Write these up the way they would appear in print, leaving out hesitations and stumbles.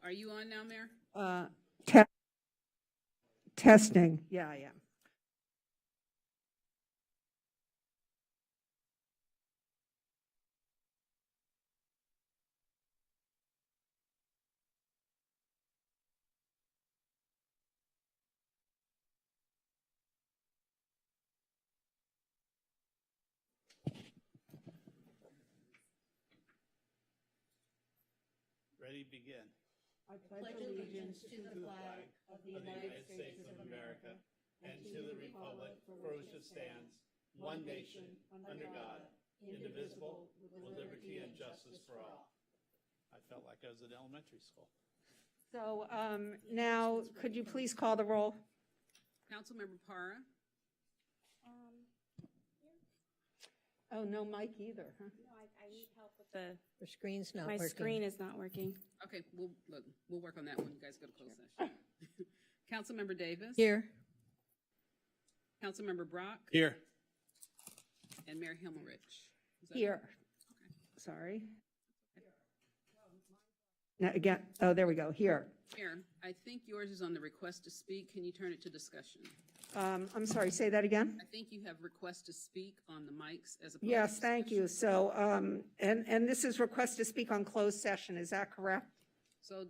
Are you on now, Mayor? Testing. Yeah, I am. Ready, begin. I pledge allegiance to the flag of the United States of America and to the republic for which it stands, one nation, under God, indivisible, with liberty and justice for all. I felt like I was in elementary school. So now, could you please call the roll? Councilmember Para, Oh, no mic either, huh? No, I need help with the, Her screen's not my working. screen is not working. okay, we'll work on that when you guys go to closed session. Councilmember Davis. Here. Councilmember Brock. Here. And Mayor Himmelrich. Is that- Here. Sorry. Now, again, oh, there we go, here. Mayor, I think yours is on the request to speak. Can you turn it to discussion? I'm sorry, say that again? I think you have request to speak on the mics as opposed to Yes, thank you. discussion. So, and this is request to speak on closed session, is that correct? So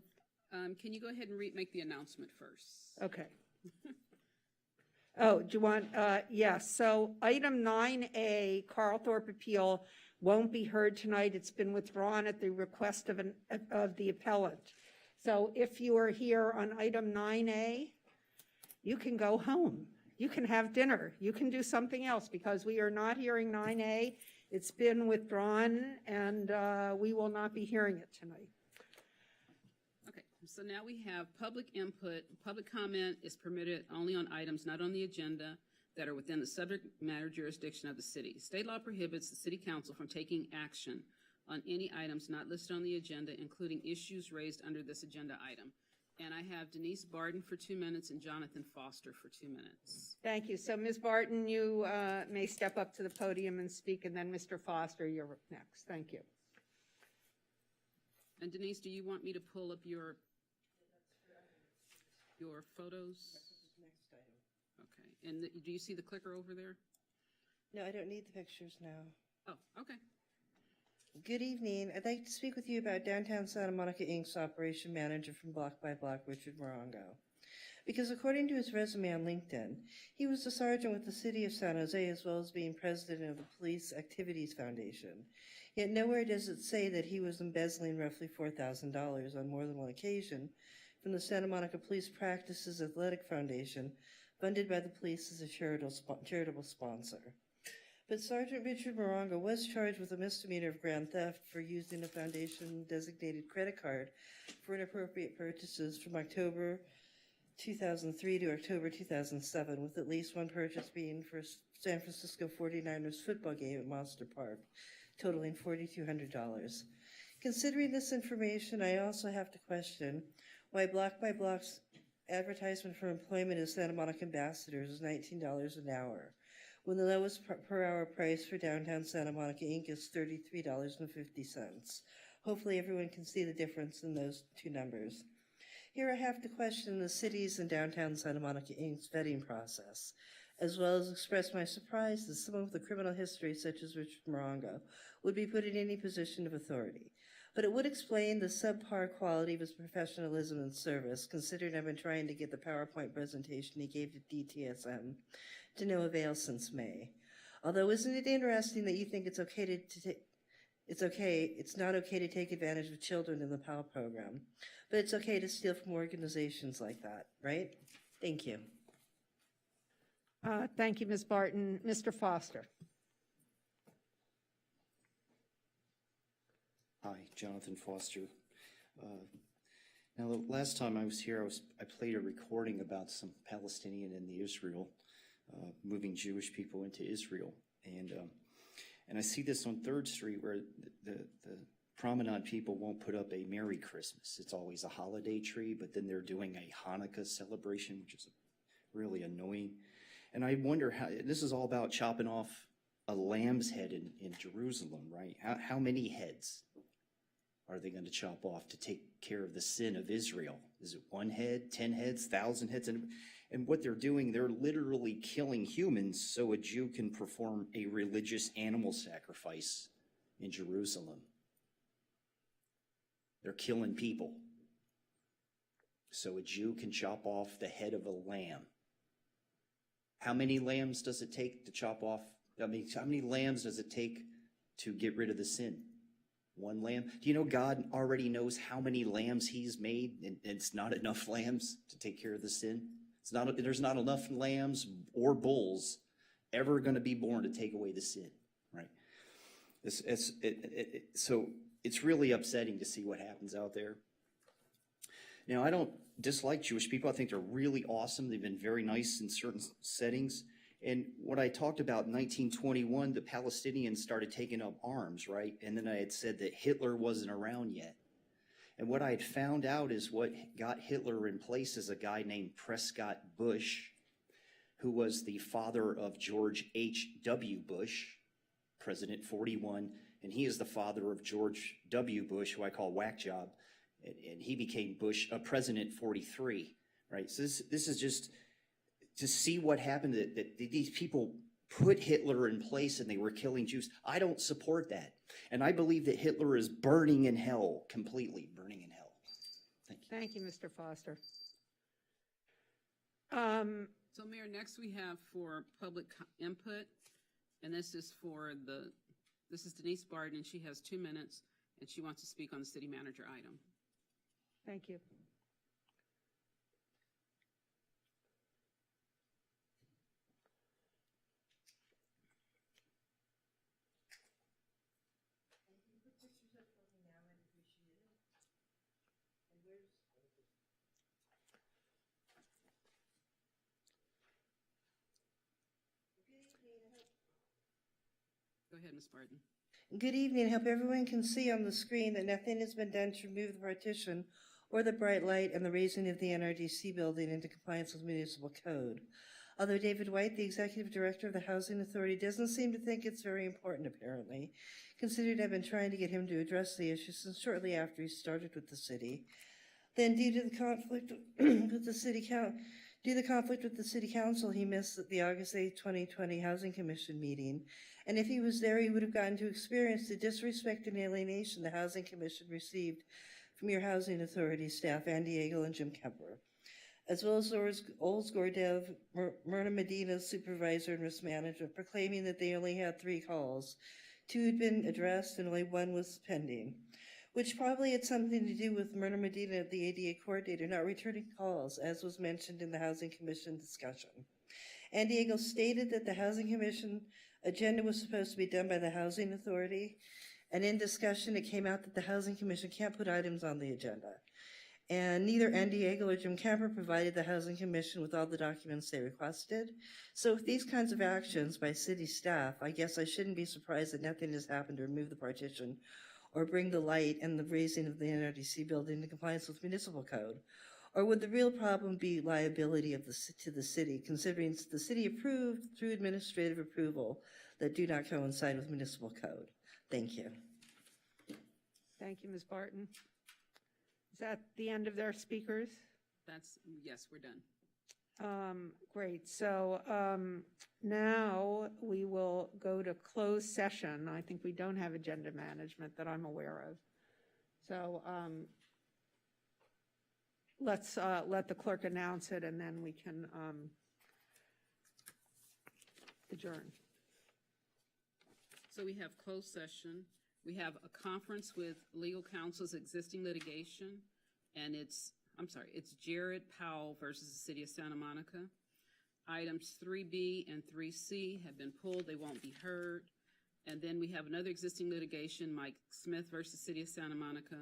can you go ahead and make the announcement first? Okay. Oh, do you want, yes, so item 9A, Carl Thorpe appeal won't be heard tonight. It's been withdrawn at the request of the appellant. So if you are here on item 9A, you can go home. You can have dinner. You can do something else because we are not hearing 9A. It's been withdrawn and we will not be hearing it tonight. Okay, so now we have public input. Public comment is permitted only on items not on the agenda that are within the subject matter jurisdiction of the city. State law prohibits the city council from taking action on any items not listed on the agenda, including issues raised under this agenda item. And I have Denise Barden for 2 minutes and Jonathan Foster for 2 minutes. Thank you. So Ms. Barton, you may step up to the podium and speak, and then Mr. Foster, you're next. Thank you. And Denise, do you want me to pull up your photos? Next item. Okay, and do you see the clicker over there? No, I don't need the pictures now. Oh, okay. Good evening. I'd like to speak with you about Downtown Santa Monica Inc.'s operation manager from Block by Block, Richard Morongo. Because according to his resume on LinkedIn, he was a sergeant with the city of San Jose as well as being president of the Police Activities Foundation. Yet nowhere does it say that he was embezzling roughly $4,000 on more than one occasion from the Santa Monica Police Practices Athletic Foundation, funded by the police as a charitable sponsor. But Sergeant Richard Morongo was charged with a misdemeanor of grand theft for using a foundation-designated credit card for inappropriate purchases from October 2003 to October 2007, with at least one purchase being for San Francisco 49ers football game at Monster Park, totaling $4,200. Considering this information, I also have to question why Block by Block's advertisement for employment as Santa Monica ambassadors is $19 an hour, when the lowest per hour price for downtown Santa Monica Inc. is $33.50. Hopefully everyone can see the difference in those two numbers. Here I have to question the city's and downtown Santa Monica Inc.'s vetting process, as well as express my surprise that someone with a criminal history such as Richard Morongo would be put in any position of authority. But it would explain the subpar quality of his professionalism and service, considering I've been trying to get the PowerPoint presentation he gave to DTSM to no avail since May. Although isn't it interesting that you think it's not okay to take advantage of children in the PAL program, but it's okay to steal from organizations like that, right? Thank you. Thank you, Ms. Barton. Mr. Foster. Hi, Jonathan Foster. Now, the last time I was here, I played a recording about some Palestinian in the Israel, moving Jewish people into Israel. And I see this on 3rd Street where the Promenade people won't put up a Merry Christmas. It's always a holiday tree, but then they're doing a Hanukkah celebration, which is really annoying. And I wonder how, this is all about chopping off a lamb's head in Jerusalem, right? How many heads? are they going to chop off to take care of the sin of Israel? Is it 1 head, 10 heads, 1,000 heads? And what they're doing, they're literally killing humans so a Jew can perform a religious animal sacrifice in Jerusalem. They're killing people so a Jew can chop off the head of a lamb. How many lambs does it take to chop off? I mean, how many lambs does it take to get rid of the sin? 1 lamb? Do you know God already knows how many lambs he's made, and it's not enough lambs to take care of the sin? There's not enough lambs or bulls ever going to be born to take away the sin, right? So it's really upsetting to see what happens out there. Now, I don't dislike Jewish people. I think they're really awesome. They've been very nice in certain settings. And what I talked about in 1921, the Palestinians started taking up arms, right? And then I had said that Hitler wasn't around yet. And what I had found out is what got Hitler in place is a guy named Prescott Bush, who was the father of George H.W. Bush, President 41, and he is the father of George W. Bush, who I call Whack Job, and he became President 43, right? So this is just to see what happened, that these people put Hitler in place and they were killing Jews. I don't support that. And I believe that Hitler is burning in hell, completely burning in hell. Thank you. Thank you, Mr. Foster. So Mayor, next we have for public input, and this is Denise Barden, and she has 2 minutes, and she wants to speak on the city manager item. Thank you. Go ahead, Ms. Barton. Good evening. I hope everyone can see on the screen that nothing has been done to remove the partition or the bright light and the raising of the NRDC building into compliance with municipal code. Although David White, the executive director of the Housing Authority, doesn't seem to think it's very important, apparently, considering I've been trying to get him to address the issue since shortly after he started with the city. Then, due to the conflict with the city council, he missed the August 8, 2020 Housing Commission meeting. And if he was there, he would have gotten to experience the disrespect and alienation the Housing Commission received from your Housing Authority staff, Andy Eagle and Jim Kemper, as well as Olds Gordev, Myrna Medina's supervisor and risk manager, proclaiming that they only had 3 calls. 2 had been addressed and only 1 was pending, which probably had something to do with Myrna Medina, the ADA coordinator, not returning calls, as was mentioned in the Housing Commission discussion. Andy Eagle stated that the Housing Commission agenda was supposed to be done by the Housing Authority, and in discussion it came out that the Housing Commission can't put items on the agenda. And neither Andy Eagle or Jim Camper provided the Housing Commission with all the documents they requested. So with these kinds of actions by city staff, I guess I shouldn't be surprised that nothing has happened to remove the partition or bring the light and the raising of the NRDC building into compliance with municipal code. Or would the real problem be liability to the city, considering the city approved through administrative approval that do not coincide with municipal code? Thank you. Thank you, Ms. Barton. Is that the end of their speakers? Yes, we're done. Great. So now we will go to closed session. I think we don't have agenda management that I'm aware of. So let's let the clerk announce it, and then we can adjourn. So we have closed session. We have a conference with legal counsel's existing litigation, and it's Jared Powell versus the City of Santa Monica. Items 3B and 3C have been pulled. They won't be heard. And then we have another existing litigation, Mike Smith versus City of Santa Monica.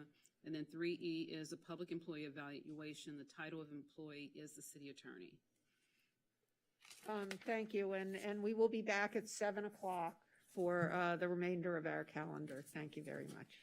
And then 3E is a public employee evaluation. The title of employee is the city attorney. Thank you. And we will be back at 7 o'clock for the remainder of our calendar. Thank you very much.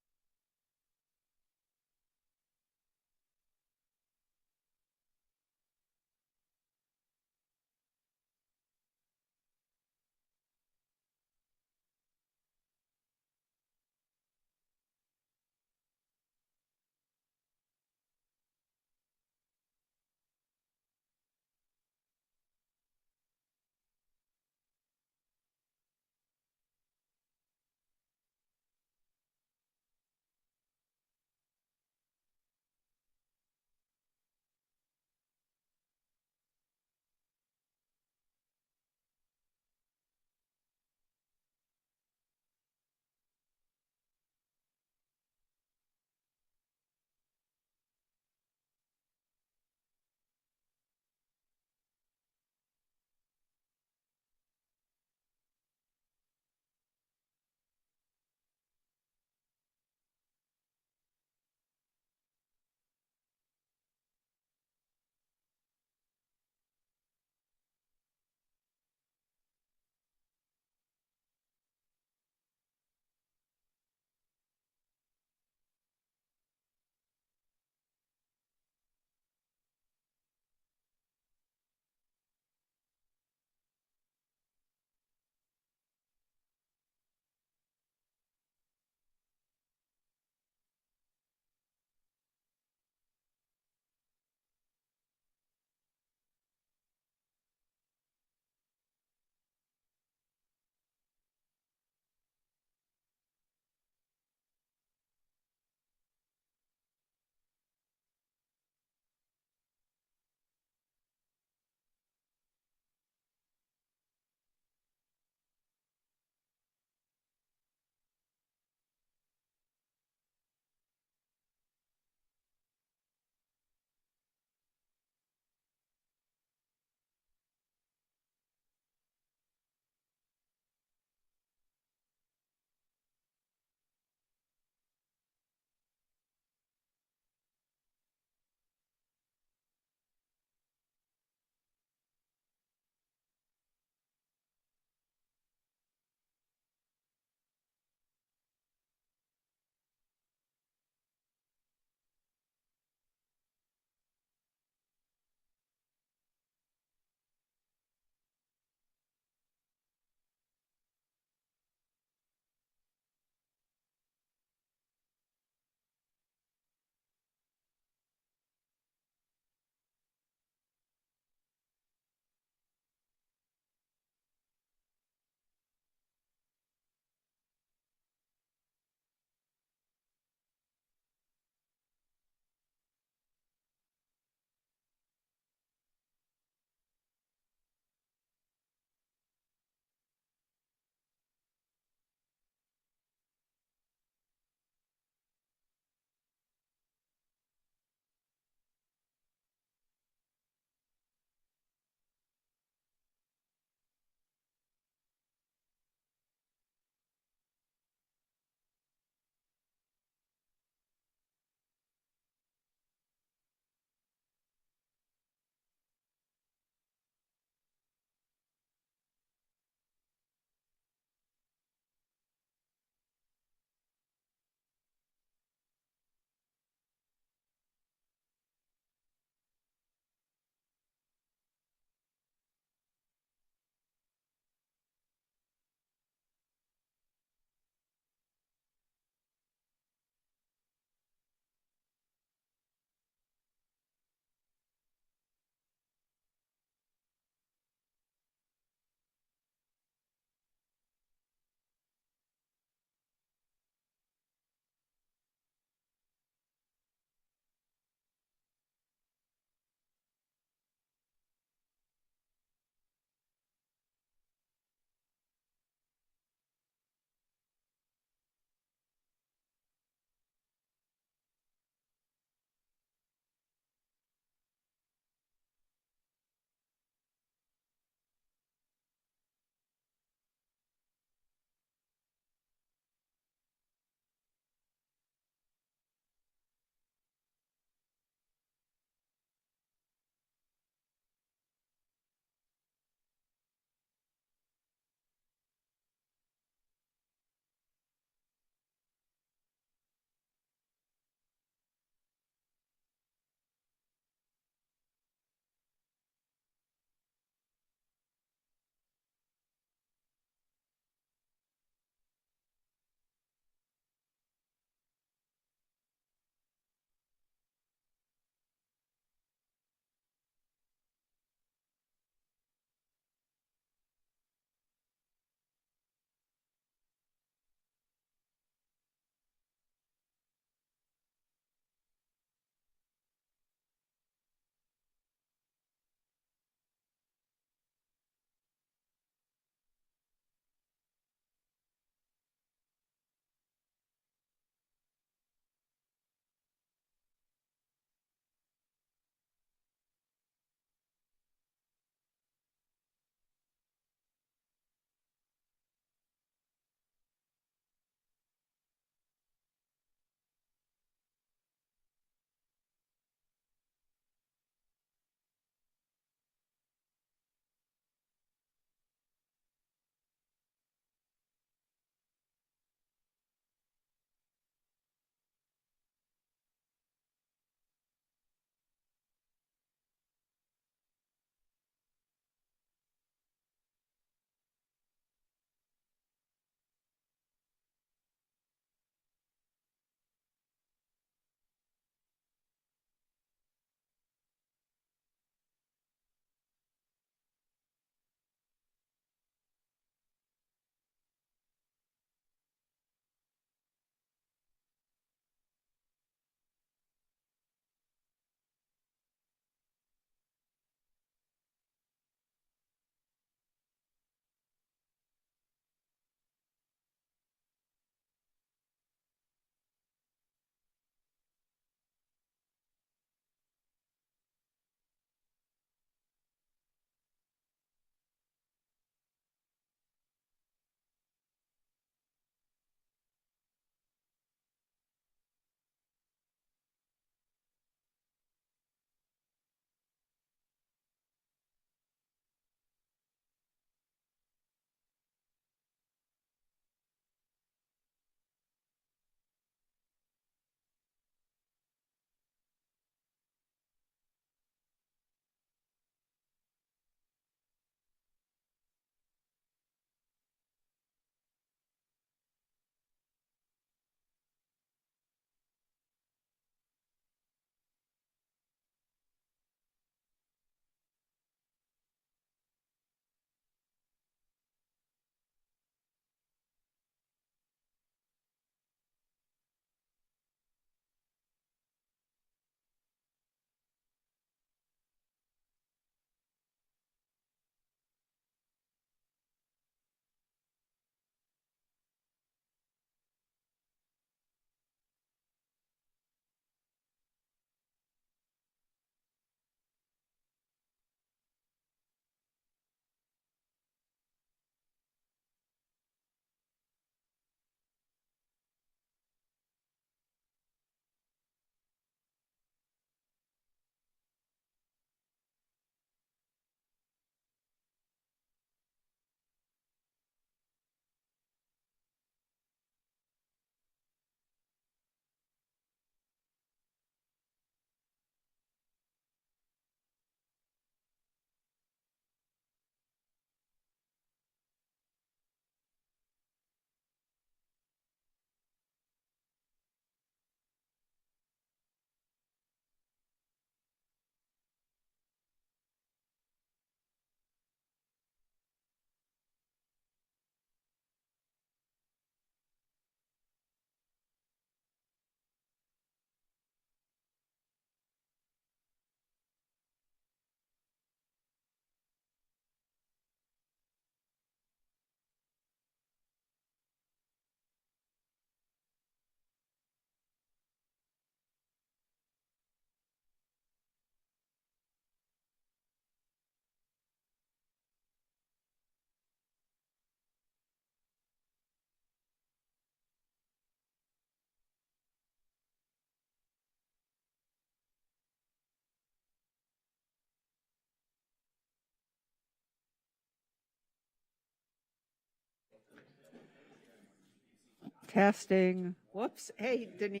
Testing. Whoops. Hey, Denise.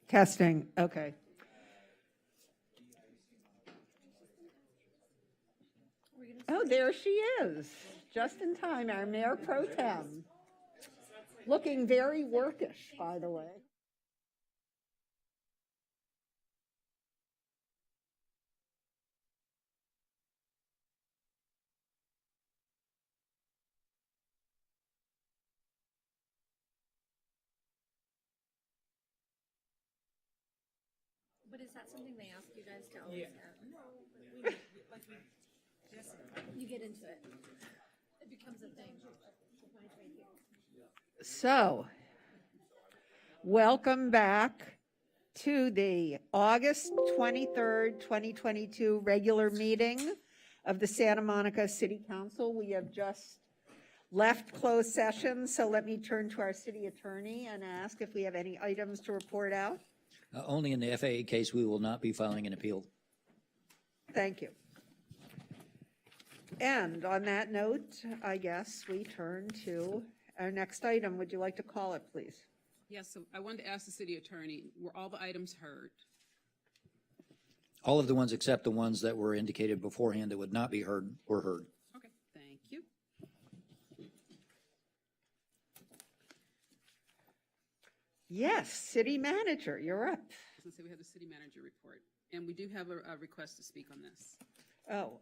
Testing. Okay. Oh, there she is. Just in time, our Mayor Pro Tem. Looking very workish, by the way. But is that something they ask you guys to always have? You get into it. It becomes a thing. So, welcome back to the August 23rd, 2022 regular meeting of the Santa Monica City Council. We have just left closed session, so let me turn to our city attorney and ask if we have any items to report out. Only in the FAA case, we will not be filing an appeal. Thank you. And on that note, I guess we turn to our next item. Would you like to call it, please? Yes, so I wanted to ask the city attorney, were all the items heard? All of the ones except the ones that were indicated beforehand that would not be heard were heard. Okay, thank you. Yes, city manager, you're up. I was going to say we have the city manager report, and we do have a request to speak on this. Oh,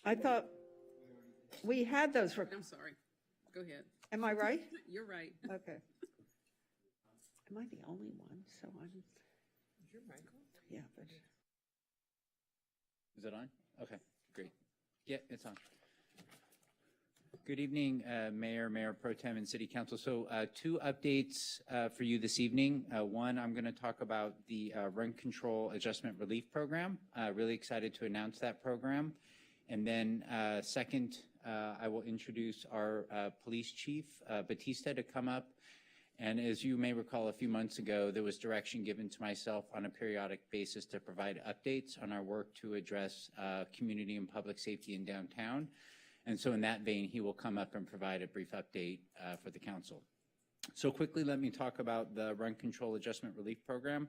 I thought we had those. I'm sorry. Go ahead. Am I right? You're right. Okay. Am I the only one? So I'm. Your mic on? Yeah, but. Is it on? Okay, great. Yeah, it's on. Good evening, Mayor Pro Tem, and City Council. So 2 updates for you this evening. One, I'm going to talk about the Rent Control Adjustment Relief Program. Really excited to announce that program. And then second, I will introduce our police chief, Batista, to come up. And as you may recall, a few months ago, there was direction given to myself on a periodic basis to provide updates on our work to address community and public safety in downtown. And so in that vein, he will come up and provide a brief update for the council. So quickly, let me talk about the Rent Control Adjustment Relief Program.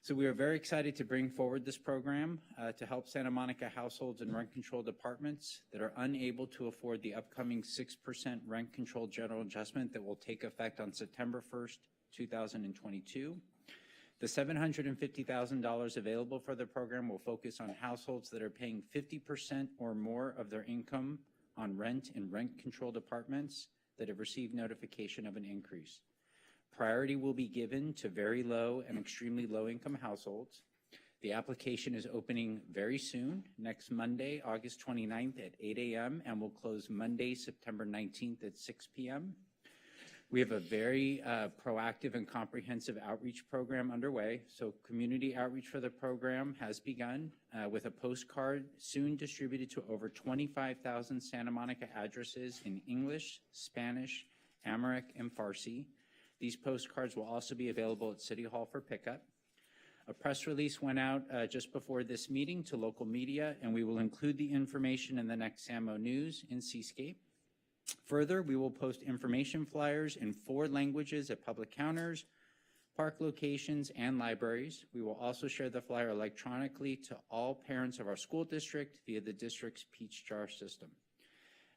So we are very excited to bring forward this program to help Santa Monica households and rent control departments that are unable to afford the upcoming 6% rent control general adjustment that will take effect on September 1st, 2022. The $750,000 available for the program will focus on households that are paying 50% or more of their income on rent in rent control departments that have received notification of an increase. Priority will be given to very low and extremely low income households. The application is opening very soon, next Monday, August 29th at 8 a.m. and will close Monday, September 19th at 6 p.m. We have a very proactive and comprehensive outreach program underway. So community outreach for the program has begun with a postcard soon distributed to over 25,000 Santa Monica addresses in English, Spanish, Amharic, and Farsi. These postcards will also be available at City Hall for pickup. A press release went out just before this meeting to local media, and we will include the information in the next SAMO News in Seascape. Further, we will post information flyers in 4 languages at public counters, park locations, and libraries. We will also share the flyer electronically to all parents of our school district via the district's Peach Jar system.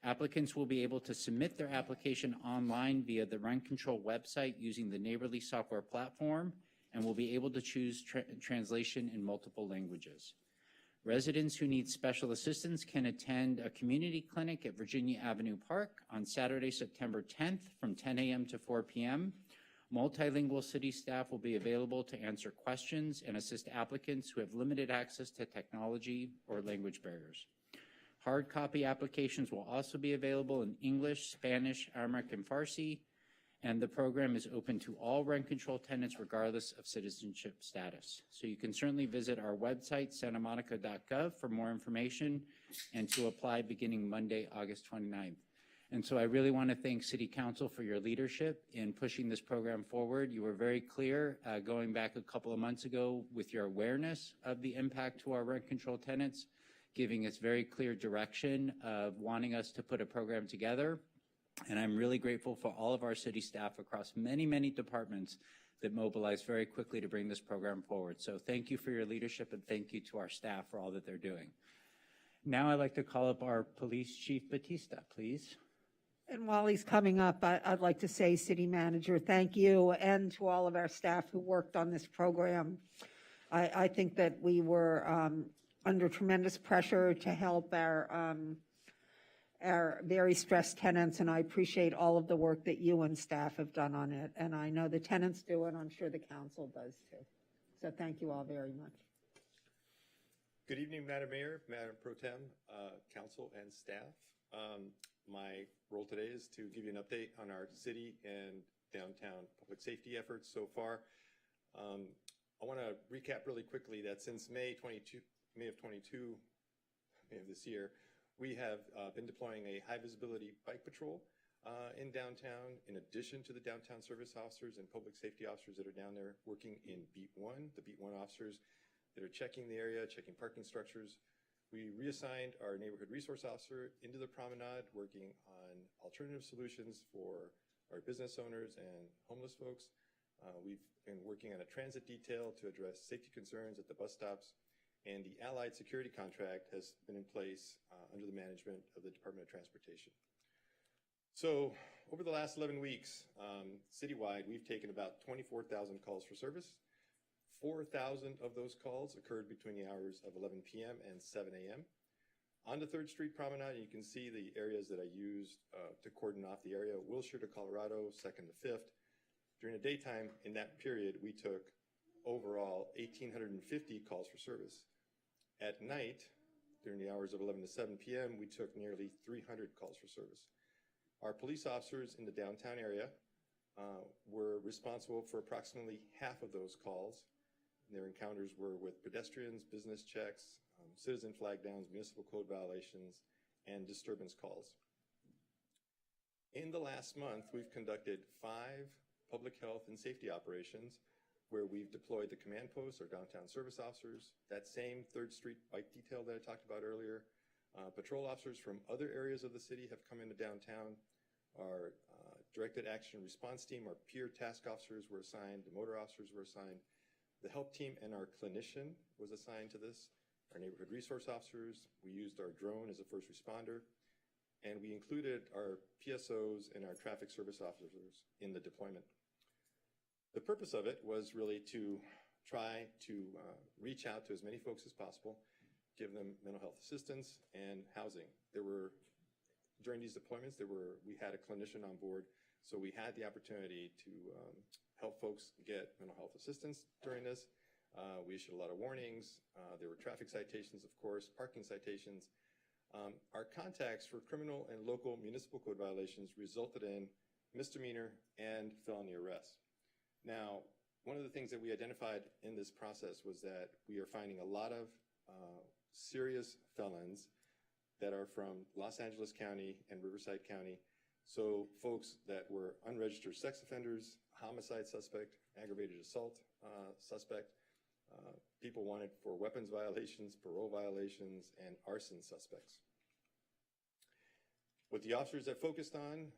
Applicants will be able to submit their application online via the Rent Control website using the Neighborly software platform and will be able to choose translation in multiple languages. Residents who need special assistance can attend a community clinic at Virginia Avenue Park on Saturday, September 10th from 10 a.m. to 4 p.m. Multilingual city staff will be available to answer questions and assist applicants who have limited access to technology or language barriers. Hard copy applications will also be available in English, Spanish, Amharic, and Farsi, and the program is open to all rent control tenants regardless of citizenship status. So you can certainly visit our website, santamonica.gov, for more information and to apply beginning Monday, August 29th. And so I really want to thank City Council for your leadership in pushing this program forward. You were very clear going back a couple of months ago with your awareness of the impact to our rent control tenants, giving us very clear direction of wanting us to put a program together. And I'm really grateful for all of our city staff across many, many departments that mobilized very quickly to bring this program forward. So thank you for your leadership, and thank you to our staff for all that they're doing. Now I'd like to call up our Police Chief Batista, please. And while he's coming up, I'd like to say, City Manager, thank you, and to all of our staff who worked on this program. I think that we were under tremendous pressure to help our very stressed tenants, and I appreciate all of the work that you and staff have done on it. And I know the tenants do, and I'm sure the council does too. So thank you all very much. Good evening, Madam Mayor, Madam Pro Tem, council, and staff. My role today is to give you an update on our city and downtown public safety efforts so far. I want to recap really quickly that since May of this year, we have been deploying a high visibility bike patrol in downtown, in addition to the downtown service officers and public safety officers that are down there working in Beat 1, the Beat 1 officers that are checking the area, checking parking structures. We reassigned our neighborhood resource officer into the promenade, working on alternative solutions for our business owners and homeless folks. We've been working on a transit detail to address safety concerns at the bus stops, and the Allied security contract has been in place under the management of the Department of Transportation. So over the last 11 weeks, citywide, we've taken about 24,000 calls for service. 4,000 of those calls occurred between the hours of 11 p.m. and 7 a.m. On the 3rd Street Promenade, you can see the areas that I used to cordon off the area: Wilshire to Colorado, 2nd to 5th. During the daytime, in that period, we took overall 1,850 calls for service. At night, during the hours of 11 to 7 p.m., we took nearly 300 calls for service. Our police officers in the downtown area were responsible for approximately half of those calls. Their encounters were with pedestrians, business checks, citizen flag downs, municipal code violations, and disturbance calls. In the last month, we've conducted 5 public health and safety operations where we've deployed the command posts, our downtown service officers, that same 3rd Street bike detail that I talked about earlier. Patrol officers from other areas of the city have come into downtown. Our directed action response team, our Pier task officers were assigned, the motor officers were assigned. The help team and our clinician was assigned to this. Our neighborhood resource officers, we used our drone as a first responder, and we included our PSOs and our traffic service officers in the deployment. The purpose of it was really to try to reach out to as many folks as possible, give them mental health assistance and housing. During these deployments, we had a clinician on board, so we had the opportunity to help folks get mental health assistance during this. We issued a lot of warnings. There were traffic citations, of course, parking citations. Our contacts for criminal and local municipal code violations resulted in misdemeanor and felony arrests. Now, one of the things that we identified in this process was that we are finding a lot of serious felons that are from Los Angeles County and Riverside County. So folks that were unregistered sex offenders, homicide suspect, aggravated assault suspect, people wanted for weapons violations, parole violations, and arson suspects. What the officers have focused on,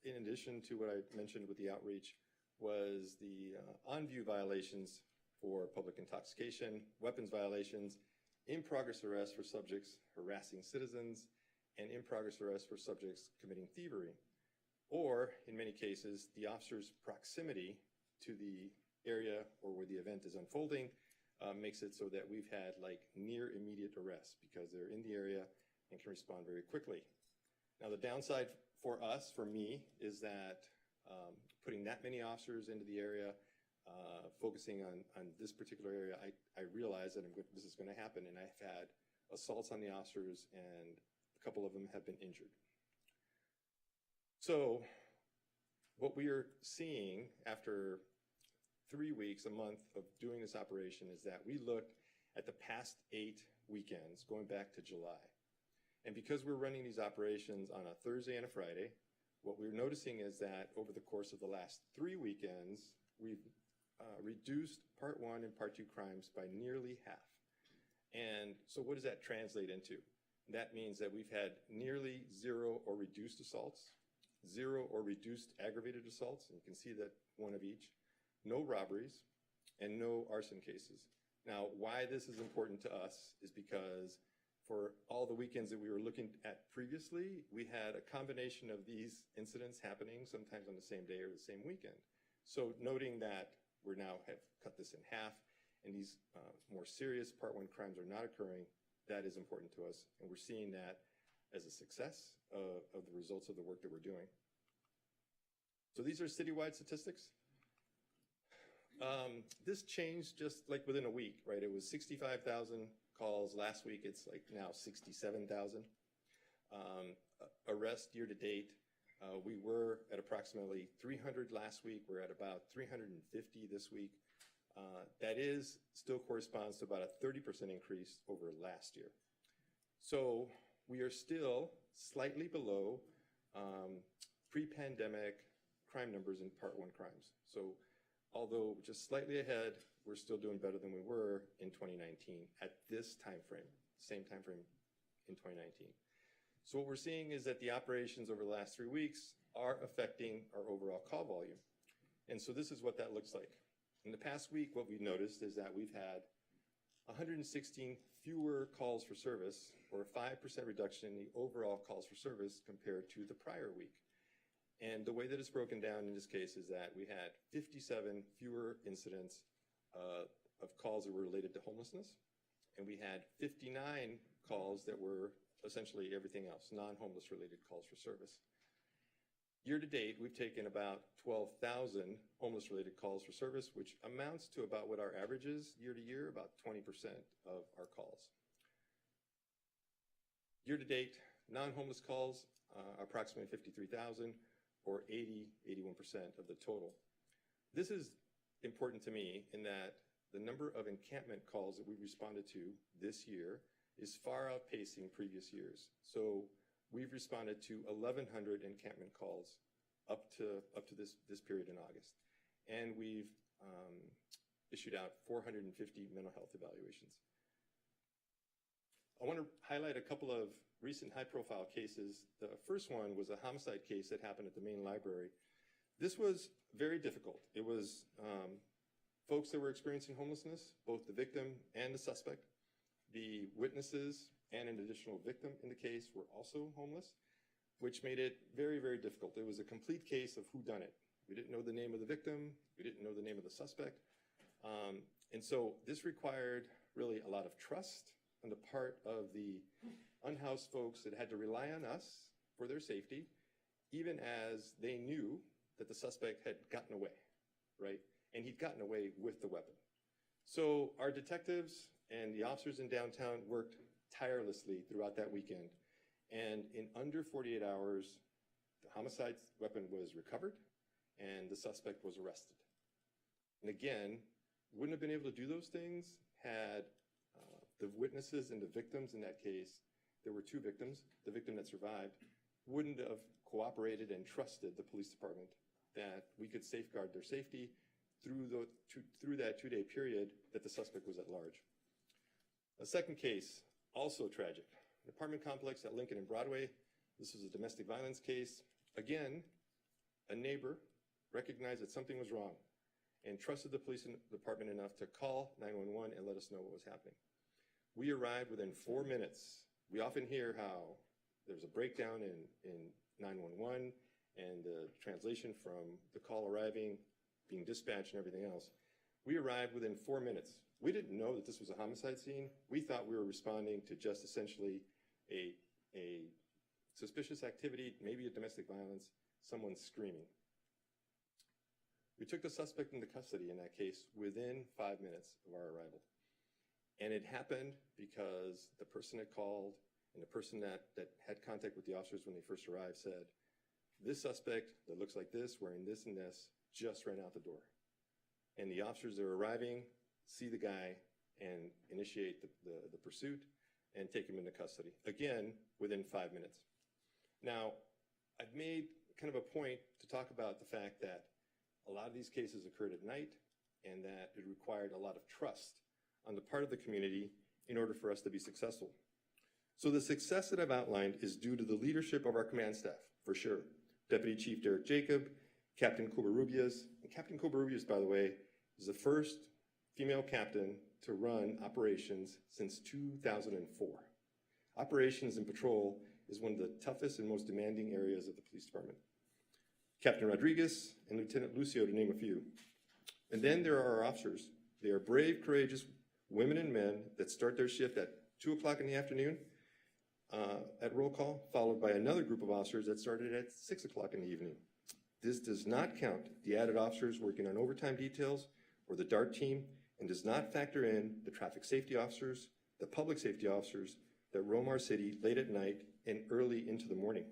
in addition to what I mentioned with the outreach, was the on-view violations for public intoxication, weapons violations, in-progress arrests for subjects harassing citizens, and in-progress arrests for subjects committing thievery. Or, in many cases, the officer's proximity to the area or where the event is unfolding makes it so that we've had like near immediate arrests because they're in the area and can respond very quickly. Now, the downside for us, for me, is that putting that many officers into the area, focusing on this particular area, I realize that this is going to happen, and I've had assaults on the officers, and a couple of them have been injured. So what we are seeing after 3 weeks, a month of doing this operation is that we looked at the past 8 weekends, going back to July. And because we're running these operations on a Thursday and a Friday, what we're noticing is that over the course of the last 3 weekends, we've reduced Part 1 and Part 2 crimes by nearly half. And so what does that translate into? That means that we've had nearly zero or reduced assaults, 0 or reduced aggravated assaults, and you can see that one of each, no robberies, and no arson cases. Now, why this is important to us is because for all the weekends that we were looking at previously, we had a combination of these incidents happening sometimes on the same day or the same weekend. So noting that we now have cut this in half and these more serious Part 1 crimes are not occurring, that is important to us. And we're seeing that as a success of the results of the work that we're doing. So these are citywide statistics. This changed just like within a week, right? It was 65,000 calls last week. It's like now 67,000. Arrest year to date, we were at approximately 300 last week. We're at about 350 this week. That is still corresponds to about a 30% increase over last year. So we are still slightly below pre-pandemic crime numbers in Part 1 crimes. So although just slightly ahead, we're still doing better than we were in 2019 at this time frame, same time frame in 2019. So what we're seeing is that the operations over the last 3 weeks are affecting our overall call volume. And so this is what that looks like. In the past week, what we've noticed is that we've had 116 fewer calls for service, or a 5% reduction in the overall calls for service compared to the prior week. And the way that it's broken down in this case is that we had 57 fewer incidents of calls that were related to homelessness, and we had 59 calls that were essentially everything else, non-homeless related calls for service. Year to date, we've taken about 12,000 homeless related calls for service, which amounts to about what our average is year to year, about 20% of our calls. Year to date, non-homeless calls are approximately 53,000, or 81% of the total. This is important to me in that the number of encampment calls that we've responded to this year is far outpacing previous years. So we've responded to 1,100 encampment calls up to this period in August. And we've issued out 450 mental health evaluations. I want to highlight a couple of recent high-profile cases. The first one was a homicide case that happened at the main library. This was very difficult. It was folks that were experiencing homelessness, both the victim and the suspect. The witnesses and an additional victim in the case were also homeless, which made it very, very difficult. It was a complete case of whodunit. We didn't know the name of the victim. We didn't know the name of the suspect. And so this required really a lot of trust on the part of the unhoused folks that had to rely on us for their safety, even as they knew that the suspect had gotten away, right? And he'd gotten away with the weapon. So our detectives and the officers in downtown worked tirelessly throughout that weekend. And in under 48 hours, the homicide weapon was recovered and the suspect was arrested. And again, wouldn't have been able to do those things had the witnesses and the victims in that case, there were two victims, the victim that survived, wouldn't have cooperated and trusted the police department that we could safeguard their safety through that 2-day period that the suspect was at large. A second case, also tragic. An apartment complex at Lincoln and Broadway. This was a domestic violence case. Again, a neighbor recognized that something was wrong and trusted the police department enough to call 911 and let us know what was happening. We arrived within 4 minutes. We often hear how there's a breakdown in 911 and the translation from the call arriving, being dispatched and everything else. We arrived within 4 minutes. We didn't know that this was a homicide scene. We thought we were responding to just essentially a suspicious activity, maybe a domestic violence, someone screaming. We took the suspect into custody in that case within 5 minutes of our arrival. And it happened because the person that called and the person that had contact with the officers when they first arrived said, this suspect that looks like this, wearing this and this, just ran out the door. And the officers that are arriving see the guy and initiate the pursuit and take him into custody. Again, within 5 minutes. Now, I've made kind of a point to talk about the fact that a lot of these cases occurred at night and that it required a lot of trust on the part of the community in order for us to be successful. So the success that I've outlined is due to the leadership of our command staff, for sure, Deputy Chief Derek Jacob, Captain Covarrubias. And Captain Covarrubias, by the way, is the first female captain to run operations since 2004. Operations and patrol is one of the toughest and most demanding areas of the police department. Captain Rodriguez and Lieutenant Lucio, to name a few. And then there are our officers. They are brave, courageous women and men that start their shift at 2 o'clock in the afternoon at roll call, followed by another group of officers that started at 6 o'clock in the evening. This does not count the added officers working on overtime details or the DART team, and does not factor in the traffic safety officers, the public safety officers that roam our city late at night and early into the morning.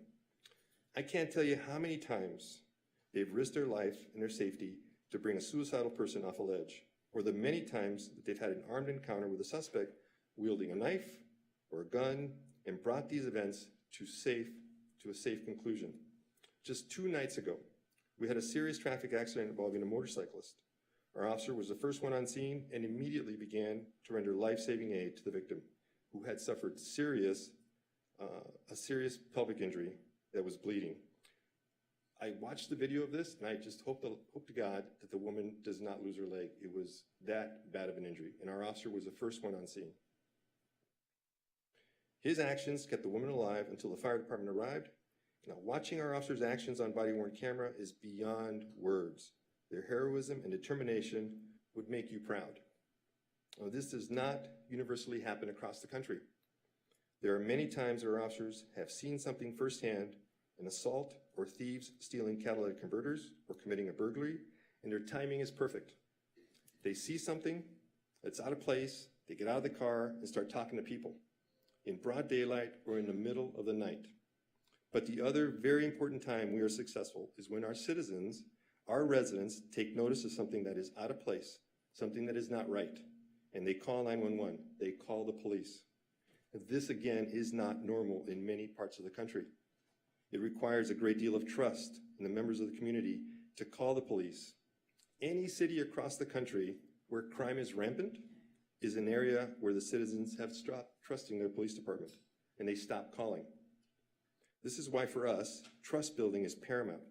I can't tell you how many times they've risked their life and their safety to bring a suicidal person off a ledge, or the many times that they've had an armed encounter with a suspect wielding a knife or a gun and brought these events to a safe conclusion. Just 2 nights ago, we had a serious traffic accident involving a motorcyclist. Our officer was the first one on scene and immediately began to render life-saving aid to the victim, who had suffered a serious pelvic injury that was bleeding. I watched the video of this, and I just hope to God that the woman does not lose her leg. It was that bad of an injury, and our officer was the first one on scene. His actions kept the woman alive until the fire department arrived. Now, watching our officer's actions on body-worn camera is beyond words. Their heroism and determination would make you proud. Now, this does not universally happen across the country. There are many times our officers have seen something firsthand, an assault or thieves stealing catalytic converters or committing a burglary, and their timing is perfect. They see something that's out of place, they get out of the car and start talking to people in broad daylight or in the middle of the night. But the other very important time we are successful is when our citizens, our residents, take notice of something that is out of place, something that is not right, and they call 911, they call the police. This, again, is not normal in many parts of the country. It requires a great deal of trust in the members of the community to call the police. Any city across the country where crime is rampant is an area where the citizens have stopped trusting their police department, and they stop calling. This is why, for us, trust building is paramount.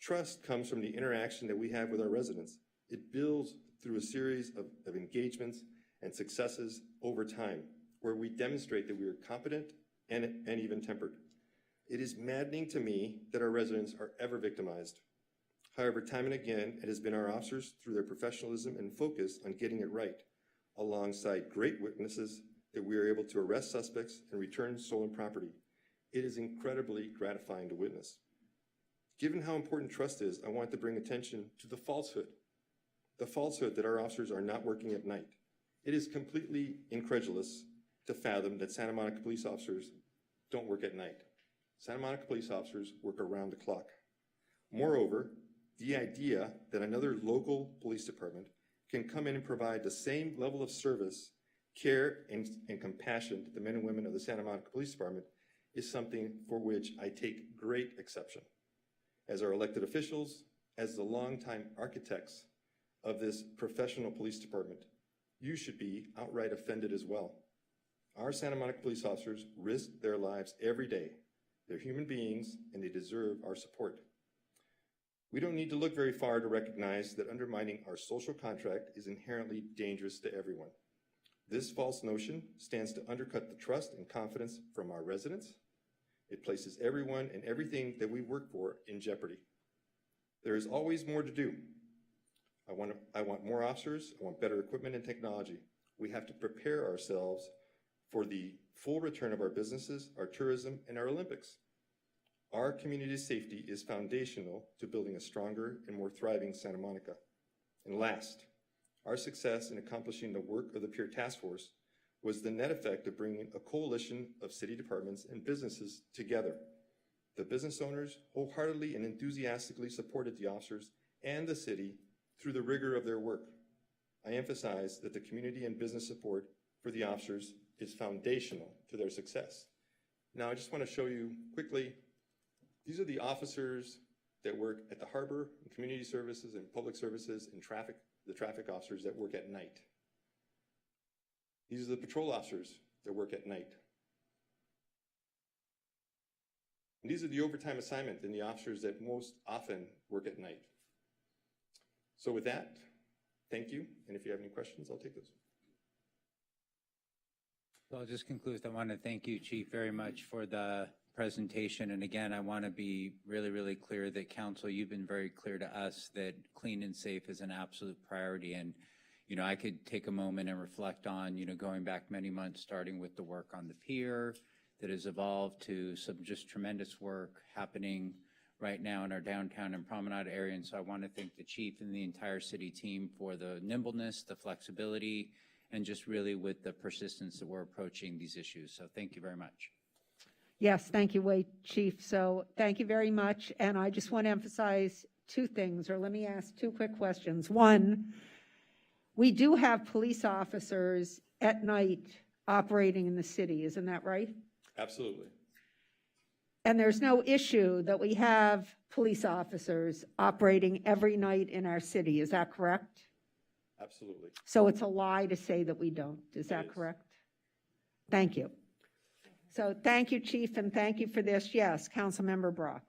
Trust comes from the interaction that we have with our residents. It builds through a series of engagements and successes over time, where we demonstrate that we are competent and even-tempered. It is maddening to me that our residents are ever victimized. However, time and again, it has been our officers, through their professionalism and focus on getting it right, alongside great witnesses, that we are able to arrest suspects and return stolen property. It is incredibly gratifying to witness. Given how important trust is, I want to bring attention to the falsehood that our officers are not working at night. It is completely incredulous to fathom that Santa Monica police officers don't work at night. Santa Monica police officers work around the clock. Moreover, the idea that another local police department can come in and provide the same level of service, care, and compassion to the men and women of the Santa Monica Police Department is something for which I take great exception. As our elected officials, as the longtime architects of this professional police department, you should be outright offended as well. Our Santa Monica police officers risk their lives every day. They're human beings, and they deserve our support. We don't need to look very far to recognize that undermining our social contract is inherently dangerous to everyone. This false notion stands to undercut the trust and confidence from our residents. It places everyone and everything that we work for in jeopardy. There is always more to do. I want more officers. I want better equipment and technology. We have to prepare ourselves for the full return of our businesses, our tourism, and our Olympics. Our community safety is foundational to building a stronger and more thriving Santa Monica. And last, our success in accomplishing the work of the Pier Task Force was the net effect of bringing a coalition of city departments and businesses together. The business owners wholeheartedly and enthusiastically supported the officers and the city through the rigor of their work. I emphasize that the community and business support for the officers is foundational to their success. Now, I just want to show you quickly, these are the officers that work at the harbor, and community services, and public services, and traffic, the traffic officers that work at night. These are the patrol officers that work at night. And these are the overtime assignment and the officers that most often work at night. So with that, thank you. And if you have any questions, I'll take those. So I'll just conclude. I want to thank you, Chief, very much for the presentation. And again, I want to be really, really clear that council, you've been very clear to us that clean and safe is an absolute priority. And, you know, I could take a moment and reflect on, you know, going back many months, starting with the work on the pier that has evolved to some just tremendous work happening right now in our downtown and promenade area. And so I want to thank the chief and the entire city team for the nimbleness, the flexibility, and just really with the persistence that we're approaching these issues. So thank you very much. Yes, thank you, Wade, Chief. So thank you very much. And I just want to emphasize two things, or let me ask two quick questions. One, we do have police officers at night operating in the city, isn't that right? Absolutely. And there's no issue that we have police officers operating every night in our city, is that correct? Absolutely. So it's a lie to say that we don't, is that is. correct? Thank you. So thank you, Chief, and thank you for this. Yes, Councilmember Brock.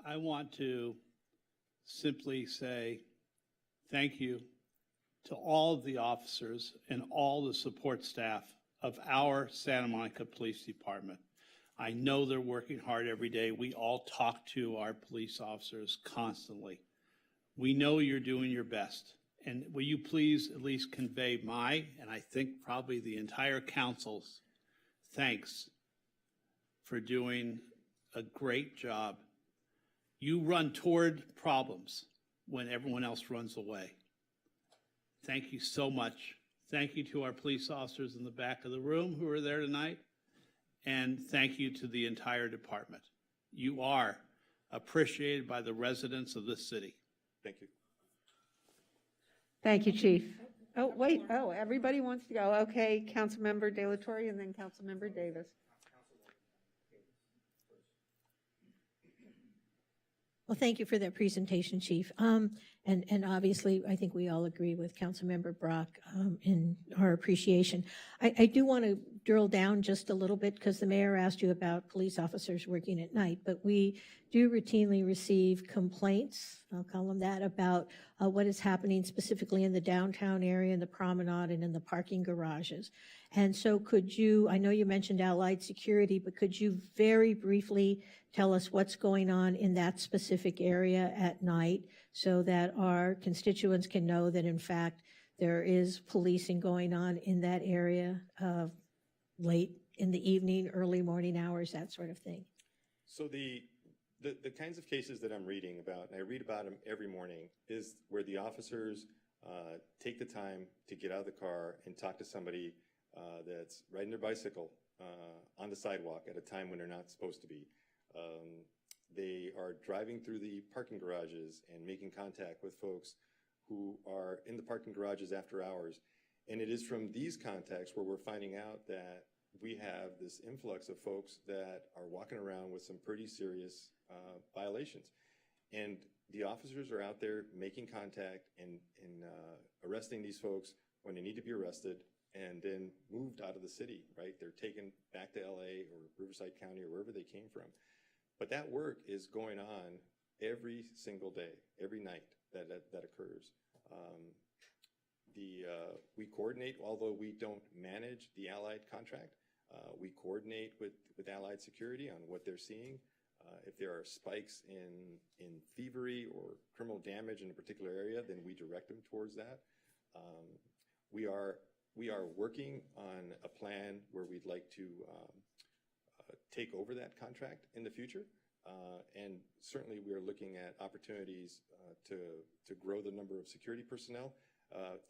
I want to simply say thank you to all of the officers and all the support staff of our Santa Monica Police Department. I know they're working hard every day. We all talk to our police officers constantly. We know you're doing your best. And will you please at least convey my, and I think probably the entire council's, thanks for doing a great job. You run toward problems when everyone else runs away. Thank you so much. Thank you to our police officers in the back of the room who are there tonight. And thank you to the entire department. You are appreciated by the residents of this city. Thank you. Thank you, Chief. Oh, wait, oh, everybody wants to go. Okay, Councilmember De La Torre and then Councilmember Davis. Well, thank you for that presentation, Chief. And obviously, I think we all agree with Councilmember Brock in our appreciation. I do want to drill down just a little bit because the mayor asked you about police officers working at night, but we do routinely receive complaints, I'll call them that, about what is happening specifically in the downtown area, in the promenade, and in the parking garages. And so could you, I know you mentioned Allied Security, but could you very briefly tell us what's going on in that specific area at night so that our constituents can know that, in fact, there is policing going on in that area late in the evening, early morning hours, that sort of thing? So the kinds of cases that I'm reading about, and I read about them every morning, is where the officers take the time to get out of the car and talk to somebody that's riding their bicycle on the sidewalk at a time when they're not supposed to be. They are driving through the parking garages and making contact with folks who are in the parking garages after hours. And it is from these contacts where we're finding out that we have this influx of folks that are walking around with some pretty serious violations. And the officers are out there making contact and arresting these folks when they need to be arrested and then moved out of the city, right? They're taken back to LA or Riverside County or wherever they came from. But that work is going on every single day, every night that occurs. We coordinate, although we don't manage the Allied contract, we coordinate with Allied Security on what they're seeing. If there are spikes in thievery or criminal damage in a particular area, then we direct them towards that. We are working on a plan where we'd like to take over that contract in the future. And certainly we are looking at opportunities to grow the number of security personnel,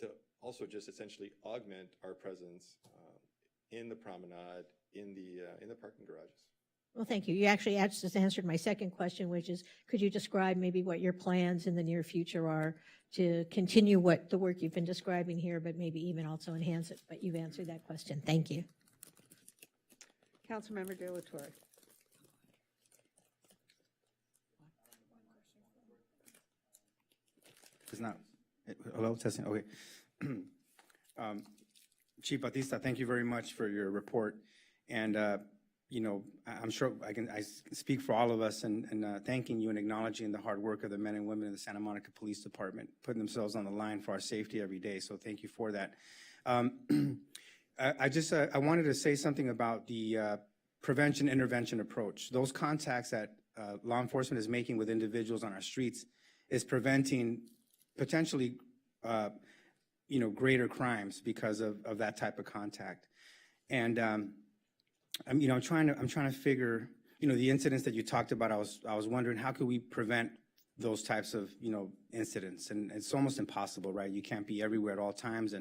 to also just essentially augment our presence in the promenade, in the parking garages. Well, thank you. You actually just answered my second question, which is, could you describe maybe what your plans in the near future are to continue the work you've been describing here, but maybe even also enhance it? But you've answered that question. Thank you. Councilmember De La Torre. It's not. Hello, testing. Okay. Chief Batista, thank you very much for your report. And, you know, I'm sure I speak for all of us in thanking you and acknowledging the hard work of the men and women in the Santa Monica Police Department, putting themselves on the line for our safety every day. So thank you for that. I wanted to say something about the prevention intervention approach. Those contacts that law enforcement is making with individuals on our streets is preventing potentially, you know, greater crimes because of that type of contact. And you know, I'm trying to figure, you know, the incidents that you talked about. I was wondering, how could we prevent those types of, you know, incidents? And it's almost impossible, right? You can't be everywhere at all times.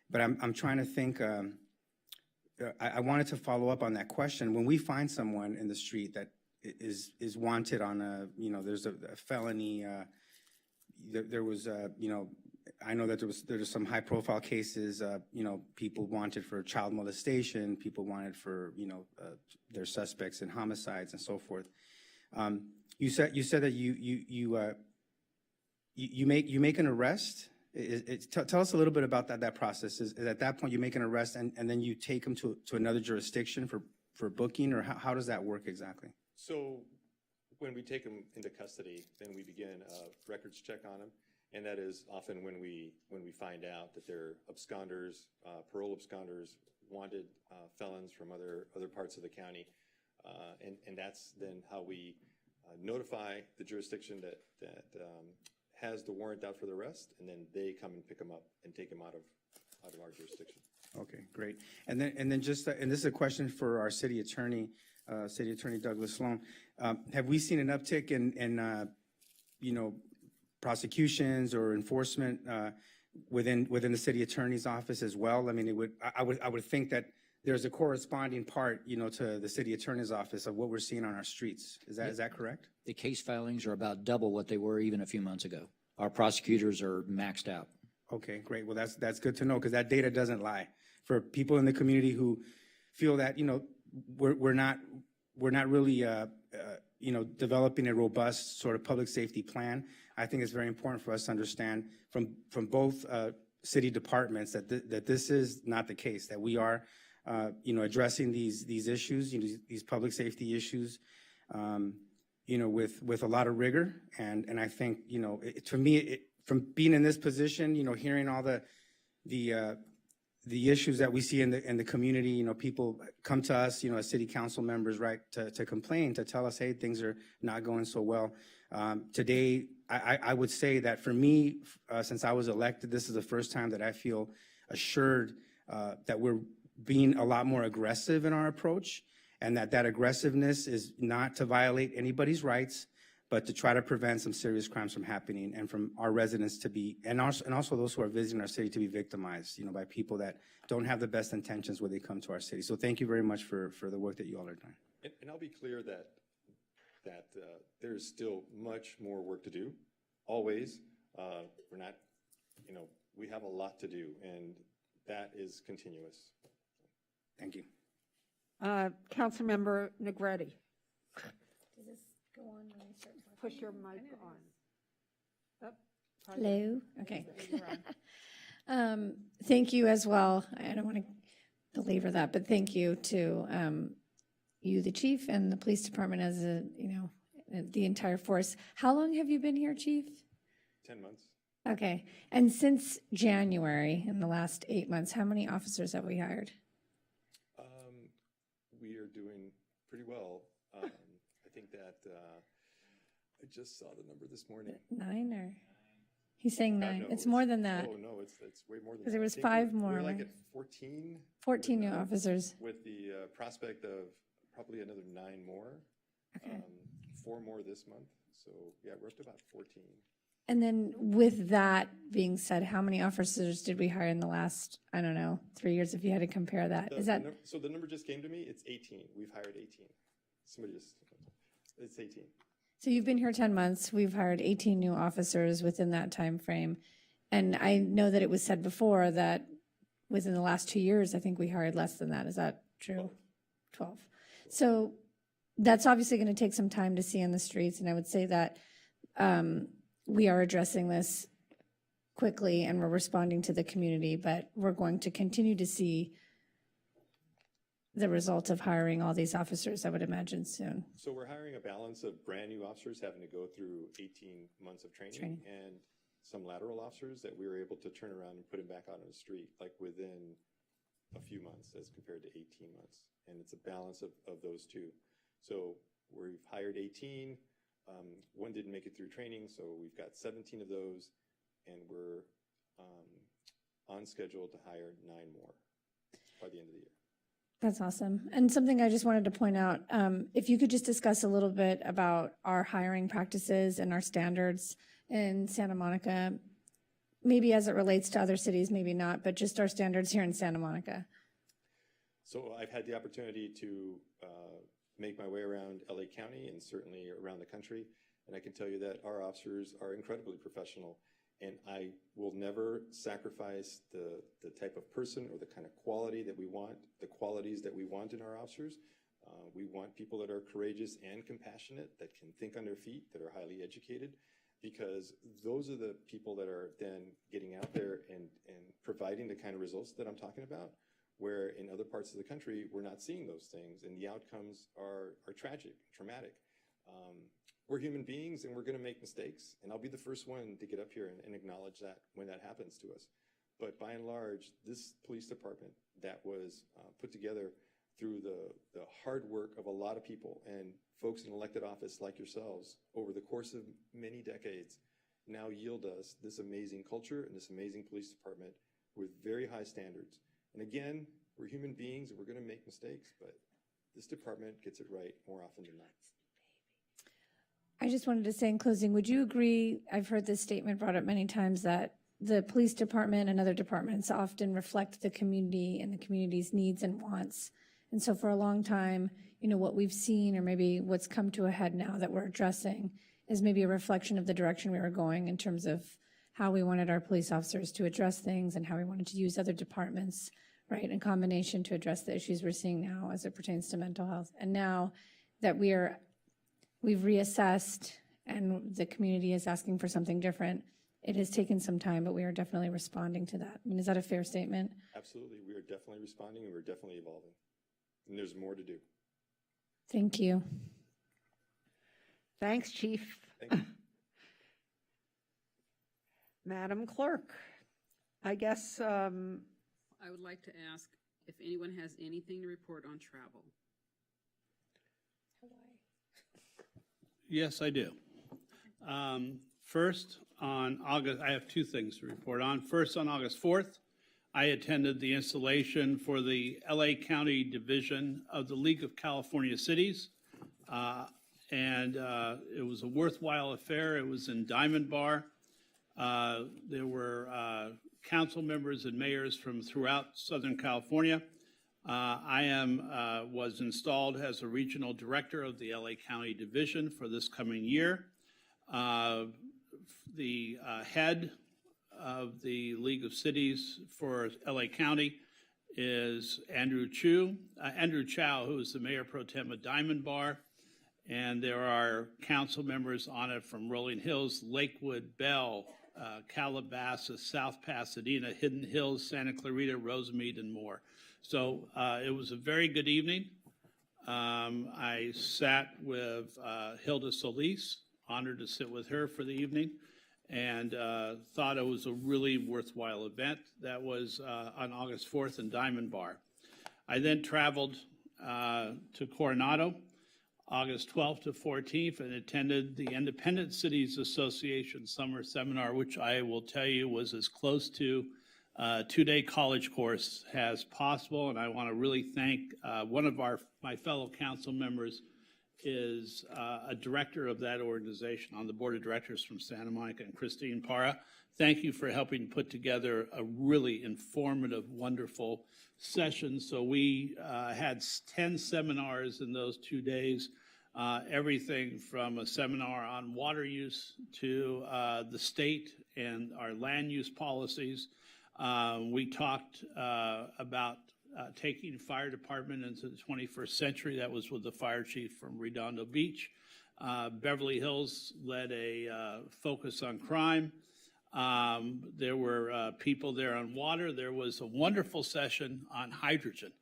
But I'm trying to think. I wanted to follow up on that question. When we find someone in the street that is wanted on a, you know, there's a felony. There was, you know, I know that there's some high-profile cases. You know, people wanted for child molestation, people wanted for, you know, their suspects in homicides and so forth. You said that you make an arrest. Tell us a little bit about that process. Is at that point you make an arrest and then you take them to another jurisdiction for booking, or how does that work exactly? So when we take them into custody, then we begin a records check on them. And that is often when we find out that they're absconders, parole absconders, wanted felons from other parts of the county. And that's then how we notify the jurisdiction that has the warrant out for the arrest, and then they come and pick them up and take them out of our jurisdiction. Okay, Great. And then just, and this is a question for our city attorney Douglas Sloan. Have we seen an uptick in you know, prosecutions or enforcement within the city attorney's office as well? I mean, I would think that there's a corresponding part, you know, to the city attorney's office of what we're seeing on our streets. Is that correct? The case filings are about double what they were even a few months ago. Our prosecutors are maxed out. Okay, great. Well, that's good to know, because that data doesn't lie. For people in the community who feel that, you know, we're not really you know, developing a robust sort of public safety plan, I think it's very important for us to understand from both city departments that this is not the case, that we are you know, addressing these issues, you know, these public safety issues, you know, with a lot of rigor. And I think, you know, to me, from being in this position, you know, hearing all the issues that we see in the community, you know, people come to us, you know, as city council members, right, to complain, to tell us, hey, things are not going so well. Today, I would say that for me, since I was elected, this is the first time that I feel assured that we're being a lot more aggressive in our approach, and that aggressiveness is not to violate anybody's rights, but to try to prevent some serious crimes from happening, and from our residents to be, and also those who are visiting our city to be victimized, you know, by people that don't have the best intentions when they come to our city. So thank you very much for the work that you all are doing. And I'll be clear that there's still much more work to do, always. We're not, you know, we have a lot to do, and that is continuous. Thank you. Councilmember Negretti. Does this go on when I start talking? Push your mic on. Oh, Hello? Okay. Thank you as well. I don't want to belabor that, but thank you to you, the chief, and the police department as a, you know, the entire force. How long have you been here, Chief? 10 months. Okay. And since January, in the last 8 months, how many officers have we hired? We are doing pretty well. I think that I just saw the number this morning. 9 or? He's saying 9. No, it's more than that. Oh, no, it's way more than that. Because there was I think 5 more. We're like right? at 14. 14 new officers. With the prospect of probably another 9 more. Okay. 4 more this month. So yeah, we're up to about 14. And then with that being said, how many officers did we hire in the last, I don't know, 3 years, if you had to compare that? So the number just came to me, it's 18. We've hired 18. It's 18. So you've been here 10 months. We've hired 18 new officers within that time frame. And I know that it was said before that within the last 2 years, I think we hired less than that. Is that true? 12. So that's obviously going to take some time to see on the streets. And I would say that we are addressing this quickly and we're responding to the community, but we're going to continue to see the result of hiring all these officers, I would imagine soon. So we're hiring a balance of brand-new officers having to go through 18 months of training and some lateral officers that we were able to turn around and put them back out on the street, like within a few months as compared to 18 months. And it's a balance of those two. So we've hired 18. One didn't make it through training, so we've got 17 of those, and we're on schedule to hire 9 more by the end of the year. That's awesome. And something I just wanted to point out, if you could just discuss a little bit about our hiring practices and our standards in Santa Monica, maybe as it relates to other cities, maybe not, but just our standards here in Santa Monica. So I've had the opportunity to make my way around LA County and certainly around the country, and I can tell you that our officers are incredibly professional, and I will never sacrifice the type of person or the kind of quality that we want, the qualities that we want in our officers. We want people that are courageous and compassionate, that can think on their feet, that are highly educated, because those are the people that are then getting out there and providing the kind of results that I'm talking about, where in other parts of the country, we're not seeing those things, and the outcomes are tragic, traumatic. We're human beings, and we're going to make mistakes, and I'll be the first one to get up here and acknowledge that when that happens to us. But by and large, this police department that was put together through the hard work of a lot of people and folks in elected office like yourselves over the course of many decades now yield us this amazing culture and this amazing police department with very high standards. And again, we're human beings and we're going to make mistakes, but this department gets it right more often than not. I just wanted to say in closing, would you agree, I've heard this statement brought up many times, that the police department and other departments often reflect the community and the community's needs and wants. And so for a long time, you know, what we've seen, or maybe what's come to a head now that we're addressing, is maybe a reflection of the direction we were going in terms of how we wanted our police officers to address things and how we wanted to use other departments, right, in combination to address the issues we're seeing now as it pertains to mental health. And now that we've reassessed and the community is asking for something different, it has taken some time, but we are definitely responding to that. I mean, is that a fair statement? Absolutely. We are definitely responding and we're definitely evolving. And there's more to do. Thank you. Thanks, Chief. Thank you. Madam Clerk, I guess, I would like to ask if anyone has anything to report on travel. Yes, I do. First, on August, I have 2 things to report on. First, on August 4th, I attended the installation for the LA County Division of the League of California Cities. And it was a worthwhile affair. It was in Diamond Bar. There were council members and mayors from throughout Southern California. I was installed as a regional director of the LA County Division for this coming year. The head of the League of Cities for LA County is Andrew Chow, who is the mayor pro tem of Diamond Bar. And there are council members on it from Rolling Hills, Lakewood, Bell, Calabasas, South Pasadena, Hidden Hills, Santa Clarita, Rosemead, and more. So it was a very good evening. I sat with Hilda Solis, honored to sit with her for the evening, and thought it was a really worthwhile event. That was on August 4th in Diamond Bar. I then traveled to Coronado, August 12th to 14th, and attended the Independent Cities Association Summer Seminar, which I will tell you was as close to a 2-day college course as possible. And I want to really thank one of my fellow council members is a director of that organization on the board of directors from Santa Monica, and Christine Parra. Thank you for helping put together a really informative, wonderful session. So we had 10 seminars in those 2 days, everything from a seminar on water use to the state and our land use policies. We talked about taking fire department into the 21st century. That was with the fire chief from Redondo Beach. Beverly Hills led a focus on crime. There were people there on water. There was a wonderful session on hydrogen.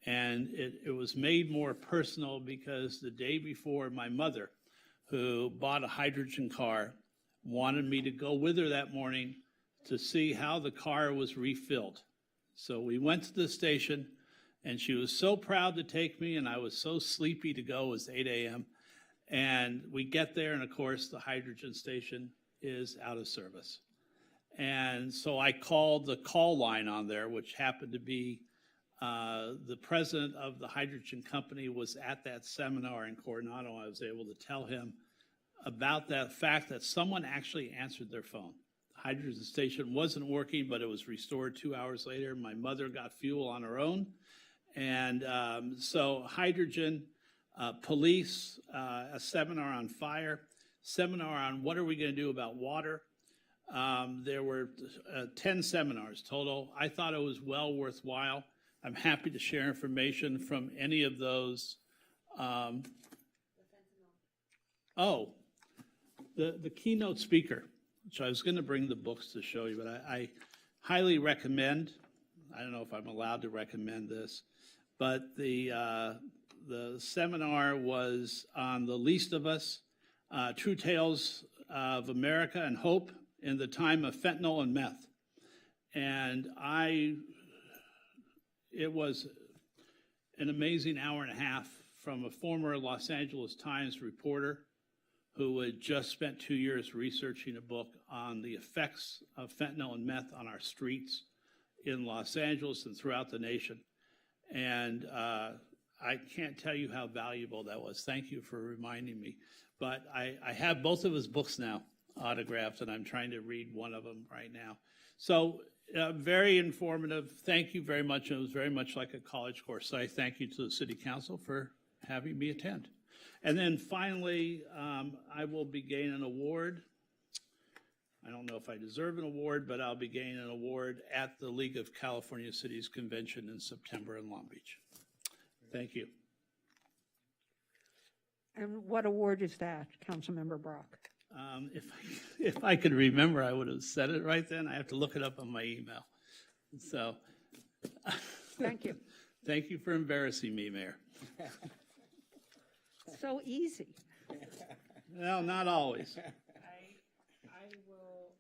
And it was made more personal because the day before, my mother, who bought a hydrogen car, wanted me to go with her that morning to see how the car was refilled. So we went to the station, and she was so proud to take me, and I was so sleepy to go. It was 8 a.m. And we get there, and of course, the hydrogen station is out of service. And so I called the call line on there, which happened to be the president of the hydrogen company was at that seminar in Coronado. I was able to tell him about that fact that someone actually answered their phone. The hydrogen station wasn't working, but it was restored 2 hours later. My mother got fuel on her own. And so hydrogen, police, a seminar on fire, seminar on what are we going to do about water. There were 10 seminars total. I thought it was well worthwhile. I'm happy to share information from any of those. The keynote speaker, which I was going to bring the books to show you, but I highly recommend, I don't know if I'm allowed to recommend this, but the seminar was on The Least of Us, True Tales of America and Hope in the Time of Fentanyl and Meth. And it was an amazing hour and a half from a former Los Angeles Times reporter who had just spent 2 years researching a book on the effects of fentanyl and meth on our streets in Los Angeles and throughout the nation. And I can't tell you how valuable that was. Thank you for reminding me. But I have both of his books now autographed, and I'm trying to read one of them right now. So very informative. Thank you very much. It was very much like a college course. So I thank you to the City Council for having me attend. And then finally, I will be gaining an award. I don't know if I deserve an award, but I'll be gaining an award at the League of California Cities Convention in September in Long Beach. Thank you. And what award is that, Councilmember Brock? If I could remember, I would have said it right then. I have to look it up on my email. So. Thank you. Thank you for embarrassing me, Mayor. So easy. Well, not always. I will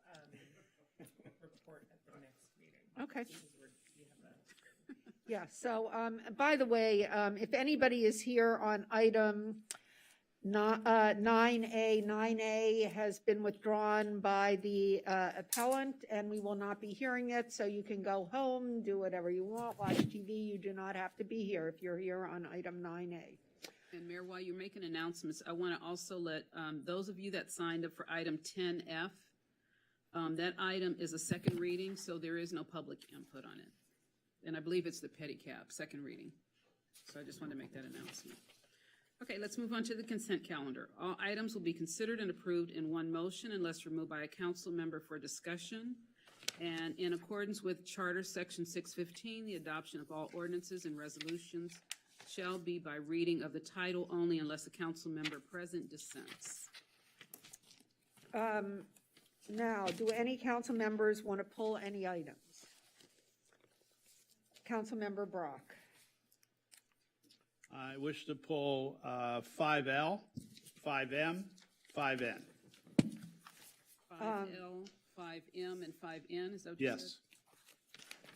report at the next meeting. Okay. Yeah, so, by the way, if anybody is here on item 9A, 9A has been withdrawn by the appellant, and we will not be hearing it, so you can go home, do whatever you want, watch TV. You do not have to be here if you're here on item 9A. And Mayor, while you're making announcements, I want to also let those of you that signed up for item 10F, that item is a second reading, so there is no public input on it. And I believe it's the pedicab, second reading. So I just wanted to make that announcement. Okay, let's move on to the consent calendar. All items will be considered and approved in one motion unless removed by a council member for discussion. And in accordance with Charter Section 615, the adoption of all ordinances and resolutions shall be by reading of the title only unless a council member present dissents. Now, do any council members want to pull any items? Councilmember Brock. I wish to pull 5L, 5M, 5N. 5L, 5M, and 5N, is that what you said?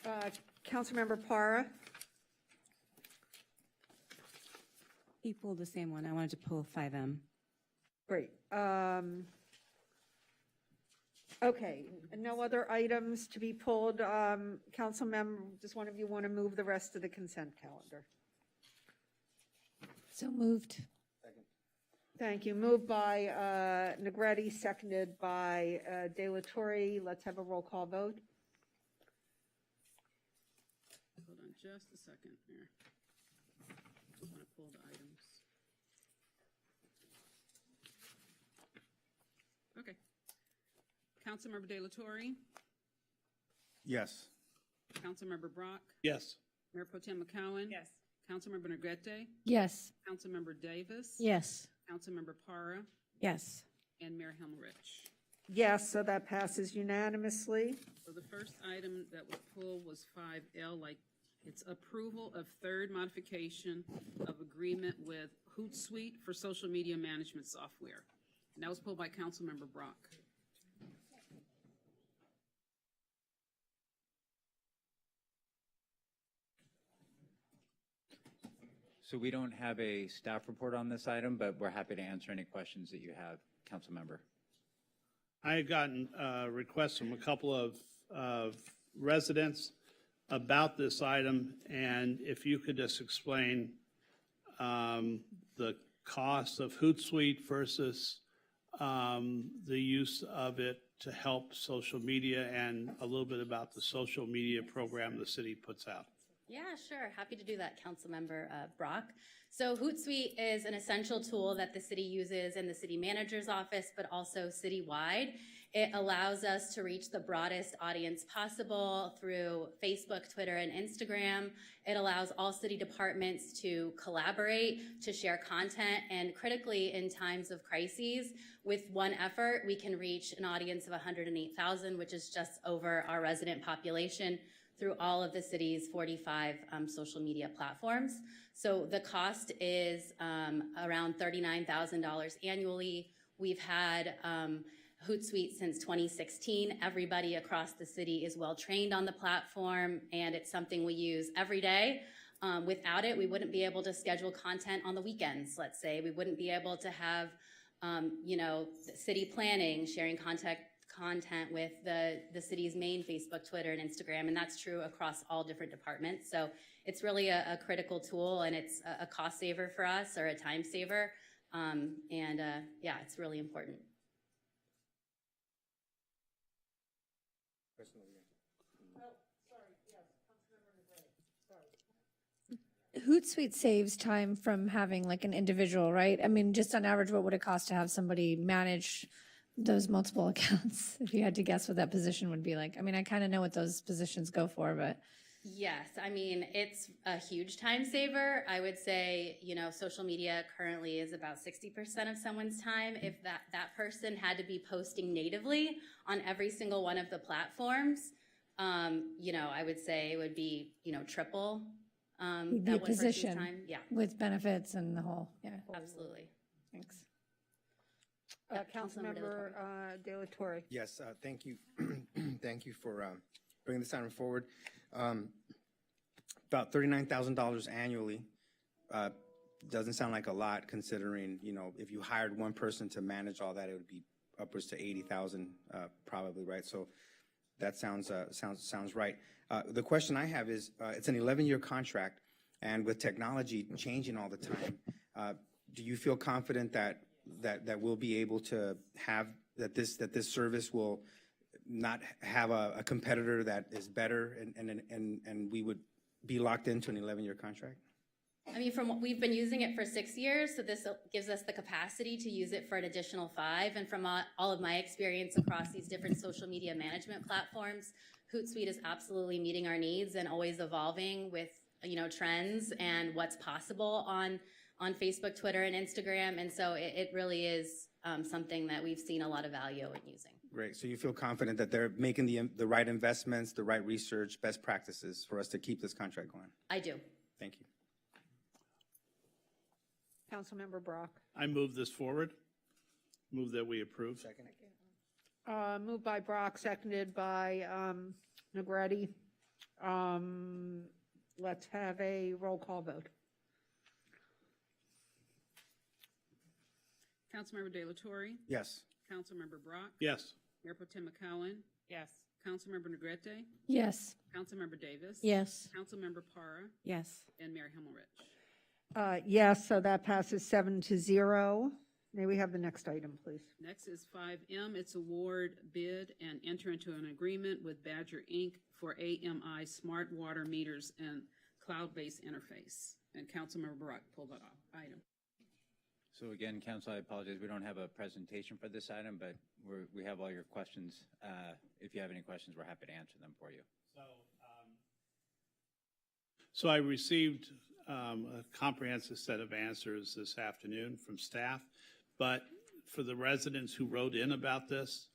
Yes. Councilmember Para. He pulled the same one. I wanted to pull 5M. Great. Okay, no other items to be pulled. Council member, does one of you want to move the rest of the consent calendar? So moved. Thank you. Moved by Negretti, seconded by De La Torre. Let's have a roll call vote. Hold on just a second here. I want to pull the items. Okay. Councilmember De La Torre, Yes. Councilmember Brock, Yes. Mayor Pro Tem McCowen. Yes. Councilmember Negrete, Yes. Councilmember Davis. Yes. Councilmember Para, Yes. and Mayor Himmerich. Yes, so that passes unanimously. So the first item that was pulled was 5L, like It's approval of third modification of agreement with Hootsuite for social media management software. And that was pulled by Councilmember Brock. So we don't have a staff report on this item, but we're happy to answer any questions that you have, council member. I had gotten requests from a couple of residents about this item, and if you could just explain the cost of Hootsuite versus the use of it to help social media, and a little bit about the social media program the city puts out. Yeah, sure. Happy to do that, Councilmember Brock. So Hootsuite is an essential tool that the city uses in the city manager's office, but also citywide. It allows us to reach the broadest audience possible through Facebook, Twitter, and Instagram. It allows all city departments to collaborate, to share content, and critically in times of crises, with one effort, we can reach an audience of 108,000, which is just over our resident population, through all of the city's 45 social media platforms. So the cost is around $39,000 annually. We've had Hootsuite since 2016. Everybody across the city is well trained on the platform, and it's something we use every day. Without it, we wouldn't be able to schedule content on the weekends, let's say. We wouldn't be able to have, city planning, sharing content with the city's main Facebook, Twitter, and Instagram, and that's true across all different departments. So it's really a critical tool, and it's a cost saver for us, or a time saver, yeah, it's really important. Hootsuite saves time from having like an individual, right? I mean, just on average, what would it cost to have somebody manage those multiple accounts? If you had to guess what that position would be like. I mean, I kind of know what those positions go for, but. Yes, I mean, it's a huge time saver. I would say, social media currently is about 60% of someone's time. If that person had to be posting natively on every single one of the platforms, I would say it would be, triple Would be that a one person's position time. Yeah, with benefits and the whole, yeah. absolutely. Thanks. Councilmember De La Torre. Yes, thank you. Thank you for bringing this item forward. About $39,000 annually doesn't sound like a lot, considering, if you hired one person to manage all that, it would be upwards to 80,000 probably, right? So that sounds right. The question I have is, it's an 11-year contract, and with technology changing all the time, do you feel confident that we'll be able to have that this service will not have a competitor that is better, and we would be locked into an 11-year contract? I mean, from what we've been using it for 6 years, so this gives us the capacity to use it for an additional 5. And from all of my experience across these different social media management platforms, Hootsuite is absolutely meeting our needs and always evolving with, trends and what's possible on Facebook, Twitter, and Instagram. And so it really is something that we've seen a lot of value in using. Great. So you feel confident that they're making the right investments, the right research, best practices for us to keep this contract going? I do. Thank you. Councilmember Brock. I move this forward. Move that we approve. Second. Moved by Brock, seconded by Negretti. Let's have a roll call vote. Councilmember De La Torre. Yes. Councilmember Brock. Yes. Mayor Pro Tem McCowen. Yes. Councilmember Negrete. Yes. Councilmember Davis. Yes. Councilmember Para. Yes. And Mayor Himmelrich. Yes, so that passes 7-0. May we have the next item, please? Next is 5M. It's award bid and enter into an agreement with Badger Inc. for AMI smart water meters and cloud-based interface. And Councilmember Brock pulled that item. So again, council, I apologize. We don't have a presentation for this item, but we have all your questions. If you have any questions, we're happy to answer them for you. So I received a comprehensive set of answers this afternoon from staff, but for the residents who wrote in about this,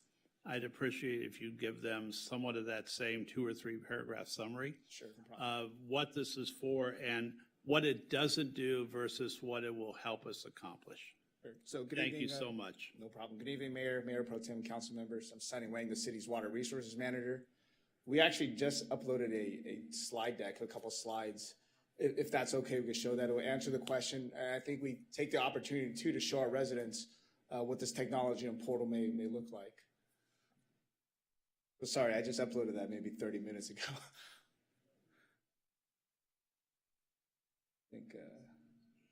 I'd appreciate if you give them somewhat of that same 2 or 3 paragraph summary Sure, no problem. of what this is for and what it doesn't do versus what it will help us accomplish. Sure. So good Thank evening. you so much. No problem. Good evening, Mayor, Mayor Pro Tem, council members. I'm Sonny Wang, the city's Water Resources Manager. We actually just uploaded a slide deck, a couple slides. If that's okay, we can show that. It will answer the question. And I think we take the opportunity too to show our residents what this technology and portal may look like. But sorry, I just uploaded that maybe 30 minutes ago. I think,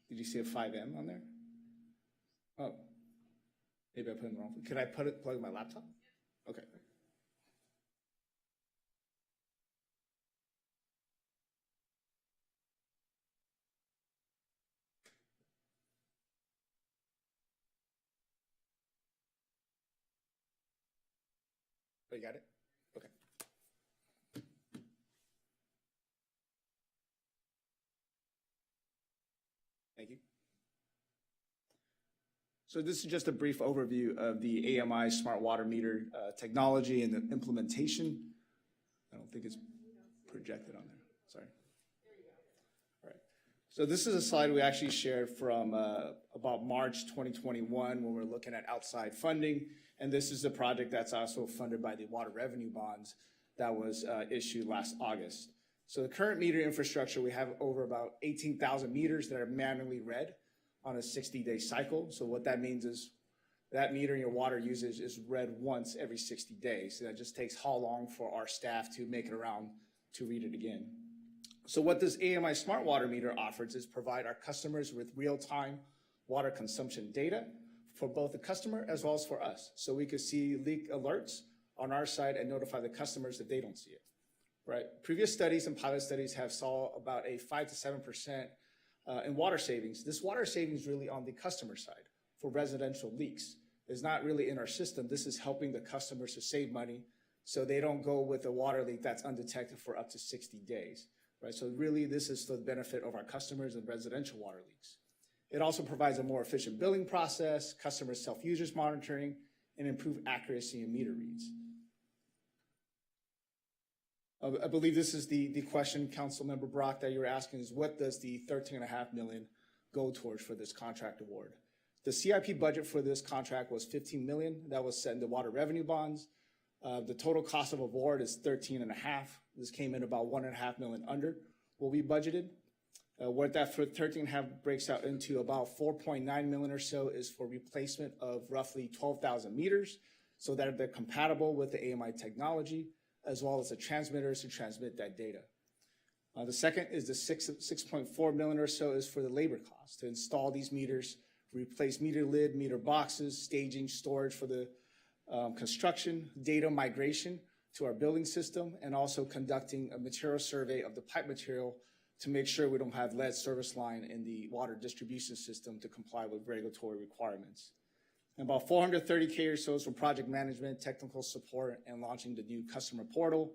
did you see a 5M on there? Oh, maybe I put it in the wrong. Could I plug in my laptop? Okay. Oh, you got it? Okay. Thank you. So this is just a brief overview of the AMI smart water meter technology and the implementation. I don't think it's projected on there. Sorry. All right. So this is a slide we actually shared from about March 2021 when we're looking at outside funding. And this is the project that's also funded by the water revenue bonds that was issued last August. So the current meter infrastructure, we have over about 18,000 meters that are manually read on a 60-day cycle. So what that means is that meter in your water usage is read once every 60 days. So that just takes how long for our staff to make it around to read it again. So what this AMI smart water meter offers is provide our customers with real-time water consumption data for both the customer as well as for us. So we could see leak alerts on our side and notify the customers if they don't see it, right? Previous studies and pilot studies have saw about a 5 to 7% in water savings. This water savings really on the customer side for residential leaks. It's not really in our system. This is helping the customers to save money so they don't go with a water leak that's undetected for up to 60 days, right? So really this is for the benefit of our customers and residential water leaks. It also provides a more efficient billing process, customer self-users monitoring, and improved accuracy in meter reads. I believe this is the question, Councilmember Brock, that you were asking is what does the $13.5 million go towards for this contract award? The CIP budget for this contract was $15 million. That was set in the water revenue bonds. The total cost of award is $13.5 million. This came in about $1.5 million under what we budgeted. What that for 13.5 breaks out into about 4.9 million or so is for replacement of roughly 12,000 meters so that they're compatible with the AMI technology, as well as the transmitters to transmit that data. The second is the 6.4 million or so is for the labor costs to install these meters, replace meter lid, meter boxes, staging, storage for the construction, data migration to our billing system, and also conducting a material survey of the pipe material to make sure we don't have lead service line in the water distribution system to comply with regulatory requirements. And about 430K or so is for project management, technical support, and launching the new customer portal.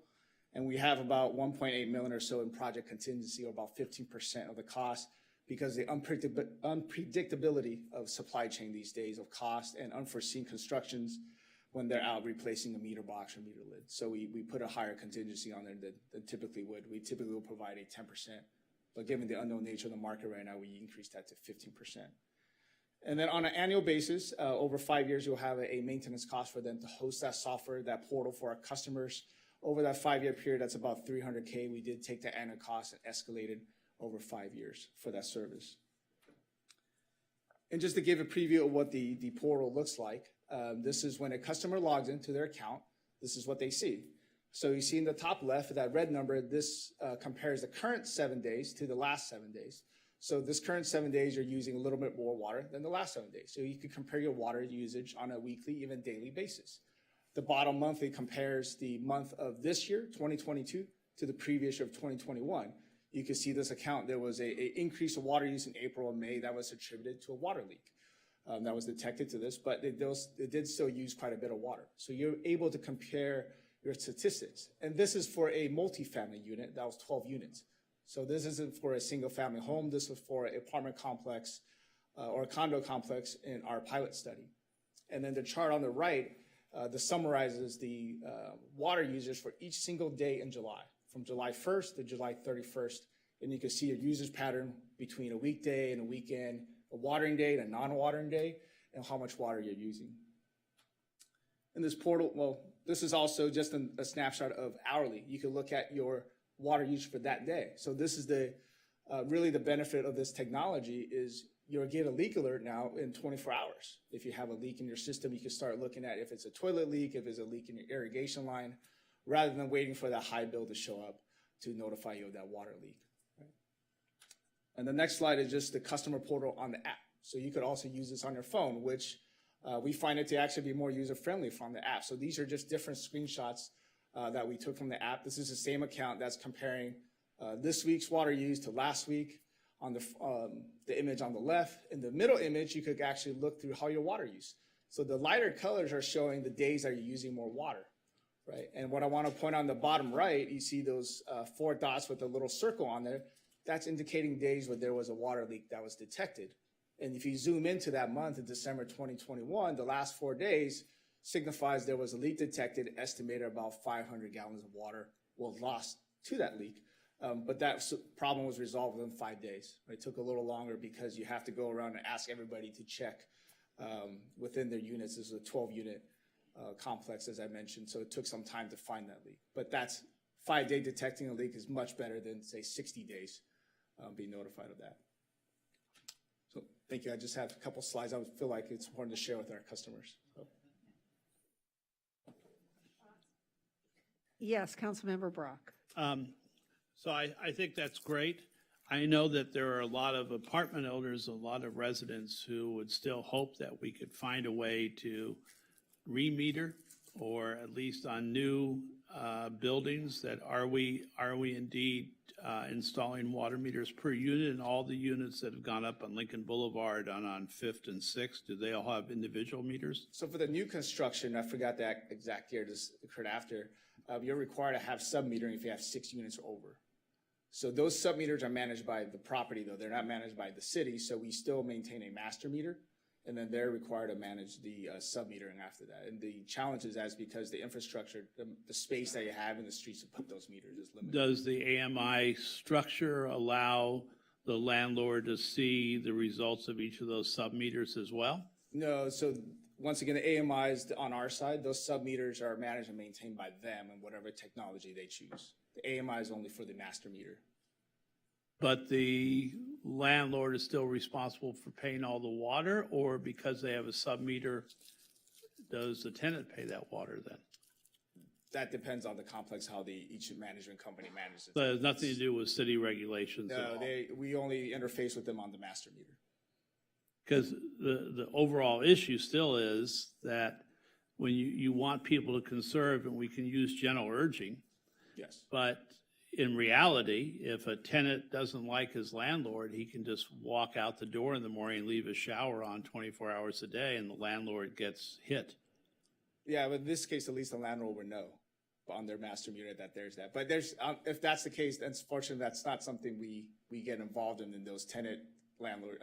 And we have about 1.8 million or so in project contingency, or about 15% of the cost, because the unpredictability of supply chain these days of cost and unforeseen constructions when they're out replacing a meter box or meter lid. So we put a higher contingency on there than typically would. We typically will provide a 10%, but given the unknown nature of the market right now, we increased that to 15%. And then on an annual basis, over 5 years, you'll have a maintenance cost for them to host that software, that portal for our customers. Over that 5-year period, that's about 300K. We did take the annual cost and escalated over 5 years for that service. And just to give a preview of what the portal looks like, this is when a customer logs into their account, this is what they see. So you see in the top left, that red number, this compares the current 7 days to the last 7 days. So this current 7 days, you're using a little bit more water than the last 7 days. So you could compare your water usage on a weekly, even daily basis. The bottom monthly compares the month of this year, 2022, to the previous year of 2021. You can see this account, there was a increase of water use in April and May that was attributed to a water leak. That was detected to this, but it did still use quite a bit of water. So you're able to compare your statistics. And this is for a multifamily unit, that was 12 units. So this isn't for a single family home, this was for an apartment complex or a condo complex in our pilot study. And then the chart on the right This summarizes the water users for each single day in July, from July 1st to July 31st. And you can see your users pattern between a weekday and a weekend, a watering day and a non-watering day, and how much water you're using. In this portal, well, this is also just a snapshot of hourly. You can look at your water use for that day. So this is the really the benefit of this technology is you'll get a leak alert now in 24 hours. If you have a leak in your system, you can start looking at if it's a toilet leak, if it's a leak in your irrigation line, rather than waiting for that high bill to show up to notify you of that water leak. Right? And the next slide is just the customer portal on the app. So you could also use this on your phone, which we find it to actually be more user-friendly from the app. So these are just different screenshots that we took from the app. This is the same account that's comparing this week's water use to last week. On the image on the left, in the middle image, you could actually look through how your water use. So the lighter colors are showing the days that you're using more water, right? And what I want to point on the bottom right, you see those 4 dots with a little circle on there. That's indicating days where there was a water leak that was detected. And if you zoom into that month in December 2021, the last 4 days signifies there was a leak detected, estimated about 500 gallons of water was lost to that leak. But that problem was resolved within 5 days. It took a little longer because you have to go around and ask everybody to check within their units. This is a 12-unit complex, as I mentioned, so it took some time to find that leak. But that's 5-day detecting a leak is much better than, say, 60 days being notified of that. So thank you. I just have a couple slides I would feel like it's important to share with our customers. So. Yes, Councilmember Brock. So I think that's great. I know that there are a lot of apartment owners, a lot of residents who would still hope that we could find a way to remeter, or at least on new buildings, that are we indeed installing water meters per unit in all the units that have gone up on Lincoln Boulevard and on 5th and 6th? Do they all have individual meters? So for the new construction, I forgot that exact year, this occurred after, you're required to have sub-metering if you have 6 units or over. So those sub-meters are managed by the property, though. They're not managed by the city, so we still maintain a master meter, and then they're required to manage the sub-metering after that. And the challenge is that's because the infrastructure, the space that you have in the streets to put those meters is limited. Does the AMI structure allow the landlord to see the results of each of those sub-meters as well? No, so once again, the AMI is on our side. Those sub-meters are managed and maintained by them and whatever technology they choose. The AMI is only for the master meter. But the landlord is still responsible for paying all the water, or because they have a sub-meter, does the tenant pay that water then? That depends on the complex, how each management company manages it. So it has nothing to do with city regulations at all? No, we only interface with them on the master meter. Because the overall issue still is that when you want people to conserve, and we can use general urging. Yes. But in reality, if a tenant doesn't like his landlord, he can just walk out the door in the morning and leave his shower on 24 hours a day, and the landlord gets hit. Yeah, but in this case, at least the landlord would know on their master meter that there's that. But there's, if that's the case, then unfortunately, that's not something we get involved in those tenant landlord,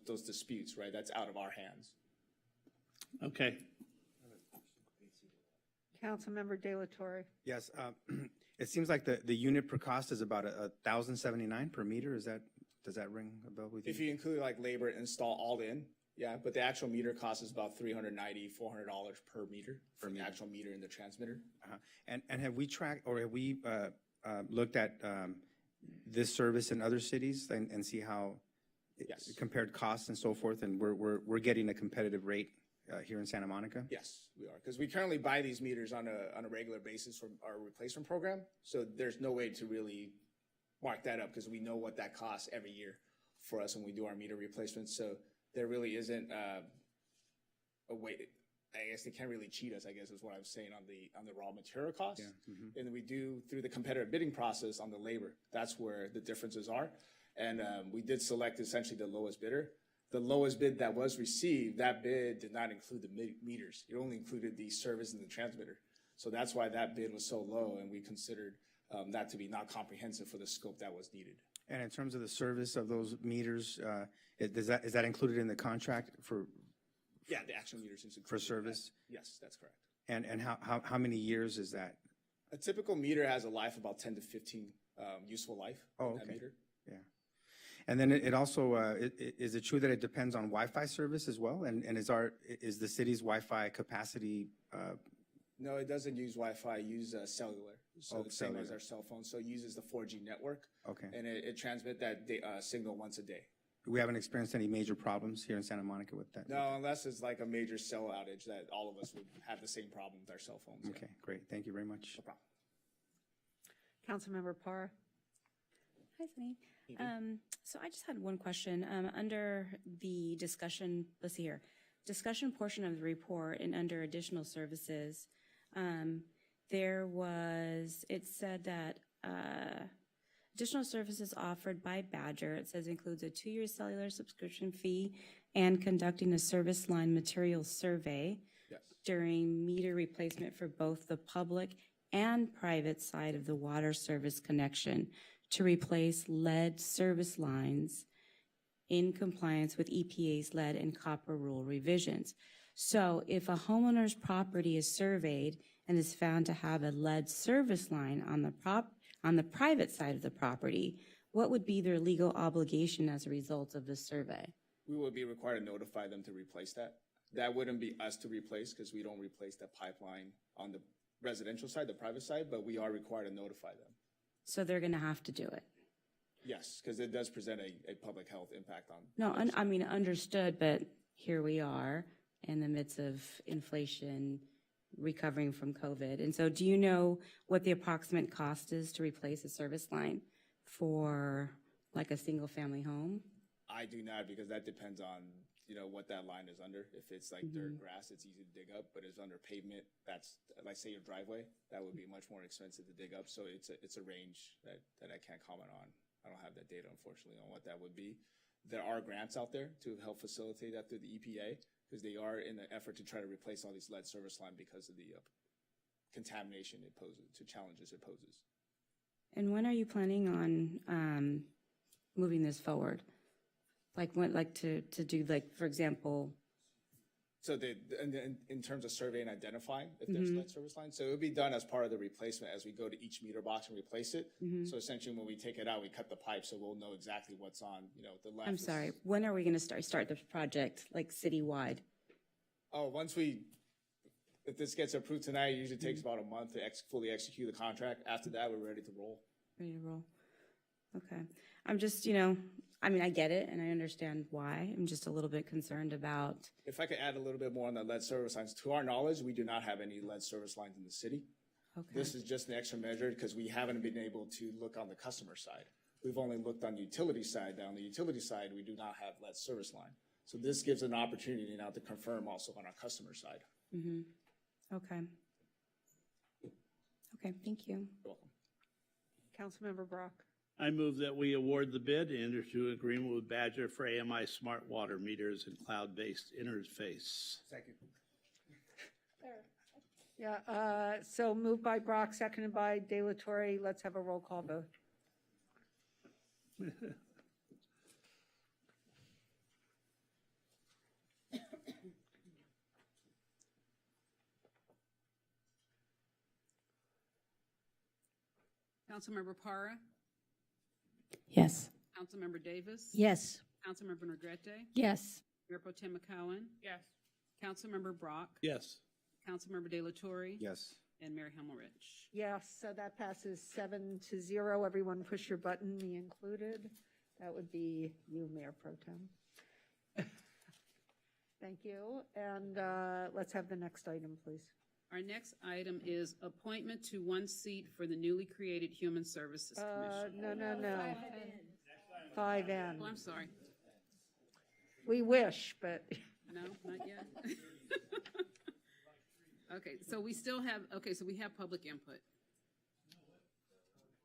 those disputes, right? That's out of our hands. Okay. Councilmember De La Torre. Yes, it seems like the unit per cost is about $1,079 per meter. Does that ring a bell with you? If you include like labor install all in, yeah, but the actual meter cost is about $390, $400 per meter for the actual meter and the transmitter. And have we tracked, or have we looked at this service in other cities and see how Yes. compared costs and so forth, and we're getting a competitive rate here in Santa Monica? Yes, we are, because we currently buy these meters on a regular basis from our replacement program. So there's no way to really mark that up because we know what that costs every year for us when we do our meter replacements. So there really isn't a way. I guess they can't really cheat us, I guess is what I was saying on the raw material costs. Yeah. Mm-hmm. And we do through the competitive bidding process on the labor. That's where the differences are. And we did select essentially the lowest bidder. The lowest bid that was received, that bid did not include the meters. It only included the service and the transmitter. So that's why that bid was so low, and we considered that to be not comprehensive for the scope that was needed. And in terms of the service of those meters, is that included in the contract for? Yeah, the actual meters is included. For service? Yes, that's correct. And how many years is that? A typical meter has a life about 10 to 15 useful life. Oh, that okay. meter. Yeah. And then it also, is it true that it depends on Wi-Fi service as well? And is the city's Wi-Fi capacity? No, it doesn't use Wi-Fi. It uses cellular. So Oh, the same as cellular. our cell phone. So it uses the 4G network. Okay. And it transmits that signal once a day. We haven't experienced any major problems here in Santa Monica with that? No, unless it's like a major cell outage that all of us would have the same problem with our cell phones. Okay, great. Thank you very much. No problem. Councilmember Parra? Hi, Sunny. So I just had one question. Under the discussion, let's see here, discussion portion of the report and under additional services, it said that additional services offered by Badger, it says includes a 2-year cellular subscription fee and conducting a service line materials survey Yes. during meter replacement for both the public and private side of the water service connection to replace lead service lines in compliance with EPA's lead and copper rule revisions. So if a homeowner's property is surveyed and is found to have a lead service line on the private side of the property, what would be their legal obligation as a result of this survey? We would be required to notify them to replace that. That wouldn't be us to replace because we don't replace the pipeline on the residential side, the private side, but we are required to notify them. So they're going to have to do it. Yes, because it does present a public health impact on. No, I mean, understood, but here we are in the midst of inflation, recovering from COVID. And so do you know what the approximate cost is to replace a service line for like a single family home? I do not, because that depends on, what that line is under. If it's like dirt, grass, it's easy to dig up, but it's under pavement, that's, like say your driveway, that would be much more expensive to dig up. So it's a range that I can't comment on. I don't have that data, unfortunately, on what that would be. There are grants out there to help facilitate that through the EPA, because they are in an effort to try to replace all these lead service line because of the contamination it poses, to challenges it poses. And when are you planning on moving this forward? Like to do like, for example? So in terms of surveying and identifying if there's lead service lines, so it would be done as part of the replacement as we go to each meter box and replace it. So essentially when we take it out, we cut the pipe so we'll know exactly what's on, the left. I'm sorry, when are we going to start the project, like citywide? Oh, if this gets approved tonight, it usually takes about a month to fully execute the contract. After that, we're ready to roll. Ready to roll. Okay. I'm just, I get it and I understand why. I'm just a little bit concerned about. If I could add a little bit more on the lead service lines. To our knowledge, we do not have any lead service lines in the city. Okay. This is just an extra measure because we haven't been able to look on the customer side. We've only looked on the utility side. Now, on the utility side, we do not have lead service line. So this gives an opportunity now to confirm also on our customer side. Okay. Okay, thank you. You're welcome. Councilmember Brock? I move that we award the bid and enter into agreement with Badger for AMI smart water meters and cloud-based interface. Second. Yeah, so moved by Brock, seconded by De La Torre. Let's have a roll call vote. Councilmember Parra? Yes. Councilmember Davis? Yes. Councilmember Negrete? Yes. Mayor Pro Tem McCowen? Yes. Councilmember Brock? Yes. Councilmember De La Torre? Yes. And Mayor Himmelrich? Yes, so that passes 7-0. Everyone push your button, me included. That would be you, Mayor Pro Tem. Thank you. And let's have the next item, please. Our next item is appointment to one seat for the newly created Human Services Commission. No. 5N. Oh, I'm sorry. We wish, but No, not yet. Okay, so we have public input.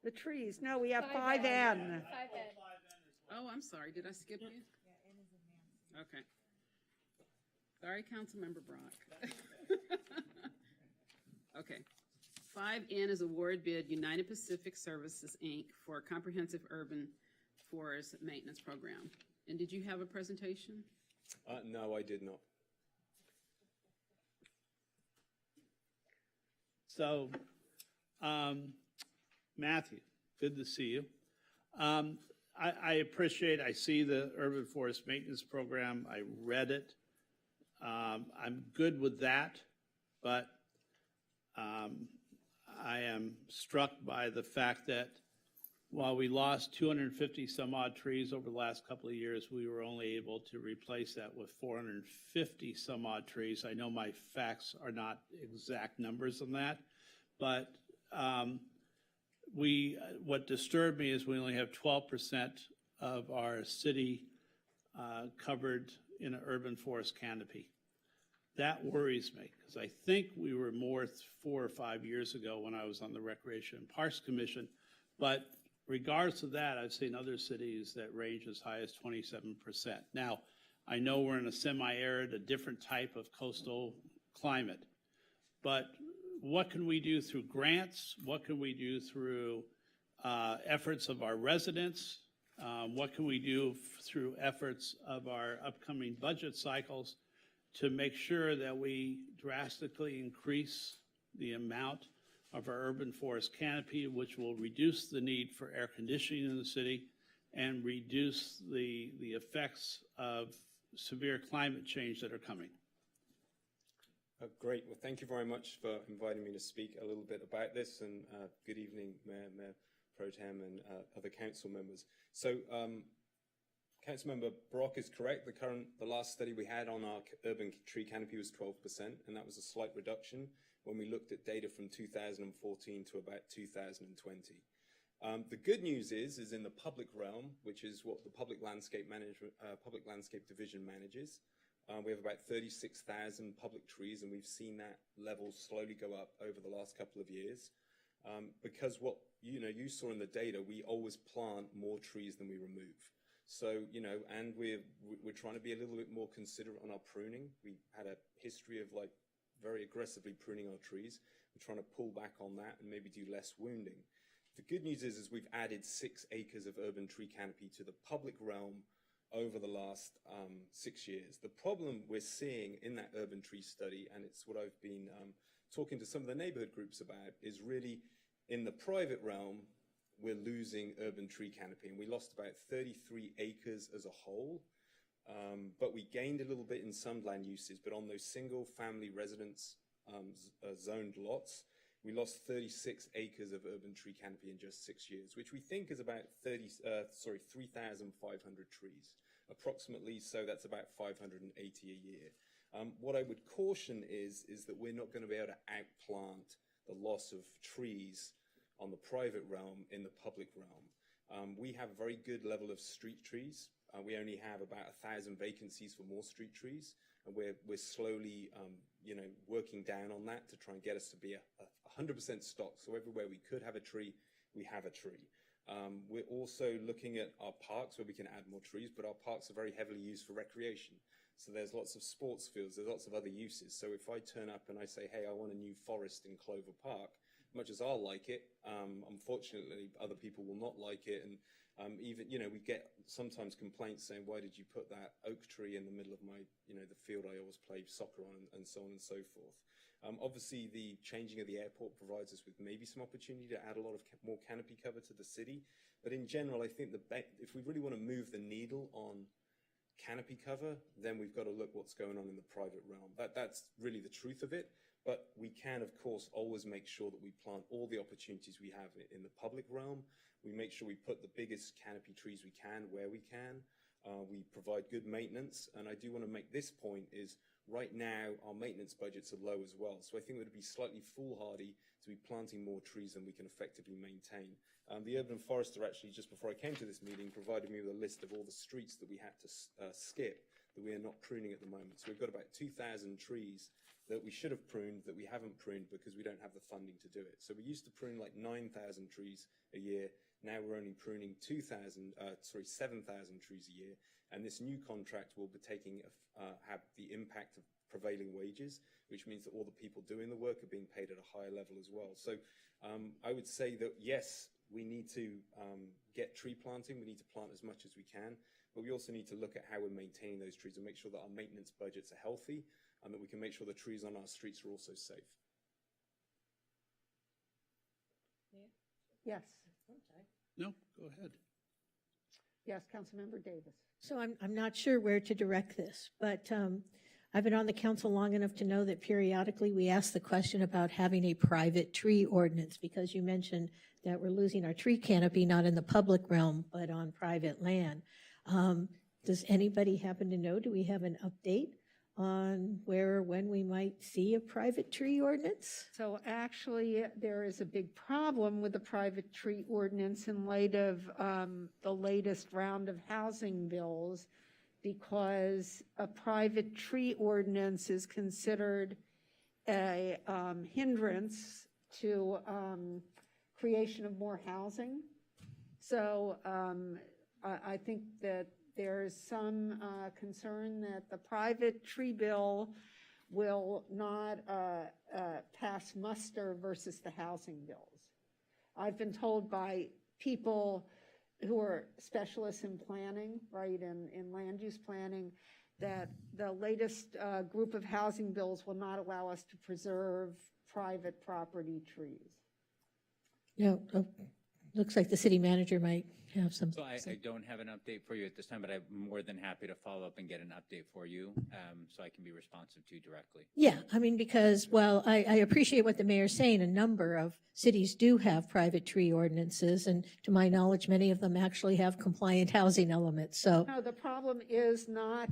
the trees. No, we have 5N. Oh, I'm sorry. Did I skip you? Okay. Sorry, Councilmember Brock. Okay. 5N is award bid United Pacific Services, Inc. for a comprehensive urban forest maintenance program. And did you have a presentation? No, I did not. So, Matthew, good to see you. I appreciate, I see the Urban Forest Maintenance Program. I read it. I'm good with that, but I am struck by the fact that while we lost 250 some odd trees over the last couple of years, we were only able to replace that with 450 some odd trees. I know my facts are not exact numbers on that, but what disturbed me is we only have 12% of our city covered in an urban forest canopy. That worries me, because I think we were more 4 or 5 years ago when I was on the Recreation and Parks Commission. But regardless of that, I've seen other cities that range as high as 27%. Now, I know we're in a semi-arid, a different type of coastal climate, but what can we do through grants? What can we do through efforts of our residents? What can we do through efforts of our upcoming budget cycles to make sure that we drastically increase the amount of our urban forest canopy, which will reduce the need for air conditioning in the city and reduce the effects of severe climate change that are coming? Great. Well, thank you very much for inviting me to speak a little bit about this, and good evening, Mayor Pro Tem and other council members. So, Councilmember Brock is correct. The last study we had on our urban tree canopy was 12%, and that was a slight reduction when we looked at data from 2014 to about 2020. The good news is in the public realm, which is what the Public Landscape Division manages. We have about 36,000 public trees, and we've seen that level slowly go up over the last couple of years. Because what you saw in the data, we always plant more trees than we remove. So, and we're trying to be a little bit more considerate on our pruning. We had a history of very aggressively pruning our trees. We're trying to pull back on that and maybe do less wounding. The good news is we've added 6 acres of urban tree canopy to the public realm over the last 6 years. The problem we're seeing in that urban tree study, and it's what I've been talking to some of the neighborhood groups about, is really in the private realm, we're losing urban tree canopy, and we lost about 33 acres as a whole. But we gained a little bit in some land uses, but on those single family residence zoned lots, we lost 36 acres of urban tree canopy in just 6 years, which we think is about 3,500 trees, approximately. So that's about 580 a year. What I would caution is that we're not going to be able to outplant the loss of trees on the private realm in the public realm. We have a very good level of street trees. We only have about 1,000 vacancies for more street trees, and we're slowly, working down on that to try and get us to be a 100% stock. So everywhere we could have a tree, we have a tree. We're also looking at our parks where we can add more trees, but our parks are very heavily used for recreation. So there's lots of sports fields, there's lots of other uses. So if I turn up and I say, hey, I want a new forest in Clover Park, much as I'll like it, unfortunately, other people will not like it. And even, we get sometimes complaints saying, why did you put that oak tree in the middle of my, the field I always play soccer on, and so on and so forth. Obviously, the changing of the airport provides us with maybe some opportunity to add a lot of more canopy cover to the city. But in general, I think if we really want to move the needle on canopy cover, then we've got to look what's going on in the private realm. That's really the truth of it. But we can, of course, always make sure that we plant all the opportunities we have in the public realm. We make sure we put the biggest canopy trees we can where we can. We provide good maintenance. And I do want to make this point is right now our maintenance budgets are low as well. So I think it would be slightly foolhardy to be planting more trees than we can effectively maintain. The urban forester actually, just before I came to this meeting, provided me with a list of all the streets that we had to skip that we are not pruning at the moment. So we've got about 2,000 trees that we should have pruned that we haven't pruned because we don't have the funding to do it. So we used to prune like 9,000 trees a year. Now we're only pruning 7,000 trees a year. And this new contract will be have the impact of prevailing wages, which means that all the people doing the work are being paid at a higher level as well. So I would say that, yes, we need to get tree planting. We need to plant as much as we can. But we also need to look at how we're maintaining those trees and make sure that our maintenance budgets are healthy and that we can make sure the trees on our streets are also safe. Yes, No, go ahead. yes, Councilmember Davis. So I'm not sure where to direct this, but I've been on the council long enough to know that periodically we ask the question about having a private tree ordinance, because you mentioned that we're losing our tree canopy not in the public realm, but on private land. Does anybody happen to know, do we have an update on where or when we might see a private tree ordinance? So actually, there is a big problem with the private tree ordinance in light of the latest round of housing bills, because a private tree ordinance is considered a hindrance to creation of more housing. So I think that there's some concern that the private tree bill will not pass muster versus the housing bills. I've been told by people who are specialists in planning, right, in land use planning, that the latest group of housing bills will not allow us to preserve private property trees. No, looks like the city manager might have some. So I don't have an update for you at this time, but I'm more than happy to follow up and get an update for you, so I can be responsive to you directly. Yeah, I mean, because, well, I appreciate what the mayor's saying. A number of cities do have private tree ordinances, and to my knowledge, many of them actually have compliant housing elements, so. No, the problem is not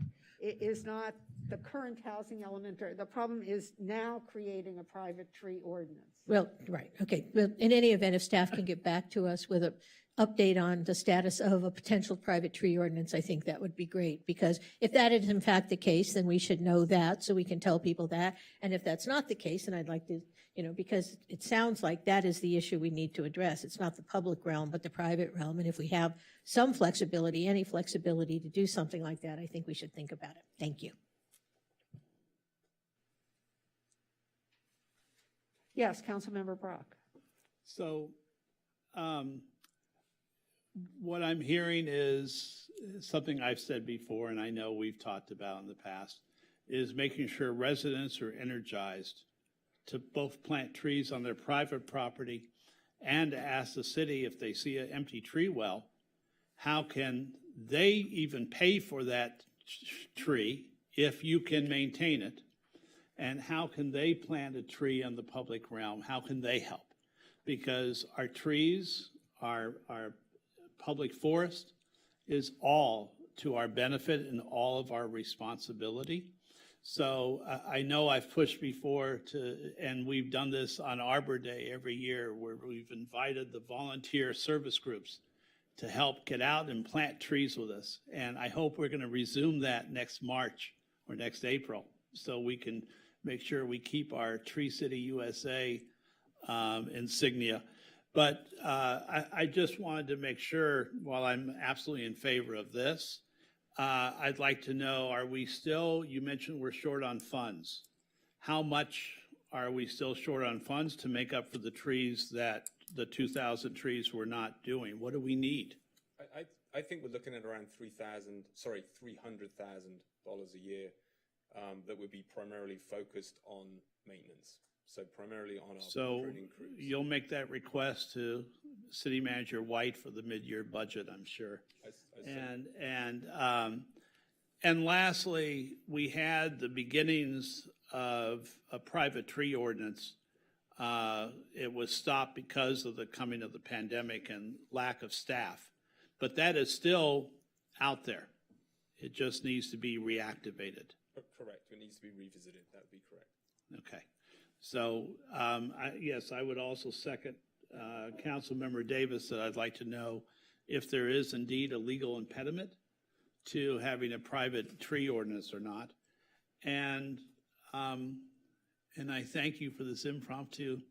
the current housing element, or the problem is now creating a private tree ordinance. Well, right, okay. Well, in any event, if staff can get back to us with an update on the status of a potential private tree ordinance, I think that would be great. Because if that is in fact the case, then we should know that, so we can tell people that. And if that's not the case, then I'd like to, because it sounds like that is the issue we need to address. It's not the public realm, but the private realm. And if we have some flexibility, any flexibility to do something like that, I think we should think about it. Thank you. Yes, Councilmember Brock. So what I'm hearing is something I've said before, and I know we've talked about in the past, is making sure residents are energized to both plant trees on their private property and to ask the city if they see an empty tree well, how can they even pay for that tree if you can maintain it? And how can they plant a tree in the public realm? How can they help? Because our trees, our public forest is all to our benefit and all of our responsibility. So I know I've pushed before and we've done this on Arbor Day every year, where we've invited the volunteer service groups to help get out and plant trees with us. And I hope we're going to resume that next March or next April, so we can make sure we keep our Tree City USA insignia. But I just wanted to make sure, while I'm absolutely in favor of this, I'd like to know, are we still, you mentioned we're short on funds. How much are we still short on funds to make up for the trees that the 2,000 trees we're not doing? What do we need? I think we're looking at around $300,000 a year that would be primarily focused on maintenance. So primarily on our pruning crews. You'll make that request to City Manager White for the mid-year budget, I'm sure. And lastly, we had the beginnings of a private tree ordinance. It was stopped because of the coming of the pandemic and lack of staff. But that is still out there. It just needs to be reactivated. Correct. It needs to be revisited. That would be correct. Okay. So, yes, I would also second Councilmember Davis that I'd like to know if there is indeed a legal impediment to having a private tree ordinance or not. And I thank you for this impromptu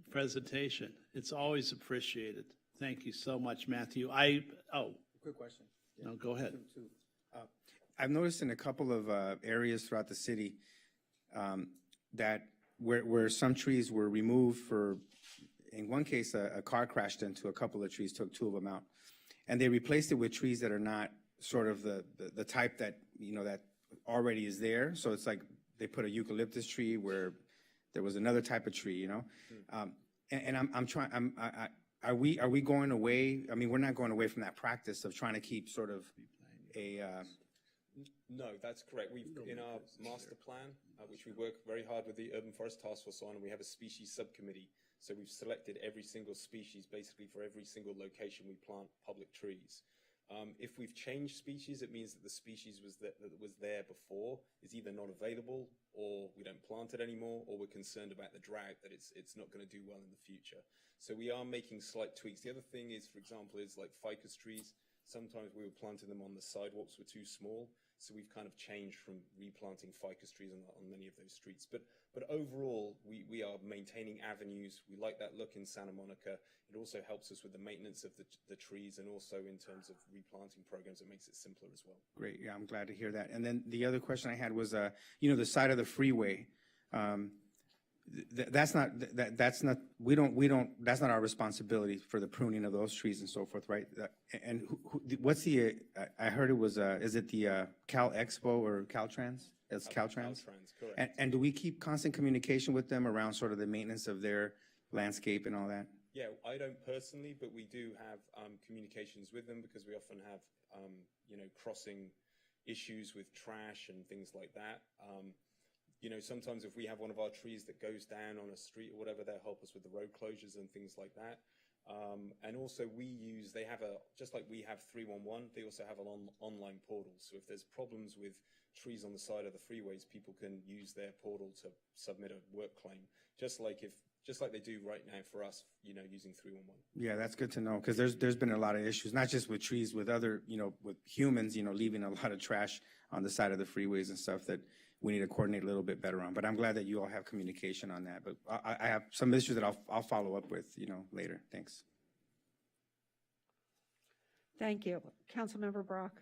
presentation. It's always appreciated. Thank you so much, Matthew. Quick question. No, go ahead. I've noticed in a couple of areas throughout the city that where some trees were removed for, in one case, a car crashed into a couple of trees, took 2 of them out, and they replaced it with trees that are not sort of the type that, that already is there. So it's like they put a eucalyptus tree where there was another type of tree, And are we going away? I mean, we're not going away from that practice of trying to keep sort of a, No, that's correct. We've, in our master plan, which we work very hard with the Urban Forest Task Force on, and we have a species subcommittee. So we've selected every single species, basically for every single location we plant public trees. If we've changed species, it means that the species that was there before is either not available, or we don't plant it anymore, or we're concerned about the drought, that it's not going to do well in the future. So we are making slight tweaks. The other thing is, for example, is like ficus trees. Sometimes we were planting them on the sidewalks were too small. So we've kind of changed from replanting ficus trees on many of those streets. But overall, we are maintaining avenues. We like that look in Santa Monica. It also helps us with the maintenance of the trees, and also in terms of replanting programs, it makes it simpler as well. great, yeah, I'm glad to hear that. And then the other question I had was, you know, the side of the freeway. That's not our responsibility for the pruning of those trees and so forth, right? And what's the, I heard it was, is it the Cal Expo or Caltrans? It's Caltrans? Caltrans, correct. And do we keep constant communication with them around sort of the maintenance of their landscape and all that? Yeah, I don't personally, but we do have communications with them, because we often have, you know, crossing issues with trash and things like that. You know, sometimes if we have one of our trees that goes down on a street or whatever, they'll help us with the road closures and things like that. And also they have just like we have 311, they also have an online portal. So if there's problems with trees on the side of the freeways, people can use their portal to submit a work claim, just like they do right now for us, you know, using 311. Yeah, that's good to know, because there's been a lot of issues, not just with trees, with other, you know, with humans, you know, leaving a lot of trash on the side of the freeways and stuff that we need to coordinate a little bit better on. But I'm glad that you all have communication on that. But I have some issues that I'll follow up with, you know, later. Thanks. Thank you. Councilmember Brock.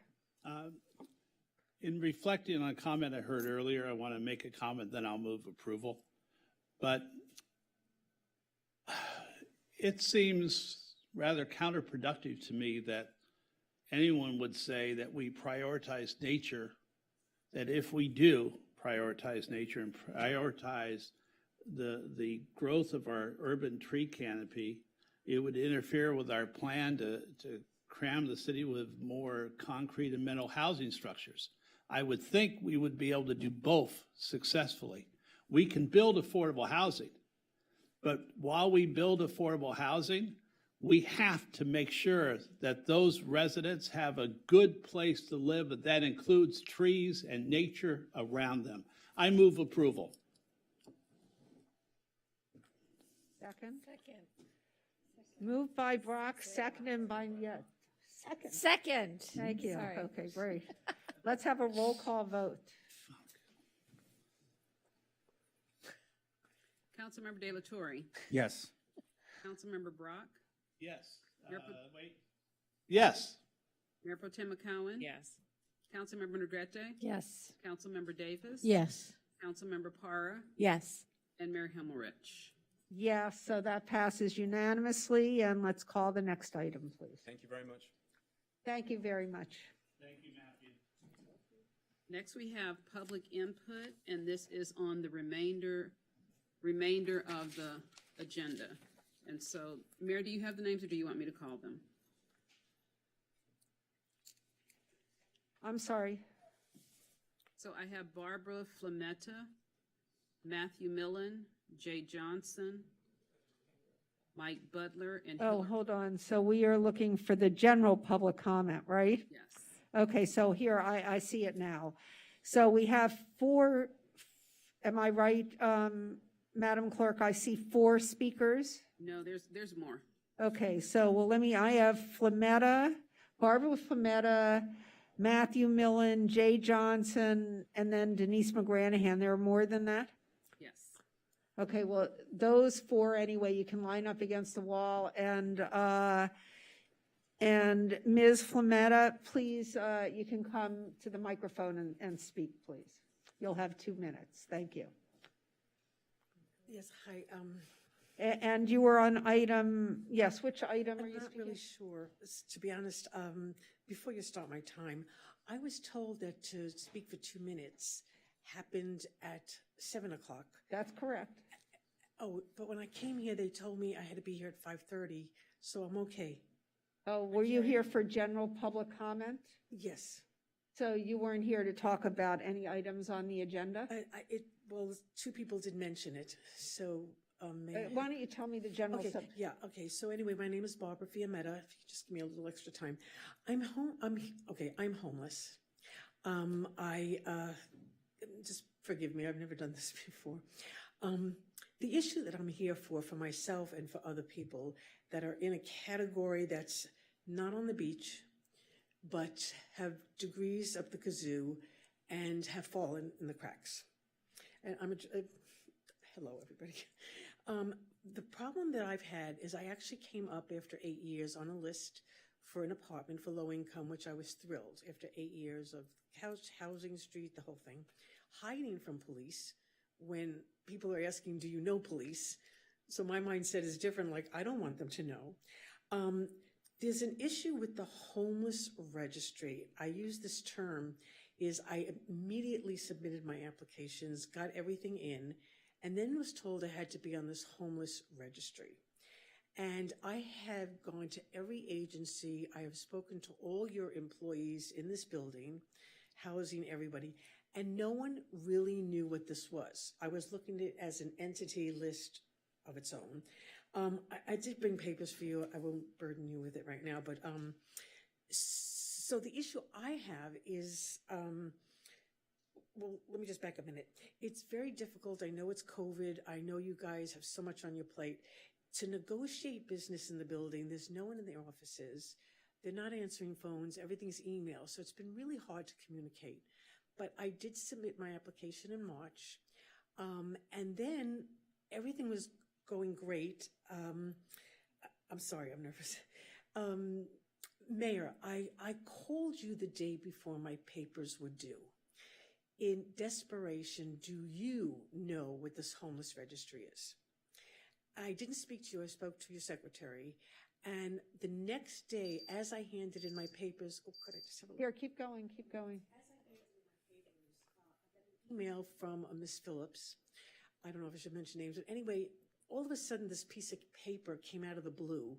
In reflecting on a comment I heard earlier, I want to make a comment, then I'll move approval. But it seems rather counterproductive to me that anyone would say that we prioritize nature, that if we do prioritize nature and prioritize the growth of our urban tree canopy, it would interfere with our plan to cram the city with more concrete and metal housing structures. I would think we would be able to do both successfully. We can build affordable housing, but while we build affordable housing, we have to make sure that those residents have a good place to live, but that includes trees and nature around them. I move approval. Second? Moved by Brock, seconded by, Second. Thank you. Sorry. Okay, great. Let's have a roll call vote. Councilmember De La Torre. Yes. Councilmember Brock. Yes. Mayor Pro- Wait. Yes. Mayor Pro Tem McCowen. Yes. Councilmember Negrete. Yes. Councilmember Davis. Yes. Councilmember Para. Yes. And Mayor Himmelrich. Yes, so that passes unanimously, and let's call the next item, please. Thank you very much. Thank you very much. Thank you, Matthew. Next, we have public input, and this is on the remainder of the agenda. And so, Mayor, do you have the names, or do you want me to call them? I'm sorry. So I have Barbara Flametta, Matthew Millen, Jay Johnson, Mike Butler, and Oh, Hillary. hold on. So we are looking for the general public comment, right? Yes. Okay, so here, I see it now. So we have four, am I right, Madam Clerk? I see four speakers. No, there's more. Okay, so, well, I have Flametta, Barbara Flametta, Matthew Millen, Jay Johnson, and then Denise McGranahan. There are more than that? Yes. Okay, well, those four, anyway, you can line up against the wall. And Ms. Flametta, please, you can come to the microphone and speak, please. You'll have 2 minutes. Thank you. Yes, hi. And you were on item, yes, which item are I'm you not speaking? really sure. To be honest, before you start my time, I was told that to speak for 2 minutes happened at 7 o'clock. That's correct. Oh, but when I came here, they told me I had to be here at 5:30, so I'm okay. Oh, were you here for general public comment? Yes. So you weren't here to talk about any items on the agenda? Well, two people did mention it, so, may I? Why don't you tell me the general Okay, subject? yeah, okay, so anyway, my name is Barbara Fiametta, if you could just give me a little extra time. I'm homeless. Just forgive me, I've never done this before. The issue that I'm here for myself and for other people that are in a category that's not on the beach, but have degrees up the kazoo and have fallen in the cracks. And hello, everybody. The problem that I've had is I actually came up after 8 years on a list for an apartment for low income, which I was thrilled after 8 years of housing street, the whole thing, hiding from police when people are asking, do you know police? So my mindset is different, like I don't want them to know. There's an issue with the homeless registry. I use this term is I immediately submitted my applications, got everything in, and then was told I had to be on this homeless registry. And I have gone to every agency. I have spoken to all your employees in this building, housing everybody, and no one really knew what this was. I was looking at it as an entity list of its own. I did bring papers for you. I won't burden you with it right now, but so the issue I have is, well, let me just back a minute. It's very difficult. I know it's COVID. I know you guys have so much on your plate. To negotiate business in the building, there's no one in the offices. They're not answering phones. Everything's email. So it's been really hard to communicate. But I did submit my application in March. And then everything was going great. I'm sorry, I'm nervous. Mayor, I called you the day before my papers were due. In desperation, do you know what this homeless registry is? I didn't speak to you, I spoke to your secretary. And the next day, as I handed in my papers, oh, could I just have a look? Here, keep going, keep going. Email from Miss Phillips. I don't know if I should mention names, but anyway, all of a sudden this piece of paper came out of the blue.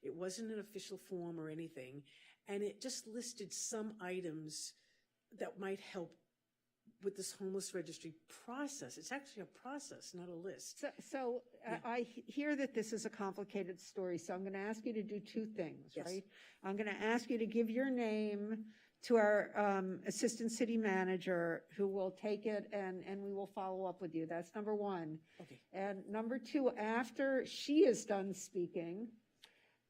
It wasn't an official form or anything, and it just listed some items that might help with this homeless registry process. It's actually a process, not a list. So I hear that this is a complicated story, so I'm going to ask you to do two things, Yes. right? I'm going to ask you to give your name to our assistant city manager, who will take it and we will follow up with you. That's number one. Okay. And number two, after she is done speaking,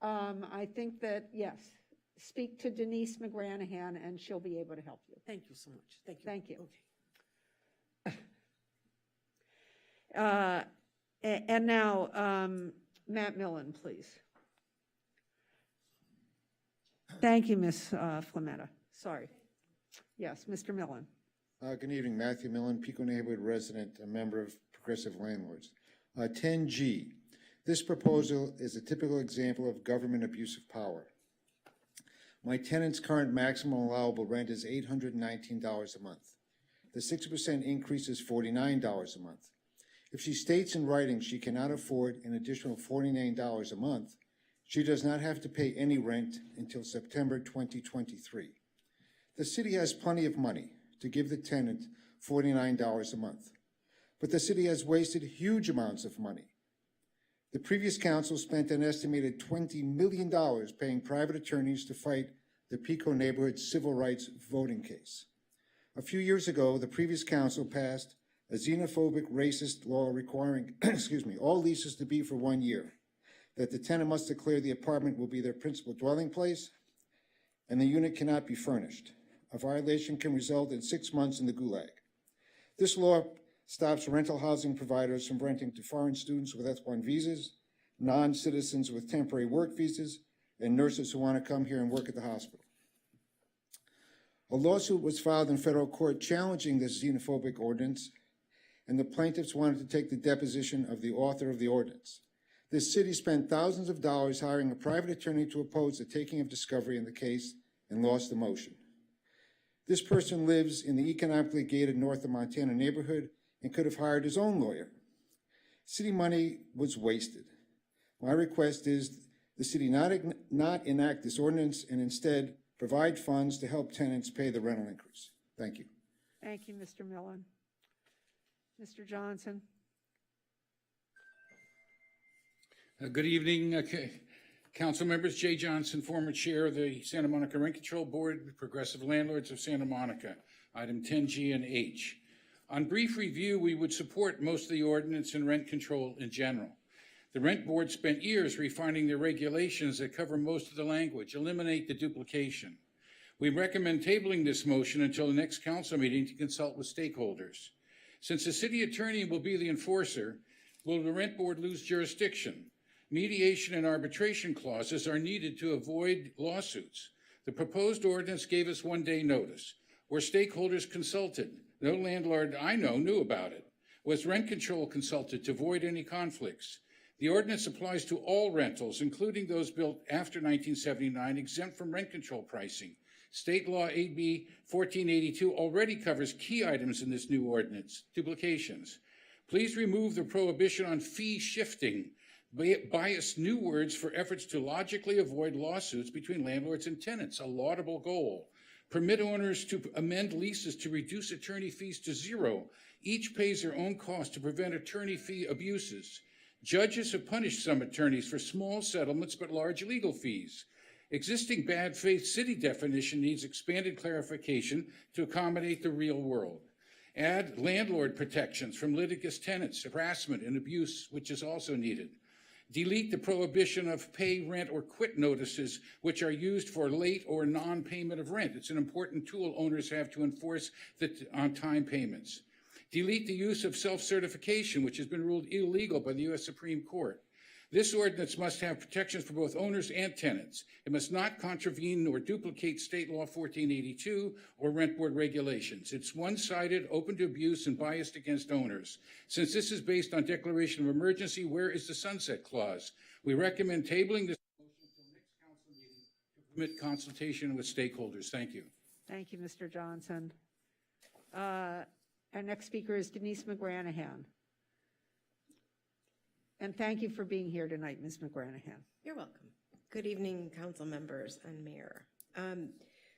I think that, yes, speak to Denise McGranahan and she'll be able to help you. Thank you so much. Thank you. Thank you. Okay. And now, Matt Millen, please. Thank you, Ms. Flametta. Sorry. Yes, Mr. Millen. Good evening, Matthew Millen, Pico Neighborhood resident, a member of Progressive Landlords. 10G, this proposal is a typical example of government abuse of power. My tenant's current maximum allowable rent is $819 a month. The 60% increase is $49 a month. If she states in writing she cannot afford an additional $49 a month, she does not have to pay any rent until September 2023. The city has plenty of money to give the tenant $49 a month, but the city has wasted huge amounts of money. The previous council spent an estimated $20 million paying private attorneys to fight the Pico neighborhood civil rights voting case. A few years ago, the previous council passed a xenophobic, racist law requiring, all leases to be for 1 year, that the tenant must declare the apartment will be their principal dwelling place, and the unit cannot be furnished. A violation can result in 6 months in the gulag. This law stops rental housing providers from renting to foreign students with F1 visas, non-citizens with temporary work visas, and nurses who want to come here and work at the hospital. A lawsuit was filed in federal court challenging this xenophobic ordinance, and the plaintiffs wanted to take the deposition of the author of the ordinance. This city spent thousands of dollars hiring a private attorney to oppose the taking of discovery in the case and lost the motion. This person lives in the economically gated north of Montana neighborhood and could have hired his own lawyer. City money was wasted. My request is the city not enact this ordinance and instead provide funds to help tenants pay the rental increase. Thank you. Thank you, Mr. Millen. Mr. Johnson? Good evening, council members. Jay Johnson, former chair of the Santa Monica Rent Control Board, Progressive Landlords of Santa Monica, item 10G and H. On brief review, we would support most of the ordinance and rent control in general. The Rent Board spent years refining their regulations that cover most of the language, eliminate the duplication. We recommend tabling this motion until the next council meeting to consult with stakeholders. Since the city attorney will be the enforcer, will the Rent Board lose jurisdiction? Mediation and arbitration clauses are needed to avoid lawsuits. The proposed ordinance gave us 1-day notice. Were stakeholders consulted? No landlord I know knew about it. Was rent control consulted to avoid any conflicts? The ordinance applies to all rentals, including those built after 1979, exempt from rent control pricing. State law AB 1482 already covers key items in this new ordinance, duplications. Please remove the prohibition on fee shifting, bias new words for efforts to logically avoid lawsuits between landlords and tenants, a laudable goal. Permit owners to amend leases to reduce attorney fees to zero. Each pays their own cost to prevent attorney fee abuses. Judges have punished some attorneys for small settlements but large legal fees. Existing bad faith city definition needs expanded clarification to accommodate the real world. Add landlord protections from litigious tenants, harassment and abuse, which is also needed. Delete the prohibition of pay, rent, or quit notices, which are used for late or non-payment of rent. It's an important tool owners have to enforce on-time payments. Delete the use of self-certification, which has been ruled illegal by the U.S. Supreme Court. This ordinance must have protections for both owners and tenants. It must not contravene or duplicate state law 1482 or rent board regulations. It's one-sided, open to abuse, and biased against owners. Since this is based on declaration of emergency, where is the sunset clause? We recommend tabling this motion until next council meeting to permit consultation with stakeholders. Thank you. Thank you, Mr. Johnson. Our next speaker is Denise McGranahan. And thank you for being here tonight, Ms. McGranahan. You're welcome. Good evening, council members and mayor.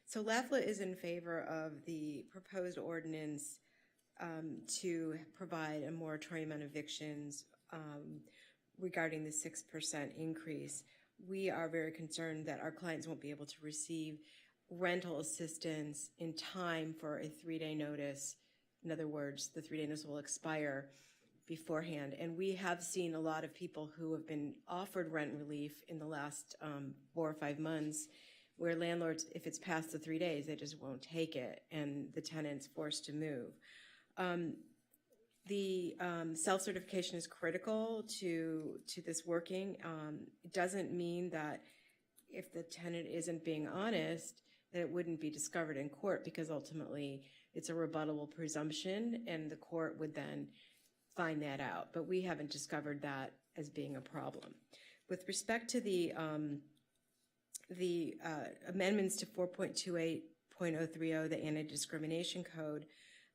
So LAFLA is in favor of the proposed ordinance to provide a moratorium on evictions regarding the 6% increase. We are very concerned that our clients won't be able to receive rental assistance in time for a 3-day notice. In other words, the 3-day notice will expire beforehand. And we have seen a lot of people who have been offered rent relief in the last 4 or 5 months, where landlords, if it's past the 3 days, they just won't take it, and the tenant's forced to move. The self-certification is critical to this working. It doesn't mean that if the tenant isn't being honest, that it wouldn't be discovered in court, because ultimately it's a rebuttable presumption, and the court would then find that out. But we haven't discovered that as being a problem. With respect to the amendments to 4.28.030, the anti-discrimination code,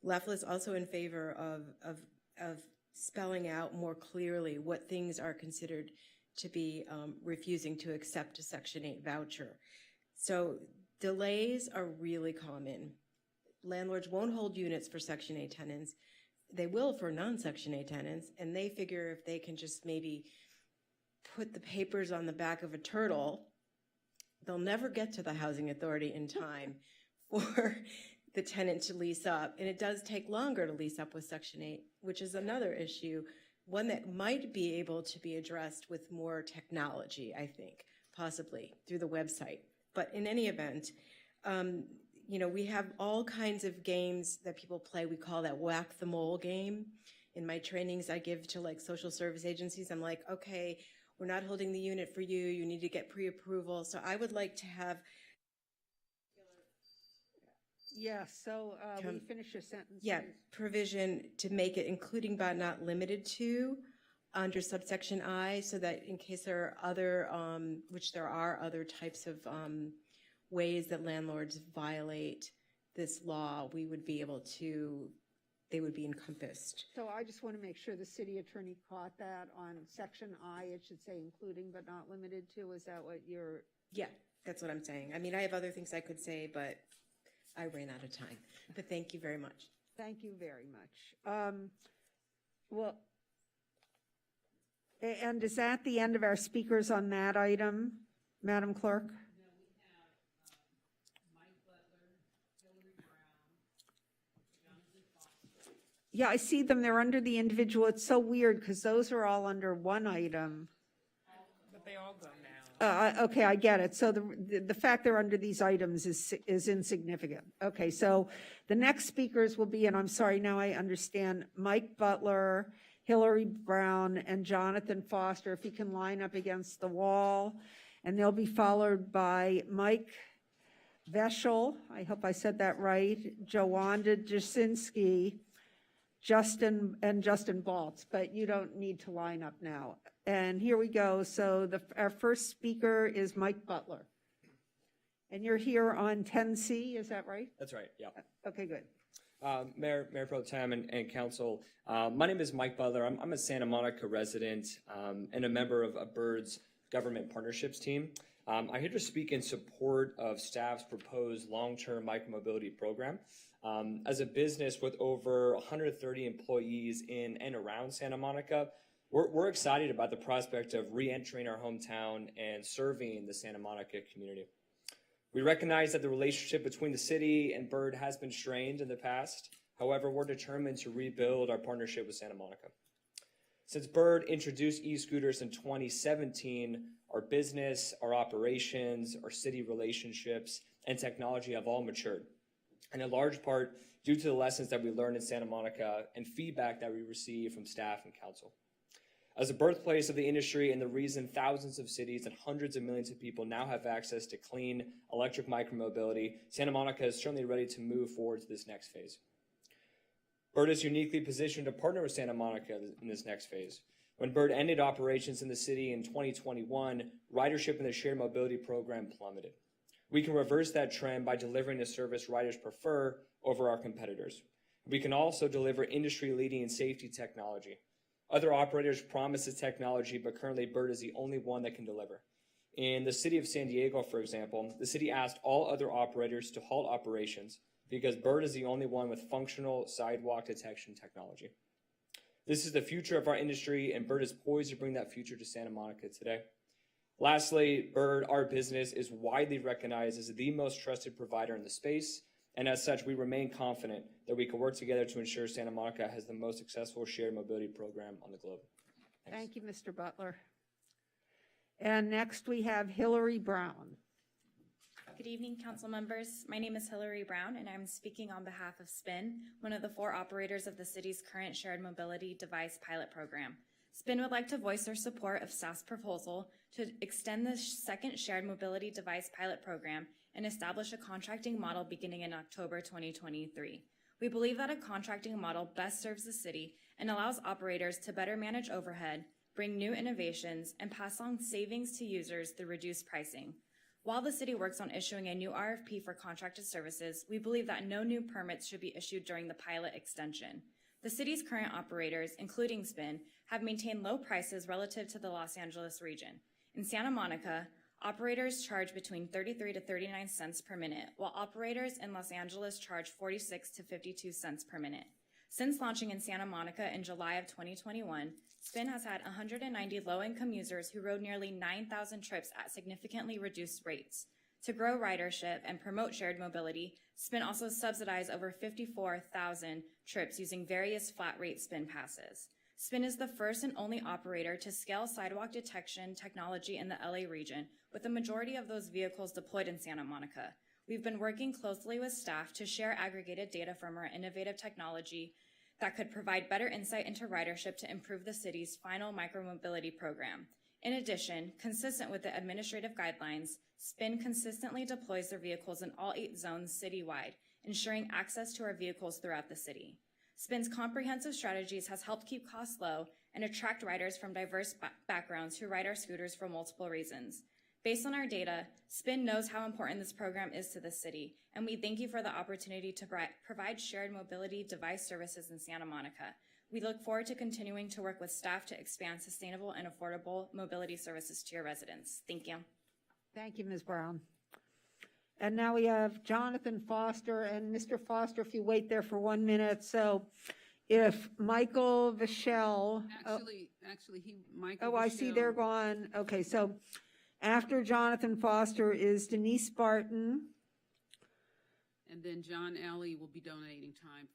LAFLA is also in favor of spelling out more clearly what things are considered to be refusing to accept a Section 8 voucher. So delays are really common. Landlords won't hold units for Section 8 tenants. They will for non-Section 8 tenants, and they figure if they can just maybe put the papers on the back of a turtle, they'll never get to the housing authority in time for the tenant to lease up. And it does take longer to lease up with Section 8, which is another issue, one that might be able to be addressed with more technology, I think, possibly through the website. But in any event, you know, we have all kinds of games that people play. We call that whack the mole game. In my trainings I give to like social service agencies, I'm like, okay, we're not holding the unit for you. You need to get pre-approval. So I would like to have. Yes, so will you finish your sentence? Yeah, please? provision to make it including but not limited to under subsection I, so that in case there are other, which there are other types of ways that landlords violate this law, we would be able to they would be encompassed. So I just want to make sure the city attorney caught that on section I, it should say including but not limited to. Is that what you're? Yeah, that's what I'm saying. I mean, I have other things I could say, but I ran out of time. But thank you very much. Thank you very much. Well, and is that the end of our speakers on that item, Madam Clerk? Yeah, I see them. They're under the individual. It's so weird because those are all under one item. But they all go now. Okay, I get it. So the fact they're under these items is insignificant. Okay, so the next speakers will be, and I'm sorry, now I understand, Mike Butler, Hillary Brown, and Jonathan Foster, if you can line up against the wall. And they'll be followed by Mike Veschel, I hope I said that right, Jowanda Jasinski, Justin Baltz, but you don't need to line up now. And here we go. So our first speaker is Mike Butler. And you're here on 10C, is that right? That's right, yeah. Okay, good. Mayor Pro Tem and Council, my name is Mike Butler. I'm a Santa Monica resident and a member of BIRD's Government Partnerships team. I'm here to speak in support of staff's proposed long-term micromobility program. As a business with over 130 employees in and around Santa Monica, we're excited about the prospect of re-entering our hometown and serving the Santa Monica community. We recognize that the relationship between the city and BIRD has been strained in the past. However, we're determined to rebuild our partnership with Santa Monica. Since BIRD introduced e-scooters in 2017, our business, our operations, our city relationships, and technology have all matured. And in large part, due to the lessons that we learned in Santa Monica and feedback that we received from staff and council. As a birthplace of the industry and the reason thousands of cities and hundreds of millions of people now have access to clean electric micromobility, Santa Monica is certainly ready to move forward to this next phase. BIRD is uniquely positioned to partner with Santa Monica in this next phase. When BIRD ended operations in the city in 2021, ridership in the shared mobility program plummeted. We can reverse that trend by delivering a service riders prefer over our competitors. We can also deliver industry-leading safety technology. Other operators promise this technology, but currently BIRD is the only one that can deliver. In the city of San Diego, for example, the city asked all other operators to halt operations because BIRD is the only one with functional sidewalk detection technology. This is the future of our industry, and BIRD is poised to bring that future to Santa Monica today. Lastly, BIRD, our business, is widely recognized as the most trusted provider in the space, and as such, we remain confident that we can work together to ensure Santa Monica has the most successful shared mobility program on the globe. Thanks. Thank you, Mr. Butler. And next we have Hillary Brown. Good evening, council members. My name is Hillary Brown, and I'm speaking on behalf of SPIN, one of the 4 operators of the city's current shared mobility device pilot program. SPIN would like to voice their support of staff's proposal to extend the second shared mobility device pilot program and establish a contracting model beginning in October 2023. We believe that a contracting model best serves the city and allows operators to better manage overhead, bring new innovations, and pass on savings to users through reduced pricing. While the city works on issuing a new RFP for contracted services, we believe that no new permits should be issued during the pilot extension. The city's current operators, including SPIN, have maintained low prices relative to the Los Angeles region. In Santa Monica, operators charge between 33 to 39 cents per minute, while operators in Los Angeles charge 46 to 52 cents per minute. Since launching in Santa Monica in July of 2021, SPIN has had 190 low-income users who rode nearly 9,000 trips at significantly reduced rates. To grow ridership and promote shared mobility, SPIN also subsidized over 54,000 trips using various flat-rate SPIN passes. SPIN is the first and only operator to scale sidewalk detection technology in the LA region, with the majority of those vehicles deployed in Santa Monica. We've been working closely with staff to share aggregated data from our innovative technology that could provide better insight into ridership to improve the city's final micromobility program. In addition, consistent with the administrative guidelines, SPIN consistently deploys their vehicles in all 8 zones citywide, ensuring access to our vehicles throughout the city. SPIN's comprehensive strategies has helped keep costs low and attract riders from diverse backgrounds who ride our scooters for multiple reasons. Based on our data, SPIN knows how important this program is to the city, and we thank you for the opportunity to provide shared mobility device services in Santa Monica. We look forward to continuing to work with staff to expand sustainable and affordable mobility services to your residents. Thank you. Thank you, Ms. Brown. And now we have Jonathan Foster, and Mr. Foster, if you wait there for 1 minute. So if Michael Vachel. Michael. Oh, I see they're gone. Okay, so after Jonathan Foster is Denise Barton. And then John Alley will be donating time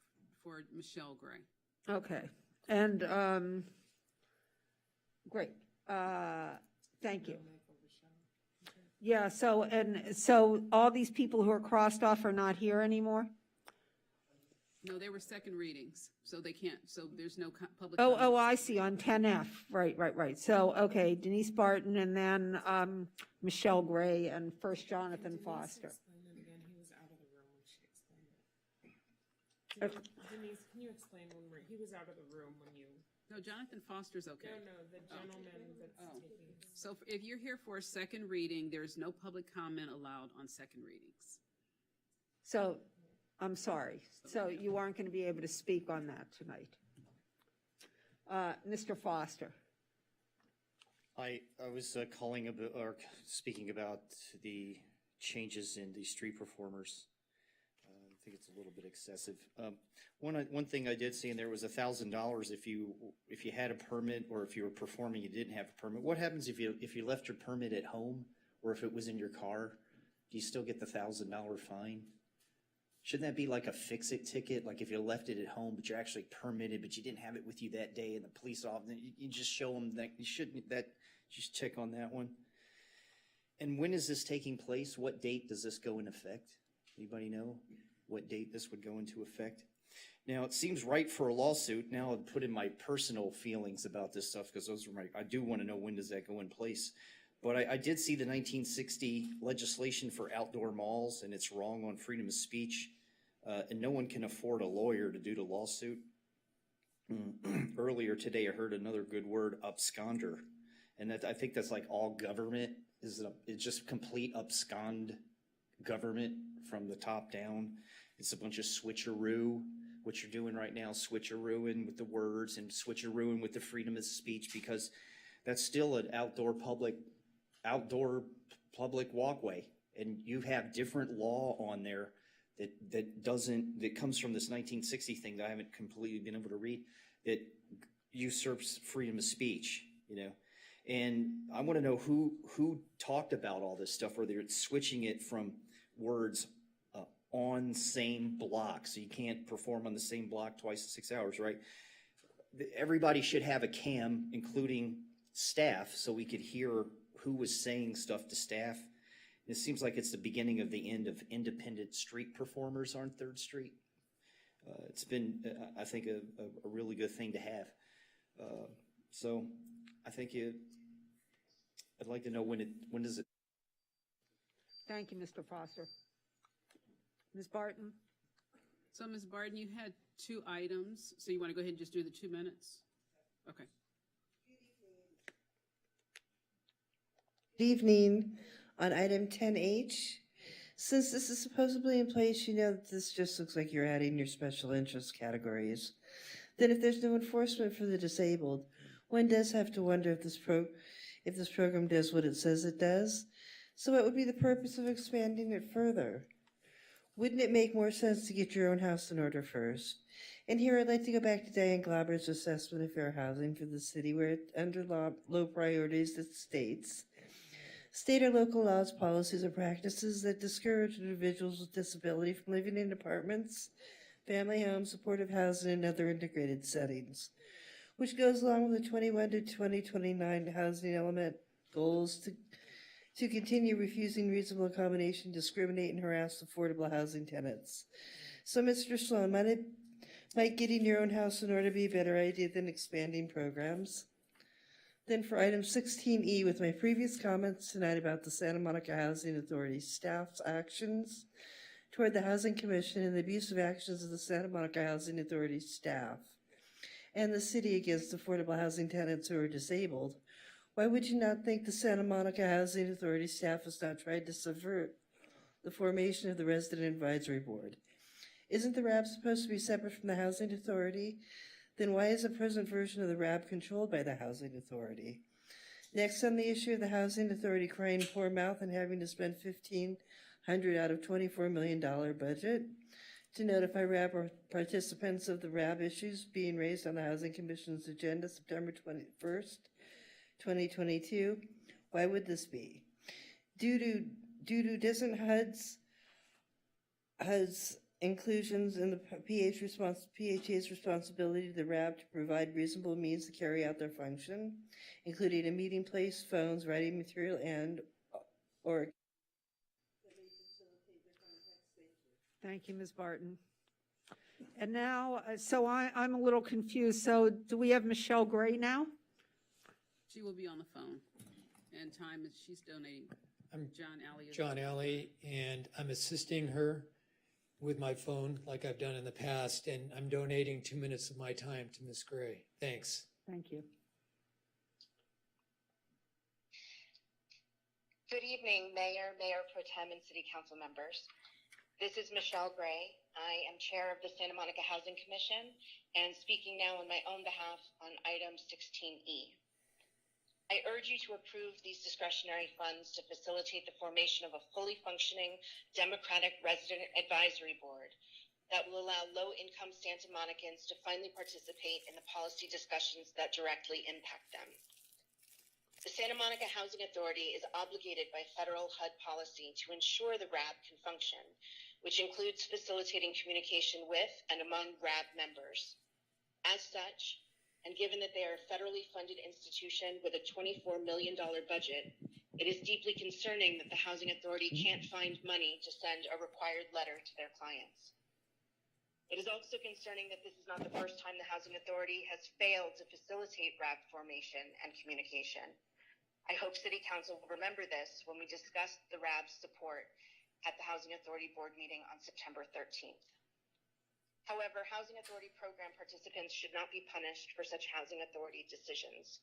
for Michelle Gray. Okay, and, great, thank you. Yeah, so all these people who are crossed off are not here anymore? No, they were second readings, so they can't, so there's no public. Oh, comment. I see, on 10F, right. So, okay, Denise Barton and then, Michelle Gray and first Jonathan Foster. Denise, can you explain he was out of the room when you? No, Jonathan Foster's okay. No, the gentleman that's taking. So if you're here for a second reading, there's no public comment allowed on second readings. So, I'm sorry, so you aren't going to be able to speak on that tonight. Mr. Foster. I was calling about, or speaking about the changes in the street performers. I think it's a little bit excessive. One thing I did see in there was $1,000 if you had a permit, or if you were performing, you didn't have a permit. What happens if you left your permit at home, or if it was in your car? Do you still get the $1,000 fine? Shouldn't that be like a fix-it ticket? Like if you left it at home, but you're actually permitted, but you didn't have it with you that day, and the police officer, you just show them that you shouldn't. Just check on that one. And when is this taking place? What date does this go in effect? Anybody know what date this would go into effect? Now, it seems right for a lawsuit. Now I'll put in my personal feelings about this stuff, because I do want to know, when does that go in place? But I did see the 1960 legislation for outdoor malls, and it's wrong on freedom of speech, and no one can afford a lawyer to do the lawsuit. Earlier today, I heard another good word, absconder, and I think that's like all government. It's just complete abscond government from the top down. It's a bunch of switcheroo, what you're doing right now, switcherooing with the words and switcherooing with the freedom of speech, because that's still an outdoor public walkway, and you have different law on there that comes from this 1960 thing that I haven't completely been able to read, that usurps freedom of speech, and I want to know who talked about all this stuff, whether it's switching it from words on same block, so you can't perform on the same block twice in 6 hours, right? Everybody should have a cam, including staff, so we could hear who was saying stuff to staff. It seems like it's the beginning of the end of independent street performers on 3rd Street. It's been, I think, a really good thing to have. So I think I'd like to know when does it. Thank you, Mr. Foster. Ms. Barton? So Ms. Barton, you had 2 items, so you want to go ahead and just do the 2 minutes? Okay. Good evening. On item 10H, since this is supposedly in place, this just looks like you're adding your special interest categories. Then if there's no enforcement for the disabled, one does have to wonder if this program does what it says it does. So what would be the purpose of expanding it further? Wouldn't it make more sense to get your own house in order first? And here I'd like to go back to Diane Glauber's assessment of fair housing for the city, where under low priorities it states, state or local laws, policies, or practices that discourage individuals with disability from living in apartments, family homes, supportive housing, and other integrated settings, which goes along with the 21 to 2029 housing element goals to continue refusing reasonable accommodation, discriminate, and harass affordable housing tenants. So, Mr. Sloan, might getting your own house in order be a better idea than expanding programs? Then for item 16E, with my previous comments tonight about the Santa Monica Housing Authority staff's actions toward the Housing Commission and the abusive actions of the Santa Monica Housing Authority staff and the city against affordable housing tenants who are disabled, Why would you not think the Santa Monica Housing Authority staff has not tried to subvert the formation of the Resident Advisory Board? Isn't the RAB supposed to be separate from the Housing Authority? Then why is the present version of the RAB controlled by the Housing Authority? Next, on the issue of the Housing Authority crying poor mouth and having to spend $1,500 out of $24 million budget to notify RAB or participants of the RAB issues being raised on the Housing Commission's agenda September 21st, 2022. Why would this be? Due to doesn't HUD's inclusions in the PHA's responsibility to the RAB to provide reasonable means to carry out their function, including a meeting place, phones, writing material, or. Thank you, Ms. Barton. And now, so I'm a little confused. So do we have Michelle Gray now? She will be on the phone. And time is, she's donating. I'm John Alley. John Alley, and I'm assisting her with my phone like I've done in the past, and I'm donating 2 minutes of my time to Ms. Gray. Thanks. Thank you. Good evening, Mayor, Mayor Pro Tem, and City Council members. This is Michelle Gray. I am Chair of the Santa Monica Housing Commission and speaking now on my own behalf on item 16E. I urge you to approve these discretionary funds to facilitate the formation of a fully functioning democratic resident advisory board that will allow low-income Santa Monicans to finally participate in the policy discussions that directly impact them. The Santa Monica Housing Authority is obligated by federal HUD policy to ensure the RAB can function, which includes facilitating communication with and among RAB members. As such, and given that they are a federally funded institution with a $24 million budget, it is deeply concerning that the Housing Authority can't find money to send a required letter to their clients. It is also concerning that this is not the first time the Housing Authority has failed to facilitate RAB formation and communication. I hope City Council will remember this when we discuss the RAB support at the Housing Authority Board meeting on September 13th. However, Housing Authority program participants should not be punished for such Housing Authority decisions.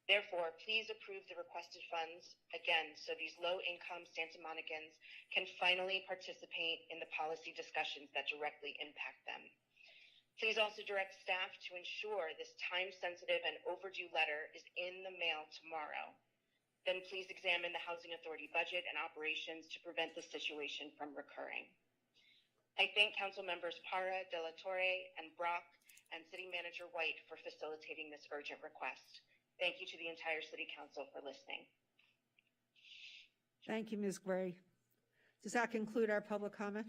Therefore, please approve the requested funds, again, so these low-income Santa Monicans can finally participate in the policy discussions that directly impact them. Please also direct staff to ensure this time-sensitive and overdue letter is in the mail tomorrow. Then please examine the Housing Authority budget and operations to prevent this situation from recurring. I thank Council Members Parra, De La Torre, and Brock, and City Manager White for facilitating this urgent request. Thank you to the entire City Council for listening. Thank you, Ms. Gray. Does that conclude our public comment?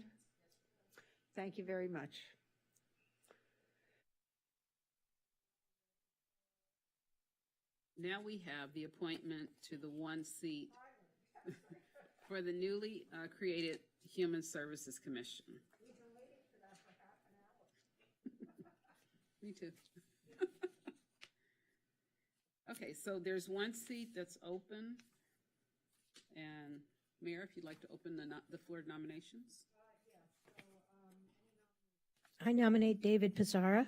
Thank you very much. Now we have the appointment to the one seat for the newly created Human Services Commission. We've been waiting for that for half an hour. Me too. Okay, so there's one seat that's open. And Mayor, if you'd like to open the floor to nominations. I nominate David Pizarra.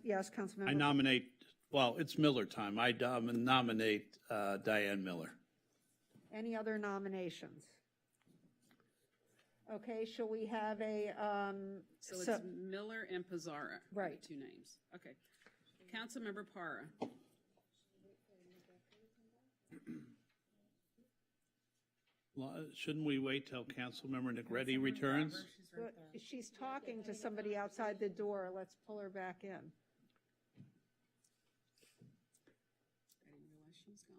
Yes, Councilmember. I nominate, well, it's Miller time. I nominate Diane Miller. Any other nominations? Okay, shall we have a, So it's Miller and Pizarra. Right. The two names. Okay. Councilmember Parra. Well, shouldn't we wait till Councilmember Negretti returns? she's talking to somebody outside the door. Let's pull her back in. I didn't realize she was gone.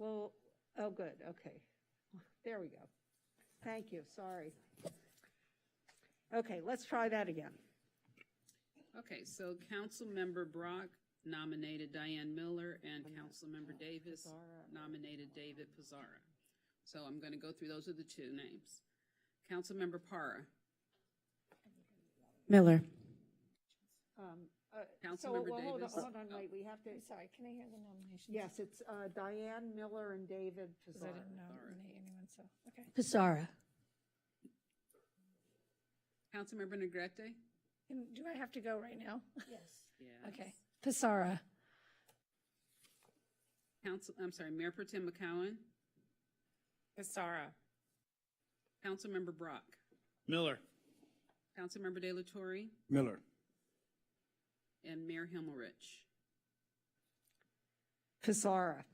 Well, oh, good, okay. There we go. Thank you, sorry. Okay, let's try that again. Okay, so Councilmember Brock nominated Diane Miller and Councilmember Davis nominated David Pizarra. So I'm going to go through, those are the two names. Councilmember Parra. Miller. Councilmember Well, hold on, Davis. wait, we have to, Sorry, can I hear the nominations? yes, it's Diane Miller and David Because I Pizarro. didn't nominate anyone, so, okay. Pizarra. Councilmember Negrete. Do I have to go right now? Yes. Yes. Okay. Pizarra. Mayor Pro Tem McCowen. Pissarra. Councilmember Brock. Miller. Councilmember De La Torre. Miller. And Mayor Himmelrich. Pizarra.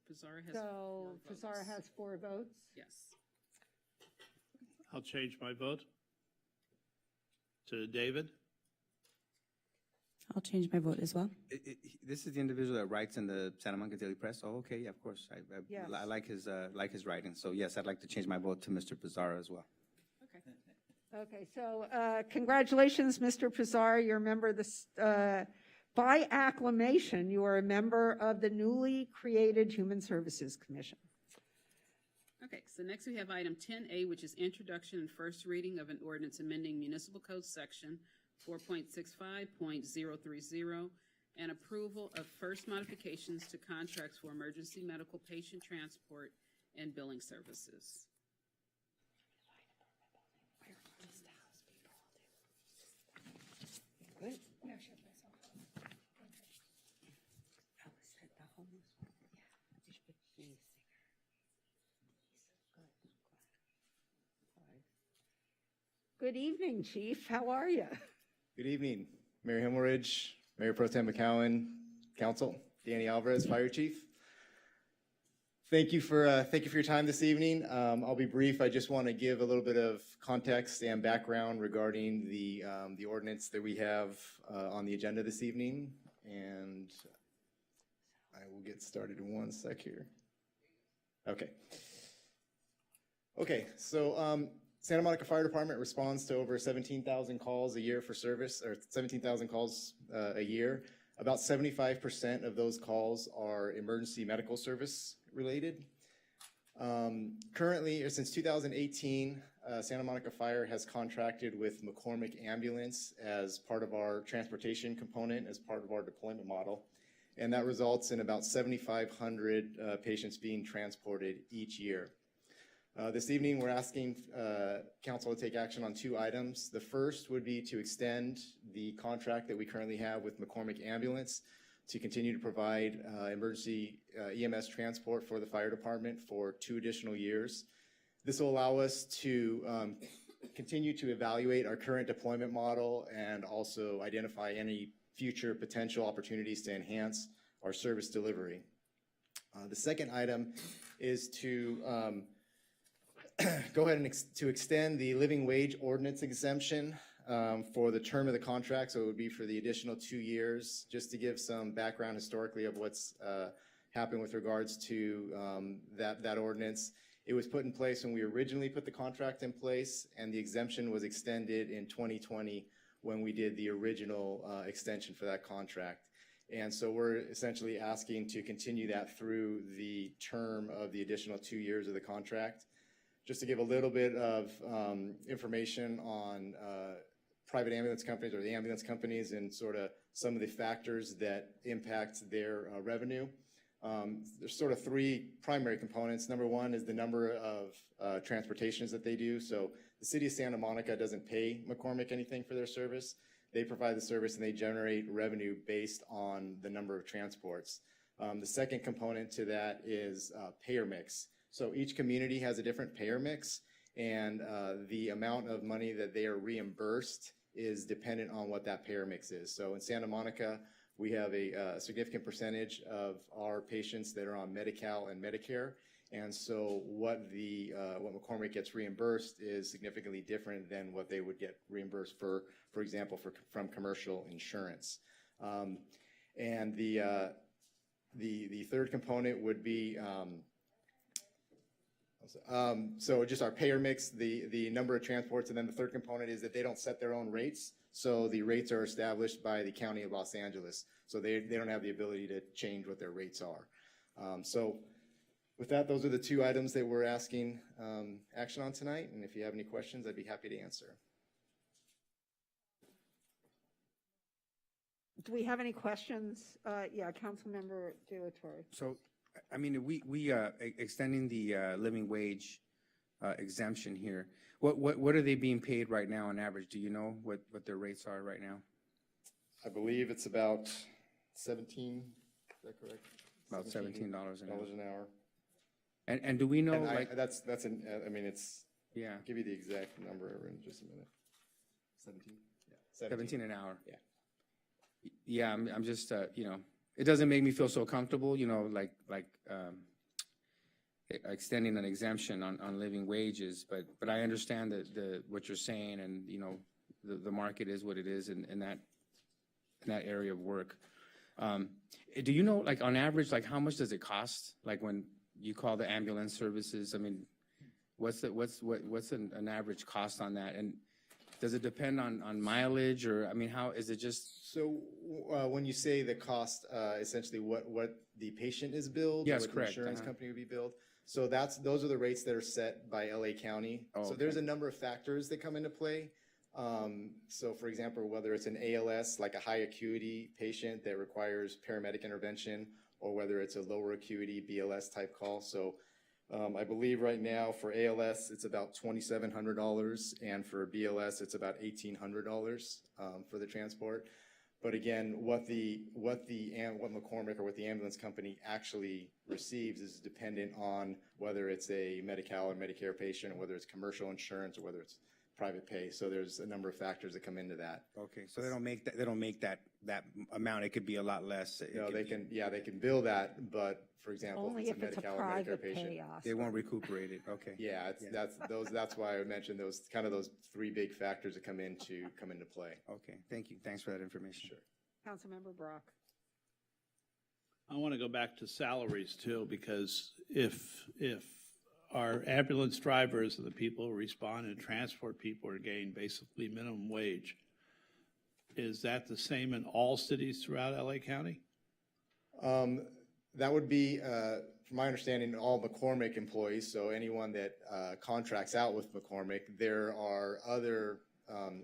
Pizarra has So four votes. Pizarra has 4 votes? Yes. I'll change my vote to David. I'll change my vote as well. This is the individual that writes in the Santa Monica Daily Press? Oh, okay, yeah, of course. Yes. I like his writing. So yes, I'd like to change my vote to Mr. Pizarro as well. Okay, so congratulations, Mr. Pizarro. You're a member of this, by acclamation, you are a member of the newly created Human Services Commission. Okay, so next we have item 10A, which is introduction and first reading of an ordinance amending Municipal Code Section 4.65.030 and approval of first modifications to contracts for emergency medical patient transport and billing services. Good. Good evening, Chief. How are you? Good evening, Mayor Himmelrich, Mayor Pro Tem McCowen, Council, Danny Alvarez, Fire Chief. Thank you for your time this evening. I'll be brief. I just want to give a little bit of context and background regarding the ordinance that we have on the agenda this evening, and I will get started in one sec here. Okay. So Santa Monica Fire Department responds to over 17,000 calls a year for service, or 17,000 calls a year. About 75% of those calls are emergency medical service related. Currently, or since 2018, Santa Monica Fire has contracted with McCormick Ambulance as part of our transportation component, as part of our deployment model. And that results in about 7,500 patients being transported each year. This evening, we're asking Council to take action on 2 items. The first would be to extend the contract that we currently have with McCormick Ambulance to continue to provide emergency EMS transport for the fire department for 2 additional years. This will allow us to continue to evaluate our current deployment model and also identify any future potential opportunities to enhance our service delivery. The second item is to go ahead and to extend the living wage ordinance exemption for the term of the contract. So it would be for the additional 2 years, just to give some background historically of what's happened with regards to that ordinance. It was put in place when we originally put the contract in place, and the exemption was extended in 2020 when we did the original extension for that contract. And so we're essentially asking to continue that through the term of the additional 2 years of the contract. Just to give a little bit of information on private ambulance companies, or the ambulance companies, and sort of some of the factors that impact their revenue. There's sort of 3 primary components. Number 1 is the number of transportations that they do. So the city of Santa Monica doesn't pay McCormick anything for their service. They provide the service and they generate revenue based on the number of transports. The second component to that is payer mix. So each community has a different payer mix, and the amount of money that they are reimbursed is dependent on what that payer mix is. So in Santa Monica, we have a significant percentage of our patients that are on Medi-Cal and Medicare, and so what McCormick gets reimbursed is significantly different than what they would get reimbursed for example, from commercial insurance. And the third component would be so just our payer mix, the number of transports, and then the third component is that they don't set their own rates. So the rates are established by the County of Los Angeles. So they don't have the ability to change what their rates are. So with that, those are the 2 items that we're asking action on tonight. And if you have any questions, I'd be happy to answer. Do we have any questions? Yeah, Councilmember Delatorre. So, I mean, extending the living wage exemption here, what are they being paid right now on average? Do you know what their rates are right now? I believe it's about 17, is that correct? About $17 an hour. An hour. And do we know, And like, I mean, it's, yeah, I'll give you the exact number in just a minute. 17? Yeah. 17 an hour? Yeah. Yeah, I'm just, you know, it doesn't make me feel so comfortable, you know, like extending an exemption on living wages, but I understand what you're saying, and, you know, the market is what it is in that area of work. Do you know, like, on average, like, how much does it cost? Like, when you call the ambulance services, I mean, what's an average cost on that? And does it depend on mileage, or, I mean, how, is it just? So when you say the cost, essentially what the patient is billed? Yes, what correct. the insurance company would be billed? So those are the rates that are set by LA County. Oh, so okay. there's a number of factors that come into play. So for example, whether it's an ALS, like a high acuity patient that requires paramedic intervention, or whether it's a lower acuity BLS type call. So I believe right now for ALS, it's about $2,700, and for BLS, it's about $1,800 for the transport. But again, what McCormick or what the ambulance company actually receives is dependent on whether it's a Medi-Cal or Medicare patient, or whether it's commercial insurance, or whether it's private pay. So there's a number of factors that come into that. Okay, so they don't make that amount. It could be a lot less. No, they can bill that, but for example, Only if it's a if it's a Medi-Cal or Medicare private patient. pay, Oscar. They won't recuperate it, okay. Yeah, that's why I mentioned those three big factors that come into play. Okay, thank you. Thanks for that information. Sure. Councilmember Brock. I want to go back to salaries too, because if our ambulance drivers and the people who respond and transport people are getting basically minimum wage, is that the same in all cities throughout LA County? That would be, from my understanding, all McCormick employees, so anyone that contracts out with McCormick. There are other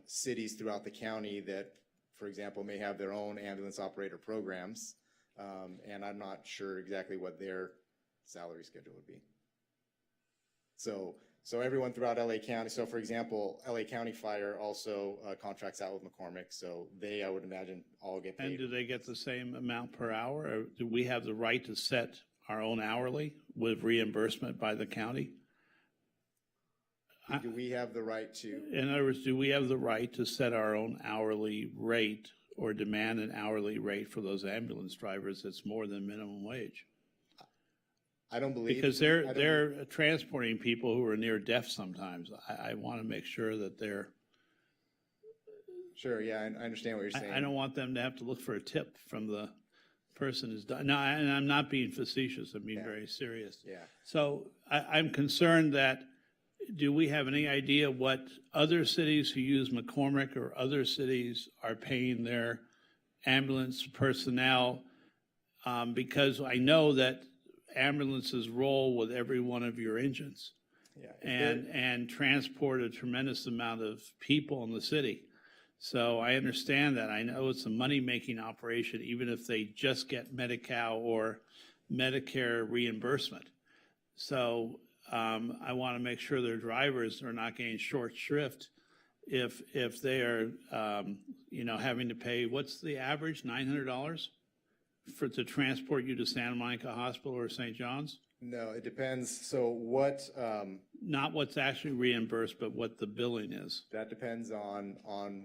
cities throughout the county that, for example, may have their own ambulance operator programs, and I'm not sure exactly what their salary schedule would be. So everyone throughout LA County, so for example, LA County Fire also contracts out with McCormick, so they, I would imagine, all get paid. And do they get the same amount per hour, or do we have the right to set our own hourly with reimbursement by the county? Do we have the right to? In other words, do we have the right to set our own hourly rate or demand an hourly rate for those ambulance drivers that's more than minimum wage? I don't believe. Because they're transporting people who are near death sometimes. I want to make sure that they're. Sure, yeah, I understand what you're saying. I don't want them to have to look for a tip from the person who's done. No, and I'm not being facetious. I'm being very serious. Yeah. So I'm concerned that, do we have any idea what other cities who use McCormick or other cities are paying their ambulance personnel? Because I know that ambulances roll with every one of your engines, and transport a tremendous amount of people in the city. So I understand that. I know it's a money-making operation, even if they just get Medi-Cal or Medicare reimbursement. So I want to make sure their drivers are not getting short shrift if they are, having to pay, what's the average, $900 to transport you to Santa Monica Hospital or St. John's? No, it depends. So what? Not what's actually reimbursed, but what the billing is. That depends on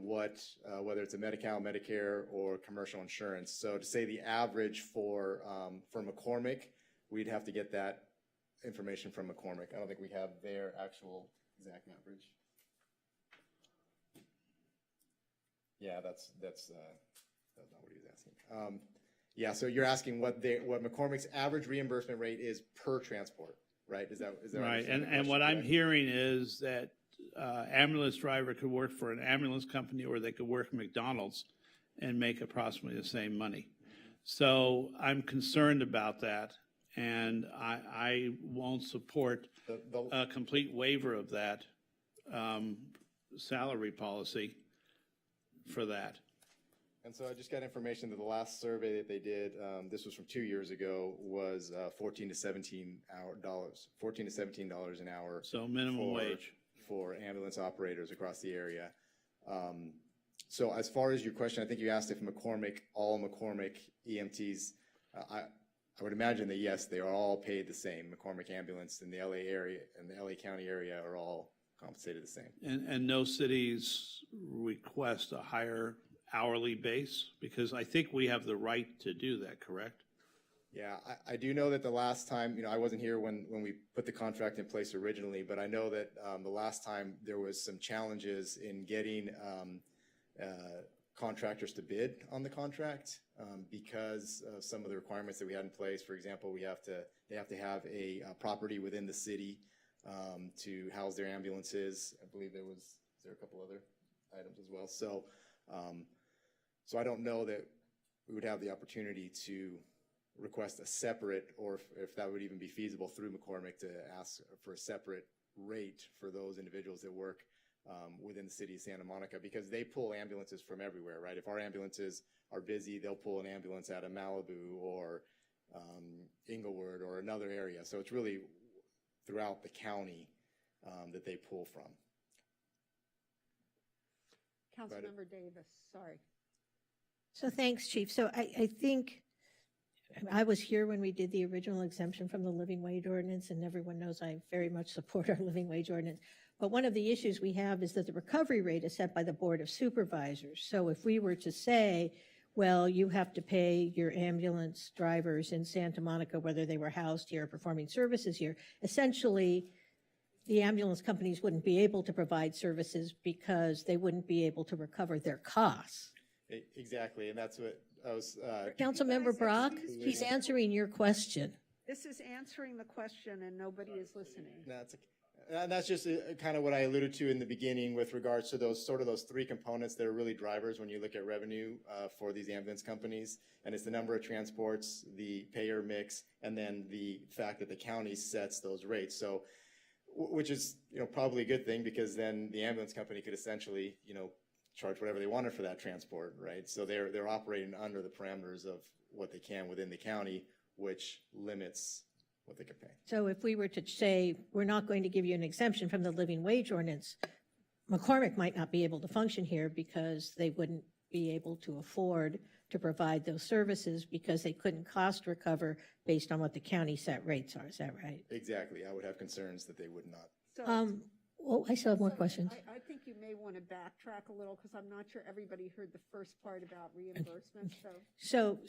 what, whether it's a Medi-Cal, Medicare, or commercial insurance. So to say the average for McCormick, we'd have to get that information from McCormick. I don't think we have their actual exact average. Yeah, that's not what he was asking. Yeah, so you're asking what McCormick's average reimbursement rate is per transport, right? Is that right? And what I'm hearing is that ambulance driver could work for an ambulance company, or they could work at McDonald's and make approximately the same money. So I'm concerned about that, and I won't support a complete waiver of that salary policy for that. And so I just got information that the last survey that they did, this was from 2 years ago, was $14 to $17 an hour. So minimum wage. For ambulance operators across the area. So as far as your question, I think you asked if all McCormick EMTs, I would imagine that yes, they are all paid the same. McCormick Ambulance in the LA area and the LA County area are all compensated the same. And no cities request a higher hourly base? Because I think we have the right to do that, correct? Yeah, I do know that the last time, I wasn't here when we put the contract in place originally, but I know that the last time there was some challenges in getting contractors to bid on the contract because of some of the requirements that we had in place. For example, they have to have a property within the city to house their ambulances. I believe there a couple other items as well. So I don't know that we would have the opportunity to request a separate, or if that would even be feasible through McCormick, to ask for a separate rate for those individuals that work within the city of Santa Monica, because they pull ambulances from everywhere, right? If our ambulances are busy, they'll pull an ambulance out of Malibu or Inglewood or another area. So it's really throughout the county that they pull from. Councilmember Davis, sorry. So thanks, Chief. So I think I was here when we did the original exemption from the living wage ordinance, and everyone knows I very much support our living wage ordinance. But one of the issues we have is that the recovery rate is set by the Board of Supervisors. So if we were to say, well, you have to pay your ambulance drivers in Santa Monica, whether they were housed here or performing services here, essentially the ambulance companies wouldn't be able to provide services because they wouldn't be able to recover their costs. Exactly, and that's what I was... Councilmember Brock, he's answering your question. This is answering the question and nobody is listening. No, it's okay. And that's just kind of what I alluded to in the beginning with regards to those three components that are really drivers when you look at revenue for these ambulance companies. And it's the number of transports, the payer mix, and then the fact that the county sets those rates. So, which is, probably a good thing, because then the ambulance company could essentially, charge whatever they wanted for that transport, right? So they're operating under the parameters of what they can within the county, which limits what they can pay. So if we were to say, we're not going to give you an exemption from the living wage ordinance, McCormick might not be able to function here because they wouldn't be able to afford to provide those services because they couldn't cost recover based on what the county set rates are. Is that right? Exactly. I would have concerns that they would not. So, well, I still have more questions. I think you may want to backtrack a little because I'm not sure everybody heard the first part about reimbursement. So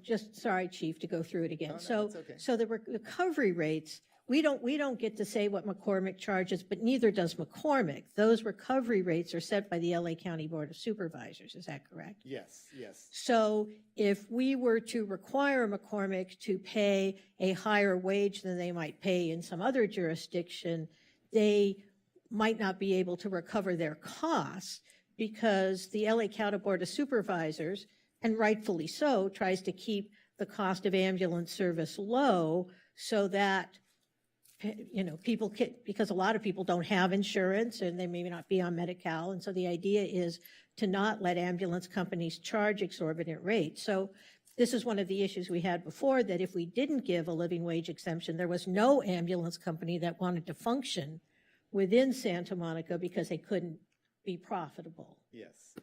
just, sorry, Chief, to go through it again. No, okay. So the recovery rates, we don't get to say what McCormick charges, but neither does McCormick. Those recovery rates are set by the LA County Board of Supervisors. Is that correct? Yes. So if we were to require McCormick to pay a higher wage than they might pay in some other jurisdiction, they might not be able to recover their costs because the LA County Board of Supervisors, and rightfully so, tries to keep the cost of ambulance service low so that, people can, because a lot of people don't have insurance and they may not be on Medi-Cal. And so the idea is to not let ambulance companies charge exorbitant rates. So this is one of the issues we had before, that if we didn't give a living wage exemption, there was no ambulance company that wanted to function within Santa Monica because they couldn't be profitable. Yes.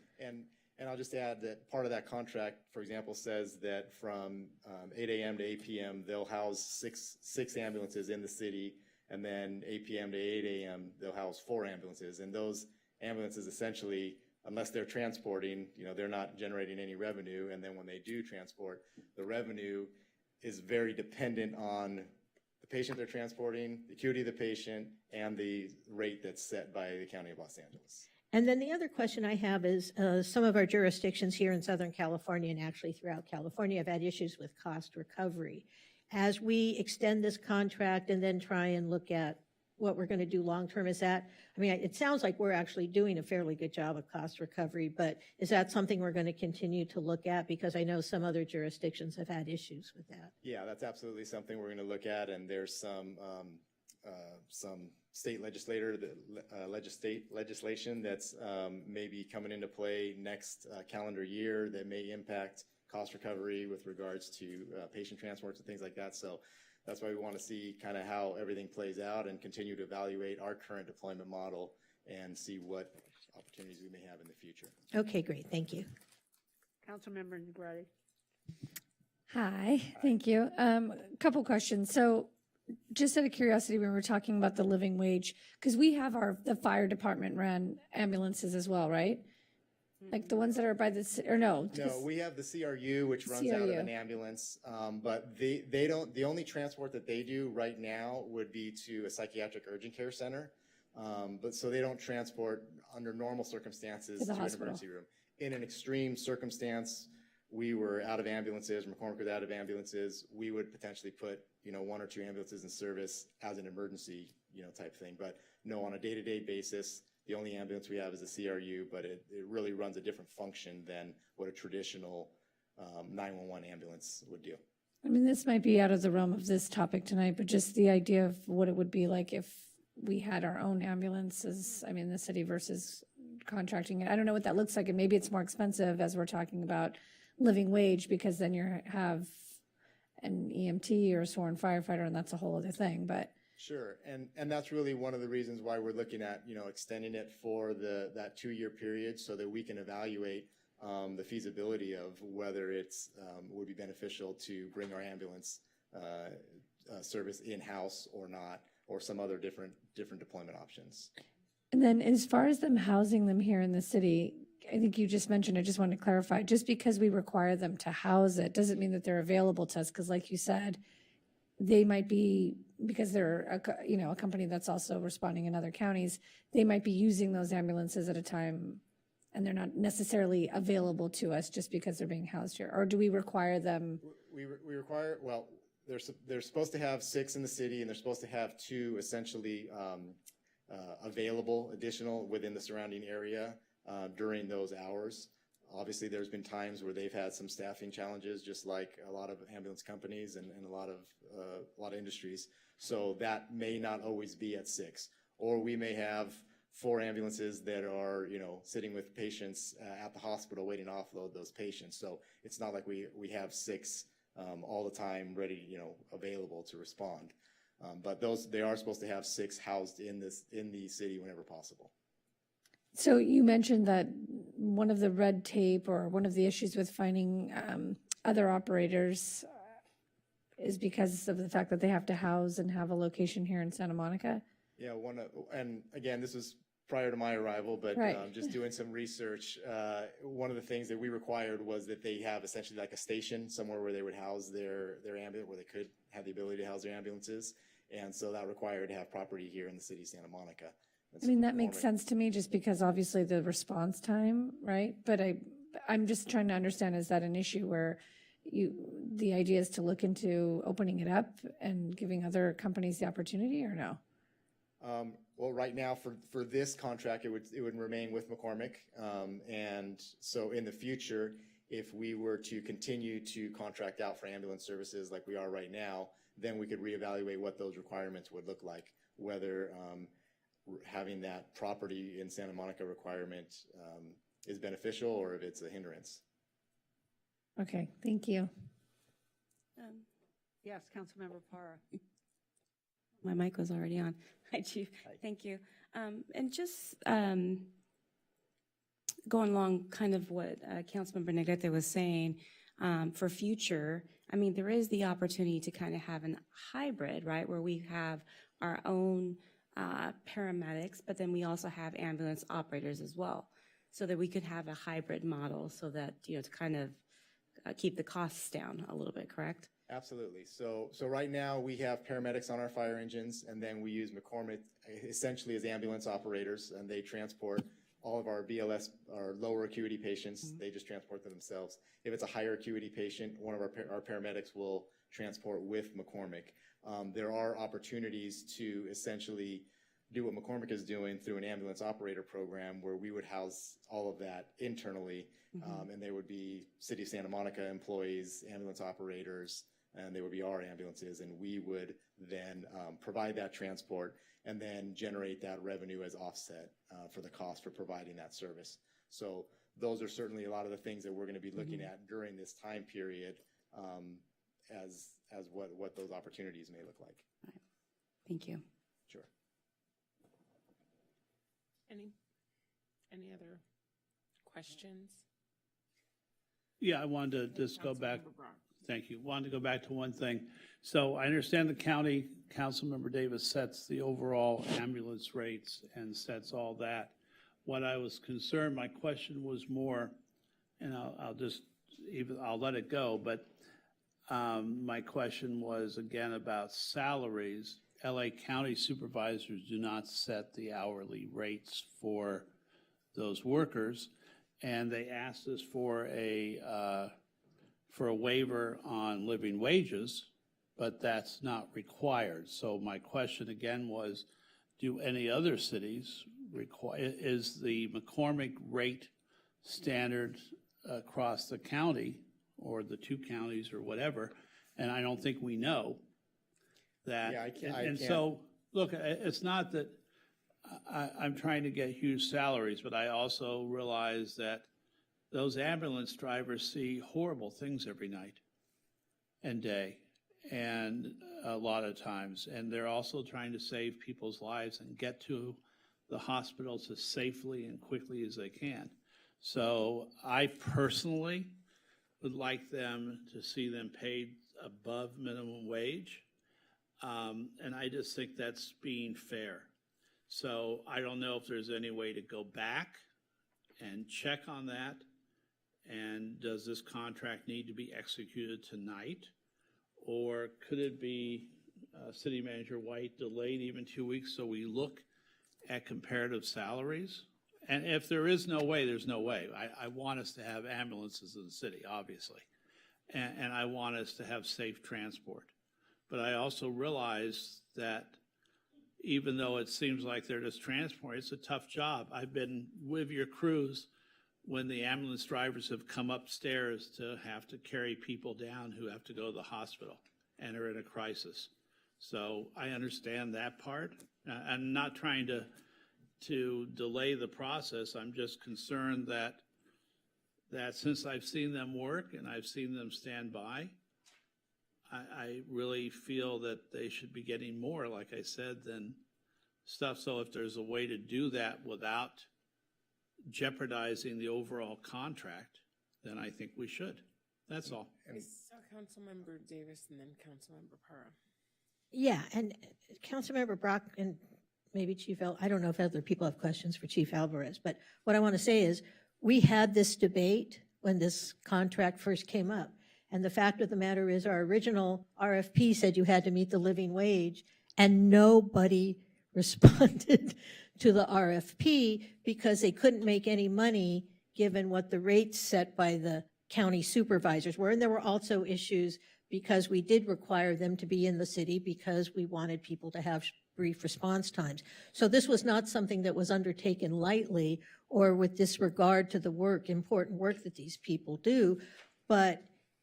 And I'll just add that part of that contract, for example, says that from 8 a.m. to 8 p.m., they'll house six ambulances in the city, and then 8 p.m. to 8 a.m., they'll house 4 ambulances. And those ambulances essentially, unless they're transporting, they're not generating any revenue. And then when they do transport, the revenue is very dependent on the patient they're transporting, the acuity of the patient, and the rate that's set by the County of Los Angeles. And then the other question I have is some of our jurisdictions here in Southern California and actually throughout California have had issues with cost recovery. As we extend this contract and then try and look at what we're going to do long-term, it sounds like we're actually doing a fairly good job of cost recovery, but is that something we're going to continue to look at? Because I know some other jurisdictions have had issues with that. Yeah, that's absolutely something we're going to look at, and there's some some state legislation that's maybe coming into play next calendar year that may impact cost recovery with regards to patient transports and things like that. So that's why we want to see kind of how everything plays out and continue to evaluate our current deployment model and see what opportunities we may have in the future. Okay, great, thank you. Councilmember Negrete. Hi, thank you. A couple questions. So just out of curiosity, when we're talking about the living wage, because we have the fire department run ambulances as well, right? Like the ones that are by the, or no? No, we have the CRU, which runs out of an ambulance, but they don't, the only transport that they do right now would be to a psychiatric urgent care center. But so they don't transport under normal circumstances to an emergency room. In an extreme circumstance, we were out of ambulances, McCormick was out of ambulances, we would potentially put, 1 or 2 ambulances in service as an emergency, type thing. But no, on a day-to-day basis, the only ambulance we have is a CRU, but it really runs a different function than what a traditional 911 ambulance would do. I mean, this might be out of the realm of this topic tonight, but just the idea of what it would be like if we had our own ambulances, I mean, the city versus contracting it. I don't know what that looks like, and maybe it's more expensive as we're talking about living wage, because then you have an EMT or a sworn firefighter, and that's a whole other thing, but. Sure, and that's really one of the reasons why we're looking at, extending it for that 2-year period so that we can evaluate the feasibility of whether it's would be beneficial to bring our ambulance service in-house or not, or some other different deployment options. And then as far as them housing them here in the city, I think you just mentioned, I just wanted to clarify, just because we require them to house it doesn't mean that they're available to us, because like you said, they might be, because they're a company that's also responding in other counties, they might be using those ambulances at a time and they're not necessarily available to us just because they're being housed here. Or do we require them? We require, well, they're supposed to have 6 in the city, and they're supposed to have 2 essentially available additional within the surrounding area during those hours. Obviously, there's been times where they've had some staffing challenges, just like a lot of ambulance companies and a lot of industries. So that may not always be at 6. Or we may have 4 ambulances that are, sitting with patients at the hospital waiting to offload those patients. So it's not like we have 6 all the time ready, available to respond. But they are supposed to have 6 housed in the city whenever possible. So you mentioned that one of the red tape or one of the issues with finding other operators is because of the fact that they have to house and have a location here in Santa Monica? Yeah, and again, this was prior to my arrival, but Right. Just doing some research, one of the things that we required was that they have essentially like a station somewhere where they would house their ambulance, where they could have the ability to house their ambulances. And so that required to have property here in the city of Santa Monica. I mean, that makes sense to me just because obviously the response time, right? But I'm just trying to understand, is that an issue where the idea is to look into opening it up and giving other companies the opportunity, or no? Well, right now for this contract, it would remain with McCormick. And so in the future, if we were to continue to contract out for ambulance services like we are right now, then we could reevaluate what those requirements would look like, whether having that property in Santa Monica requirement is beneficial or if it's a hindrance. Okay, thank you. Yes, Councilmember Parra. My mic was already on. Hi, Chief. Thank you. And just going along kind of what Councilmember Negrete was saying, for future, I mean, there is the opportunity to kind of have a hybrid, right, where we have our own paramedics, but then we also have ambulance operators as well, so that we could have a hybrid model so that, to kind of keep the costs down a little bit, correct? Absolutely. So right now we have paramedics on our fire engines, and then we use McCormick essentially as ambulance operators, and they transport all of our BLS, our lower acuity patients. They just transport them themselves. If it's a higher acuity patient, one of our paramedics will transport with McCormick. There are opportunities to essentially do what McCormick is doing through an ambulance operator program, where we would house all of that internally, and there would be City of Santa Monica employees, ambulance operators, and they would be our ambulances, and we would then provide that transport and then generate that revenue as offset for the cost for providing that service. So those are certainly a lot of the things that we're going to be looking at during this time period as what those opportunities may look like. Thank you. Sure. Any other questions? Yeah, I wanted to just go back. Thank you. Wanted to go back to one thing. So I understand the county, Councilmember Davis sets the overall ambulance rates and sets all that. What I was concerned, my question was more, and I'll let it go, but my question was again about salaries. LA County supervisors do not set the hourly rates for those workers, and they asked us for a waiver on living wages, but that's not required. So my question again was, do any other cities require, is the McCormick rate standard across the county or the two counties or whatever? And I don't think we know that. Yeah, I and can't. So, look, it's not that I'm trying to get huge salaries, but I also realize that those ambulance drivers see horrible things every night and day, and a lot of times. And they're also trying to save people's lives and get to the hospitals as safely and quickly as they can. So I personally would like them to see them paid above minimum wage. And I just think that's being fair. So I don't know if there's any way to go back and check on that. And does this contract need to be executed tonight? Or could it be, City Manager White, delayed even 2 weeks so we look at comparative salaries? And if there is no way, there's no way. I want us to have ambulances in the city, obviously. And I want us to have safe transport. But I also realize that even though it seems like they're just transporting, it's a tough job. I've been with your crews when the ambulance drivers have come upstairs to have to carry people down who have to go to the hospital and are in a crisis. So I understand that part. I'm not trying to delay the process. I'm just concerned that since I've seen them work and I've seen them stand by, I really feel that they should be getting more, like I said, than stuff. So if there's a way to do that without jeopardizing the overall contract, then I think we should. That's all. So Councilmember Davis and then Councilmember Para. Yeah, and Councilmember Brock and maybe Chief I don't know if other people have questions for Chief Alvarez, but what I want to say is we had this debate when this contract first came up. And the fact of the matter is our original RFP said you had to meet the living wage, and nobody responded to the RFP because they couldn't make any money given what the rates set by the county supervisors were. And there were also issues because we did require them to be in the city because we wanted people to have brief response times. So this was not something that was undertaken lightly or with disregard to the important work that these people do. But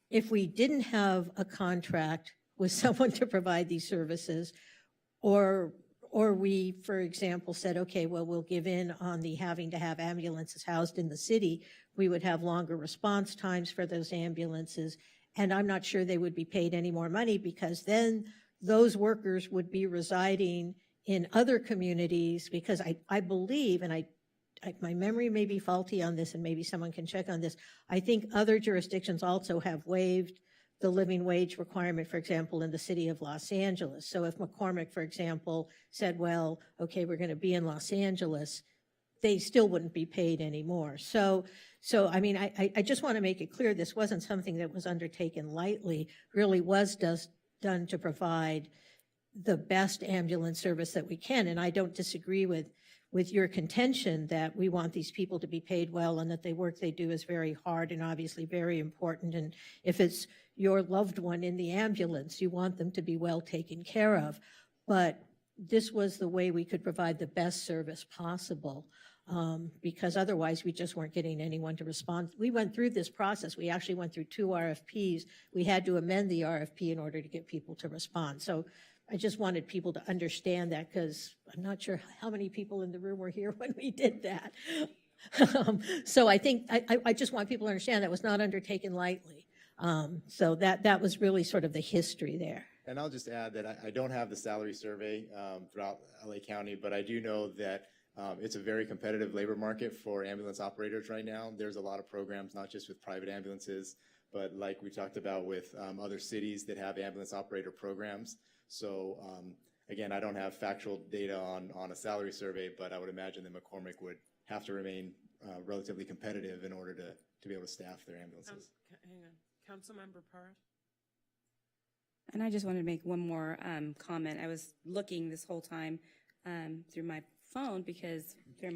if we didn't have a contract with someone to provide these services, or we, for example, said, okay, well, we'll give in on the having to have ambulances housed in the city, we would have longer response times for those ambulances. And I'm not sure they would be paid any more money because then those workers would be residing in other communities, because I believe, and my memory may be faulty on this and maybe someone can check on this, I think other jurisdictions also have waived the living wage requirement, for example, in the city of Los Angeles. So if McCormick, for example, said, well, okay, we're going to be in Los Angeles, they still wouldn't be paid anymore. So I mean, I just want to make it clear this wasn't something that was undertaken lightly, really was done to provide the best ambulance service that we can. And I don't disagree with your contention that we want these people to be paid well and that the work they do is very hard and obviously very important. And if it's your loved one in the ambulance, you want them to be well taken care of. But this was the way we could provide the best service possible. because otherwise we just weren't getting anyone to respond. We went through this process. We actually went through 2 RFPs. We had to amend the RFP in order to get people to respond. So I just wanted people to understand that, because I'm not sure how many people in the room were here when we did that. So I think, I just want people to understand that was not undertaken lightly. So that was really sort of the history there. And I'll just add that I don't have the salary survey throughout LA County, but I do know that it's a very competitive labor market for ambulance operators right now. There's a lot of programs, not just with private ambulances, but like we talked about with other cities that have ambulance operator programs. So again, I don't have factual data on a salary survey, but I would imagine that McCormick would have to remain relatively competitive in order to be able to staff their ambulances. Hang on. Councilmember Parra? And I just wanted to make one more comment. I was looking this whole time through my phone, because through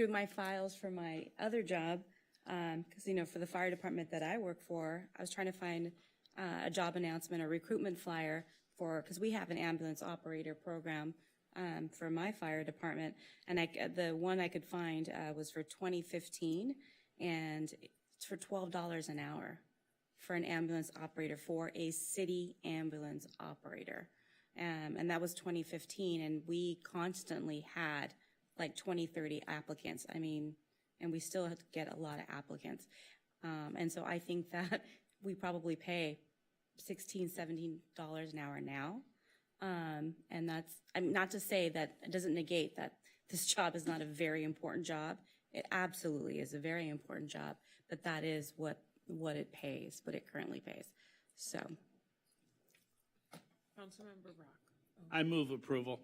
my files for my other job, because, for the fire department that I work for, I was trying to find a job announcement or recruitment flyer because we have an ambulance operator program for my fire department, and the one I could find was for 2015, and it's for $12 an hour for an ambulance operator, for a city ambulance operator. And that was 2015, and we constantly had like 20, 30 applicants. I mean, and we still have to get a lot of applicants. And so I think that we probably pay $16, $17 an hour now. And that's, not to say that it doesn't negate that this job is not a very important job. It absolutely is a very important job, but that is what it pays, what it currently pays. So. Councilmember Brock? I move approval.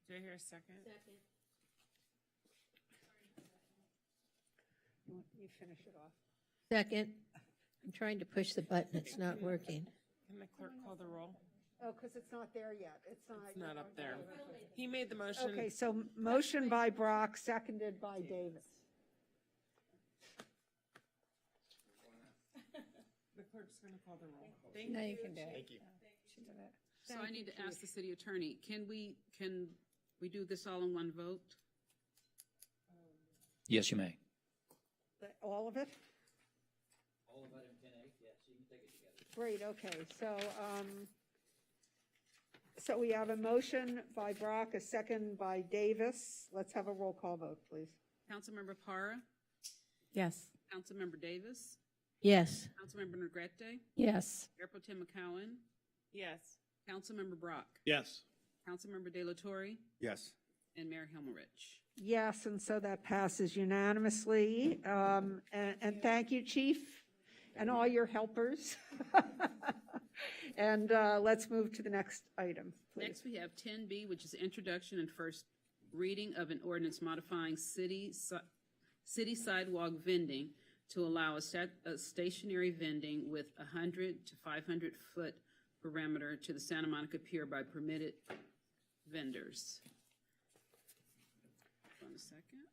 Do I hear a second? Second. You finish it off. Second. I'm trying to push the button. It's not working. Can the clerk call the roll? Oh, because it's not there yet. It's not up there. He made the motion. Okay, so motion by Brock, seconded by Davis. The clerk's going to call the roll. Now you can do it. Thank you. She did it. So I need to ask the city attorney, can we do this all in one vote? Yes, you may. All of it? All of item 10A, yes, you can take it together. Great, okay, so we have a motion by Brock, a second by Davis. Let's have a roll call vote, please. Councilmember Parra? Yes. Councilmember Davis? Yes. Councilmember Negrete? Yes. Mayor Pro Tem McCowen? Yes. Councilmember Brock? Yes. Councilmember De La Torre? Yes. And Mayor Himmerich? Yes, and so that passes unanimously. And thank you, Chief, and all your helpers. And let's move to the next item, please. Next, we have 10B, which is introduction and first reading of an ordinance modifying city sidewalk vending to allow a stationary vending with 100 to 500 foot perimeter to the Santa Monica Pier by permitted vendors. Hold on a second.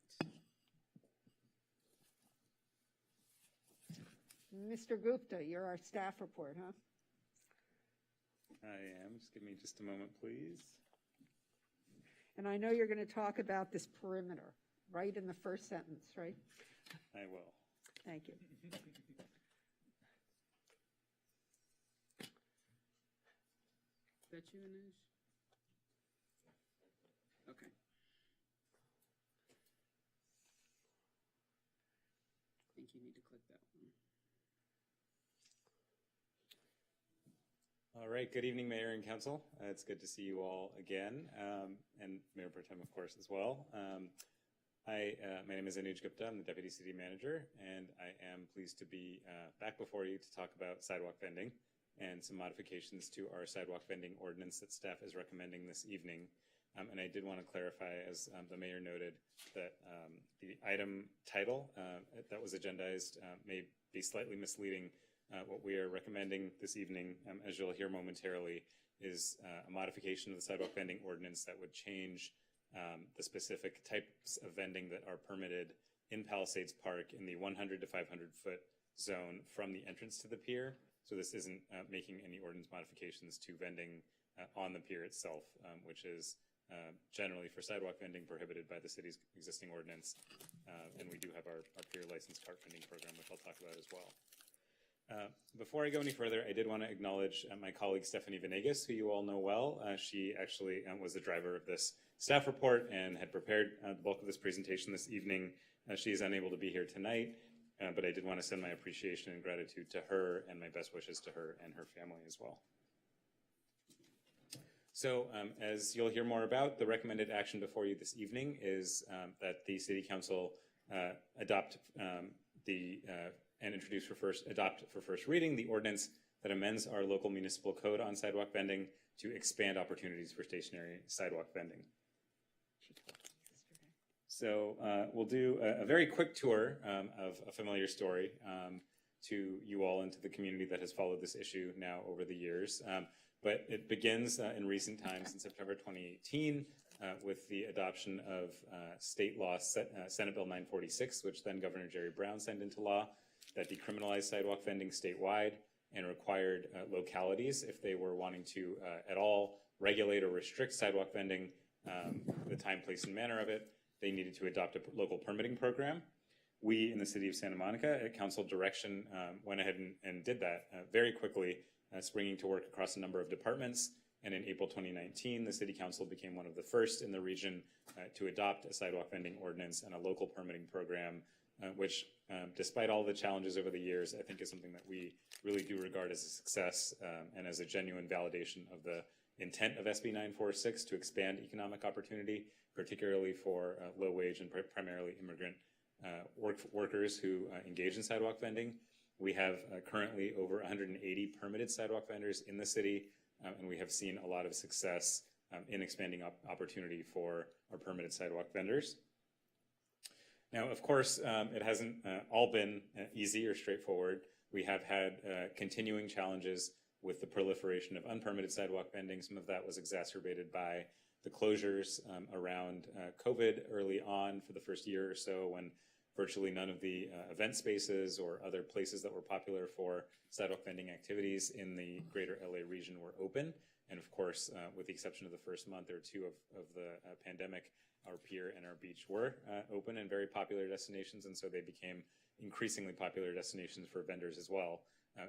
Mr. Gupta, you're our staff report, huh? I am. Just give me just a moment, please. And I know you're going to talk about this perimeter, right in the first sentence, right? I will. Thank you. Is that you, Anish? Okay. I think you need to click that one. All right. Good evening, Mayor and Council. It's good to see you all again, and Mayor Pro Tem, of course, as well. My name is Anuj Gupta. I'm the Deputy City Manager, and I am pleased to be back before you to talk about sidewalk vending and some modifications to our sidewalk vending ordinance that staff is recommending this evening. And I did want to clarify, as the Mayor noted, that the item title that was agendized may be slightly misleading. What we are recommending this evening, as you'll hear momentarily, is a modification of the sidewalk vending ordinance that would change the specific types of vending that are permitted in Palisades Park in the 100 to 500 foot zone from the entrance to the pier. So this isn't making any ordinance modifications to vending on the pier itself, which is generally for sidewalk vending prohibited by the city's existing ordinance. And we do have our peer licensed cart vending program, which I'll talk about as well. Before I go any further, I did want to acknowledge my colleague Stephanie Venegas, who you all know well. She actually was the driver of this staff report and had prepared the bulk of this presentation this evening. She is unable to be here tonight, but I did want to send my appreciation and gratitude to her and my best wishes to her and her family as well. So as you'll hear more about, the recommended action before you this evening is that the City Council adopt for first reading the ordinance that amends our local municipal code on sidewalk vending to expand opportunities for stationary sidewalk vending. So we'll do a very quick tour of a familiar story to you all and to the community that has followed this issue now over the years. But it begins in recent times in September 2018 with the adoption of state law, Senate Bill 946, which then Governor Jerry Brown signed into law, that decriminalized sidewalk vending statewide and required localities, if they were wanting to at all regulate or restrict sidewalk vending, the time, place, and manner of it, they needed to adopt a local permitting program. We in the city of Santa Monica, at council direction, went ahead and did that very quickly, springing to work across a number of departments. And in April 2019, the City Council became one of the first in the region to adopt a sidewalk vending ordinance and a local permitting program, which, despite all the challenges over the years, I think is something that we really do regard as a success and as a genuine validation of the intent of SB 946 to expand economic opportunity, particularly for low-wage and primarily immigrant workers who engage in sidewalk vending. We have currently over 180 permitted sidewalk vendors in the city, and we have seen a lot of success in expanding opportunity for our permitted sidewalk vendors. Now, of course, it hasn't all been easy or straightforward. We have had continuing challenges with the proliferation of unpermitted sidewalk vending. Some of that was exacerbated by the closures around COVID early on for the first year or so, when virtually none of the event spaces or other places that were popular for sidewalk vending activities in the greater LA region were open. And of course, with the exception of the first month or two of the pandemic, our pier and our beach were open and very popular destinations, and so they became increasingly popular destinations for vendors as well.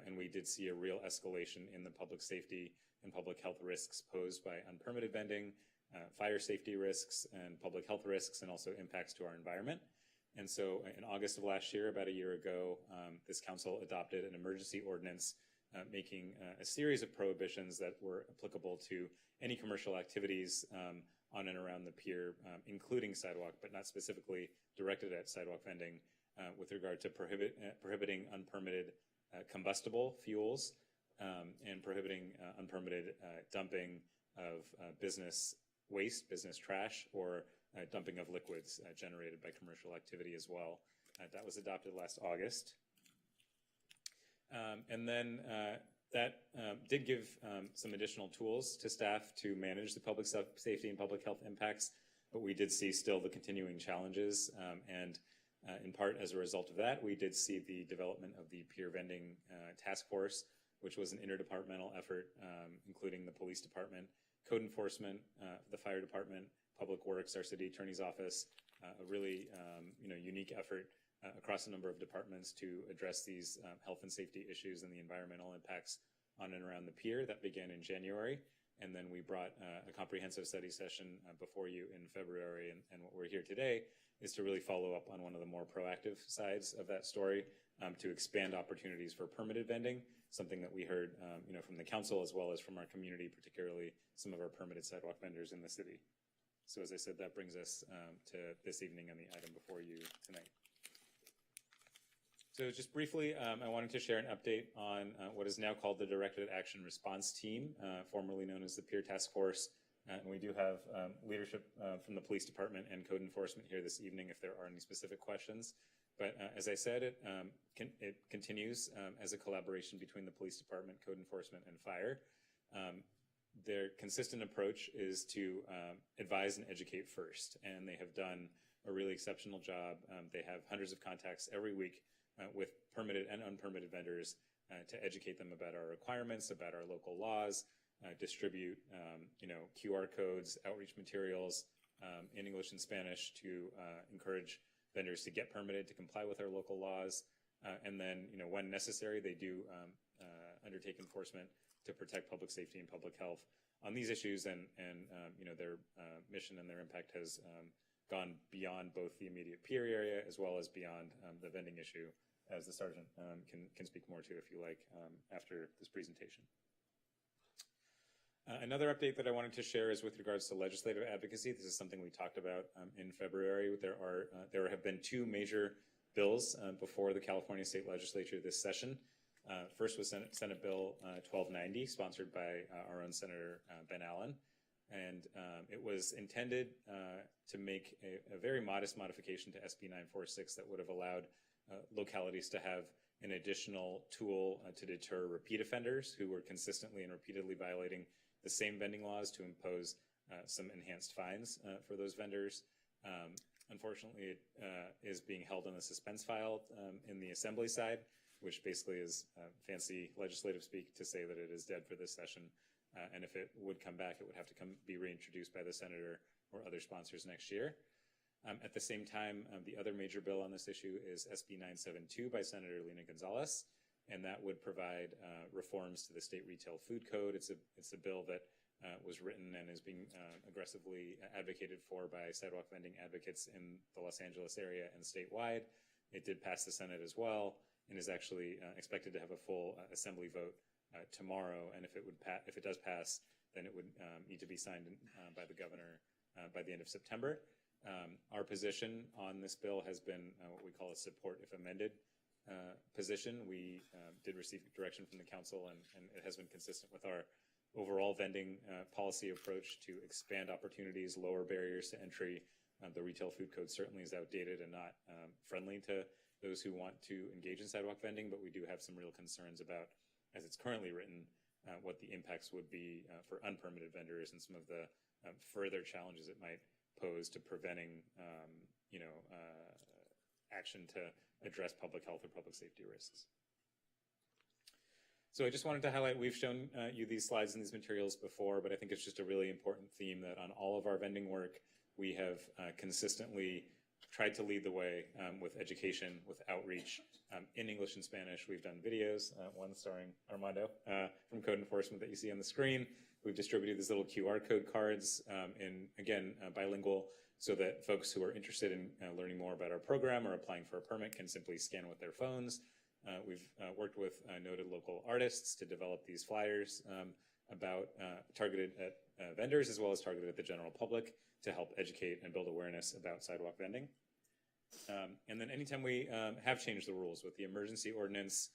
And we did see a real escalation in the public safety and public health risks posed by unpermitted vending, fire safety risks and public health risks, and also impacts to our environment. And so in August of last year, about a year ago, this council adopted an emergency ordinance making a series of prohibitions that were applicable to any commercial activities on and around the pier, including sidewalk, but not specifically directed at sidewalk vending, with regard to prohibiting unpermitted combustible fuels and prohibiting unpermitted dumping of business waste, business trash, or dumping of liquids generated by commercial activity as well. That was adopted last August. And then that did give some additional tools to staff to manage the public safety and public health impacts, but we did see still the continuing challenges. And in part as a result of that, we did see the development of the Pier Vending Task Force, which was an interdepartmental effort, including the police department, code enforcement, the fire department, public works, our city attorney's office, a really unique effort across a number of departments to address these health and safety issues and the environmental impacts on and around the pier. That began in January, and then we brought a comprehensive study session before you in February, and what we're here today is to really follow up on one of the more proactive sides of that story, to expand opportunities for permitted vending, something that we heard from the council as well as from our community, particularly some of our permitted sidewalk vendors in the city. So as I said, that brings us to this evening and the item before you tonight. So just briefly, I wanted to share an update on what is now called the Directed Action Response Team, formerly known as the Pier Task Force. And we do have leadership from the police department and code enforcement here this evening if there are any specific questions. But as I said, it continues as a collaboration between the police department, code enforcement, and fire. Their consistent approach is to advise and educate first, and they have done a really exceptional job. They have hundreds of contacts every week with permitted and unpermitted vendors to educate them about our requirements, about our local laws, distribute, QR codes, outreach materials in English and Spanish to encourage vendors to get permitted to comply with our local laws. And then, when necessary, they do undertake enforcement to protect public safety and public health on these issues. And their mission and their impact has gone beyond both the immediate Pier area as well as beyond the vending issue, as the sergeant can speak more to, if you like, after this presentation. Another update that I wanted to share is with regards to legislative advocacy. This is something we talked about in February. There have been two major bills before the California State Legislature this session. First was Senate Bill 1290, sponsored by our own Senator Ben Allen. And it was intended to make a very modest modification to SB 946 that would have allowed localities to have an additional tool to deter repeat offenders who were consistently and repeatedly violating the same vending laws, to impose some enhanced fines for those vendors. Unfortunately, it is being held on the suspense file in the Assembly side, which basically is fancy legislative speak to say that it is dead for this session. And if it would come back, it would have to be reintroduced by the senator or other sponsors next year. At the same time, the other major bill on this issue is SB 972 by Senator Lena Gonzalez, and that would provide reforms to the state retail food code. It's a bill that was written and is being aggressively advocated for by sidewalk vending advocates in the Los Angeles area and statewide. It did pass the Senate as well, and is actually expected to have a full assembly vote tomorrow. And if it does pass, then it would need to be signed by the governor by the end of September. Our position on this bill has been what we call a support if amended position. We did receive direction from the council, and it has been consistent with our overall vending policy approach to expand opportunities, lower barriers to entry. The retail food code certainly is outdated and not friendly to those who want to engage in sidewalk vending, but we do have some real concerns about, as it's currently written, what the impacts would be for unpermitted vendors and some of the further challenges it might pose to preventing, action to address public health or public safety risks. So I just wanted to highlight, we've shown you these slides and these materials before, but I think it's just a really important theme that on all of our vending work, we have consistently tried to lead the way with education, with outreach in English and Spanish. We've done videos, one starring Armando from Code Enforcement that you see on the screen. We've distributed these little QR code cards in, again, bilingual, so that folks who are interested in learning more about our program or applying for a permit can simply scan with their phones. We've worked with noted local artists to develop these flyers about targeted at vendors as well as targeted at the general public to help educate and build awareness about sidewalk vending. And then anytime we have changed the rules with the emergency ordinance,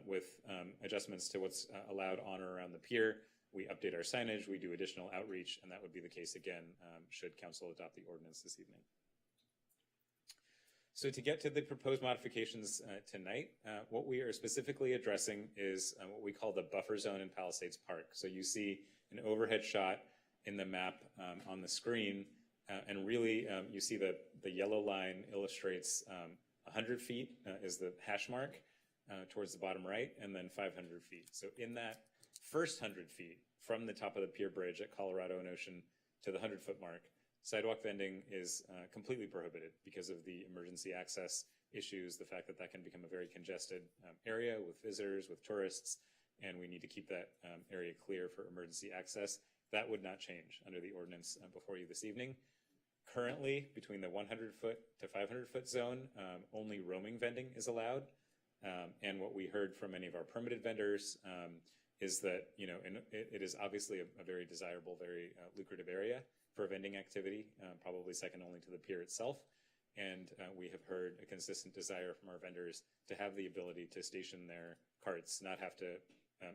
with adjustments to what's allowed on or around the pier, we update our signage, we do additional outreach, and that would be the case again should council adopt the ordinance this evening. So to get to the proposed modifications tonight, what we are specifically addressing is what we call the buffer zone in Palisades Park. So you see an overhead shot in the map on the screen, and really you see the yellow line illustrates 100 feet is the hash mark towards the bottom right, and then 500 feet. So in that first 100 feet from the top of the pier bridge at Colorado and Ocean to the 100-foot mark, sidewalk vending is completely prohibited because of the emergency access issues, the fact that that can become a very congested area with visitors, with tourists, and we need to keep that area clear for emergency access. That would not change under the ordinance before you this evening. Currently, between the 100-foot to 500-foot zone, only roaming vending is allowed. And what we heard from many of our permitted vendors is that, it is obviously a very desirable, very lucrative area for vending activity, probably second only to the pier itself. And we have heard a consistent desire from our vendors to have the ability to station their carts, not have to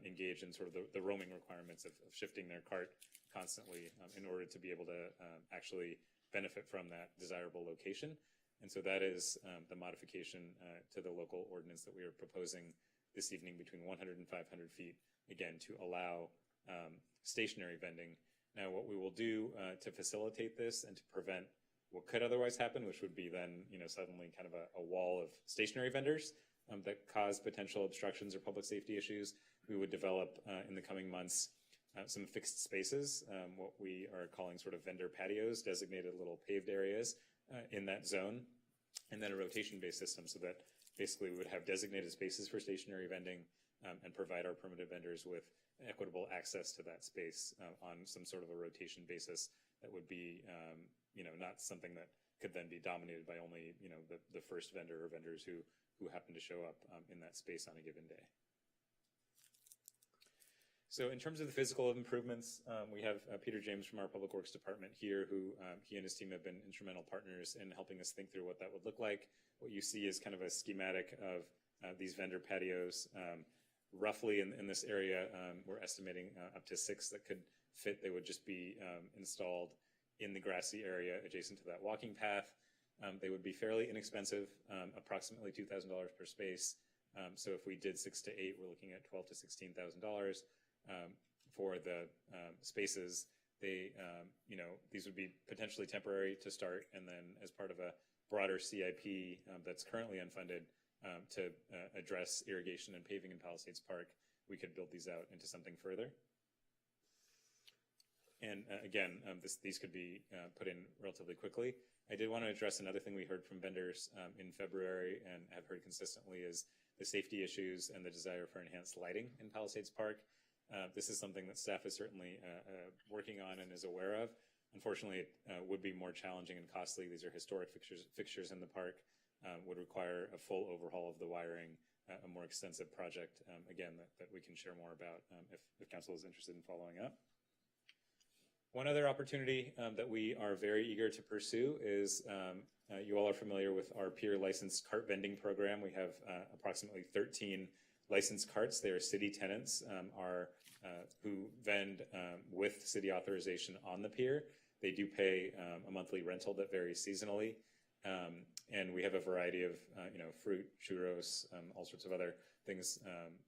engage in sort of the roaming requirements of shifting their cart constantly in order to be able to actually benefit from that desirable location. And so that is the modification to the local ordinance that we are proposing this evening between 100 and 500 feet, again, to allow stationary vending. Now, what we will do to facilitate this and to prevent what could otherwise happen, which would be then, suddenly kind of a wall of stationary vendors that cause potential obstructions or public safety issues, we would develop in the coming months some fixed spaces, what we are calling sort of vendor patios, designated little paved areas in that zone, and then a rotation-based system so that basically we would have designated spaces for stationary vending and provide our permitted vendors with equitable access to that space on some sort of a rotation basis that would be, not something that could then be dominated by only, the first vendor or vendors who happen to show up in that space on a given day. So in terms of the physical improvements, we have Peter James from our Public Works Department here, who he and his team have been instrumental partners in helping us think through what that would look like. What you see is kind of a schematic of these vendor patios. Roughly in this area, we're estimating up to 6 that could fit. They would just be installed in the grassy area adjacent to that walking path. They would be fairly inexpensive, approximately $2,000 per space. So if we did 6 to 8, we're looking at $12,000 to $16,000 for the spaces. They, these would be potentially temporary to start, and then as part of a broader CIP that's currently unfunded to address irrigation and paving in Palisades Park, we could build these out into something further. And again, these could be put in relatively quickly. I did want to address another thing we heard from vendors in February and have heard consistently is the safety issues and the desire for enhanced lighting in Palisades Park. This is something that staff is certainly working on and is aware of. Unfortunately, it would be more challenging and costly. These are historic fixtures in the park, would require a full overhaul of the wiring, a more extensive project, again, that we can share more about if council is interested in following up. One other opportunity that we are very eager to pursue is you all are familiar with our Pier licensed cart vending program. We have approximately 13 licensed carts. They are city tenants who vend with city authorization on the pier. They do pay a monthly rental that varies seasonally. And we have a variety of fruit, churros, all sorts of other things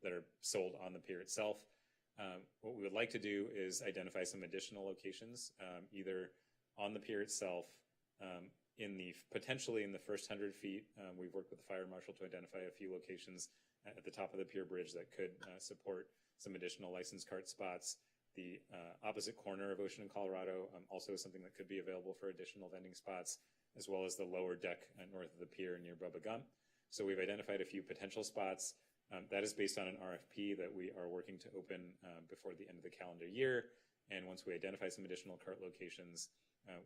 that are sold on the pier itself. What we would like to do is identify some additional locations, either on the pier itself, potentially in the first 100 feet. We've worked with the fire marshal to identify a few locations at the top of the pier bridge that could support some additional licensed cart spots. The opposite corner of Ocean and Colorado also is something that could be available for additional vending spots, as well as the lower deck north of the pier near Bubba Gump. So we've identified a few potential spots. That is based on an RFP that we are working to open before the end of the calendar year. And once we identify some additional cart locations,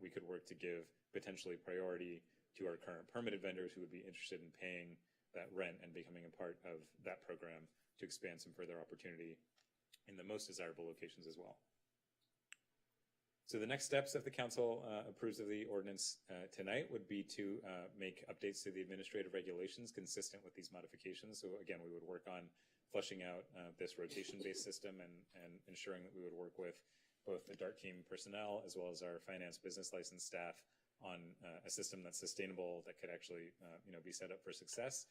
we could work to give potentially priority to our current permitted vendors who would be interested in paying that rent and becoming a part of that program to expand some further opportunity in the most desirable locations as well. So the next steps, if the council approves of the ordinance tonight, would be to make updates to the administrative regulations consistent with these modifications. So again, we would work on fleshing out this rotation-based system and ensuring that we would work with both the DART team personnel as well as our finance business license staff on a system that's sustainable, that could actually be set up for success.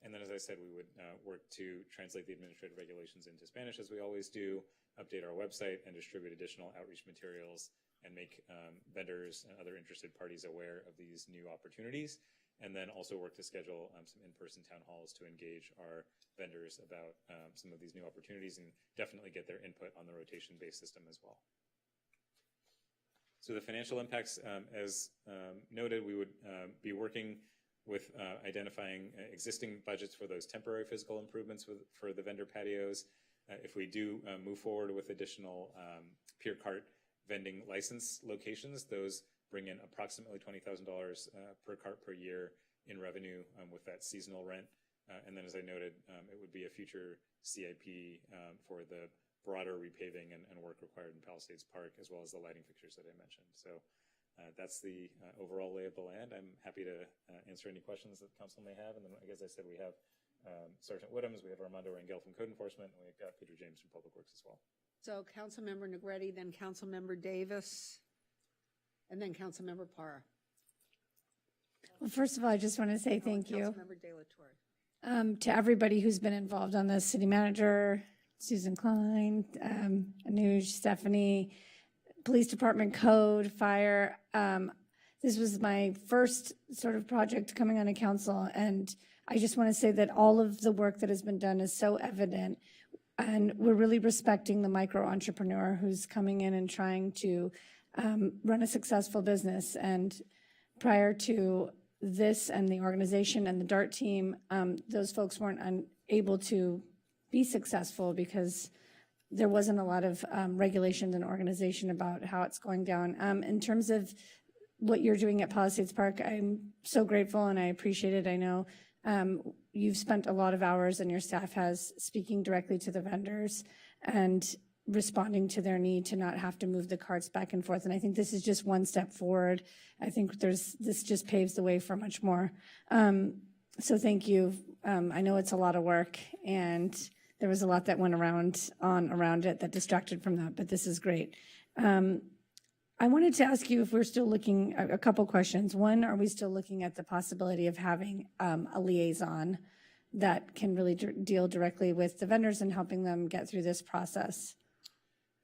And then, as I said, we would work to translate the administrative regulations into Spanish, as we always do, update our website, and distribute additional outreach materials, and make vendors and other interested parties aware of these new opportunities. And then also work to schedule some in-person town halls to engage our vendors about some of these new opportunities and definitely get their input on the rotation-based system as well. So the financial impacts, as noted, we would be working with identifying existing budgets for those temporary physical improvements for the vendor patios. If we do move forward with additional pier cart vending license locations, those bring in approximately $20,000 per cart per year in revenue with that seasonal rent. And then, as I noted, it would be a future CIP for the broader repaving and work required in Palisades Park, as well as the lighting fixtures that I mentioned. So that's the overall lay of the land. I'm happy to answer any questions that council may have. And then, as I said, we have Sergeant Woodhams, we have Armando Rangel from Code Enforcement, and we've got Peter James from Public Works as well. So Councilmember Negretti, then Councilmember Davis, and then Councilmember Parra. Well, first of all, I just want to say thank you Councilmember De La Torre. to everybody who's been involved on this, city manager, Susan Klein, Anuj, Stephanie, police department, code, fire. This was my first sort of project coming on a council, and I just want to say that all of the work that has been done is so evident. And we're really respecting the micro entrepreneur who's coming in and trying to run a successful business. And prior to this and the organization and the DART team, those folks weren't able to be successful because there wasn't a lot of regulations and organization about how it's going down. In terms of what you're doing at Palisades Park, I'm so grateful and I appreciate it. I know you've spent a lot of hours and your staff has speaking directly to the vendors and responding to their need to not have to move the carts back and forth. And I think this is just one step forward. I think this just paves the way for much more. So thank you. I know it's a lot of work and there was a lot that went around it that distracted from that, but this is great. I wanted to ask you if we're still looking, a couple questions. One, are we still looking at the possibility of having a liaison that can really deal directly with the vendors and helping them get through this process?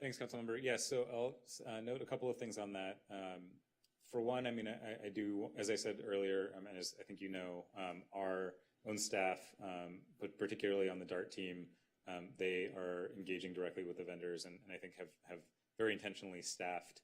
Thanks, Councilmember. Yes, so I'll note a couple of things on that. For one, I mean, I do, as I said earlier, and as I think you know, our own staff, but particularly on the DART team, they are engaging directly with the vendors and I think have very intentionally staffed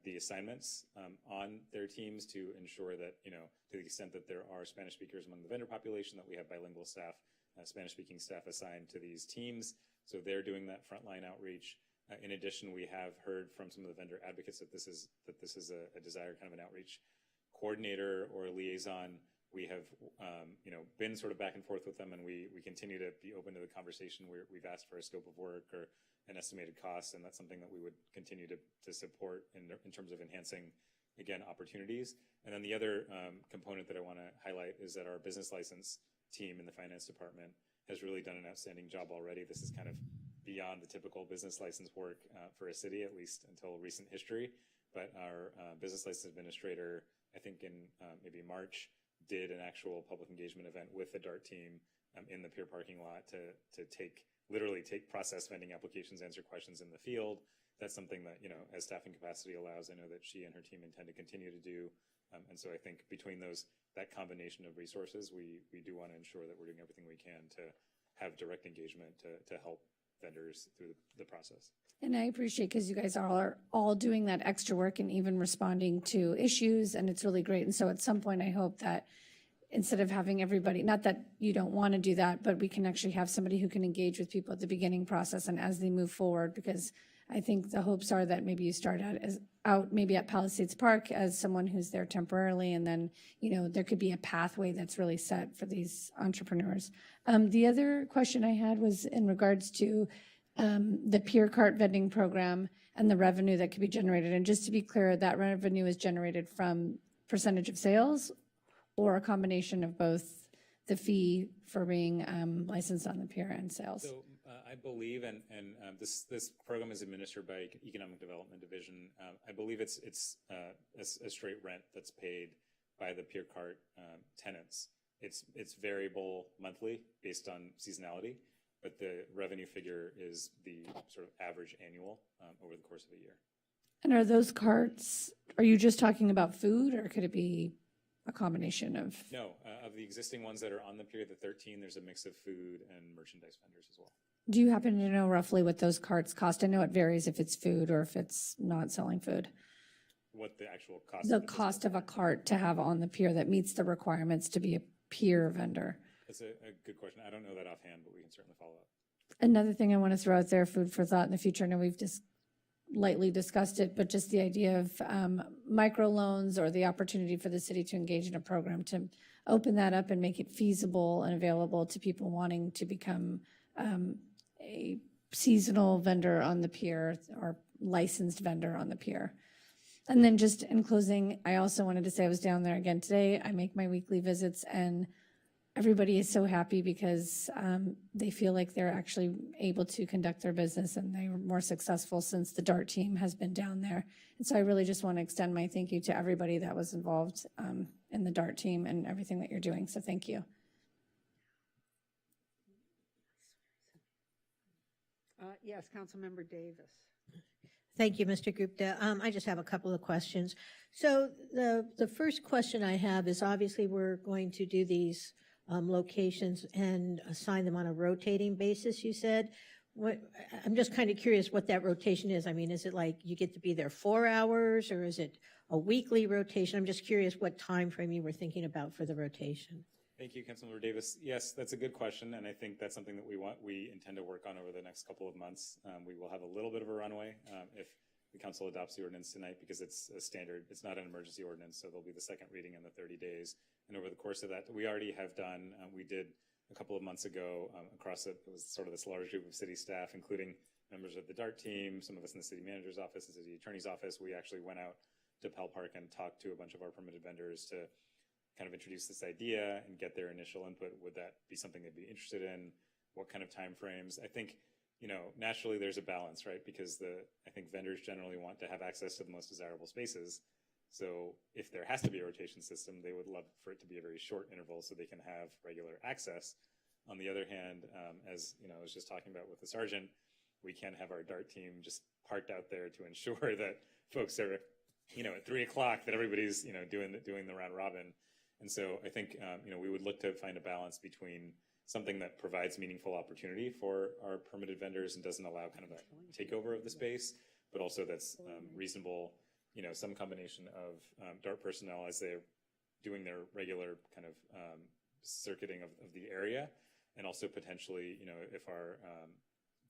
the assignments on their teams to ensure that, you know, to the extent that there are Spanish speakers among the vendor population, that we have bilingual staff, Spanish-speaking staff assigned to these teams. So they're doing that frontline outreach. In addition, we have heard from some of the vendor advocates that this is a desired kind of an outreach coordinator or a liaison. We have, you know, been sort of back and forth with them, and we continue to be open to the conversation. We've asked for a scope of work or an estimated cost, and that's something that we would continue to support in terms of enhancing, again, opportunities. And then the other component that I want to highlight is that our business license team in the finance department has really done an outstanding job already. This is kind of beyond the typical business license work for a city, at least until recent history. But our business license administrator, I think in maybe March, did an actual public engagement event with the DART team in the Pier parking lot to literally process vending applications, answer questions in the field. That's something that, you know, as staffing capacity allows, I know that she and her team intend to continue to do. And so I think between that combination of resources, we do want to ensure that we're doing everything we can to have direct engagement to help vendors through the process. And I appreciate because you guys are all doing that extra work and even responding to issues, and it's really great. And so at some point, I hope that instead of having everybody, not that you don't want to do that, but we can actually have somebody who can engage with people at the beginning process and as they move forward, because I think the hopes are that maybe you start out maybe at Palisades Park as someone who's there temporarily, and then, you know, there could be a pathway that's really set for these entrepreneurs. The other question I had was in regards to the Pier cart vending program and the revenue that could be generated. And just to be clear, that revenue is generated from percentage of sales or a combination of both the fee for being licensed on the Pier and sales? So I believe, and this program is administered by Economic Development Division. I believe it's a straight rent that's paid by the Pier cart tenants. It's variable monthly based on seasonality, but the revenue figure is the sort of average annual over the course of a year. And are those carts, are you just talking about food, or could it be a combination of? No, of the existing ones that are on the Pier, the 13, there's a mix of food and merchandise vendors as well. Do you happen to know roughly what those carts cost? I know it varies if it's food or if it's not selling food. What the actual cost? The cost of a cart to have on the Pier that meets the requirements to be a Pier vendor. That's a good question. I don't know that offhand, but we can certainly follow up. Another thing I want to throw out there, food for thought in the future. I know we've just lightly discussed it, but just the idea of microloans or the opportunity for the city to engage in a program to open that up and make it feasible and available to people wanting to become a seasonal vendor on the Pier or licensed vendor on the Pier. And then just in closing, I also wanted to say I was down there again today. I make my weekly visits and everybody is so happy because they feel like they're actually able to conduct their business and they were more successful since the DART team has been down there. And so I really just want to extend my thank you to everybody that was involved in the DART team and everything that you're doing. So thank you. Yes, Councilmember Davis. Thank you, Mr. Gupta. I just have a couple of questions. So the first question I have is, obviously we're going to do these locations and assign them on a rotating basis, you said. I'm just kind of curious what that rotation is. I mean, is it like you get to be there 4 hours, or is it a weekly rotation? I'm just curious what time frame you were thinking about for the rotation. Thank you, Councilmember Davis. Yes, that's a good question, and I think that's something that we intend to work on over the next couple of months. We will have a little bit of a runway if the council adopts the ordinance tonight, because it's a standard, it's not an emergency ordinance, so there'll be the second reading in the 30 days. And over the course of that, we already have done, we did a couple of months ago across it was sort of this large group of city staff, including members of the DART team, some of us in the city manager's office, the city attorney's office. We actually went out to Pell Park and talked to a bunch of our permitted vendors to kind of introduce this idea and get their initial input. Would that be something they'd be interested in? What kind of timeframes? I think, naturally there's a balance, right? Because I think vendors generally want to have access to the most desirable spaces. So if there has to be a rotation system, they would love for it to be a very short interval so they can have regular access. On the other hand, as I was just talking about with the sergeant, we can't have our DART team just parked out there to ensure that folks are, at 3 o'clock, that everybody's, doing the round robin. And so I think, we would look to find a balance between something that provides meaningful opportunity for our permitted vendors and doesn't allow kind of a takeover of the space, but also that's reasonable, some combination of DART personnel as they're doing their regular kind of circuiting of the area, and also potentially, if our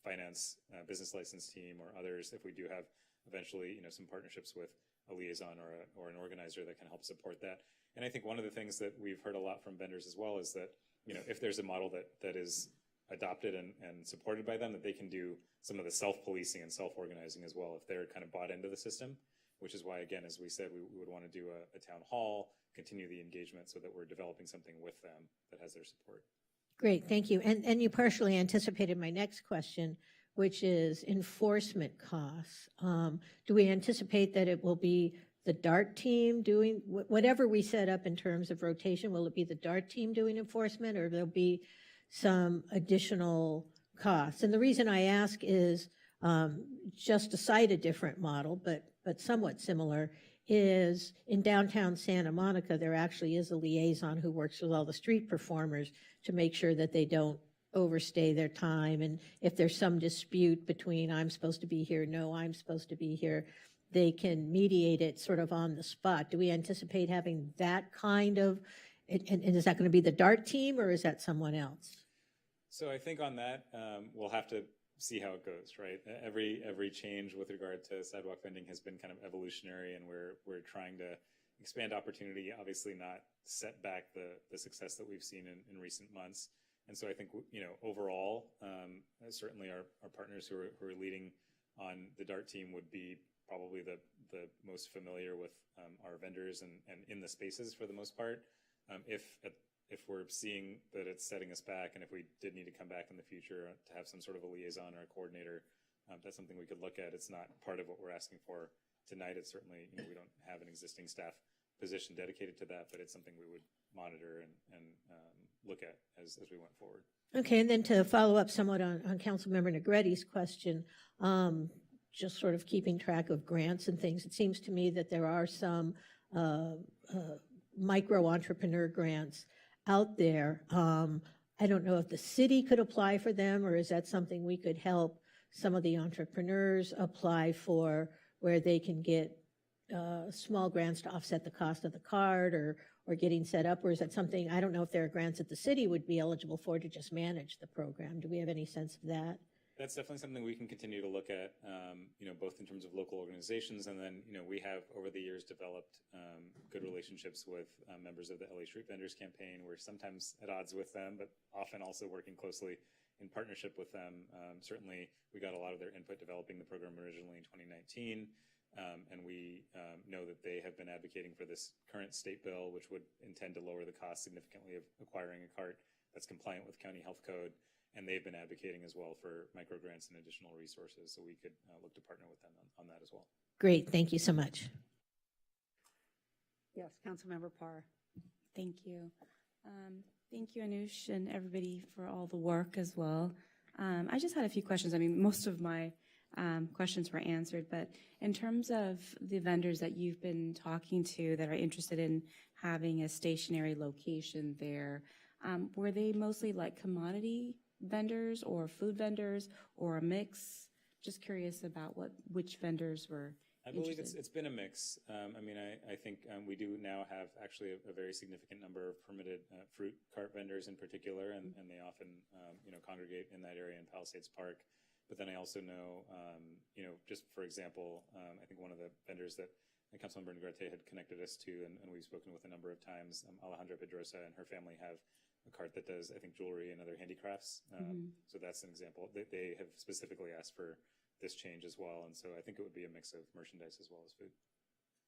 finance business license team or others, if we do have eventually, some partnerships with a liaison or an organizer that can help support that. And I think one of the things that we've heard a lot from vendors as well is that, if there's a model that is adopted and supported by them, that they can do some of the self-policing and self-organizing as well if they're kind of bought into the system, which is why, again, as we said, we would want to do a town hall, continue the engagement so that we're developing something with them that has their support. Great, thank you. And you partially anticipated my next question, which is enforcement costs. Do we anticipate that it will be the DART team doing, whatever we set up in terms of rotation, will it be the DART team doing enforcement, or there'll be some additional costs? And the reason I ask is, just to cite a different model, but somewhat similar, is in downtown Santa Monica, there actually is a liaison who works with all the street performers to make sure that they don't overstay their time. And if there's some dispute between I'm supposed to be here, no, I'm supposed to be here, they can mediate it sort of on the spot. Do we anticipate having that kind of, and is that going to be the DART team, or is that someone else? So I think on that, we'll have to see how it goes, right? Every change with regard to sidewalk vending has been kind of evolutionary, and we're trying to expand opportunity, obviously not set back the success that we've seen in recent months. And so I think, overall, certainly our partners who are leading on the DART team would be probably the most familiar with our vendors and in the spaces for the most part. If we're seeing that it's setting us back, and if we did need to come back in the future to have some sort of a liaison or a coordinator, that's something we could look at. It's not part of what we're asking for tonight. It's certainly, we don't have an existing staff position dedicated to that, but it's something we would monitor and look at as we went forward. Okay, and then to follow up somewhat on Councilmember Negretti's question, just sort of keeping track of grants and things, it seems to me that there are some micro-entrepreneur grants out there. I don't know if the city could apply for them, or is that something we could help some of the entrepreneurs apply for, where they can get small grants to offset the cost of the card or getting set up? Or is that something, I don't know if there are grants that the city would be eligible for to just manage the program. Do we have any sense of that? That's definitely something we can continue to look at, both in terms of local organizations, and then, we have over the years developed good relationships with members of the LA Street Vendors Campaign. We're sometimes at odds with them, but often also working closely in partnership with them. Certainly, we got a lot of their input developing the program originally in 2019, and we know that they have been advocating for this current state bill, which would intend to lower the cost significantly of acquiring a cart that's compliant with county health code. And they've been advocating as well for micro grants and additional resources, so we could look to partner with them on that as well. Great, thank you so much. Yes, Councilmember Parr. Thank you. Thank you, Anush, and everybody for all the work as well. I just had a few questions. I mean, most of my questions were answered, but in terms of the vendors that you've been talking to that are interested in having a stationary location there, were they mostly like commodity vendors or food vendors or a mix? Just curious about which vendors were I believe interested. it's been a mix. I mean, I think we do now have actually a very significant number of permitted fruit cart vendors in particular, and they often, congregate in that area in Palisades Park. But then I also know, just for example, I think one of the vendors that Councilmember Negrete had connected us to, and we've spoken with a number of times, Alejandra Pedrosa and her family have a cart that does, I think, jewelry and other handicrafts. So that's an example. They have specifically asked for this change as well. And so I think it would be a mix of merchandise as well as food.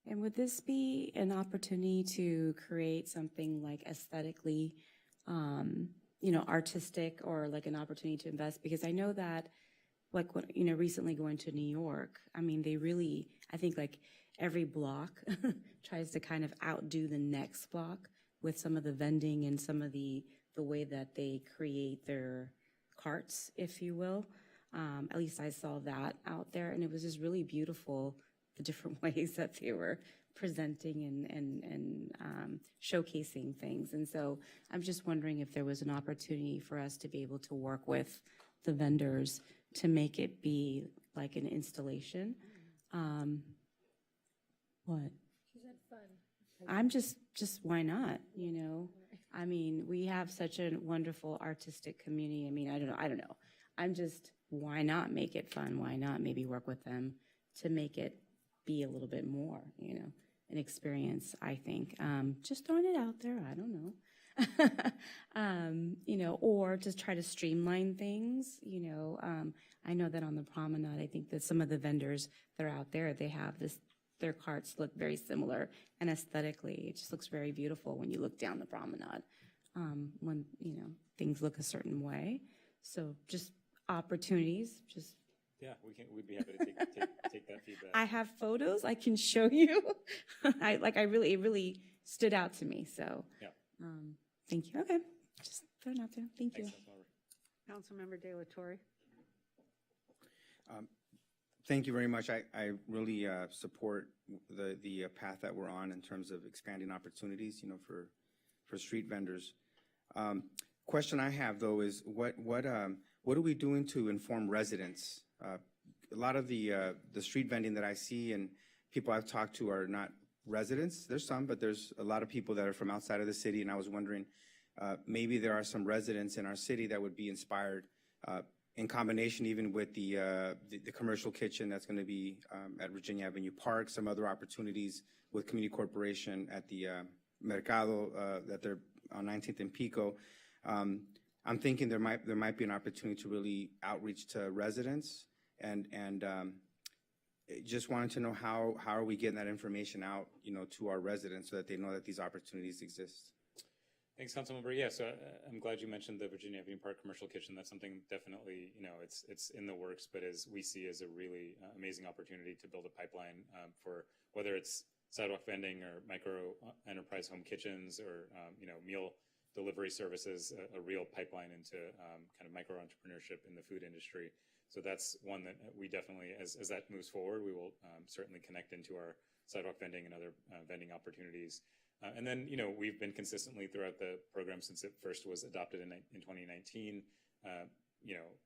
And would this be an opportunity to create something like aesthetically, artistic, or like an opportunity to invest? Because I know that, like, recently going to New York, I mean, they really, I think like every block tries to kind of outdo the next block with some of the vending and some of the way that they create their carts, if you will. At least I saw that out there, and it was just really beautiful, the different ways that they were presenting and showcasing things. And so I'm just wondering if there was an opportunity for us to be able to work with the vendors to make it be like an installation. What? She said fun. I'm just why not, I mean, we have such a wonderful artistic community. I mean, I don't know. I'm just, why not make it fun? Why not maybe work with them to make it be a little bit more, an experience, I think. Just throwing it out there, I don't know. Or just try to streamline things, I know that on the promenade, I think that some of the vendors that are out there, they have their carts look very similar, and aesthetically, it just looks very beautiful when you look down the promenade, when, things look a certain way. So just opportunities, just. Yeah, we'd be happy to take that feedback. I have photos I can show you. It really stood out to me. So, yeah. Thank you. Okay, just throwing it out there. Thank you. Councilmember De La Torre. Thank you very much. I really support the path that we're on in terms of expanding opportunities, for street vendors. Question I have though is what are we doing to inform residents? A lot of the street vending that I see and people I've talked to are not residents. There's some, but there's a lot of people that are from outside of the city, and I was wondering, maybe there are some residents in our city that would be inspired, in combination even with the commercial kitchen that's going to be at Virginia Avenue Park, some other opportunities with Community Corporation at the Mercado that they're on 19th and Pico. I'm thinking there might be an opportunity to really outreach to residents, and just wanted to know how are we getting that information out, to our residents so that they know that these opportunities exist. Thanks, Councilmember. Yeah, so I'm glad you mentioned the Virginia Avenue Park Commercial Kitchen. That's something definitely, it's in the works, but as we see as a really amazing opportunity to build a pipeline for whether it's sidewalk vending or micro enterprise home kitchens or, meal delivery services, a real pipeline into kind of micro entrepreneurship in the food industry. So that's one that we definitely, as that moves forward, we will certainly connect into our sidewalk vending and other vending opportunities. And then, we've been consistently throughout the program since it first was adopted in 2019,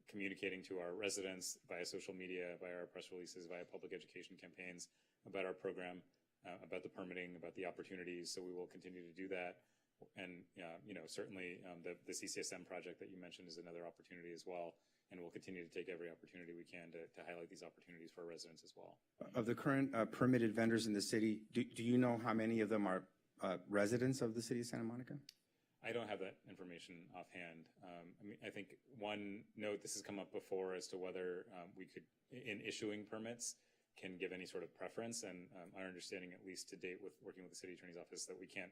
communicating to our residents via social media, via our press releases, via public education campaigns about our program, about the permitting, about the opportunities. So we will continue to do that. And, certainly the CCSM project that you mentioned is another opportunity as well. And we'll continue to take every opportunity we can to highlight these opportunities for our residents as well. Of the current permitted vendors in the city, do you know how many of them are residents of the city of Santa Monica? I don't have that information offhand. I think one note, this has come up before as to whether we could, in issuing permits, can give any sort of preference. And our understanding, at least to date with working with the city attorney's office, that we can't,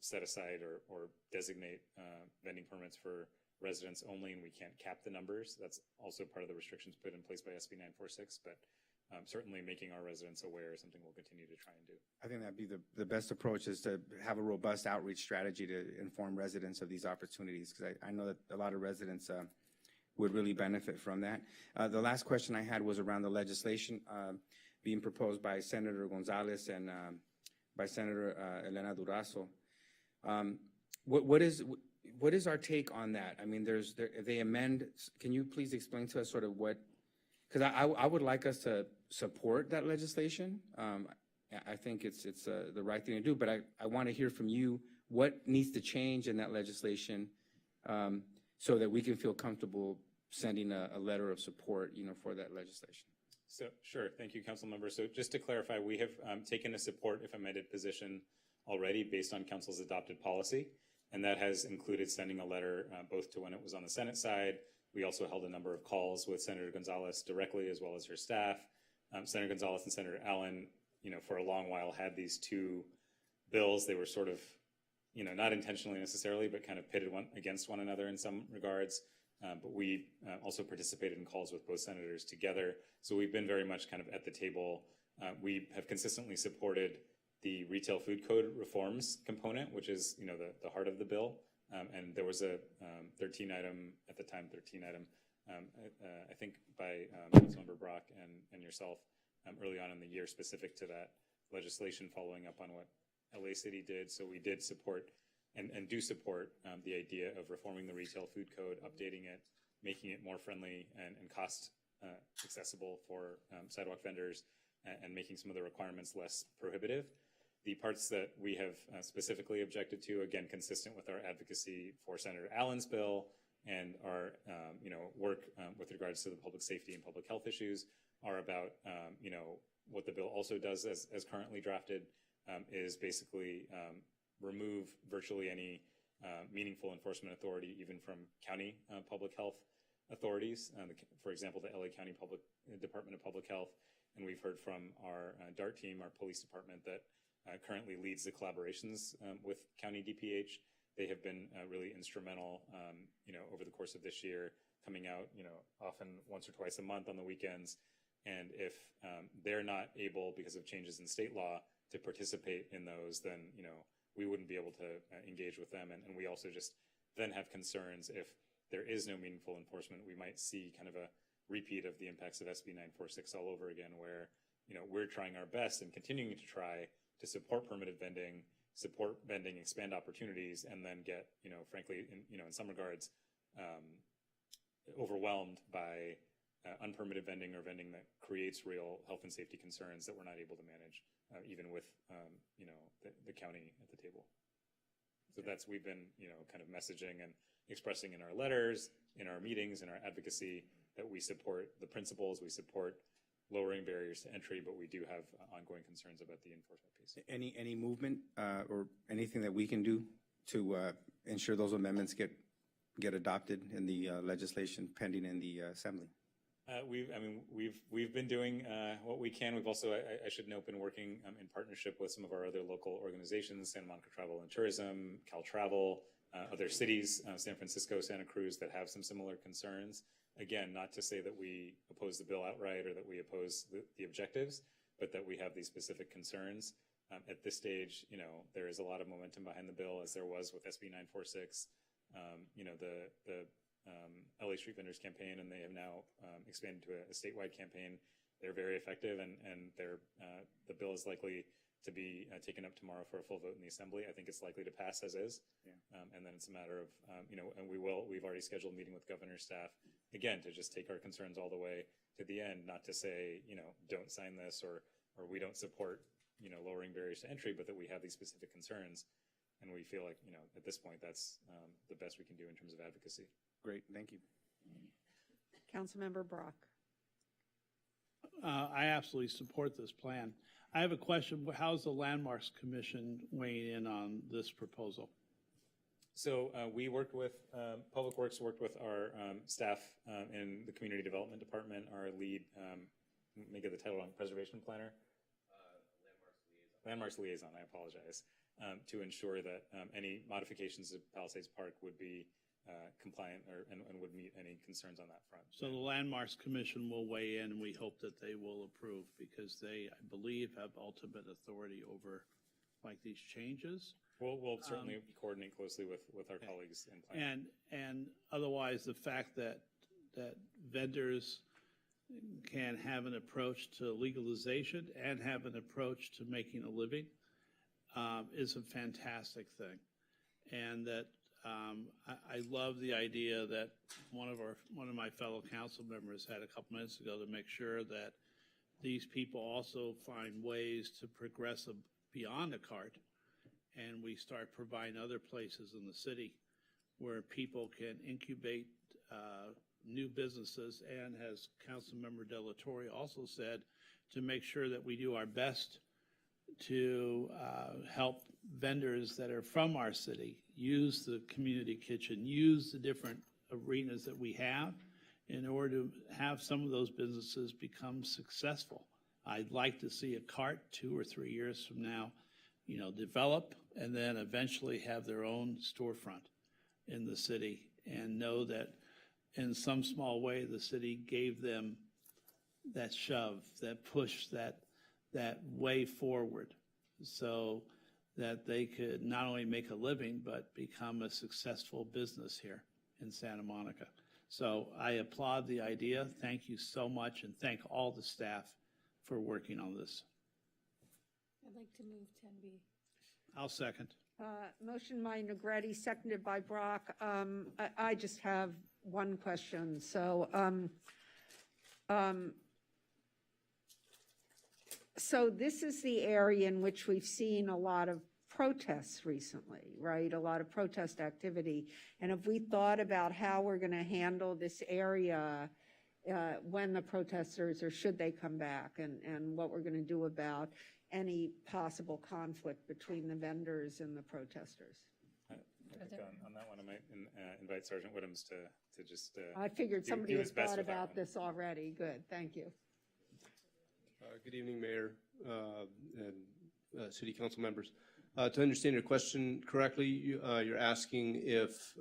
set aside or designate vending permits for residents only, and we can't cap the numbers. That's also part of the restrictions put in place by SB 946, but certainly making our residents aware is something we'll continue to try and do. I think that'd be the best approach, is to have a robust outreach strategy to inform residents of these opportunities, because I know that a lot of residents would really benefit from that. The last question I had was around the legislation being proposed by Senator Gonzalez and by Senator Elena Durazo. What is, what is our take on that? I mean, if they amend, can you please explain to us sort of what, because I would like us to support that legislation. I think it's the right thing to do, but I want to hear from you what needs to change in that legislation so that we can feel comfortable sending a letter of support, for that legislation. So, sure. Thank you, council member. So just to clarify, we have taken a support if amended position already based on council's adopted policy. And that has included sending a letter both to when it was on the Senate side. We also held a number of calls with Senator Gonzalez directly, as well as her staff. Senator Gonzalez and Senator Allen, for a long while had these two bills. They were sort of, not intentionally necessarily, but kind of pitted one against one another in some regards. But we also participated in calls with both senators together. So we've been very much kind of at the table. We have consistently supported the retail food code reforms component, which is, the heart of the bill. And there was a 13 item, I think by Councilmember Brock and yourself early on in the year specific to that legislation following up on what LA City did. So we did support and do support the idea of reforming the retail food code, updating it, making it more friendly and cost accessible for sidewalk vendors, and making some of the requirements less prohibitive. The parts that we have specifically objected to, again, consistent with our advocacy for Senator Allen's bill and our work with regards to the public safety and public health issues, are about what the bill also does as currently drafted is basically remove virtually any meaningful enforcement authority, even from county public health authorities. For example, the LA County Department of Public Health, and we've heard from our DART team, our police department, that currently leads the collaborations with County DPH. They have been really instrumental, over the course of this year, coming out, often once or twice a month on the weekends. And if they're not able, because of changes in state law, to participate in those, then, we wouldn't be able to engage with them. And we also just then have concerns if there is no meaningful enforcement, we might see kind of a repeat of the impacts of SB 946 all over again, where, we're trying our best and continuing to try to support permitted vending, expand opportunities, and then get, frankly, in some regards, overwhelmed by unpermitted vending or vending that creates real health and safety concerns that we're not able to manage, even with, the county at the table. So we've been, kind of messaging and expressing in our letters, in our meetings, in our advocacy, that we support the principles, we support lowering barriers to entry, but we do have ongoing concerns about the enforcement piece. Any movement or anything that we can do to ensure those amendments get adopted in the legislation pending in the Assembly? We've been doing what we can. We've also, I should note, been working in partnership with some of our other local organizations, Santa Monica Travel and Tourism, Cal Travel, other cities, San Francisco, Santa Cruz, that have some similar concerns. Again, not to say that we oppose the bill outright or that we oppose the objectives, but that we have these specific concerns. At this stage, there is a lot of momentum behind the bill, as there was with SB 946. The LA Street Vendors campaign, and they have now expanded to a statewide campaign. They're very effective, and the bill is likely to be taken up tomorrow for a full vote in the Assembly. I think it's likely to pass as is. Yeah. And then it's a matter of, and we've already scheduled a meeting with governor's staff, again, to just take our concerns all the way to the end, not to say, don't sign this or we don't support, lowering barriers to entry, but that we have these specific concerns. And we feel like, at this point, that's the best we can do in terms of advocacy. Great, thank you. Councilmember Brock. I absolutely support this plan. I have a question. How's the Landmarks Commission weighing in on this proposal? So we worked with, Public Works worked with our staff in the Community Development Department, our lead, let me get the title on, Preservation Planner? Landmarks Liaison, I apologize, to ensure that any modifications to Palisades Park would be compliant and would meet any concerns on that front. So the Landmarks Commission will weigh in, and we hope that they will approve, because they, I believe, have ultimate authority over like these changes. We'll certainly coordinate closely with our colleagues in planning. And otherwise, the fact that vendors can have an approach to legalization and have an approach to making a living is a fantastic thing. And that I love the idea that one of my fellow council members had a couple minutes ago to make sure that these people also find ways to progress beyond a cart, and we start providing other places in the city where people can incubate new businesses, and as Councilmember De La Torre also said, to make sure that we do our best to help vendors that are from our city use the community kitchen, use the different arenas that we have in order to have some of those businesses become successful. I'd like to see a cart 2 or 3 years from now, develop and then eventually have their own storefront in the city, and know that in some small way the city gave them that shove, that push, that way forward, so that they could not only make a living but become a successful business here in Santa Monica. So I applaud the idea. Thank you so much, and thank all the staff for working on this. I'd like to move 10B. I'll second. Motion by Negretti, seconded by Brock. I just have one question. So, so this is the area in which we've seen a lot of protests recently, right? A lot of protest activity. And have we thought about how we're going to handle this area when the protesters, or should they come back, and what we're going to do about any possible conflict between the vendors and the protesters? I think on that one, I might invite Sergeant Whittams to just I figured somebody do had his best thought with that about one. this already. Good, thank you. Good evening, Mayor and City Council members. To understand your question correctly, you're asking if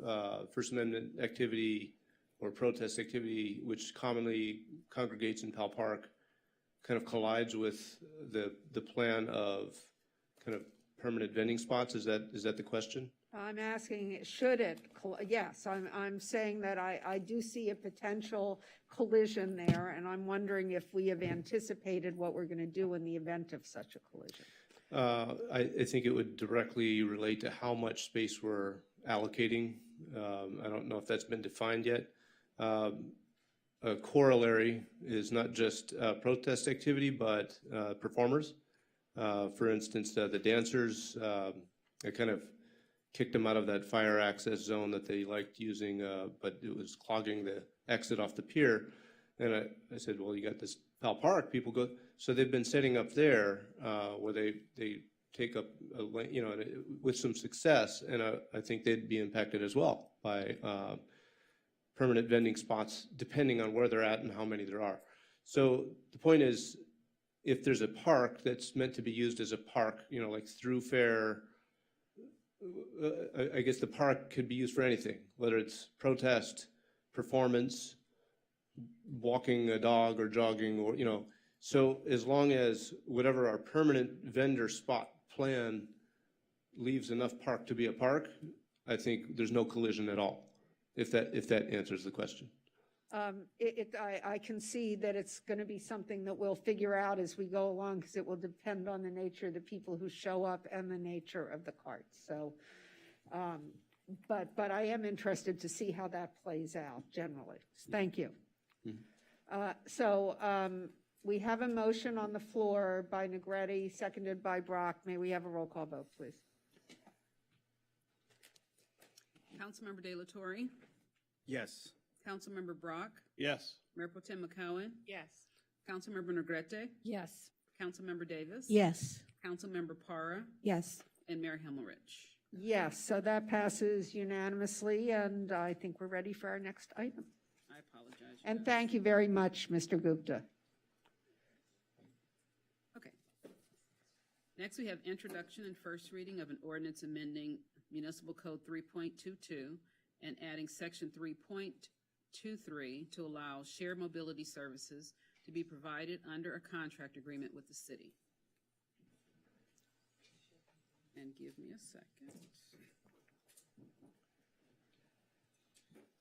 First Amendment activity or protest activity, which commonly congregates in Powell Park, kind of collides with the plan of kind of permanent vending spots. Is that the question? I'm asking, should it? Yes, I'm saying that I do see a potential collision there, and I'm wondering if we have anticipated what we're going to do in the event of such a collision. I think it would directly relate to how much space we're allocating. I don't know if that's been defined yet. A corollary is not just protest activity, but performers. For instance, the dancers, I kind of kicked them out of that fire access zone that they liked using, but it was clogging the exit off the pier. And I said, well, you got this Powell Park, people go. So they've been setting up there where they take up, with some success, and I think they'd be impacted as well by permanent vending spots, depending on where they're at and how many there are. So the point is, if there's a park that's meant to be used as a park, like thoroughfare, I guess the park could be used for anything, whether it's protest, performance, walking a dog or jogging, or, so as long as whatever our permanent vendor spot plan leaves enough park to be a park, I think there's no collision at all, if that answers the question. I can see that it's going to be something that we'll figure out as we go along, because it will depend on the nature of the people who show up and the nature of the carts. So, but I am interested to see how that plays out generally. Thank you. So we have a motion on the floor by Negretti, seconded by Brock. May we have a roll call vote, please? Councilmember De La Torre, Yes. Councilmember Brock, Yes. Mayor Pro Tem McCowen, Yes. Councilmember Negrete, Yes. Councilmember Davis. Yes. Councilmember Para, Yes. and Mayor Himmelrich. Yes, so that passes unanimously, and I think we're ready for our next item. I apologize. And thank you very much, Mr. Gupta. Okay. Next, we have introduction and first reading of an ordinance amending Municipal Code 3.22 and adding Section 3.23 to allow shared mobility services to be provided under a contract agreement with the city. And give me a second.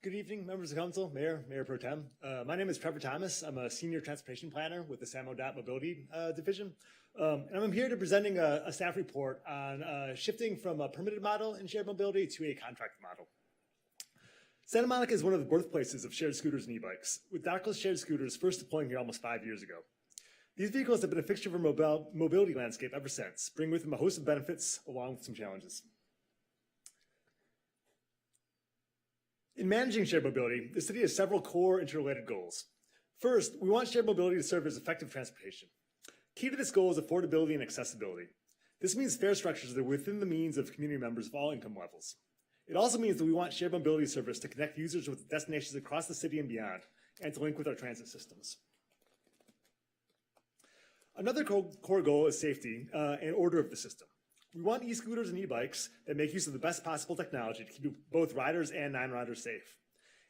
Good evening, members of council, Mayor Pro Tem. My name is Trevor Thomas. I'm a senior transportation planner with the SAMO Mobility Division. And I'm here to presenting a staff report on shifting from a permitted model in shared mobility to a contracted model. Santa Monica is one of the birthplaces of shared scooters and e-bikes, with dockless shared scooters first deploying here almost 5 years ago. These vehicles have been a fixture of our mobility landscape ever since, bringing with them a host of benefits along with some challenges. In managing shared mobility, the city has several core interrelated goals. First, we want shared mobility to serve as effective transportation. Key to this goal is affordability and accessibility. This means fare structures that are within the means of community members of all income levels. It also means that we want shared mobility service to connect users with destinations across the city and beyond, and to link with our transit systems. Another core goal is safety and order of the system. We want e-scooters and e-bikes that make use of the best possible technology to keep both riders and non-riders safe.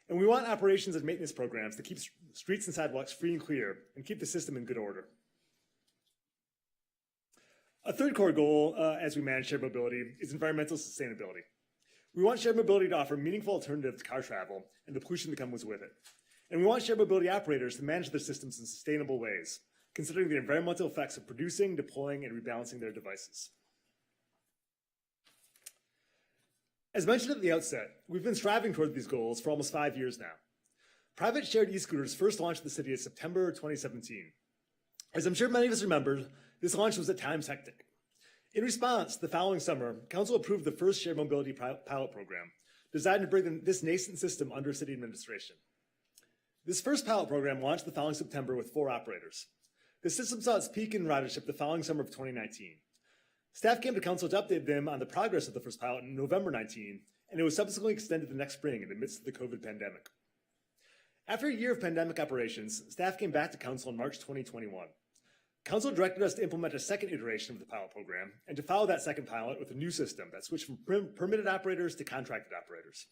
And we want operations and maintenance programs to keep streets and sidewalks free and clear and keep the system in good order. A third core goal as we manage shared mobility is environmental sustainability. We want shared mobility to offer meaningful alternative to car travel and the pollution that comes with it. And we want shared mobility operators to manage their systems in sustainable ways, considering the environmental effects of producing, deploying, and rebalancing their devices. As mentioned at the outset, we've been striving toward these goals for almost 5 years now. Private shared e-scooters first launched in the city in September 2017. As I'm sure many of us remember, this launch was at times hectic. In response, the following summer, Council approved the first shared mobility pilot program, designed to bring this nascent system under city administration. This first pilot program launched the following September with 4 operators. The system saw its peak in ridership the following summer of 2019. Staff came to council to update them on the progress of the first pilot in November 19, and it was subsequently extended the next spring in the midst of the COVID pandemic. After a year of pandemic operations, staff came back to council in March 2021. Council directed us to implement a second iteration of the pilot program and to follow that second pilot with a new system that switched from permitted operators to contracted operators.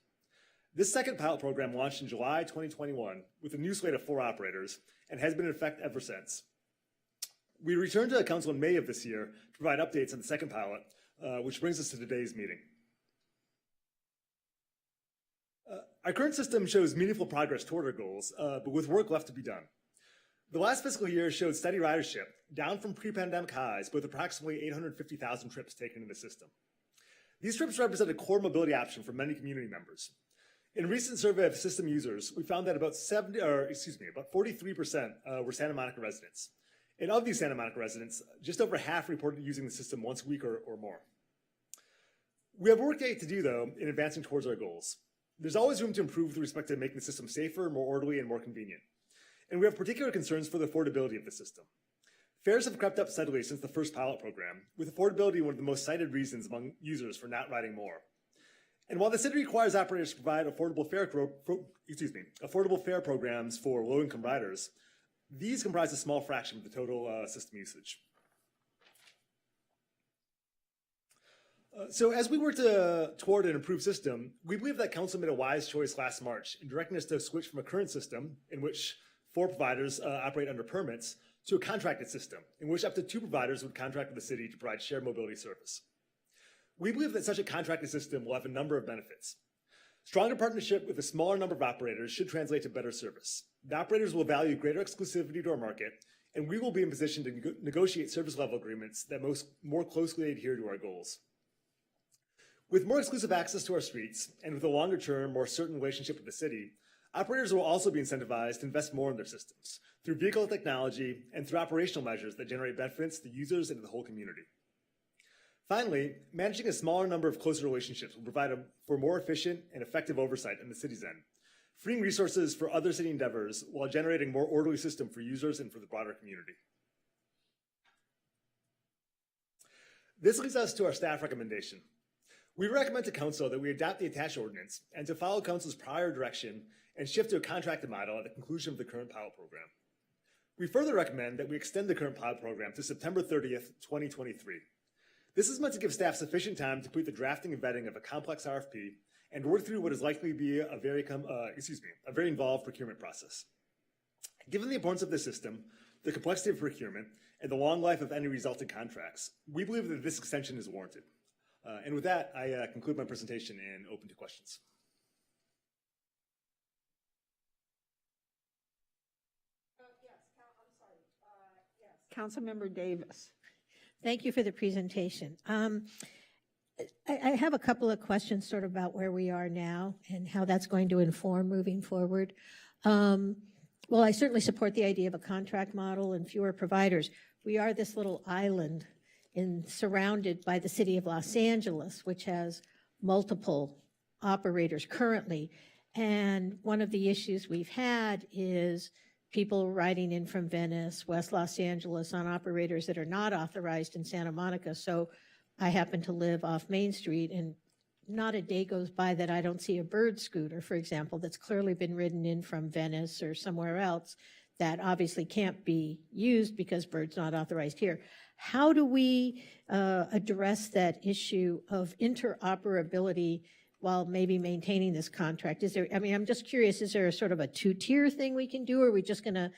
This second pilot program launched in July 2021 with a new slate of 4 operators and has been in effect ever since. We returned to the council in May of this year to provide updates on the second pilot, which brings us to today's meeting. Our current system shows meaningful progress toward our goals, but with work left to be done. The last fiscal year showed steady ridership, down from pre-pandemic highs, with approximately 850,000 trips taken in the system. These trips represent a core mobility option for many community members. In a recent survey of system users, we found that about 43% were Santa Monica residents. And of these Santa Monica residents, just over half reported using the system once a week or more. We have work yet to do, though, in advancing towards our goals. There's always room to improve with respect to making the system safer, more orderly, and more convenient. And we have particular concerns for the affordability of the system. Fares have crept up steadily since the first pilot program, with affordability one of the most cited reasons among users for not riding more. And while the city requires operators to provide affordable fare programs for low-income riders, these comprise a small fraction of the total system usage. So as we work toward an improved system, we believe that council made a wise choice last March in directing us to switch from a current system in which 4 providers operate under permits to a contracted system in which up to 2 providers would contract with the city to provide shared mobility service. We believe that such a contracted system will have a number of benefits. Stronger partnership with a smaller number of operators should translate to better service. The operators will value greater exclusivity to our market, and we will be in position to negotiate service level agreements that more closely adhere to our goals. With more exclusive access to our streets, and with a longer term, more certain relationship with the city, operators will also be incentivized to invest more in their systems through vehicle technology and through operational measures that generate benefits to users and to the whole community. Finally, managing a smaller number of closer relationships will provide for more efficient and effective oversight on the city's end, freeing resources for other city endeavors while generating a more orderly system for users and for the broader community. This leads us to our staff recommendation. We recommend to council that we adopt the attached ordinance and to follow council's prior direction and shift to a contracted model at the conclusion of the current pilot program. We further recommend that we extend the current pilot program to September 30th, 2023. This is meant to give staff sufficient time to complete the drafting and vetting of a complex RFP and work through what is likely to be a very involved procurement process. Given the importance of this system, the complexity of procurement, and the long life of any resulting contracts, we believe that this extension is warranted. And with that, I conclude my presentation and open to questions. Councilmember Davis. Thank you for the presentation. I have a couple of questions sort of about where we are now and how that's going to inform moving forward. Well, I certainly support the idea of a contract model and fewer providers. We are this little island surrounded by the city of Los Angeles, which has multiple operators currently. And one of the issues we've had is people riding in from Venice, West Los Angeles on operators that are not authorized in Santa Monica. So I happen to live off Main Street, and not a day goes by that I don't see a bird scooter, for example, that's clearly been ridden in from Venice or somewhere else that obviously can't be used because bird's not authorized here. How do we address that issue of interoperability while maybe maintaining this contract? Is there, I mean, I'm just curious, is there a sort of a two-tier thing we can do, or are we just going to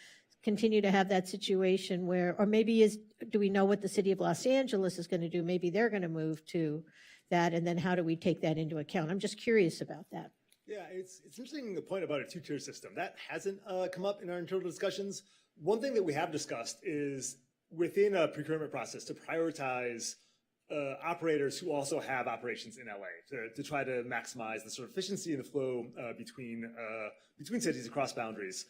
continue to have that situation where, or maybe do we know what the city of Los Angeles is going to do? Maybe they're going to move to that, and then how do we take that into account? I'm just curious about that. Yeah, it's interesting the point about a two-tier system. That hasn't come up in our internal discussions. One thing that we have discussed is within a procurement process to prioritize operators who also have operations in LA to try to maximize the sort of efficiency and the flow between cities across boundaries.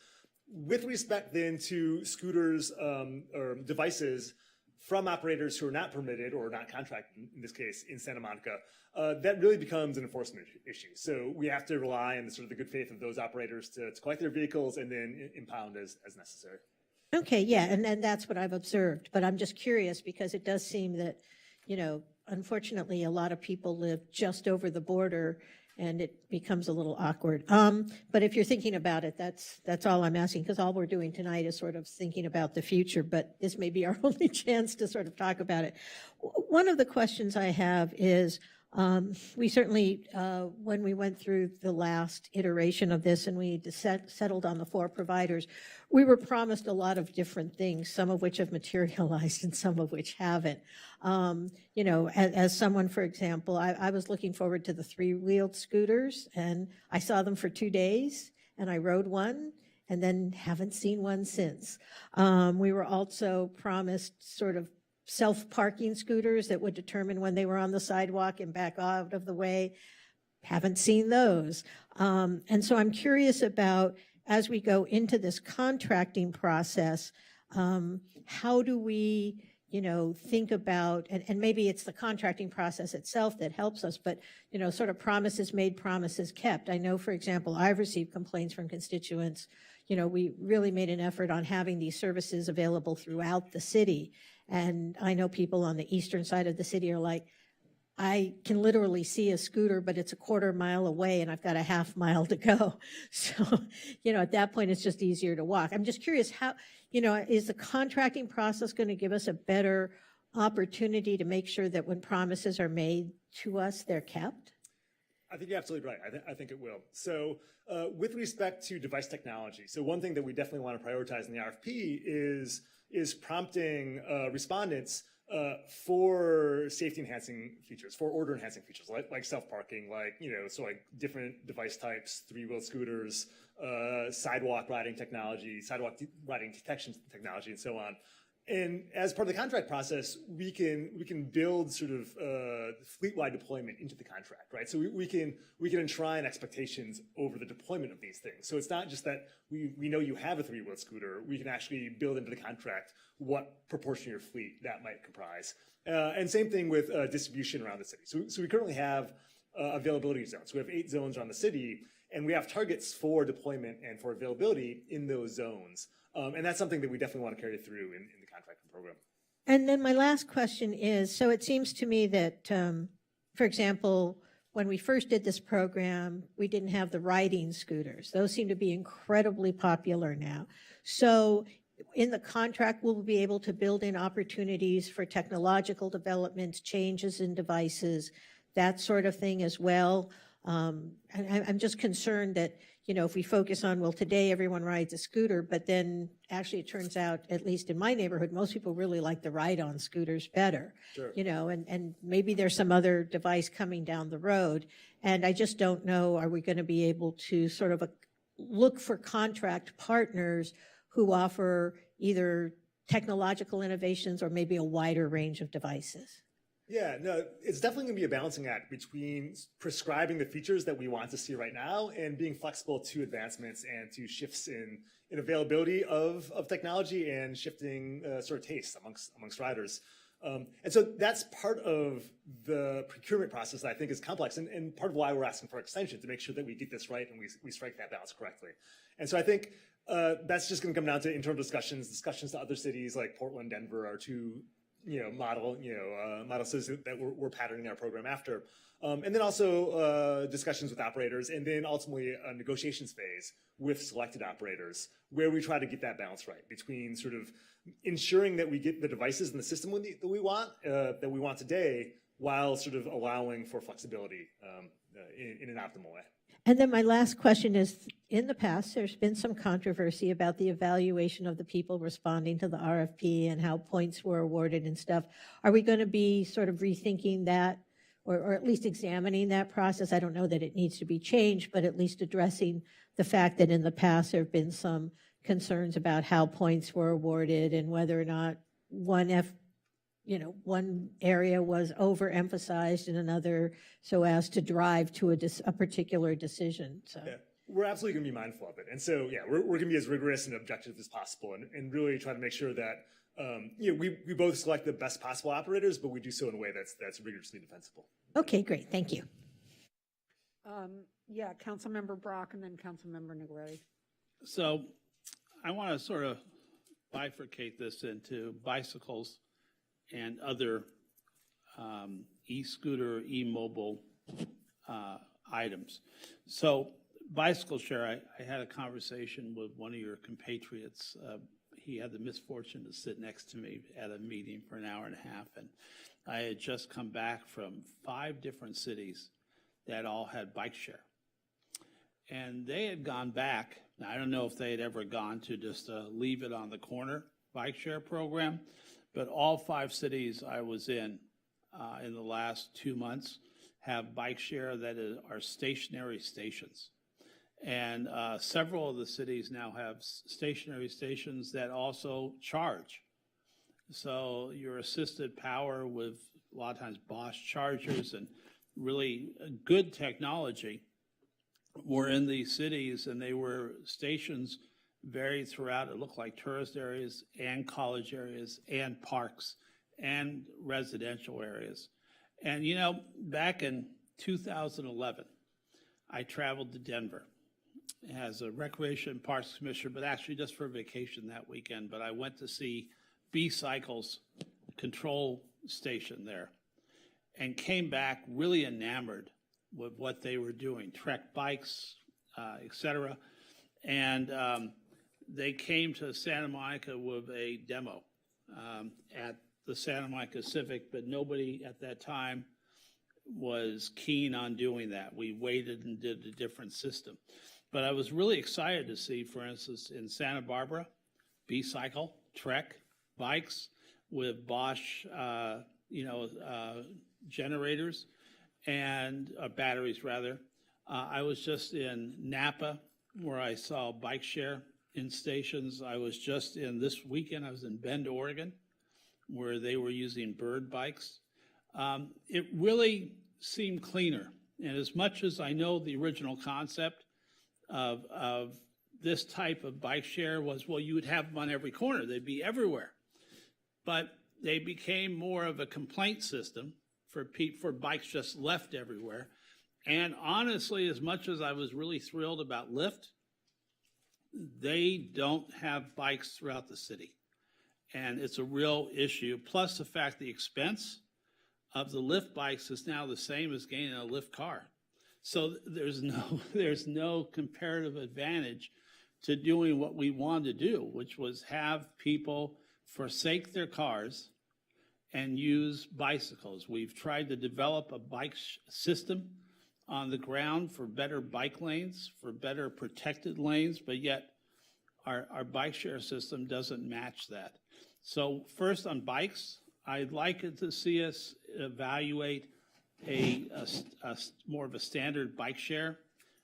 With respect then to scooters or devices from operators who are not permitted or not contracted, in this case, in Santa Monica, that really becomes an enforcement issue. So we have to rely on the sort of the good faith of those operators to collect their vehicles and then impound as necessary. Okay, yeah, and that's what I've observed, but I'm just curious because it does seem that, you know, unfortunately, a lot of people live just over the border and it becomes a little awkward. But if you're thinking about it, that's all I'm asking, because all we're doing tonight is sort of thinking about the future, but this may be our only chance to sort of talk about it. One of the questions I have is, we certainly, when we went through the last iteration of this and we settled on the 4 providers, we were promised a lot of different things, some of which have materialized and some of which haven't. You know, as someone, for example, I was looking forward to the 3-wheeled scooters, and I saw them for 2 days, and I rode one, and then haven't seen one since. We were also promised sort of self-parking scooters that would determine when they were on the sidewalk and back out of the way. Haven't seen those. And so I'm curious about, as we go into this contracting process, how do we, you know, think about, and maybe it's the contracting process itself that helps us, but, you know, sort of promises made, promises kept. I know, for example, I've received complaints from constituents. You know, we really made an effort on having these services available throughout the city. And I know people on the eastern side of the city are like, I can literally see a scooter, but it's a quarter mile away and I've got a half mile to go. So, you know, at that point, it's just easier to walk. I'm just curious how, you know, is the contracting process going to give us a better opportunity to make sure that when promises are made to us, they're kept? I think you're absolutely right. I think it will. So with respect to device technology, so one thing that we definitely want to prioritize in the RFP is prompting respondents for safety enhancing features, for order enhancing features, like self-parking, like, you know, so like different device types, 3-wheel scooters, sidewalk riding technology, sidewalk riding detection technology, and so on. And as part of the contract process, we can build sort of fleet-wide deployment into the contract, right? So we can enshrine expectations over the deployment of these things. So it's not just that we know you have a 3-wheel scooter. We can actually build into the contract what proportion of your fleet that might comprise. And same thing with distribution around the city. So we currently have availability zones. We have 8 zones around the city, and we have targets for deployment and for availability in those zones. And that's something that we definitely want to carry through in the contracting program. And then my last question is, so it seems to me that, for example, when we first did this program, we didn't have the riding scooters. Those seem to be incredibly popular now. So in the contract, we'll be able to build in opportunities for technological developments, changes in devices, that sort of thing as well. And I'm just concerned that, you know, if we focus on, well, today everyone rides a scooter, but then actually it turns out, at least in my neighborhood, most people really like the ride-on scooters better. Sure. You know, and maybe there's some other device coming down the road. And I just don't know, are we going to be able to sort of look for contract partners who offer either technological innovations or maybe a wider range of devices? Yeah, no, it's definitely going to be a balancing act between prescribing the features that we want to see right now and being flexible to advancements and to shifts in availability of technology and shifting sort of tastes amongst riders. And so that's part of the procurement process that I think is complex and part of why we're asking for extension, to make sure that we get this right and we strike that balance correctly. And so I think that's just going to come down to internal discussions to other cities like Portland, Denver are two model cities that we're patterning our program after. And then also discussions with operators, and then ultimately a negotiations phase with selected operators where we try to get that balance right between sort of ensuring that we get the devices in the system that we want today, while sort of allowing for flexibility in an optimal way. And then my last question is, in the past, there's been some controversy about the evaluation of the people responding to the RFP and how points were awarded and stuff. Are we going to be sort of rethinking that, or at least examining that process? I don't know that it needs to be changed, but at least addressing the fact that in the past there have been some concerns about how points were awarded and whether or not one area was overemphasized in another so as to drive to a particular decision. So yeah, we're absolutely going to be mindful of it. And so, yeah, we're going to be as rigorous and objective as possible and really try to make sure that we both select the best possible operators, but we do so in a way that's rigorously defensible. Okay, great. Thank you. Yeah, Councilmember Brock and then Councilmember Negrelli. So I want to sort of bifurcate this into bicycles and other e-scooter, e-mobile items. So bicycle share, I had a conversation with one of your compatriots. He had the misfortune to sit next to me at a meeting for an hour and a half, and I had just come back from 5 different cities that all had bike share. And they had gone back, now I don't know if they had ever gone to just leave it on the corner bike share program, but all 5 cities I was in the last 2 months have bike share that are stationary stations. And several of the cities now have stationary stations that also charge. So your assisted power with a lot of times Bosch chargers and really good technology were in these cities, and they were stations varied throughout. It looked like tourist areas and college areas and parks and residential areas. And back in 2011, I traveled to Denver as a Recreation and Parks Commissioner, but actually just for vacation that weekend. But I went to see B-Cycle's control station there and came back really enamored with what they were doing, Trek bikes, et cetera. And they came to Santa Monica with a demo at the Santa Monica Civic, but nobody at that time was keen on doing that. We waited and did a different system. But I was really excited to see, for instance, in Santa Barbara, B-Cycle, Trek bikes with Bosch, generators and batteries rather. I was just in Napa where I saw bike share in stations. I was just in this weekend, I was in Bend, Oregon, where they were using Bird bikes. It really seemed cleaner. And as much as I know the original concept of this type of bike share was, well, you would have them on every corner. They'd be everywhere. But they became more of a complaint system for bikes just left everywhere. And honestly, as much as I was really thrilled about Lyft, they don't have bikes throughout the city. And it's a real issue. Plus the fact the expense of the Lyft bikes is now the same as gaining a Lyft car. So there's no comparative advantage to doing what we wanted to do, which was have people forsake their cars and use bicycles. We've tried to develop a bike system on the ground for better bike lanes, for better protected lanes, but yet our bike share system doesn't match that. So first on bikes, I'd like it to see us evaluate a more of a standard bike share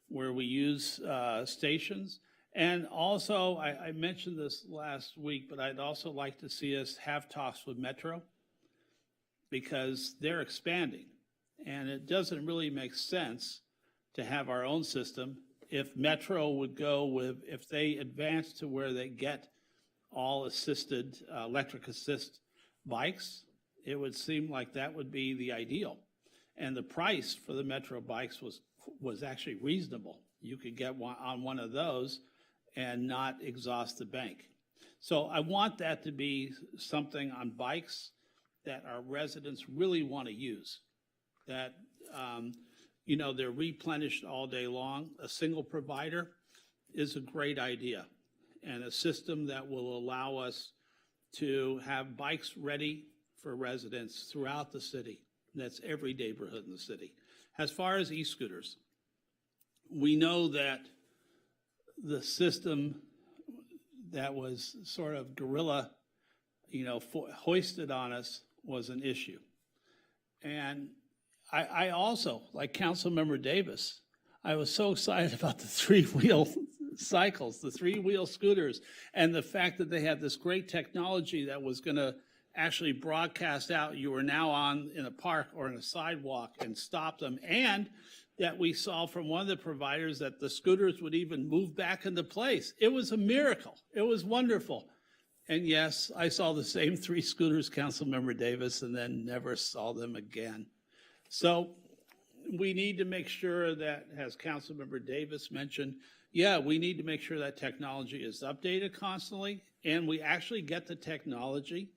where we use stations. And also, I mentioned this last week, but I'd also like to see us have talks with Metro because they're expanding. And it doesn't really make sense to have our own system if Metro would go with, if they advance to where they get all assisted, electric assist bikes, it would seem like that would be the ideal. And the price for the Metro bikes was actually reasonable. You could get one on one of those and not exhaust the bank. So I want that to be something on bikes that our residents really want to use, that, you know, they're replenished all day long. A single provider is a great idea, and a system that will allow us to have bikes ready for residents throughout the city. That's every neighborhood in the city. As far as e-scooters, we know that the system that was sort of guerrilla, you know, hoisted on us was an issue. And I also, like Councilmember Davis, I was so excited about the three-wheel cycles, the three-wheel scooters, and the fact that they had this great technology that was going to actually broadcast out you were now on in a park or in a sidewalk and stop them, and that we saw from one of the providers that the scooters would even move back into place. It was a miracle. It was wonderful. And yes, I saw the same 3 scooters, Councilmember Davis, and then never saw them again. So we need to make sure that, as Councilmember Davis mentioned, yeah, we need to make sure that technology is updated constantly, and we actually get the technology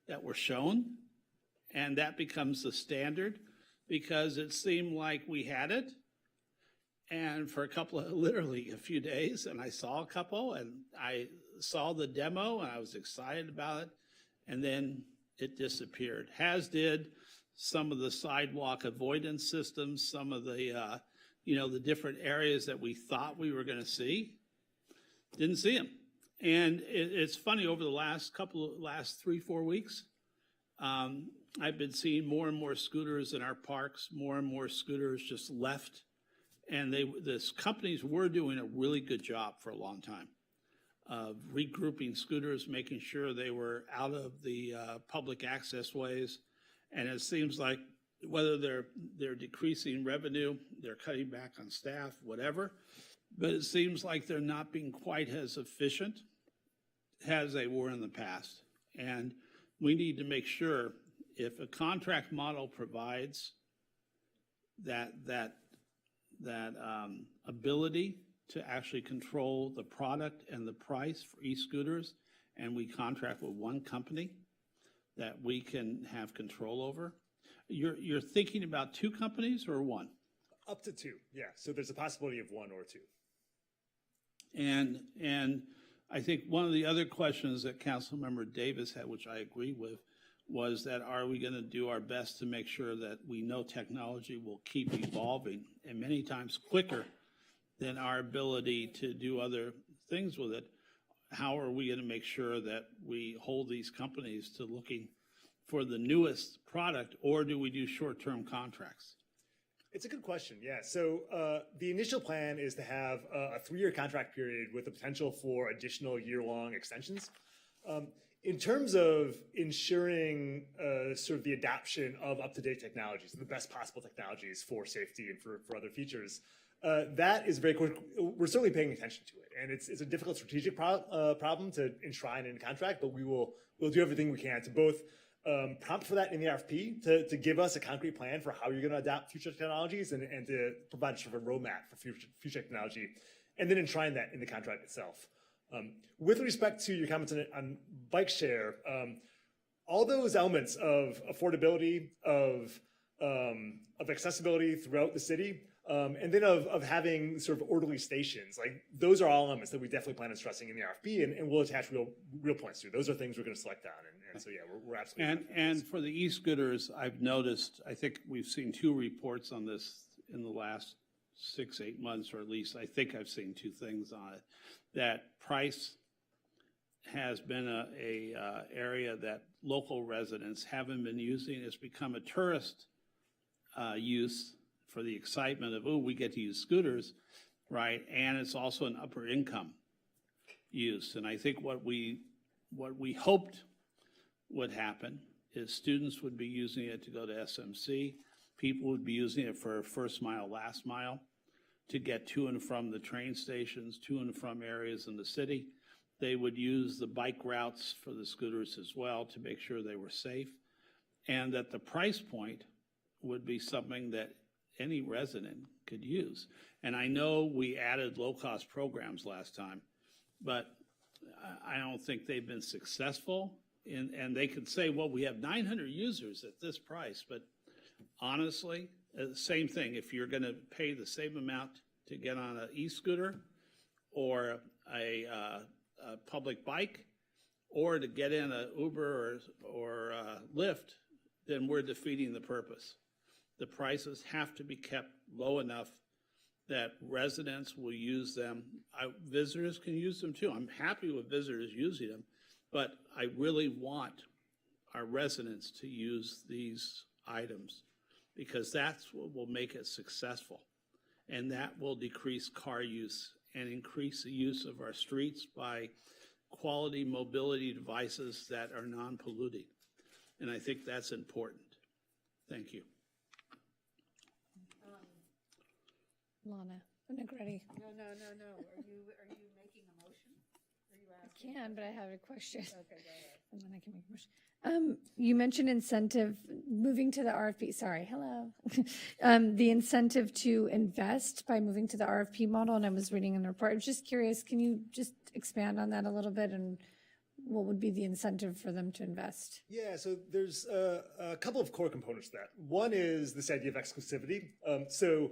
that we're shown, and that becomes the standard, because it seemed like we had it, and for literally a few days, and I saw a couple, and I saw the demo, and I was excited about it, and then it disappeared, as did some of the sidewalk avoidance systems, some of the, you know, the different areas that we thought we were going to see, didn't see them. And it's funny, over the last 3-4 weeks, I've been seeing more and more scooters in our parks, more and more scooters just left. And the companies were doing a really good job for a long time of regrouping scooters, making sure they were out of the public access ways. And it seems like whether they're decreasing revenue, they're cutting back on staff, whatever, but it seems like they're not being quite as efficient as they were in the past. And we need to make sure, if a contract model provides that ability to actually control the product and the price for e-scooters, and we contract with one company that we can have control over. You're thinking about 2 companies or 1? Up to 2, yeah. So there's a possibility of 1 or 2. And I think one of the other questions that Councilmember Davis had, which I agree with, was that are we going to do our best to make sure that we know technology will keep evolving, and many times quicker than our ability to do other things with it. How are we going to make sure that we hold these companies to looking for the newest product, or do we do short-term contracts? It's a good question, yeah. So the initial plan is to have a 3-year contract period with the potential for additional year-long extensions. In terms of ensuring sort of the adoption of up-to-date technologies, the best possible technologies for safety and for other features, that is very quick. We're certainly paying attention to it, and it's a difficult strategic problem to enshrine in a contract, but we'll do everything we can to both prompt for that in the RFP, to give us a concrete plan for how you're going to adapt future technologies, and to provide sort of a roadmap for future technology, and then enshrine that in the contract itself. With respect to your comments on bike share, all those elements of affordability, of accessibility throughout the city, and then of having sort of orderly stations, like those are all elements that we definitely plan on stressing in the RFP, and we'll attach real points to. Those are things we're going to select on, and so yeah, we're absolutely. And for the e-scooters, I've noticed, I think we've seen 2 reports on this in the last 6-8 months, or at least I think I've seen 2 things on it. That price has been a area that local residents haven't been using. It's become a tourist use for the excitement of, oh, we get to use scooters, right? And it's also an upper income use. And I think what we hoped would happen is students would be using it to go to SMC. People would be using it for first mile, last mile, to get to and from the train stations, to and from areas in the city. They would use the bike routes for the scooters as well to make sure they were safe. And that the price point would be something that any resident could use. And I know we added low-cost programs last time, but I don't think they've been successful. And they could say, well, we have 900 users at this price, but honestly, same thing. If you're going to pay the same amount to get on an e-scooter or a public bike or to get in an Uber or Lyft, then we're defeating the purpose. The prices have to be kept low enough that residents will use them. Visitors can use them too. I'm happy with visitors using them, but I really want our residents to use these items because that's what will make it successful. And that will decrease car use and increase the use of our streets by quality mobility devices that are non-polluting. And I think that's important. Thank you. Lana Negretti. No. Are you making a motion? Are you asking? I can, but I have a question. Okay, go ahead. And then I can make a motion. You mentioned incentive, moving to the RFP, sorry, hello. The incentive to invest by moving to the RFP model, and I was reading in the report. I was just curious, can you just expand on that a little bit and what would be the incentive for them to invest? Yeah, so there's a couple of core components to that. One is this idea of exclusivity. So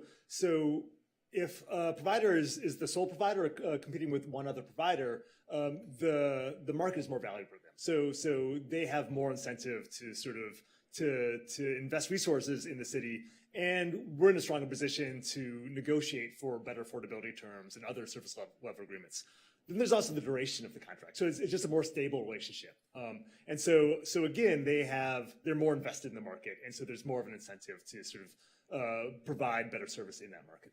if a provider is the sole provider competing with one other provider, the market is more valuable to them. So they have more incentive to sort of to invest resources in the city, and we're in a stronger position to negotiate for better affordability terms and other service level agreements. Then there's also the duration of the contract. So it's just a more stable relationship. And so again, they're more invested in the market. And so there's more of an incentive to sort of provide better service in that market.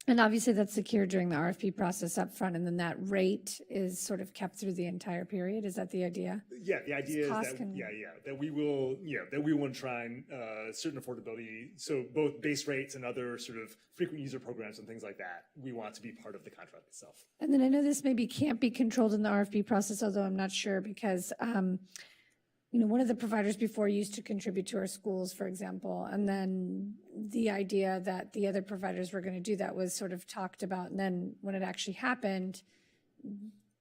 And obviously that's secured during the RFP process up front, and then that rate is sort of kept through the entire period. Is that the idea? Yeah, the idea is that we will enshrine certain affordability. So both base rates and other sort of frequent user programs and things like that, we want to be part of the contract itself. And then I know this maybe can't be controlled in the RFP process, although I'm not sure because, one of the providers before used to contribute to our schools, for example, and then the idea that the other providers were going to do that was sort of talked about. And then when it actually happened,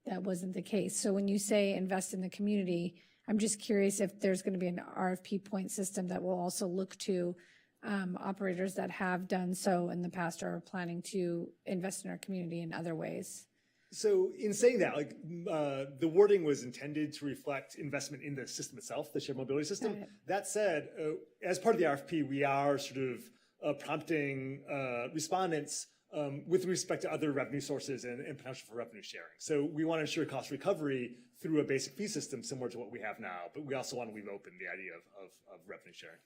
that wasn't the case. So when you say invest in the community, I'm just curious if there's going to be an RFP point system that will also look to operators that have done so in the past or are planning to invest in our community in other ways. So in saying that, the wording was intended to reflect investment in the system itself, the shared mobility system. That said, as part of the RFP, we are sort of prompting respondents with respect to other revenue sources and potential for revenue sharing. So we want to ensure cost recovery through a basic fee system similar to what we have now, but we also want to leave open the idea of revenue sharing.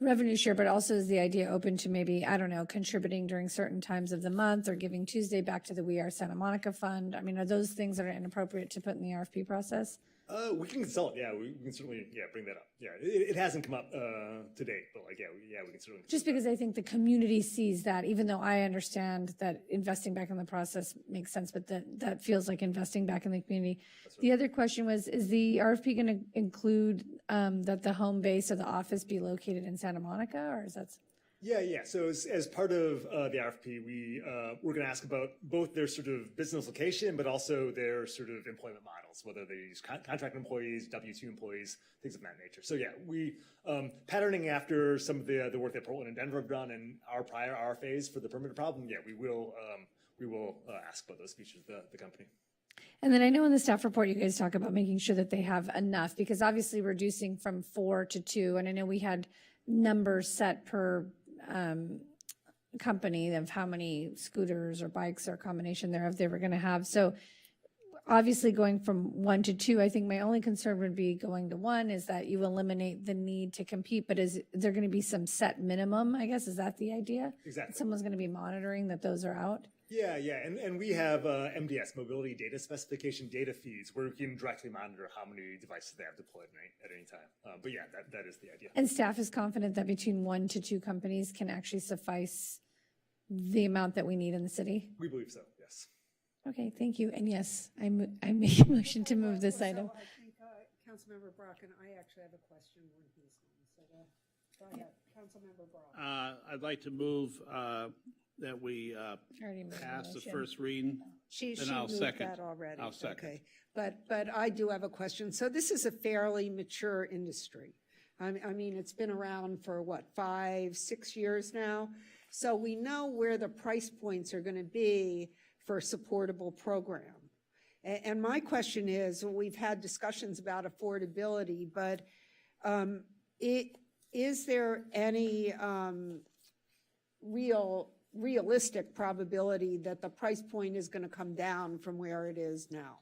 Revenue share, but also is the idea open to maybe, I don't know, contributing during certain times of the month or giving Tuesday back to the We Are Santa Monica Fund? I mean, are those things that are inappropriate to put in the RFP process? We can consult. Yeah, we can certainly bring that up. Yeah, it hasn't come up to date, but we can certainly. Just because I think the community sees that, even though I understand that investing back in the process makes sense, but that feels like investing back in the community. Right. The other question was, is the RFP going to include that the home base of the office be located in Santa Monica, or is that? Yeah. So as part of the RFP, we're going to ask about both their sort of business location, but also their sort of employment models, whether they use contract employees, W-2 employees, things of that nature. So we patterning after some of the work that Portland and Denver have done in our prior RFAs for the permanent problem. Yeah, we will ask about those features of the company. And then I know in the staff report, you guys talk about making sure that they have enough, because obviously reducing from 4 to 2, and I know we had numbers set per company of how many scooters or bikes or combination thereof they were going to have. So obviously going from 1 to 2, I think my only concern would be going to 1 is that you eliminate the need to compete, but is there going to be some set minimum, I guess? Is that the idea? Exactly. Someone's going to be monitoring that those are out? Yeah, and we have MDS, Mobility Data Specification data feeds, where we can directly monitor how many devices they have deployed at any time. But yeah, that is the idea. And staff is confident that between 1 to 2 companies can actually suffice the amount that we need in the city? We believe so, yes. Okay, thank you. And yes, I make a motion to move this item. I think Councilmember Brock and I actually have a question when he's on. So go ahead, Councilmember Brock. I'd like to move that we Already made the pass the motion. first reading. She Then I'll moved second. that already. I'll second. Okay. But I do have a question. So this is a fairly mature industry. I mean, it's been around for what, 5, 6 years now? So we know where the price points are going to be for a supportable program. And my question is, we've had discussions about affordability, but is there any realistic probability that the price point is going to come down from where it is now?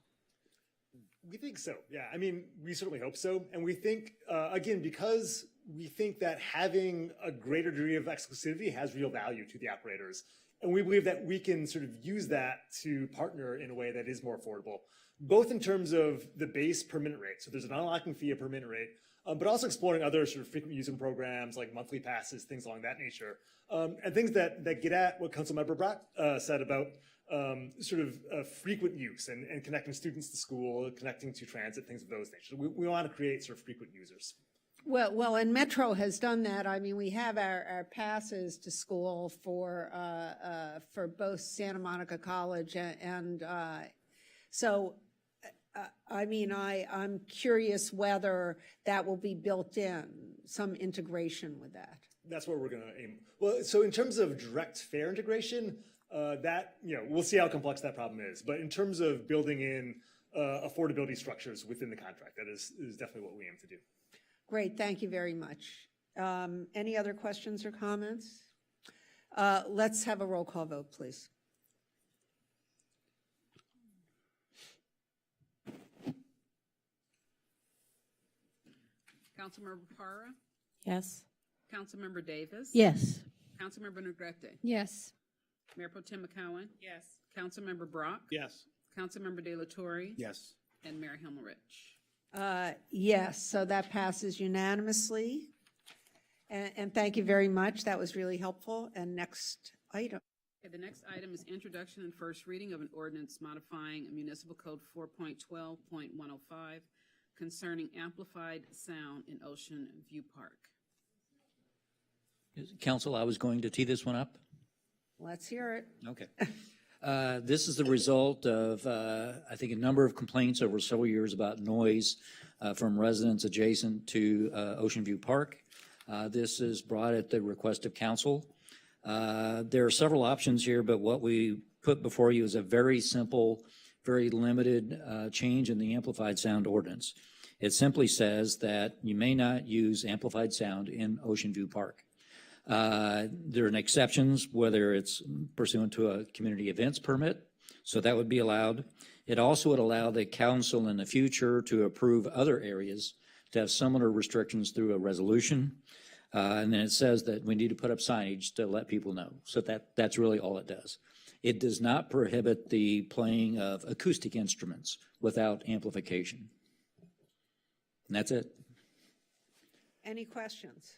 We think so, yeah. I mean, we certainly hope so. And we think, again, because we think that having a greater degree of exclusivity has real value to the operators. And we believe that we can sort of use that to partner in a way that is more affordable, both in terms of the base per minute rate. So there's an unlocking fee per minute rate, but also exploring other sort of frequent user programs like monthly passes, things along that nature. And things that get at what Councilmember Brock said about sort of frequent use and connecting students to school, connecting to transit, things of those nature. We want to create sort of frequent users. Well, and Metro has done that. I mean, we have our passes to school for both Santa Monica College and so, I mean, I'm curious whether that will be built in, some integration with that. That's what we're going to aim. Well, so in terms of direct fare integration, that, we'll see how complex that problem is. But in terms of building in affordability structures within the contract, that is definitely what we aim to do. Great, thank you very much. Any other questions or comments? Let's have a roll call vote, please. Councilmember Parra? Yes. Councilmember Davis? Yes. Councilmember Negrete? Yes. Mayor Pro Tem McCowen? Yes. Councilmember Brock? Yes. Councilmember De La Torre? Yes. And Mayor Himmelrich? Yes, so that passes unanimously. And thank you very much. That was really helpful. And next item. Okay, the next item is introduction and first reading of an ordinance modifying Municipal Code 4.12.105 concerning amplified sound in Ocean View Park. Council, I was going to tee this one up. Let's hear it. Okay. This is the result of, I think, a number of complaints over several years about noise from residents adjacent to Ocean View Park. This is brought at the request of council. There are several options here, but what we put before you is a very simple, very limited change in the amplified sound ordinance. It simply says that you may not use amplified sound in Ocean View Park. There are exceptions, whether it's pursuant to a community events permit, so that would be allowed. It also would allow the council in the future to approve other areas to have similar restrictions through a resolution. And then it says that we need to put up signage to let people know. So that's really all it does. It does not prohibit the playing of acoustic instruments without amplification. And that's it. Any questions?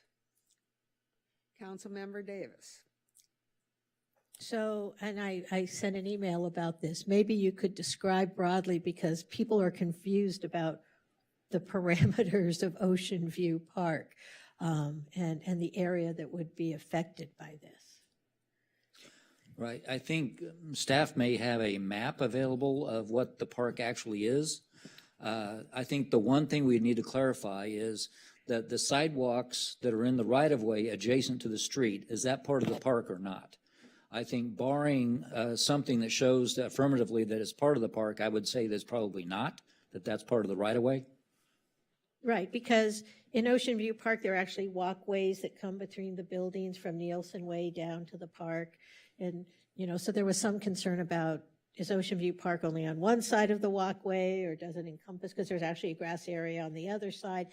Councilmember Davis. So, and I sent an email about this. Maybe you could describe broadly, because people are confused about the parameters of Ocean View Park and the area that would be affected by this. Right. I think staff may have a map available of what the park actually is. I think the one thing we need to clarify is that the sidewalks that are in the right-of-way adjacent to the street, is that part of the park or not? I think barring something that shows affirmatively that it's part of the park, I would say that's probably not, that's part of the right-of-way. Right, because in Ocean View Park, there are actually walkways that come between the buildings from Nielsen Way down to the park. And, so there was some concern about, is Ocean View Park only on one side of the walkway, or does it encompass, because there's actually a grass area on the other side.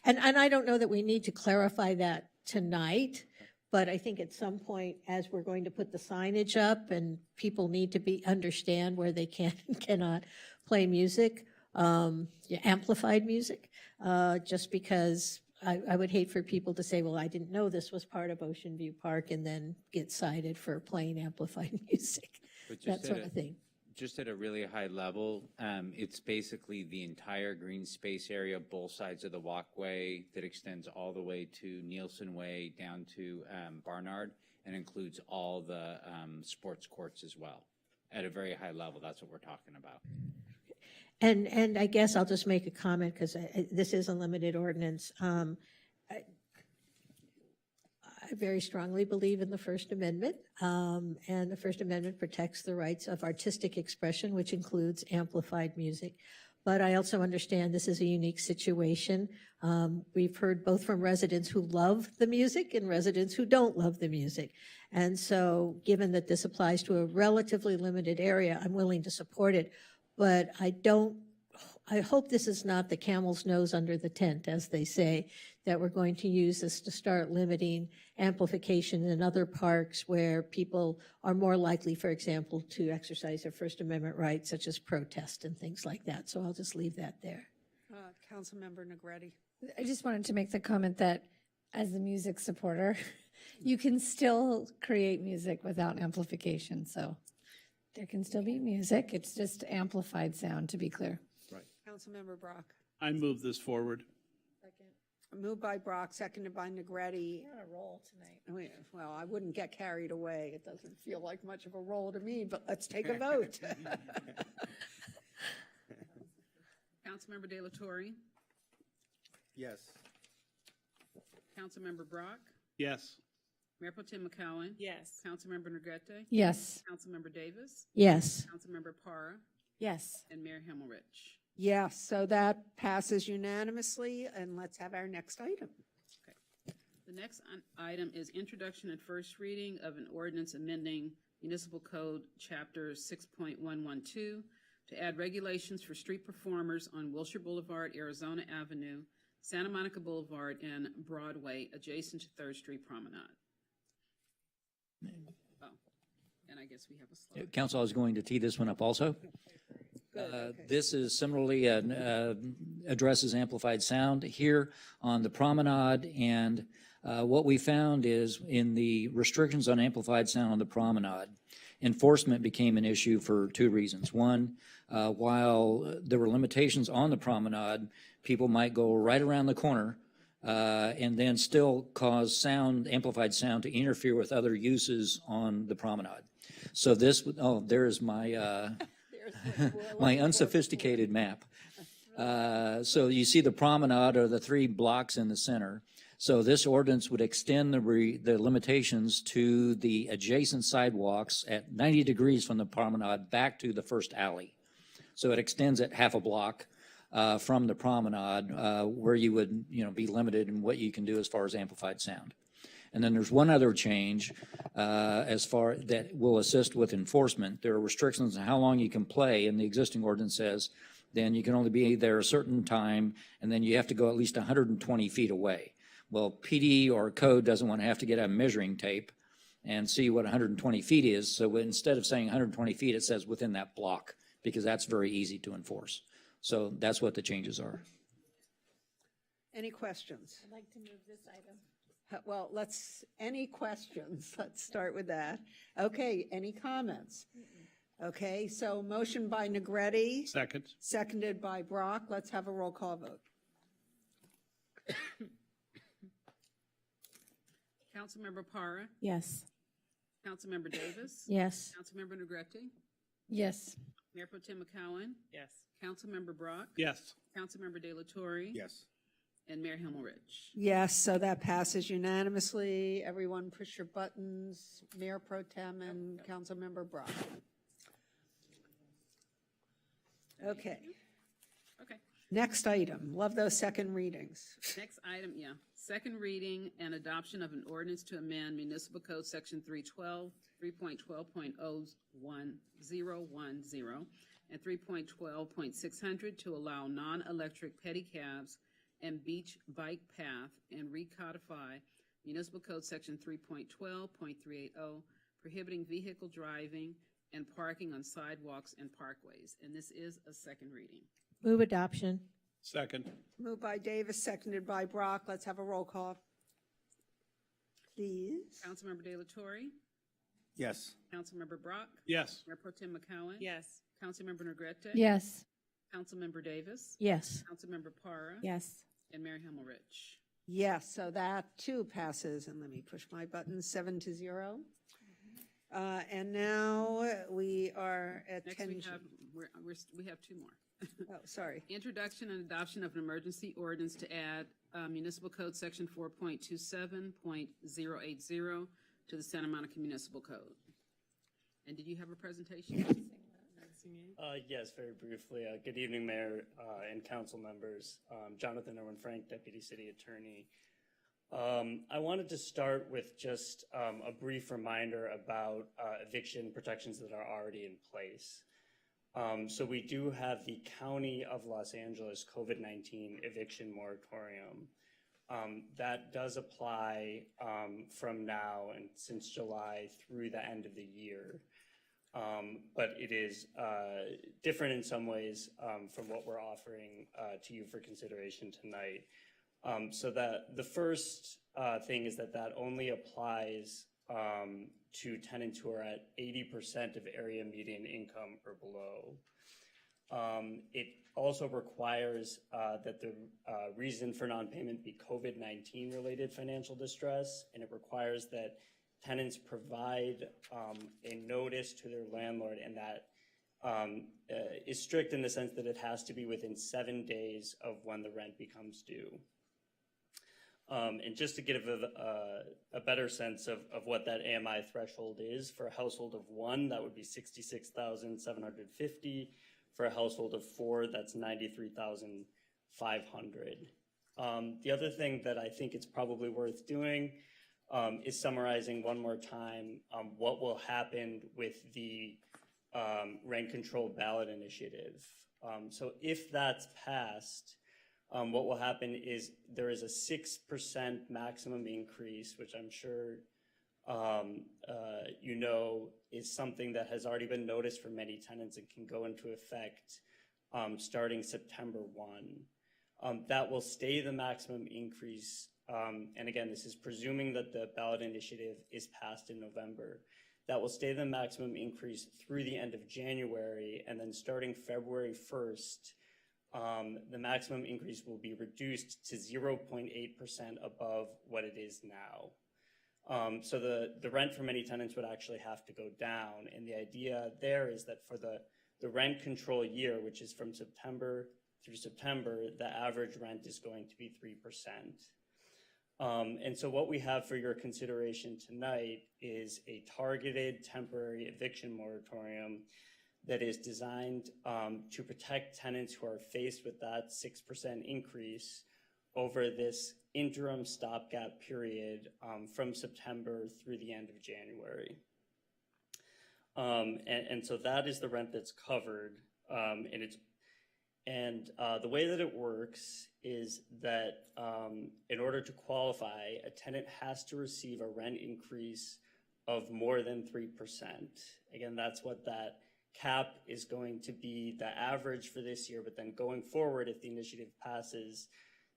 And I don't know that we need to clarify that tonight, But I think at some point, as we're going to put the signage up and people need to understand where they can and cannot play music, amplified music, just because I would hate for people to say, well, I didn't know this was part of Ocean View Park, and then get cited for playing amplified music, But that sort of thing. Just at a really high level, it's basically the entire green space area, both sides of the walkway that extends all the way to Nielsen Way down to Barnard, and includes all the sports courts as well. At a very high level, that's what we're talking about. And I guess I'll just make a comment, because this is a limited ordinance. I very strongly believe in the First Amendment, and the First Amendment protects the rights of artistic expression, which includes amplified music. But I also understand this is a unique situation. We've heard both from residents who love the music and residents who don't love the music. And so given that this applies to a relatively limited area, I'm willing to support it. But I hope this is not the camel's nose under the tent, as they say, that we're going to use this to start limiting amplification in other parks where people are more likely, for example, to exercise their First Amendment rights, such as protest and things like that. So I'll just leave that there. Councilmember Negretti. I just wanted to make the comment that as a music supporter, you can still create music without amplification. So there can still be music. It's just amplified sound, to be clear. Right. Councilmember Brock. I move this forward. Moved by Brock, seconded by Negretti. You're on a roll tonight. Well, I wouldn't get carried away. It doesn't feel like much of a roll to me, but let's take a vote. Councilmember De La Torre, Yes. Councilmember Brock, Yes. Mayor Pro Tem McCowen. Yes. Councilmember Negrete. Yes. Councilmember Davis. Yes. Councilmember Parra. Yes. And Mayor Himmelrich. Yes, so that passes unanimously, and let's have our next item. The next item is introduction and first reading of an ordinance amending Municipal Code Chapter 6.112 to add regulations for street performers on Wilshire Boulevard, Arizona Avenue, Santa Monica Boulevard, and Broadway, adjacent to 3rd Street Promenade. Oh, and I guess we have a slide. Council, I was going to tee this one up also. This is similarly addresses amplified sound here on the promenade, and what we found is in the restrictions on amplified sound on the promenade, enforcement became an issue for two reasons. One, while there were limitations on the promenade, people might go right around the corner and then still cause sound, amplified sound, to interfere with other uses on the promenade. So this, there's my my unsophisticated map. So you see the promenade are the 3 blocks in the center. So this ordinance would extend the limitations to the adjacent sidewalks at 90 degrees from the promenade back to the first alley. So it extends it half a block from the promenade where you would be limited in what you can do as far as amplified sound. And then there's one other change as far that will assist with enforcement. There are restrictions on how long you can play, and the existing ordinance says then you can only be there a certain time, and then you have to go at least 120 feet away. Well, PD or code doesn't want to have to get a measuring tape and see what 120 feet is. So instead of saying 120 feet, it says within that block, because that's very easy to enforce. So that's what the changes are. Any questions? I'd like to move this item. Well, any questions? Let's start with that. Okay, any comments? Okay, so motion by Negretti. Second. Seconded by Brock. Let's have a roll call vote. Councilmember Parra. Yes. Councilmember Davis. Yes. Councilmember Negrete. Yes. Mayor Pro Tem McCowen. Yes. Councilmember Brock. Yes. Councilmember De La Torre. Yes. And Mayor Himmelrich. Yes, so that passes unanimously. Everyone push your buttons. Mayor Pro Tem and Councilmember Brock. Okay. Okay. Next item. Love those second readings. Next item, second reading and adoption of an ordinance to amend Municipal Code Section 312, 3.12.01010, and 3.12.600 to allow non-electric pedicabs and beach bike path, and recodify Municipal Code Section 3.12.380, prohibiting vehicle driving and parking on sidewalks and parkways. And this is a second reading. Move adoption. Second. Moved by Davis, seconded by Brock. Let's have a roll call. Please. Councilmember De La Torre, Yes. Councilmember Brock, Yes. Mayor Pro Tem McCowen. Yes. Councilmember Negrete. Yes. Councilmember Davis. Yes. Councilmember Para. Yes. And Mayor Himmelrich. Yes, so that too passes, and let me push my button, 7-0. And now we are at Next, 10. we have two more. Oh, sorry. Introduction and adoption of an emergency ordinance to add Municipal Code Section 4.27.080 to the Santa Monica Municipal Code. And did you have a presentation? Yes, very briefly. Good evening, Mayor and council members. Jonathan Irwin Frank, Deputy City Attorney. I wanted to start with just a brief reminder about eviction protections that are already in place. So we do have the County of Los Angeles COVID-19 Eviction Moratorium. That does apply from now and since July through the end of the year. But it is different in some ways from what we're offering to you for consideration tonight. So that the first thing is that only applies to tenants who are at 80% of area median income or below. It also requires that the reason for non-payment be COVID-19 related financial distress, and it requires that tenants provide a notice to their landlord, and that is strict in the sense that it has to be within 7 days of when the rent becomes due. And just to give a better sense of what that AMI threshold is, for a household of one, that would be $66,750. For a household of four, that's $93,500. The other thing that I think it's probably worth doing is summarizing one more time what will happen with the rent control ballot initiative. So if that's passed, what will happen is there is a 6% maximum increase, which I'm sure you know is something that has already been noticed for many tenants and can go into effect starting September 1. That will stay the maximum increase. And again, this is presuming that the ballot initiative is passed in November. That will stay the maximum increase through the end of January, and then starting February 1st, the maximum increase will be reduced to 0.8% above what it is now. So the rent for many tenants would actually have to go down. And the idea there is that for the rent control year, which is from September through September, the average rent is going to be 3%. And so what we have for your consideration tonight is a targeted temporary eviction moratorium that is designed to protect tenants who are faced with that 6% increase over this interim stopgap period from September through the end of January. And so that is the rent that's covered. And the way that it works is that in order to qualify, a tenant has to receive a rent increase of more than 3%. Again, that's what that cap is going to be, the average for this year, but then going forward, if the initiative passes,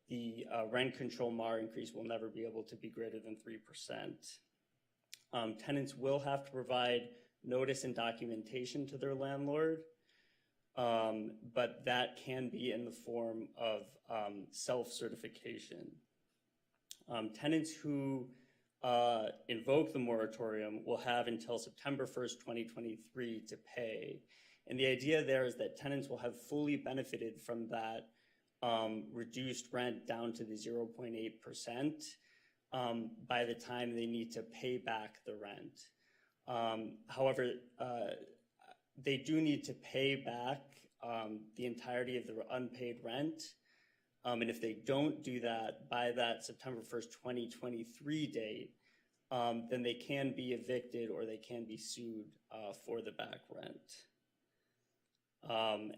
the rent control MAR increase will never be able to be greater than 3%. Tenants will have to provide notice and documentation to their landlord, but that can be in the form of self-certification. Tenants who invoke the moratorium will have until September 1st, 2023 to pay. And the idea there is that tenants will have fully benefited from that reduced rent down to the 0.8% by the time they need to pay back the rent. However, they do need to pay back the entirety of the unpaid rent. And if they don't do that by that September 1st, 2023 date, then they can be evicted or they can be sued for the back rent.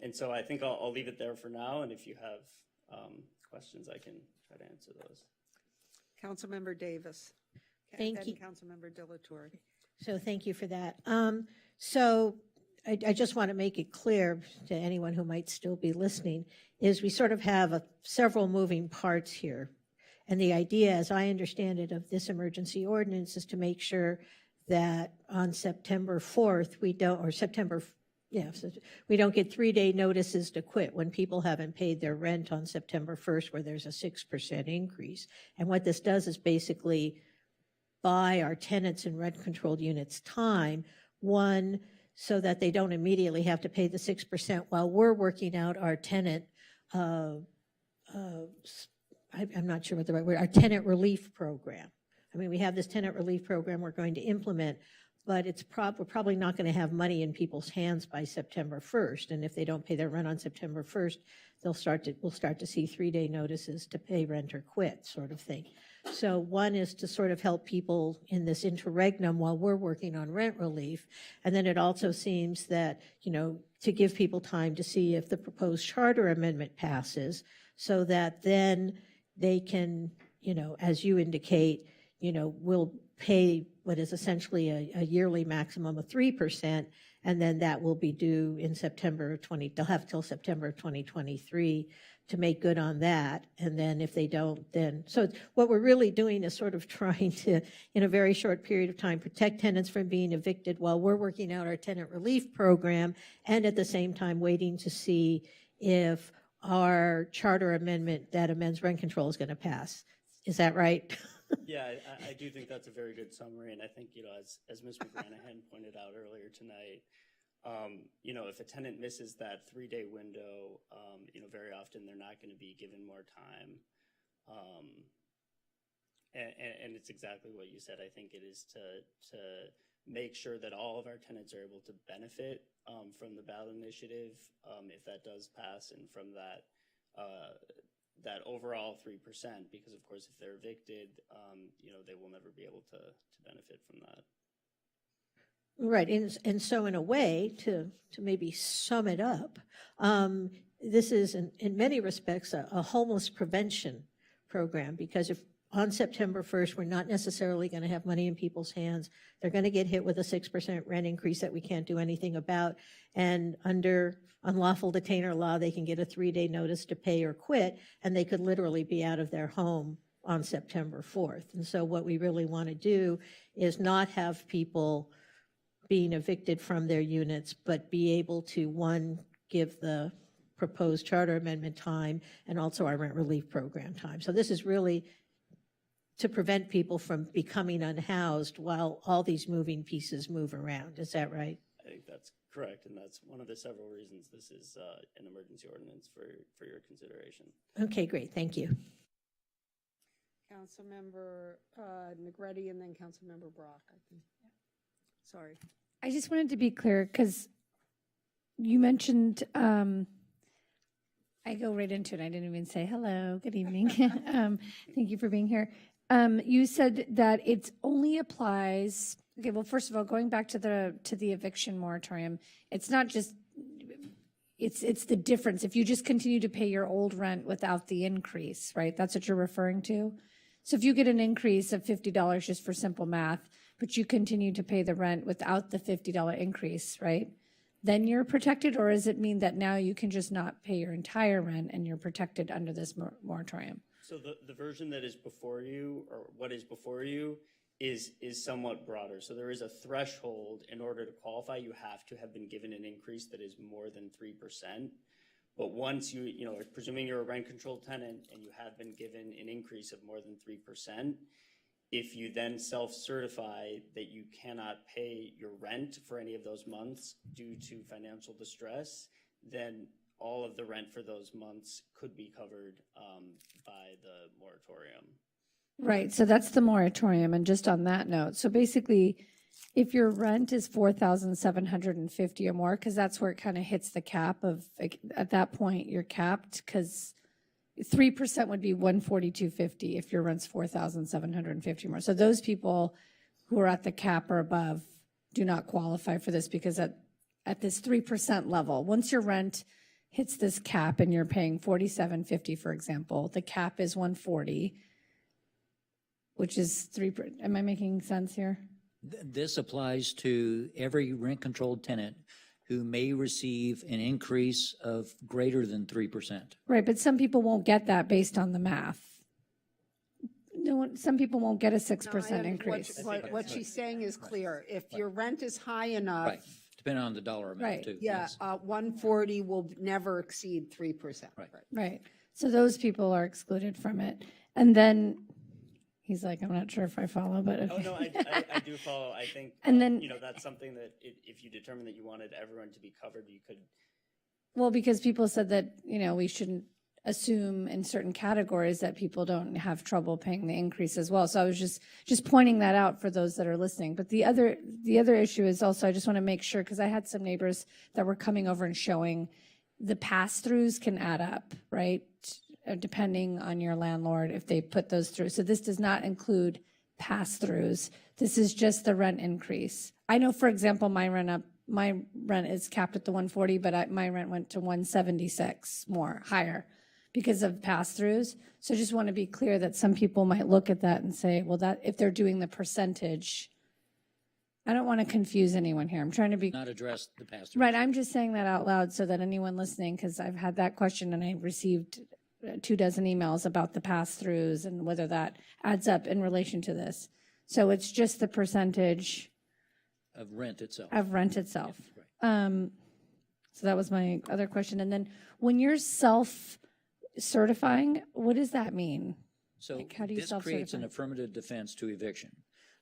And so I think I'll leave it there for now. And if you have questions, I can try to answer those. Councilmember Davis. Thank And you. then Councilmember Delatorre. So thank you for that. So I just want to make it clear to anyone who might still be listening, is we sort of have several moving parts here. And the idea, as I understand it, of this emergency ordinance is to make sure that on September 4th, we don't get 3-day notices to quit when people haven't paid their rent on September 1st, where there's a 6% increase. And what this does is basically buy our tenants and rent-controlled units time, one, so that they don't immediately have to pay the 6% while we're working out our tenant, I'm not sure what the right word, our tenant relief program. I mean, we have this tenant relief program we're going to implement, but we're probably not going to have money in people's hands by September 1st. And if they don't pay their rent on September 1st, we'll start to see 3-day notices to pay rent or quit, sort of thing. So one is to sort of help people in this interregnum while we're working on rent relief. And then it also seems that, to give people time to see if the proposed charter amendment passes, so that then they can, as you indicate, will pay what is essentially a yearly maximum of 3%, and then that will be due in they'll have till September of 2023 to make good on that. And then if they don't, so what we're really doing is sort of trying to, in a very short period of time, protect tenants from being evicted while we're working out our tenant relief program, and at the same time waiting to see if our charter amendment that amends rent control is going to pass. Is that right? Yeah, I do think that's a very good summary, and I think, as Ms. McGranahan pointed out earlier tonight, if a tenant misses that 3-day window, very often they're not going to be given more time. And it's exactly what you said. I think it is to make sure that all of our tenants are able to benefit from the ballot initiative, if that does pass, and from that overall 3%, because of course if they're evicted, they will never be able to benefit from that. Right, and so in a way, to maybe sum it up, this is in many respects a homeless prevention program, because if on September 1st, we're not necessarily going to have money in people's hands, they're going to get hit with a 6% rent increase that we can't do anything about, and under unlawful detainer law, they can get a 3-day notice to pay or quit, and they could literally be out of their home on September 4th. And so what we really want to do is not have people being evicted from their units, but be able to, one, give the proposed charter amendment time and also our rent relief program time. So this is really to prevent people from becoming unhoused while all these moving pieces move around. Is that right? I think that's correct, and that's one of the several reasons this is an emergency ordinance for your consideration. Okay, great. Thank you. Councilmember Negretti, and then Councilmember Brock, I think. Sorry. I just wanted to be clear, because you mentioned, I go right into it. I didn't even say hello, good evening. Thank you for being here. You said that it only applies, okay, well, first of all, going back to the eviction moratorium, it's not just, it's the difference. If you just continue to pay your old rent without the increase, right? That's what you're referring to? So if you get an increase of $50 just for simple math, but you continue to pay the rent without the $50 increase, right? Then you're protected, or does it mean that now you can just not pay your entire rent and you're protected under this moratorium? So the version that is before you, or what is before you, is somewhat broader. So there is a threshold. In order to qualify, you have to have been given an increase that is more than 3%. But once presuming you're a rent-controlled tenant and you have been given an increase of more than 3%, if you then self-certify that you cannot pay your rent for any of those months due to financial distress, then all of the rent for those months could be covered by the moratorium. Right, so that's the moratorium. And just on that note, so basically, if your rent is $4,750 or more, because that's where it kind of hits the cap of, at that point, you're capped, because 3% would be $142.50 if your rent's $4,750 more. So those people who are at the cap or above do not qualify for this, because at this 3% level, once your rent hits this cap and you're paying $47.50, for example, the cap is $140. which is am I making sense here? This applies to every rent-controlled tenant who may receive an increase of greater than 3%. Right, but some people won't get that based on the math. Some people won't get a 6% increase. What she's saying is clear. If your rent is high enough. Right, depending on the dollar amount Right. too. Yeah, 140 will never exceed 3%. Right, so those people are excluded from it. And then, he's like, I'm not sure if I follow, but okay. Oh, no, I do follow. I think, And then- that's something that if you determine that you wanted everyone to be covered, you could. Well, because people said that, we shouldn't assume in certain categories that people don't have trouble paying the increase as well. So I was just pointing that out for those that are listening. But the other issue is also, I just want to make sure, because I had some neighbors that were coming over and showing the pass-throughs can add up, right? Depending on your landlord, if they put those through. So this does not include pass-throughs. This is just the rent increase. I know, for example, my rent is capped at the 140, but my rent went to 176 higher because of pass-throughs. So just want to be clear that some people might look at that and say, well, that if they're doing the percentage, I don't want to confuse anyone here. I'm trying to be. Not address the pass-through. Right, I'm just saying that out loud so that anyone listening, because I've had that question and I received 24 emails about the pass-throughs and whether that adds up in relation to this. So it's just the percentage Of rent itself. So that was my other question. And then when you're self-certifying, what does that mean? So Like, how do you this creates an self-certify? affirmative defense to eviction.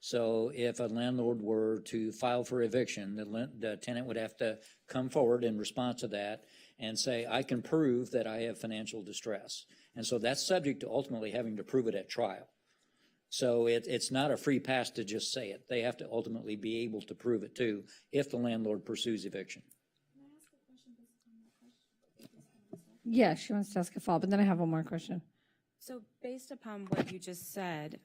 So if a landlord were to file for eviction, the tenant would have to come forward in response to that and say, I can prove that I have financial distress. And so that's subject to ultimately having to prove it at trial. So it's not a free pass to just say it. They have to ultimately be able to prove it too, if the landlord pursues eviction. Yeah, she wants to ask a follow-up, but then I have one more question. So based upon what you just said,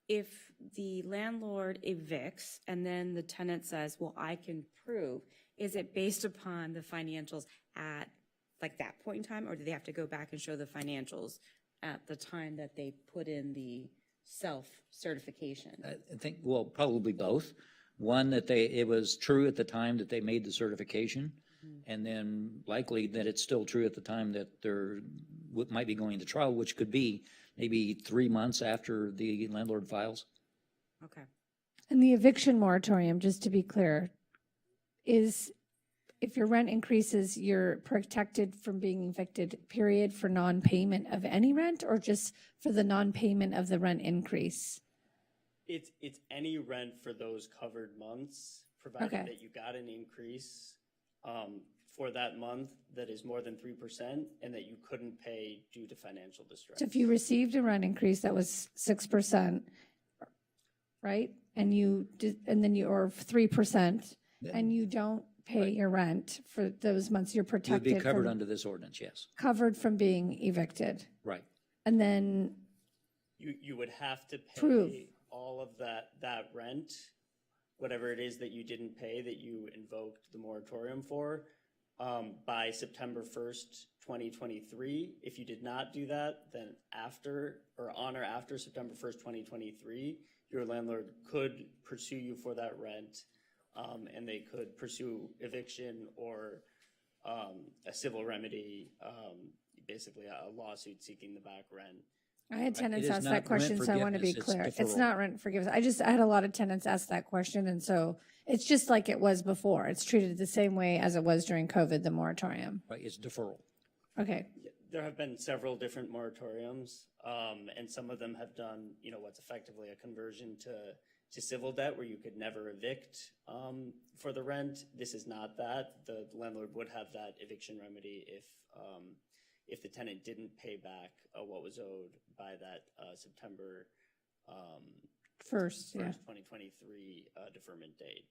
if the landlord evicts and then the tenant says, well, I can prove, is it based upon the financials at like that point in time, or do they have to go back and show the financials at the time that they put in the self-certification? I think, well, probably both. One, that it was true at the time that they made the certification, and then likely that it's still true at the time that they're might be going to trial, which could be maybe 3 months after the landlord files. Okay. And the eviction moratorium, just to be clear, is if your rent increases, you're protected from being evicted, period, for non-payment of any rent, or just for the non-payment of the rent increase? It's any rent for those covered months, provided Okay. that you got an increase for that month that is more than 3% and that you couldn't pay due to financial distress. So if you received a rent increase that was 6%, right? And or 3%, and you don't pay your rent for those months, you're You'd protected be covered from, under this ordinance, yes. covered from being evicted. Right. And then, You would have to pay Prove. all of that rent, whatever it is that you didn't pay that you invoked the moratorium for, by September 1st, 2023. If you did not do that, then on or after September 1st, 2023, your landlord could pursue you for that rent, and they could pursue eviction or a civil remedy, basically a lawsuit seeking the back rent. I had tenants is ask not that question, rent so I want to be forgiveness, it's clear. It's deferral. not rent forgiveness. I had a lot of tenants ask that question, and so it's just like it was before. It's treated the same way as it was during COVID, the moratorium. Right, it's deferral. Okay. There have been several different moratoriums, and some of them have done, what's effectively a conversion to civil debt where you could never evict for the rent. This is not that. The landlord would have that eviction remedy if the tenant didn't pay back what was owed by that September 1st, yeah. 2023 deferment date.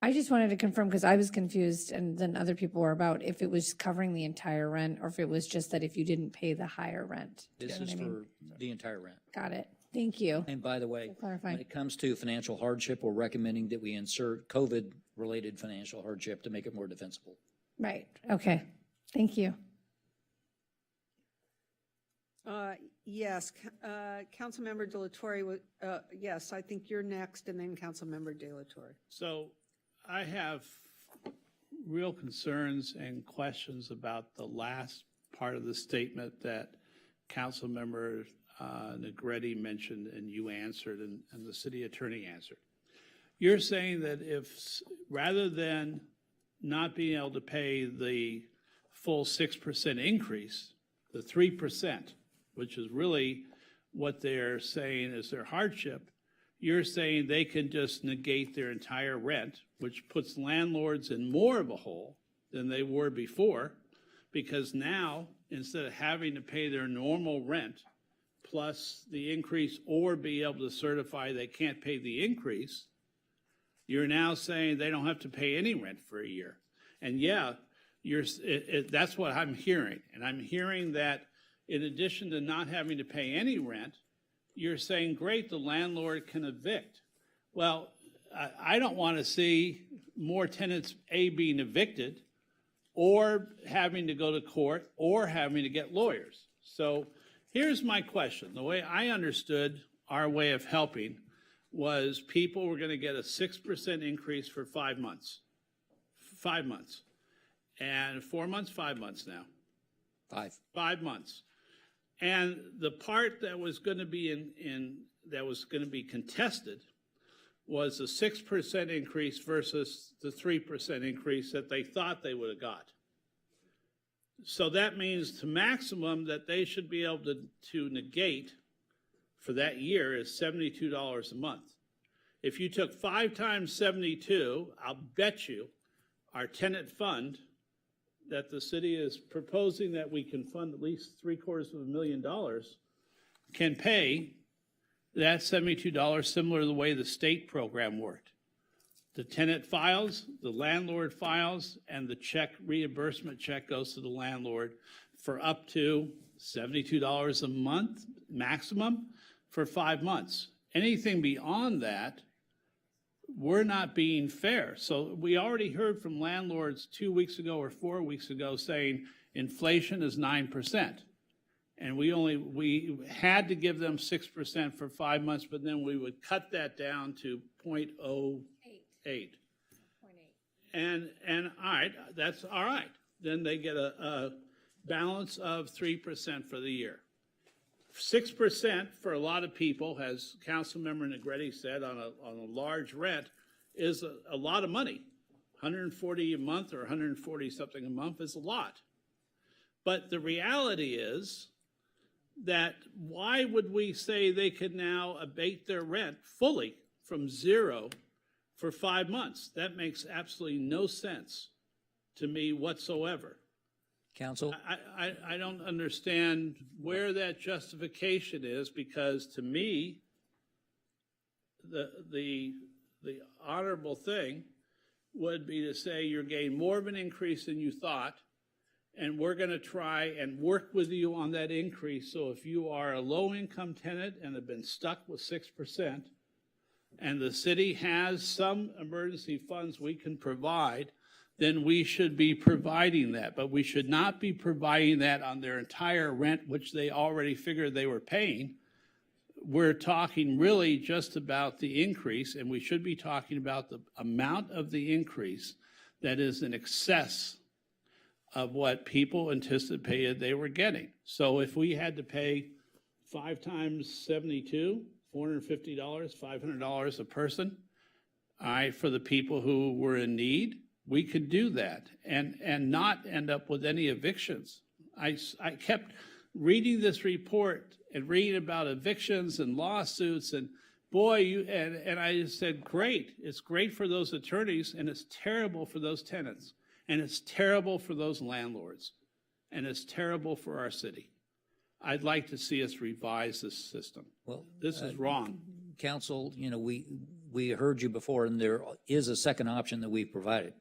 I just wanted to confirm because I was confused, and then other people were about if it was covering the entire rent or if it was just that if you didn't pay the higher rent. Do you This know is what I mean? for the entire rent. Got it. Thank you. And by the way, For clarifying. when it comes to financial hardship, we're recommending that we insert COVID-related financial hardship to make it more defensible. Right. Okay. Thank you. Yes, Councilmember De La Torre, yes, I think you're next, and then Councilmember De La Torre. So I have real concerns and questions about the last part of the statement that Councilmember Negretti mentioned and you answered and the city attorney answered. You're saying that if, rather than not being able to pay the full 6% increase, the 3%, which is really what they're saying is their hardship, you're saying they can just negate their entire rent, which puts landlords in more of a hole than they were before, because now, instead of having to pay their normal rent plus the increase or be able to certify they can't pay the increase, you're now saying they don't have to pay any rent for a year. And yeah, that's what I'm hearing. And I'm hearing that in addition to not having to pay any rent, you're saying, great, the landlord can evict. Well, I don't want to see more tenants, A, being evicted or having to go to court or having to get lawyers. So here's my question. The way I understood our way of helping was people were going to get a 6% increase for 5 months. 5 months. And 4 months, 5 months now. 5 months. And the part that was going to be that was going to be contested was the 6% increase versus the 3% increase that they thought they would have got. So that means the maximum that they should be able to negate for that year is $72 a month. If you took 5 times 72, I'll bet you our tenant fund that the city is proposing that we can fund at least $750,000 can pay that $72 similar to the way the state program worked. The tenant files, the landlord files, and the check, reimbursement check goes to the landlord for up to $72 a month maximum for 5 months. Anything beyond that, we're not being fair. So we already heard from landlords 2 weeks ago or 4 weeks ago saying inflation is 9%. And we had to give them 6% for 5 months, but then we would cut that down to 0.08. And all right, that's all right. Then they get a balance of 3% for the year. 6% for a lot of people, as Councilmember Negretti said, on a large rent is a lot of money. $140 a month or $140 something a month is a lot. But the reality is that why would we say they could now abate their rent fully from zero for 5 months? That makes absolutely no sense to me whatsoever. Counsel? I don't understand where that justification is, because to me, the honorable thing would be to say you're getting more of an increase than you thought, and we're going to try and work with you on that increase. So if you are a low-income tenant and have been stuck with 6%, and the city has some emergency funds we can provide, then we should be providing that. But we should not be providing that on their entire rent, which they already figured they were paying. We're talking really just about the increase, and we should be talking about the amount of the increase that is in excess of what people anticipated they were getting. So if we had to pay 5 times 72, $450, $500 a person, for the people who were in need, we could do that and not end up with any evictions. I kept reading this report and reading about evictions and lawsuits, and boy, and I just said, great. It's great for those attorneys, and it's terrible for those tenants, and it's terrible for those landlords, and it's terrible for our city. I'd like to see us revise this system. Well, this is wrong. Counsel, we heard you before, and there is a second option that we've provided.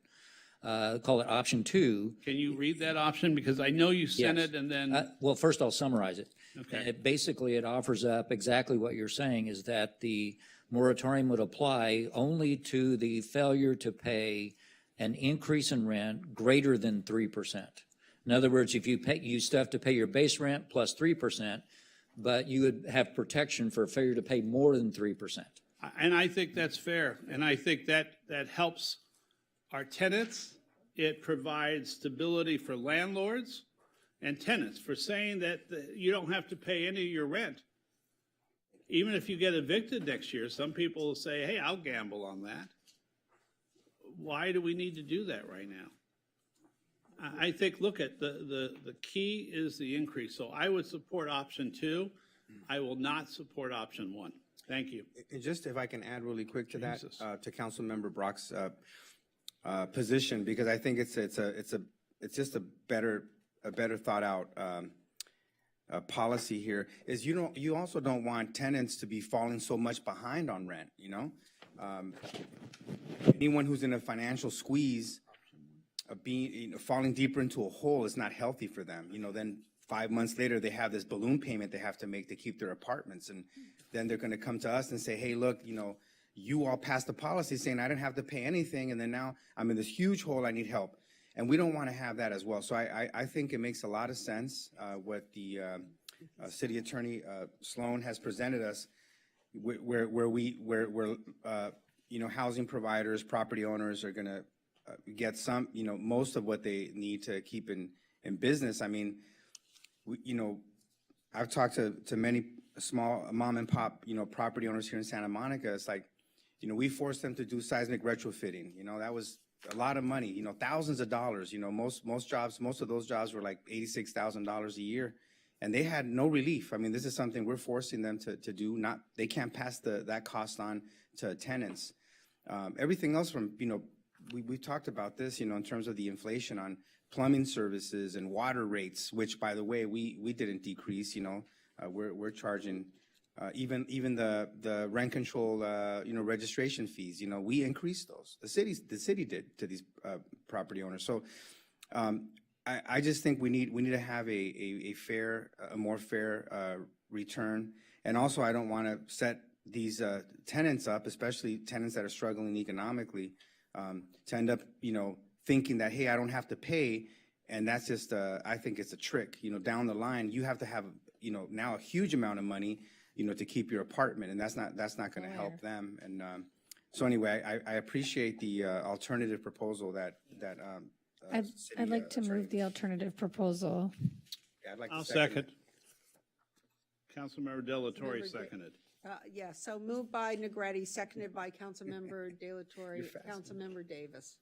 Call it option 2. Can you read that option? Because I know you sent Yes. it and then... Well, first I'll summarize it. Okay. Basically, it offers up exactly what you're saying, is that the moratorium would apply only to the failure to pay an increase in rent greater than 3%. In other words, if you still have to pay your base rent plus 3%, but you would have protection for failure to pay more than 3%. And I think that's fair, and I think that helps our tenants. It provides stability for landlords and tenants for saying that you don't have to pay any of your rent. Even if you get evicted next year, some people will say, hey, I'll gamble on that. Why do we need to do that right now? I think, look at the key is the increase. So I would support option 2. I will not support option 1. Thank you. And just if I can add really quick to that, Jesus. to Councilmember Brock's position, because I think it's just a better thought out policy here. Is you also don't want tenants to be falling so much behind on rent. Anyone who's in a financial squeeze, falling deeper into a hole is not healthy for them. Then 5 months later they have this balloon payment they have to make to keep their apartments, and then they're going to come to us and say, hey, look, you all passed a policy saying I didn't have to pay anything, and then now I'm in this huge hole, I need help. And we don't want to have that as well. So I think it makes a lot of sense what the City Attorney Sloan has presented us, where housing providers, property owners are going to get some, most of what they need to keep in business. I mean, I've talked to many small mom and pop, property owners here in Santa Monica. It's like, we forced them to do seismic retrofitting. That was a lot of money, thousands of dollars. Most of those jobs were like $86,000 a year, and they had no relief. I mean, this is something we're forcing them to do. They can't pass that cost on to tenants. Everything else from, we talked about this, in terms of the inflation on plumbing services and water rates, which, by the way, we didn't decrease. We're charging even the rent control, registration fees. We increased those. The city did to these property owners. So I just think we need to have a more fair return. And also, I don't want to set these tenants up, especially tenants that are struggling economically, to end up, thinking that, hey, I don't have to pay, and that's just, I think it's a trick. Down the line, you have to have, now a huge amount of money, to keep your apartment, and that's not going to help them. And so anyway, I appreciate the alternative proposal that I'd like to move the alternative proposal. Yeah, I'd like I'll to second. Councilmember Delatorre seconded. Yes, so moved by Negretti, seconded by Councilmember Delatorre, Councilmember Davis.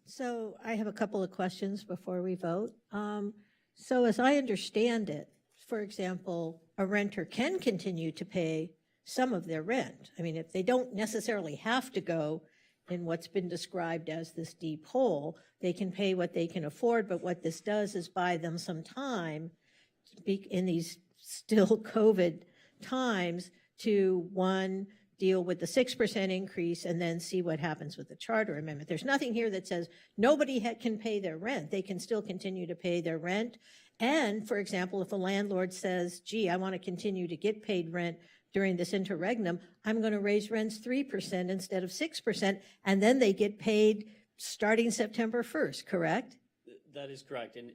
So I have a couple of questions before we vote. So as I understand it, for example, a renter can continue to pay some of their rent. I mean, if they don't necessarily have to go in what's been described as this deep hole, they can pay what they can afford, but what this does is buy them some time in these still COVID times to, one, deal with the 6% increase and then see what happens with the charter amendment. There's nothing here that says nobody can pay their rent. They can still continue to pay their rent. And, for example, if a landlord says, gee, I want to continue to get paid rent during this interregnum, I'm going to raise rents 3% instead of 6%, and then they get paid starting September 1st, correct? That is correct. And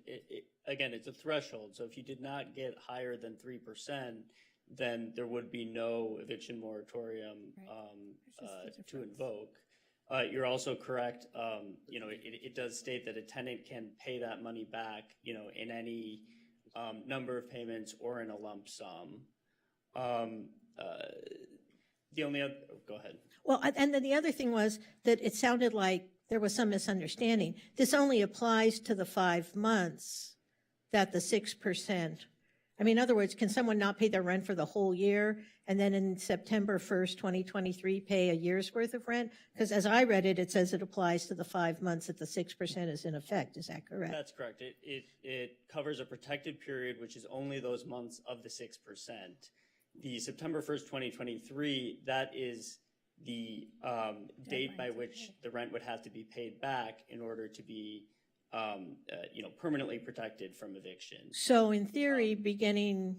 again, it's a threshold. So if you did not get higher than 3%, then there would be no eviction moratorium to invoke. You're also correct. It does state that a tenant can pay that money back, in any number of payments or in a lump sum. The only other, go ahead. Well, and then the other thing was that it sounded like there was some misunderstanding. This only applies to the 5 months that the 6%. I mean, in other words, can someone not pay their rent for the whole year and then in September 1st, 2023, pay a year's worth of rent? Because as I read it, it says it applies to the 5 months that the 6% is in effect. Is that correct? That's correct. It covers a protected period, which is only those months of the 6%. The September 1st, 2023, that is the date by which the rent would have to be paid back in order to be permanently protected from eviction. So in theory, beginning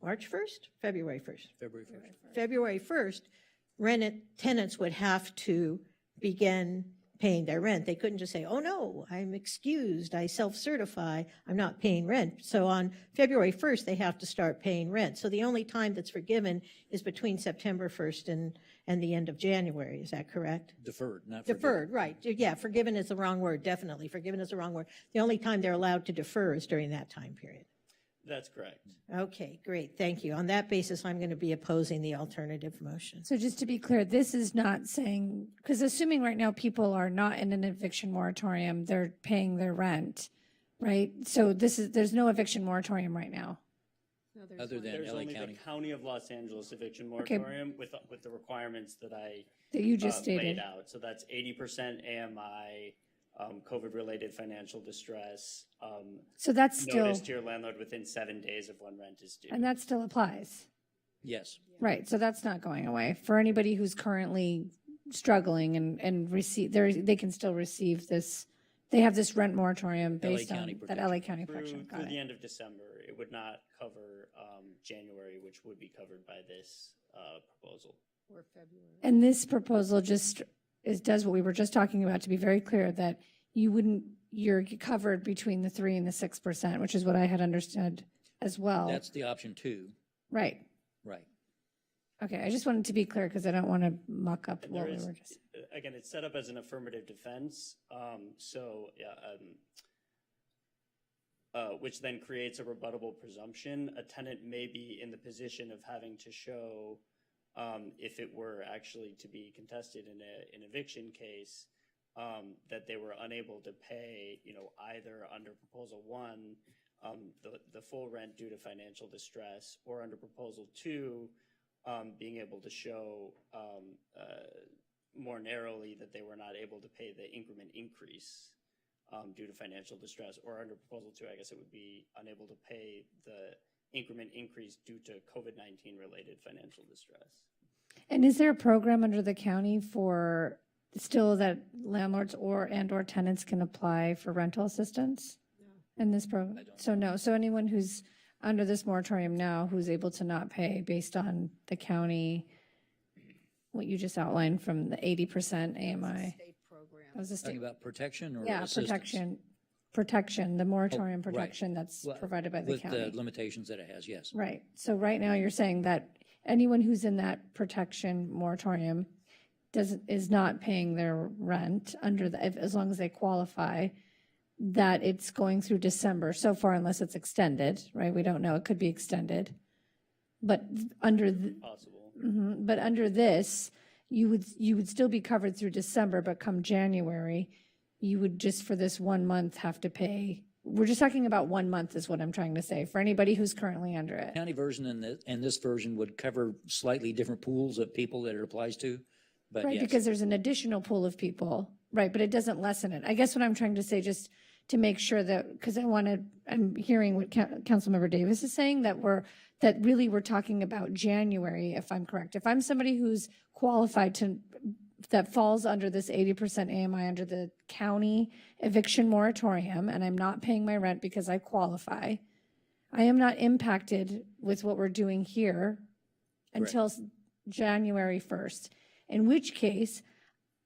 March 1st, February 1st? February 1st, tenants would have to begin paying their rent. They couldn't just say, oh no, I'm excused, I self-certify, I'm not paying rent. So on February 1st, they have to start paying rent. So the only time that's forgiven is between September 1st and the end of January. Is that correct? Deferred, not forgiven. Deferred, right. Yeah, forgiven is the wrong word, definitely. Forgiven is the wrong word. The only time they're allowed to defer is during that time period. That's correct. Okay, great, thank you. On that basis, I'm going to be opposing the alternative motion. So just to be clear, this is not saying, because assuming right now people are not in an eviction moratorium, they're paying their rent, right? So there's no eviction moratorium right now. Other than There's LA only County. the County of Los Angeles eviction Okay. moratorium with the requirements that That you just laid stated. out. So that's 80% AMI, COVID-related financial distress. So that's still, Notice to your landlord within 7 days of when rent is due. and that still applies. Yes. Right, so that's not going away. For anybody who's currently struggling and receive, they can still receive this, they have this rent moratorium based on County that protection. LA County protection. Through Got the it. end of December. It would not cover January, which would be covered by this proposal. And this proposal just does what we were just talking about, to be very clear, that you're covered between the 3% and the 6%, which is what I had understood as well. That's the option 2. Right. Right. Okay, I just wanted to be clear because I don't want to muck up And what there we is, were just. again, it's set up as an affirmative defense. Which then creates a rebuttable presumption. A tenant may be in the position of having to show, if it were actually to be contested in an eviction case, that they were unable to pay, either under Proposal 1, the full rent due to financial distress, or under Proposal 2, being able to show more narrowly that they were not able to pay the increment increase due to financial distress, or under Proposal 2, I guess it would be unable to pay the increment increase due to COVID-19 related financial distress. And is there a program under the county for still that landlords or tenants can apply for rental assistance? No. In this program? So no. So anyone who's under this moratorium now, who's able to not pay based on the county, what you just outlined from the 80% AMI. That was a state. Talking about protection or Yeah, assistance? protection, the moratorium right. protection that's Well, provided by the With county. the limitations that it has, yes. Right. So right now you're saying that anyone who's in that protection moratorium is not paying their rent as long as they qualify, that it's going through December so far, unless it's extended, right? We don't know. It could be extended. But under Possible. but under this, you would still be covered through December, but come January, you would just for this 1 month have to pay. We're just talking about 1 month is what I'm trying to say for anybody who's currently under it. County version and this version would cover slightly different pools of people that it applies to, but Right, yes. because there's an additional pool of people, right, but it doesn't lessen it. I guess what I'm trying to say, just to make sure that, because I'm hearing what Councilmember Davis is saying, that really we're talking about January, if I'm correct. If I'm somebody who's qualified that falls under this 80% AMI under the county eviction moratorium, and I'm not paying my rent because I qualify, I am not impacted with what we're doing here until January 1st, in which case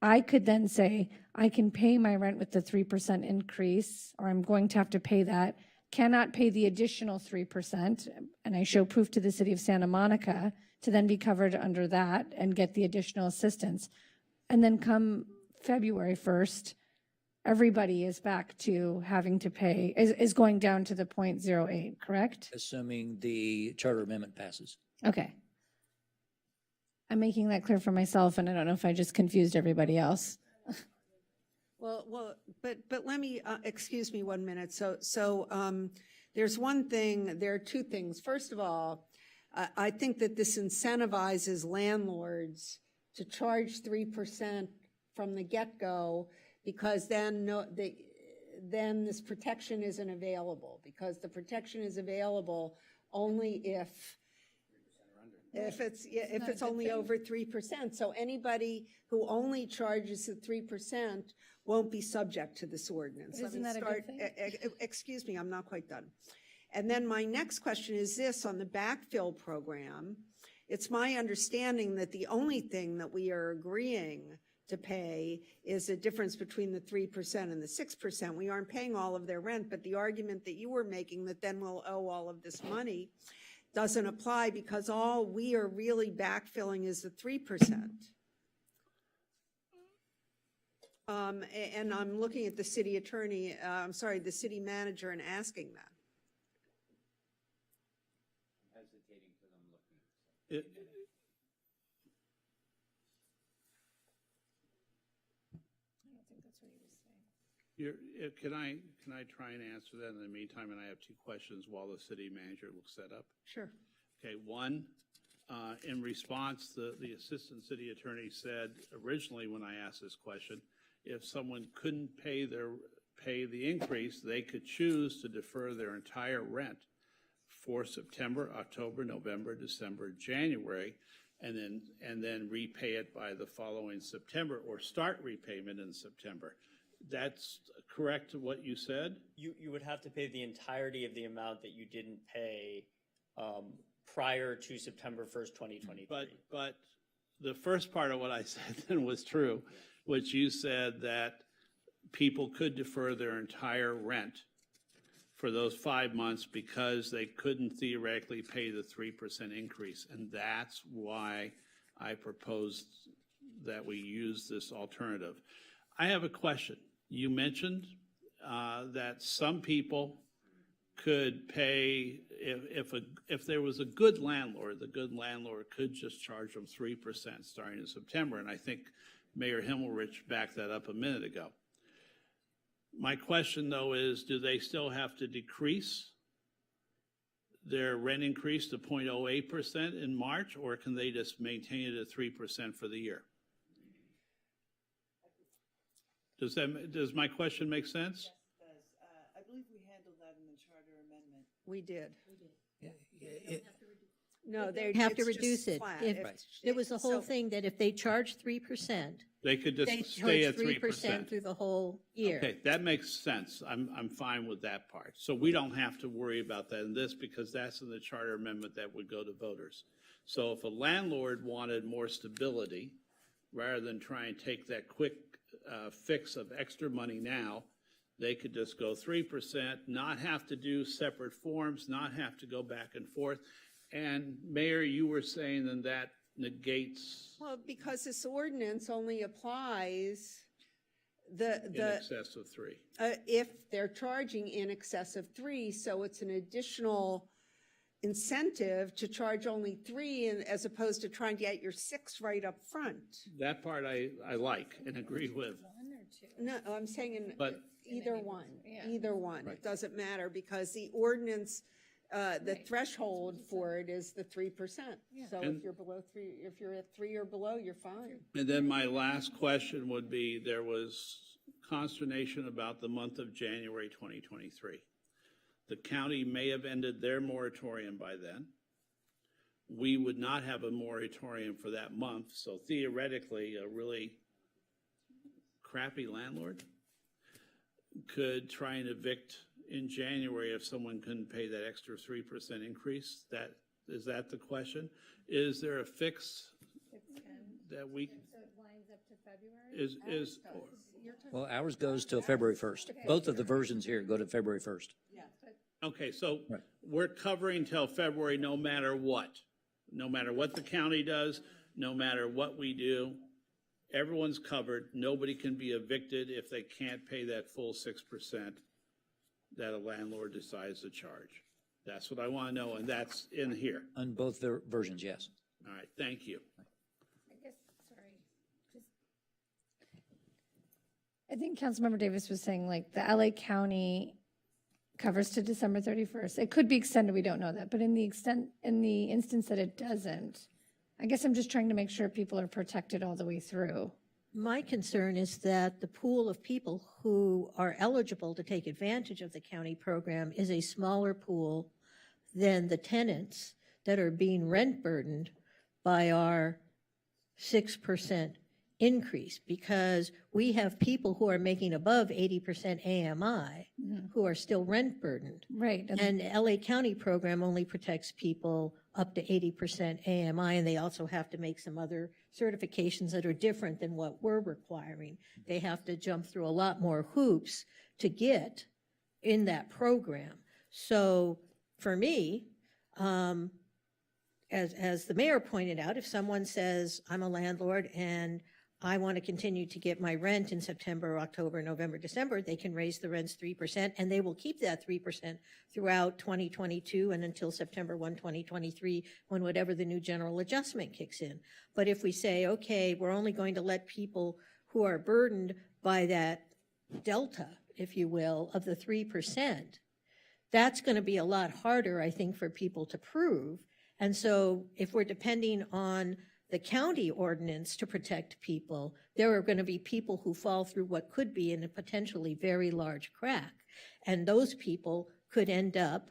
I could then say, I can pay my rent with the 3% increase, or I'm going to have to pay that, cannot pay the additional 3%, and I show proof to the city of Santa Monica to then be covered under that and get the additional assistance. And then come February 1st, everybody is back to having to pay, is going down to the 0.08, correct? Assuming the charter amendment passes. Okay. I'm making that clear for myself, and I don't know if I just confused everybody else. But let me, excuse me 1 minute. So there's one thing, there are two things. First of all, I think that this incentivizes landlords to charge 3% from the get-go, because then this protection isn't available, because the protection is available only if it's only over 3%. So anybody who only charges at 3% won't be subject to this ordinance. Isn't that a good thing? Excuse me, I'm not quite done. And then my next question is this: on the backfill program, it's my understanding that the only thing that we are agreeing to pay is a difference between the 3% and the 6%. We aren't paying all of their rent, but the argument that you were making that then we'll owe all of this money doesn't apply because all we are really backfilling is the 3%. And I'm looking at the city attorney, the city manager and asking that. Hesitating because I'm looking. Can I try and answer that in the meantime? And I have two questions while the city manager looks that up. Sure. Okay, one, in response, the assistant city attorney said originally when I asked this question, if someone couldn't pay the increase, they could choose to defer their entire rent for September, October, November, December, January, and then repay it by the following September or start repayment in September. That's correct to what you said? You would have to pay the entirety of the amount that you didn't pay prior to September 1st, 2023. But the first part of what I said then was true, which you said that people could defer their entire rent for those 5 months because they couldn't theoretically pay the 3% increase. And that's why I proposed that we use this alternative. I have a question. You mentioned that some people could pay, if there was a good landlord, the good landlord could just charge them 3% starting in September. And I think Mayor Himmelrich backed that up a minute ago. My question, though, is do they still have to decrease their rent increase to 0.08% in March, or can they just maintain it at 3% for the year? Does my question make sense? Yes, it does. I believe we handled that in the charter amendment. We did. Yeah, No, They'd have to reduce it. If it was the whole So- thing that if they charge 3%, They could they just stay charge at 3%. through the whole year. Okay, that makes sense. I'm fine with that part. So we don't have to worry about that in this because that's in the charter amendment that would go to voters. So if a landlord wanted more stability, rather than try and take that quick fix of extra money now, they could just go 3%, not have to do separate forms, not have to go back and forth. And Mayor, you were saying then that negates Well, because this ordinance only applies in excess of 3. if they're charging in excess of 3, so it's an additional incentive to charge only 3 as opposed to trying to get your 6 right up front. That part I like and agree with. No, I'm saying But- either one, either one. It doesn't matter because the ordinance, the threshold for it is the 3%. So if And- you're below 3, if you're at 3 or below, you're fine. And then my last question would be, there was consternation about the month of January 2023. The county may have ended their moratorium by then. We would not have a moratorium for that month, so theoretically, a really crappy landlord could try and evict in January if someone couldn't pay that extra 3% increase. Is that the question? Is there a fix that we? So it lines up to February? Well, ours goes till February 1st. Both of the versions here go to February 1st. Okay, so we're covering till February no matter what. No matter what the county does, no matter what we do, everyone's covered. Nobody can be evicted if they can't pay that full 6% that a landlord decides to charge. That's what I want to know, and that's in here. On both versions, yes. All right, thank you. I think Councilmember Davis was saying like the LA County covers to December 31st. It could be extended, we don't know that, but in the instance that it doesn't, I guess I'm just trying to make sure people are protected all the way through. My concern is that the pool of people who are eligible to take advantage of the county program is a smaller pool than the tenants that are being rent burdened by our 6% increase, because we have people who are making above 80% AMI who are still rent burdened. Right. And the LA County program only protects people up to 80% AMI, and they also have to make some other certifications that are different than what we're requiring. They have to jump through a lot more hoops to get in that program. So for me, as the mayor pointed out, if someone says, I'm a landlord and I want to continue to get my rent in September, October, November, December, they can raise the rents 3%, and they will keep that 3% throughout 2022 and until September 1, 2023, when whatever the new general adjustment kicks in. But if we say, okay, we're only going to let people who are burdened by that delta, if you will, of the 3%, that's going to be a lot harder, I think, for people to prove. And so if we're depending on the county ordinance to protect people, there are going to be people who fall through what could be in a potentially very large crack. And those people could end up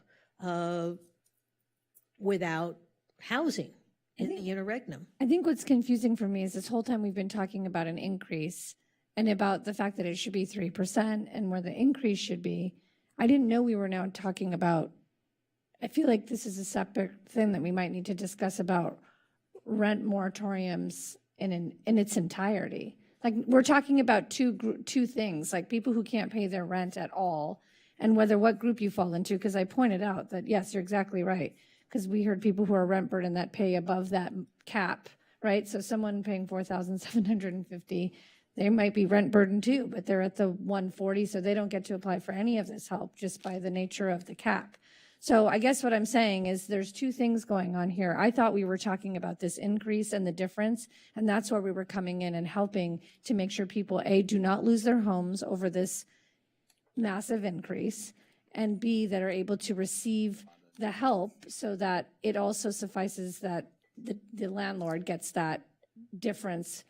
without housing in the interregnum. I think what's confusing for me is this whole time we've been talking about an increase and about the fact that it should be 3% and where the increase should be. I didn't know we were now talking about, I feel like this is a separate thing that we might need to discuss about rent moratoriums in its entirety. Like, we're talking about two things, like people who can't pay their rent at all and what group you fall into, because I pointed out that, yes, you're exactly right, because we heard people who are rent burdened that pay above that cap, right? So someone paying $4,750, they might be rent burdened too, but they're at the 140, so they don't get to apply for any of this help just by the nature of the cap. So I guess what I'm saying is there's two things going on here. I thought we were talking about this increase and the difference, and that's where we were coming in and helping to make sure people, A, do not lose their homes over this massive increase, and B, that are able to receive the help so that it also suffices that the landlord gets that difference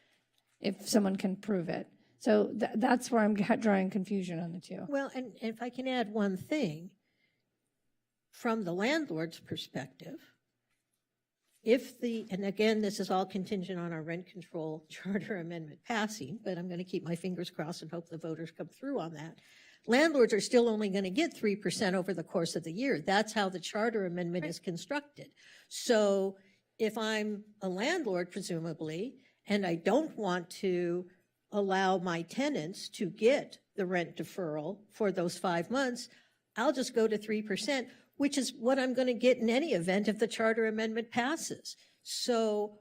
if someone can prove it. So that's where I'm drawing confusion on the two. Well, and if I can add one thing, from the landlord's perspective, and again, this is all contingent on our rent control charter amendment passing, but I'm going to keep my fingers crossed and hope the voters come through on that. Landlords are still only going to get 3% over the course of the year. That's how the charter amendment is constructed. So if I'm a landlord, presumably, and I don't want to allow my tenants to get the rent deferral for those 5 months, I'll just go to 3%, which is what I'm going to get in any event if the charter amendment passes. So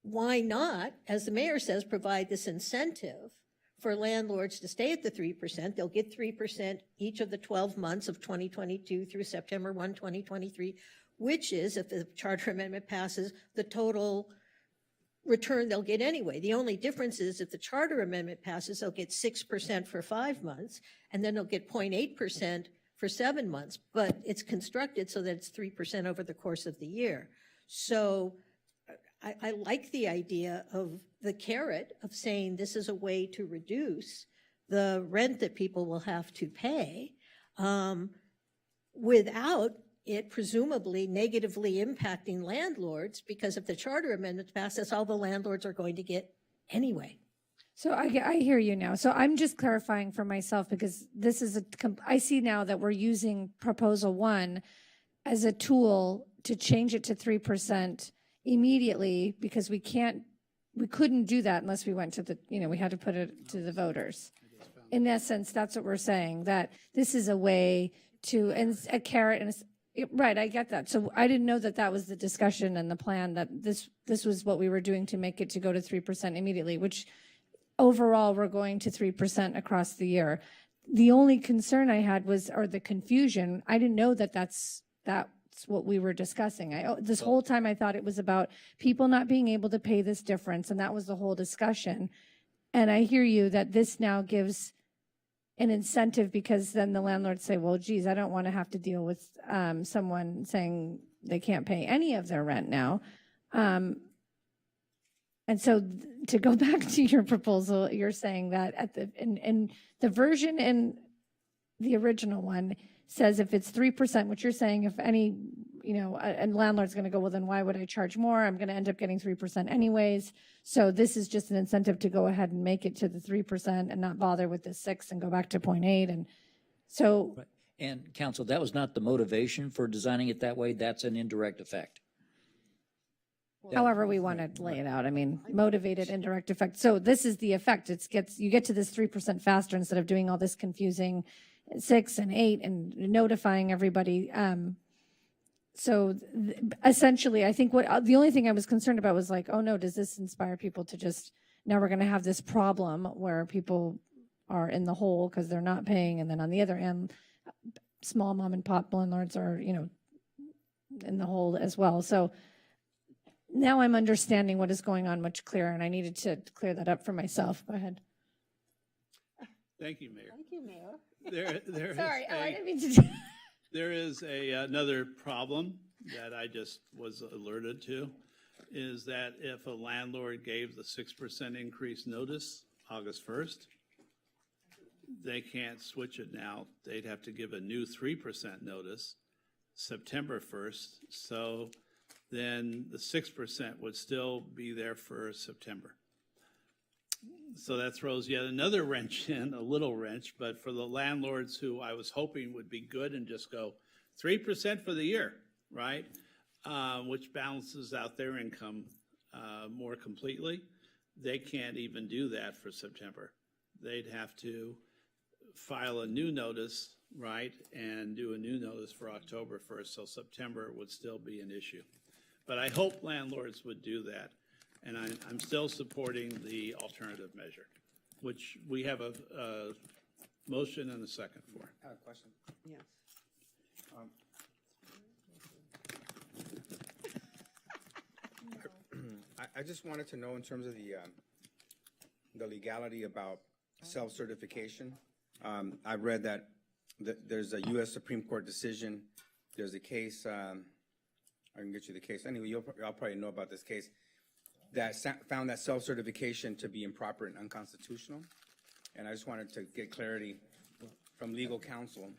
why not, as the mayor says, provide this incentive for landlords to stay at the 3%? They'll get 3% each of the 12 months of 2022 through September 1, 2023, which is, if the charter amendment passes, the total return they'll get anyway. The only difference is if the charter amendment passes, they'll get 6% for 5 months, and then they'll get 0.8% for 7 months, but it's constructed so that it's 3% over the course of the year. So I like the idea of the carrot of saying this is a way to reduce the rent that people will have to pay without it presumably negatively impacting landlords, because if the charter amendment passes, all the landlords are going to get anyway. So I hear you now. So I'm just clarifying for myself, because this is I see now that we're using Proposal 1 as a tool to change it to 3% immediately, because we couldn't do that unless we went to we had to put it to the voters. In essence, that's what we're saying, that this is a way to, and a carrot and right, I get that. So I didn't know that was the discussion and the plan, that this was what we were doing to make it to go to 3% immediately, which overall we're going to 3% across the year. The only concern I had was, or the confusion, I didn't know that's what we were discussing. This whole time I thought it was about people not being able to pay this difference, and that was the whole discussion. And I hear you that this now gives an incentive, because then the landlords say, well, geez, I don't want to have to deal with someone saying they can't pay any of their rent now. And so to go back to your proposal, you're saying that in the version in the original one says if it's 3%, what you're saying, if any and landlord's going to go, well, then why would I charge more? I'm going to end up getting 3% anyways. So this is just an incentive to go ahead and make it to the 3% and not bother with the 6 and go back to 0.8. And so, Right. And counsel, that was not the motivation for designing it that way. That's an indirect effect. however we want to lay it out, I mean, motivated indirect effect. So this is the effect. You get to this 3% faster instead of doing all this confusing 6 and 8 and notifying everybody. Essentially, I think the only thing I was concerned about was like, oh no, does this inspire people to just, now we're going to have this problem where people are in the hole because they're not paying. And then on the other end, small mom and pop landlords are, in the hole as well. So now I'm understanding what is going on much clearer, and I needed to clear that up for myself. Go ahead. Thank you, Mayor. Thank you, Mayor. There Sorry, is I didn't mean to. there is another problem that I just was alerted to, is that if a landlord gave the 6% increase notice August 1st, they can't switch it now. They'd have to give a new 3% notice September 1st. So then the 6% would still be there for September. So that throws yet another wrench in, a little wrench, but for the landlords who I was hoping would be good and just go 3% for the year, right? Which balances out their income more completely. They can't even do that for September. They'd have to file a new notice, right, and do a new notice for October 1st, so September would still be an issue. But I hope landlords would do that. And I'm still supporting the alternative measure, which we have a motion and a second for. I have a question. Yes. I just wanted to know in terms of the legality about self-certification. I read that there's a U.S. Supreme Court decision. There's a case, I can get you the case. Anyway, y'all probably know about this case that found that self-certification to be improper and unconstitutional. And I just wanted to get clarity from legal counsel.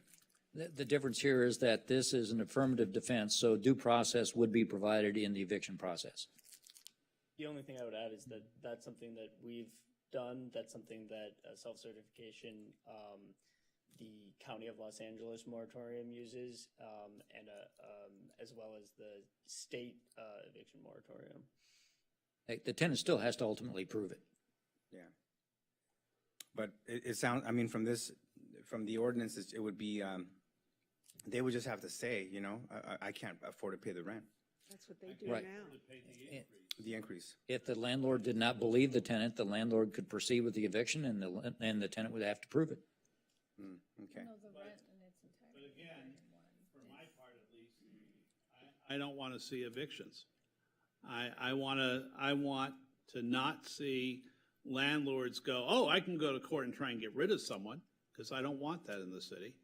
The difference here is that this is an affirmative defense, so due process would be provided in the eviction process. The only thing I would add is that that's something that we've done. That's something that self-certification, the County of Los Angeles moratorium uses, and as well as the state eviction moratorium. The tenant still has to ultimately prove it. Yeah. But it sounds, I mean, from the ordinances, it would be, they would just have to say, I can't afford to pay the rent. That's what they do Right. now. The increase. If the landlord did not believe the tenant, the landlord could proceed with the eviction and the tenant would have to prove it. Okay. But again, for my part at least, I don't want to see evictions. I want to not see landlords go, oh, I can go to court and try and get rid of someone, because I don't want that in the city.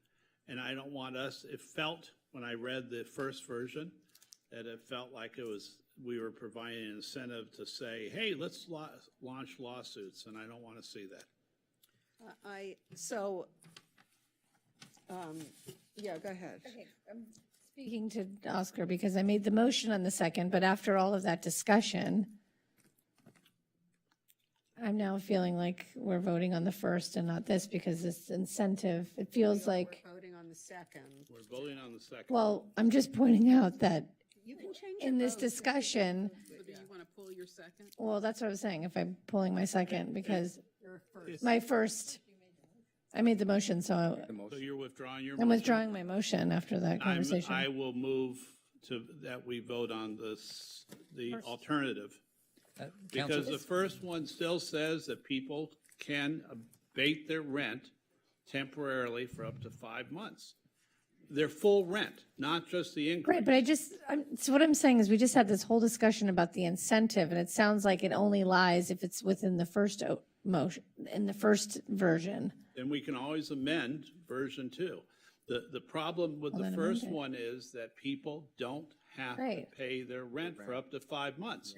And I don't want us, it felt when I read the first version, that it felt like we were providing an incentive to say, hey, let's launch lawsuits, and I don't want to see that. Yeah, go ahead. Okay, I'm speaking to Oscar because I made the motion on the second, but after all of that discussion, I'm now feeling like we're voting on the first and not this because this incentive, it feels like, We're voting on the second. We're voting on the second. well, I'm just pointing out that You can change in your this vote. discussion, So do you want to pull your second? well, that's what I was saying, if I'm pulling my second, because Your first. my first, I made the motion, so So you're withdrawing your I'm motion? withdrawing my motion after that conversation. I will move that we vote on the alternative. Because the first one still says that people can abate their rent temporarily for up to 5 months. Their full rent, not just the increase. Right, but so what I'm saying is we just had this whole discussion about the incentive, and it sounds like it only lies if it's within the first motion, in the first version. Then we can always amend version 2. The problem with Well, the then first amend it. one is that people don't have to Right. pay their rent for up to 5 months,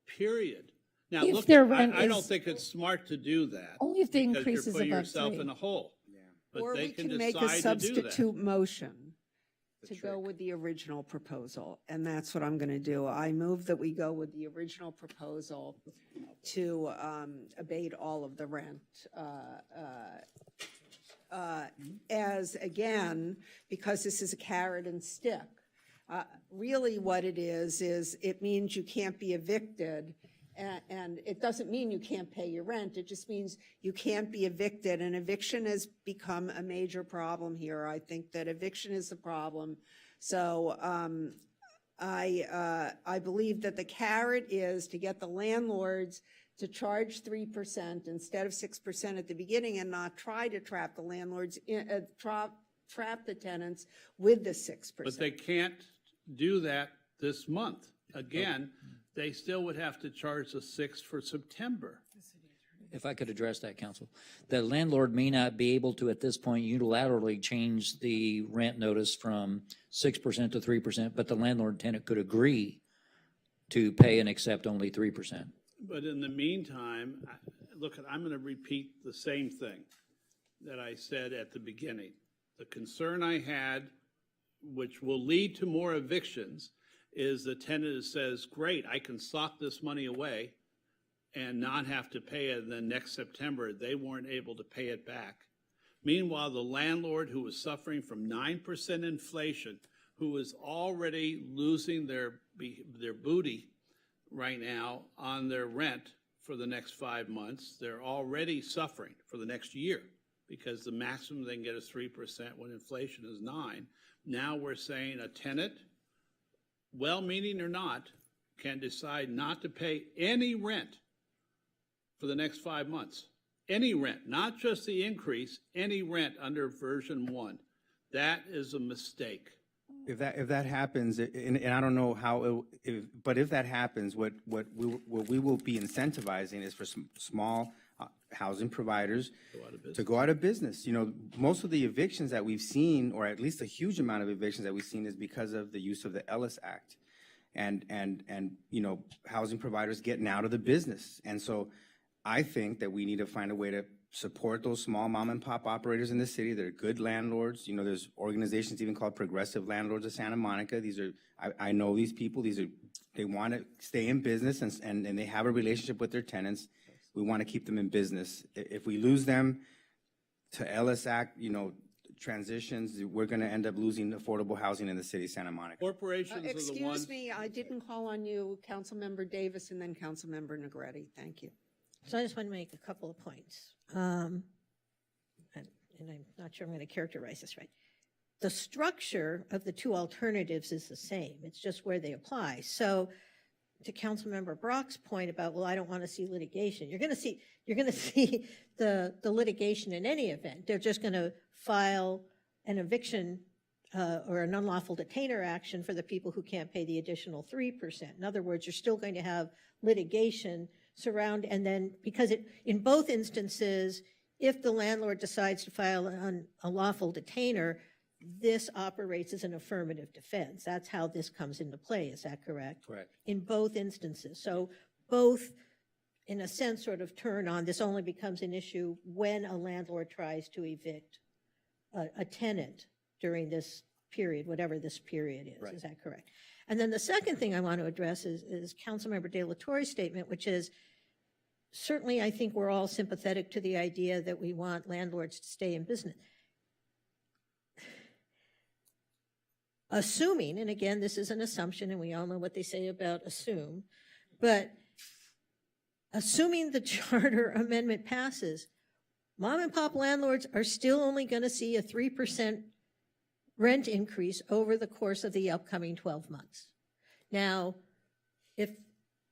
period. Now, If look, their rent I don't is- think it's smart to do that. Only if the because increase is you're putting above yourself 3. in a hole. But Or they we can can make a decide to do that. substitute motion. to go with the original proposal, and that's what I'm going to do. I move that we go with the original proposal to abate all of the rent. As, again, because this is a carrot and stick. Really what it is it means you can't be evicted, and it doesn't mean you can't pay your rent. It just means you can't be evicted, and eviction has become a major problem here. I think that eviction is the problem. So I believe that the carrot is to get the landlords to charge 3% instead of 6% at the beginning, and not try to trap the landlords, trap the tenants with the 6%. But they can't do that this month. Again, they still would have to charge the 6 for September. If I could address that, counsel. The landlord may not be able to, at this point, unilaterally change the rent notice from 6% to 3%, but the landlord and tenant could agree to pay and accept only 3%. But in the meantime, look, I'm going to repeat the same thing that I said at the beginning. The concern I had, which will lead to more evictions, is the tenant says, great, I can sock this money away and not have to pay it, and then next September, they weren't able to pay it back. Meanwhile, the landlord who was suffering from 9% inflation, who is already losing their booty right now on their rent for the next 5 months, they're already suffering for the next year because the maximum they can get is 3% when inflation is 9%. Now we're saying a tenant, well-meaning or not, can decide not to pay any rent for the next 5 months. Any rent, not just the increase, any rent under version 1. That is a mistake. If that happens, and I don't know how, but if that happens, what we will be incentivizing is for small housing providers to go out of business. You know, most of the evictions that we've seen, or at least a huge amount of evictions that we've seen, is because of the use of the Ellis Act, and you know, housing providers getting out of the business. And so I think that we need to find a way to support those small mom and pop operators in the city. They're good landlords. You know, there's organizations even called Progressive Landlords of Santa Monica. These are, I know these people. They want to stay in business, and they have a relationship with their tenants. We want to keep them in business. If we lose them to Ellis Act, you know, transitions, we're going to end up losing affordable housing in the city of Santa Monica. Corporations are the ones. Excuse me, I didn't call on you, Councilmember Davis, and then Councilmember Negretti. Thank you. So I just want to make a couple of points. And I'm not sure I'm going to characterize this right. The structure of the two alternatives is the same. It's just where they apply. So to Councilmember Brock's point about, well, I don't want to see litigation. You're going to see the litigation in any event. They're just going to file an eviction or an unlawful detainer action for the people who can't pay the additional 3%. In other words, you're still going to have litigation surround, and then because in both instances, if the landlord decides to file an unlawful detainer, this operates as an affirmative defense. That's how this comes into play. Is that correct? Correct. In both instances. So both, in a sense, sort of turn on. This only becomes an issue when a landlord tries to evict a tenant during this period, whatever this period is. Right. Is that correct? And then the second thing I want to address is Councilmember De La Torre's statement, which is, certainly I think we're all sympathetic to the idea that we want landlords to stay in business. Assuming, and again, this is an assumption, and we all know what they say about assume, but assuming the charter amendment passes, mom and pop landlords are still only going to see a 3% rent increase over the course of the upcoming 12 months. Now, if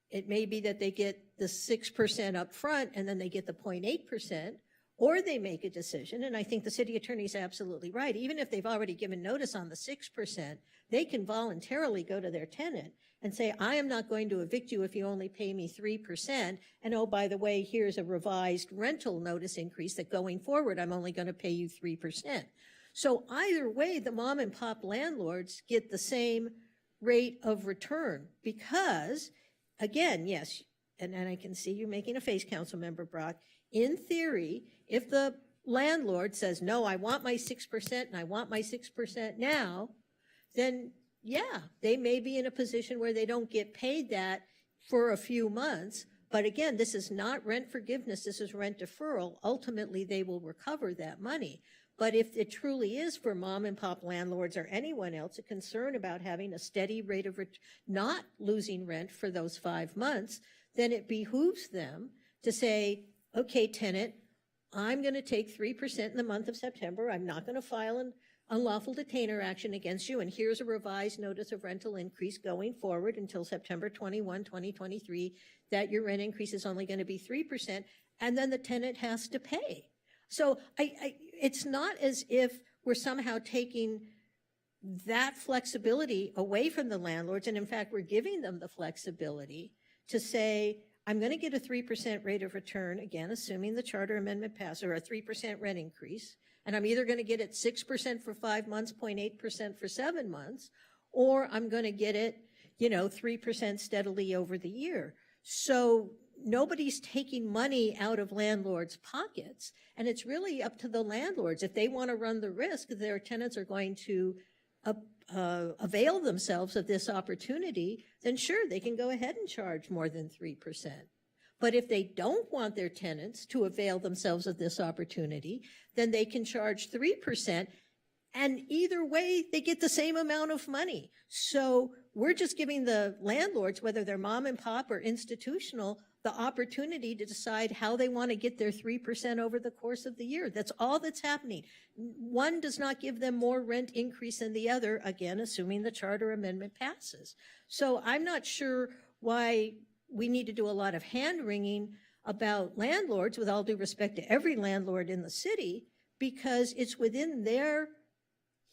it may be that they get the 6% up front and then they get the 0.8%, or they make a decision, and I think the city attorney is absolutely right, even if they've already given notice on the 6%, they can voluntarily go to their tenant and say, I am not going to evict you if you only pay me 3%, and oh, by the way, here's a revised rental notice increase that going forward, I'm only going to pay you 3%. So either way, the mom and pop landlords get the same rate of return because, again, yes, and I can see you making a face, Councilmember Brock, in theory, if the landlord says, no, I want my 6% and I want my 6% now, then yeah, they may be in a position where they don't get paid that for a few months. But again, this is not rent forgiveness, this is rent deferral. Ultimately, they will recover that money. But if it truly is for mom and pop landlords or anyone else a concern about having a steady rate of not losing rent for those 5 months, then it behooves them to say, okay, tenant, I'm going to take 3% in the month of September. I'm not going to file an unlawful detainer action against you, and here's a revised notice of rental increase going forward until September 21, 2023, that your rent increase is only going to be 3%, and then the tenant has to pay. So it's not as if we're somehow taking that flexibility away from the landlords, and in fact, we're giving them the flexibility to say, I'm going to get a 3% rate of return, again, assuming the charter amendment passes, or a 3% rent increase, and I'm either going to get it 6% for 5 months, 0.8% for 7 months, or I'm going to get it, 3% steadily over the year. So nobody's taking money out of landlords' pockets, and it's really up to the landlords. If they want to run the risk that their tenants are going to avail themselves of this opportunity, then sure, they can go ahead and charge more than 3%. But if they don't want their tenants to avail themselves of this opportunity, then they can charge 3%, and either way, they get the same amount of money. So we're just giving the landlords, whether they're mom and pop or institutional, the opportunity to decide how they want to get their 3% over the course of the year. That's all that's happening. One does not give them more rent increase than the other, again, assuming the charter amendment passes. So I'm not sure why we need to do a lot of hand-wringing about landlords, with all due respect to every landlord in the city, because it's within their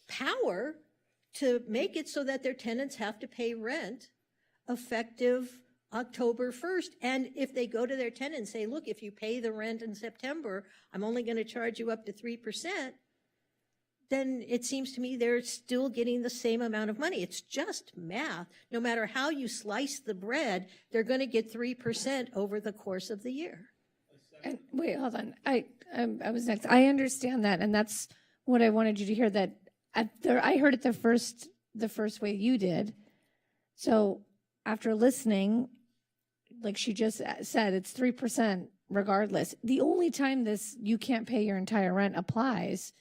power to make it so that their tenants have to pay rent effective October 1st. And if they go to their tenant and say, look, if you pay the rent in September, I'm only going to charge you up to 3%, then it seems to me they're still getting the same amount of money. It's just math. No matter how you slice the bread, they're going to get 3% over the course of the year. And wait, hold on. I was next. I understand that, and that's what I wanted you to hear. That I heard it the first way you did. So after listening, like she just said, it's 3% regardless. The only time this you can't pay your entire rent applies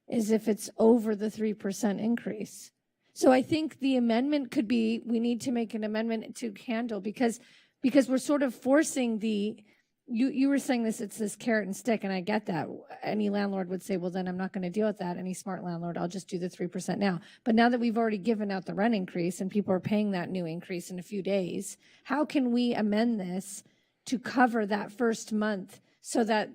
is if it's over the 3% increase. So I think the amendment could be, we need to make an amendment to handle, because we're sort of forcing you were saying this, it's this carrot and stick, and I get that. Any landlord would say, well, then I'm not going to deal with that. Any smart landlord, I'll just do the 3% now. But now that we've already given out the rent increase and people are paying that new increase in a few days, how can we amend this to cover that first month so that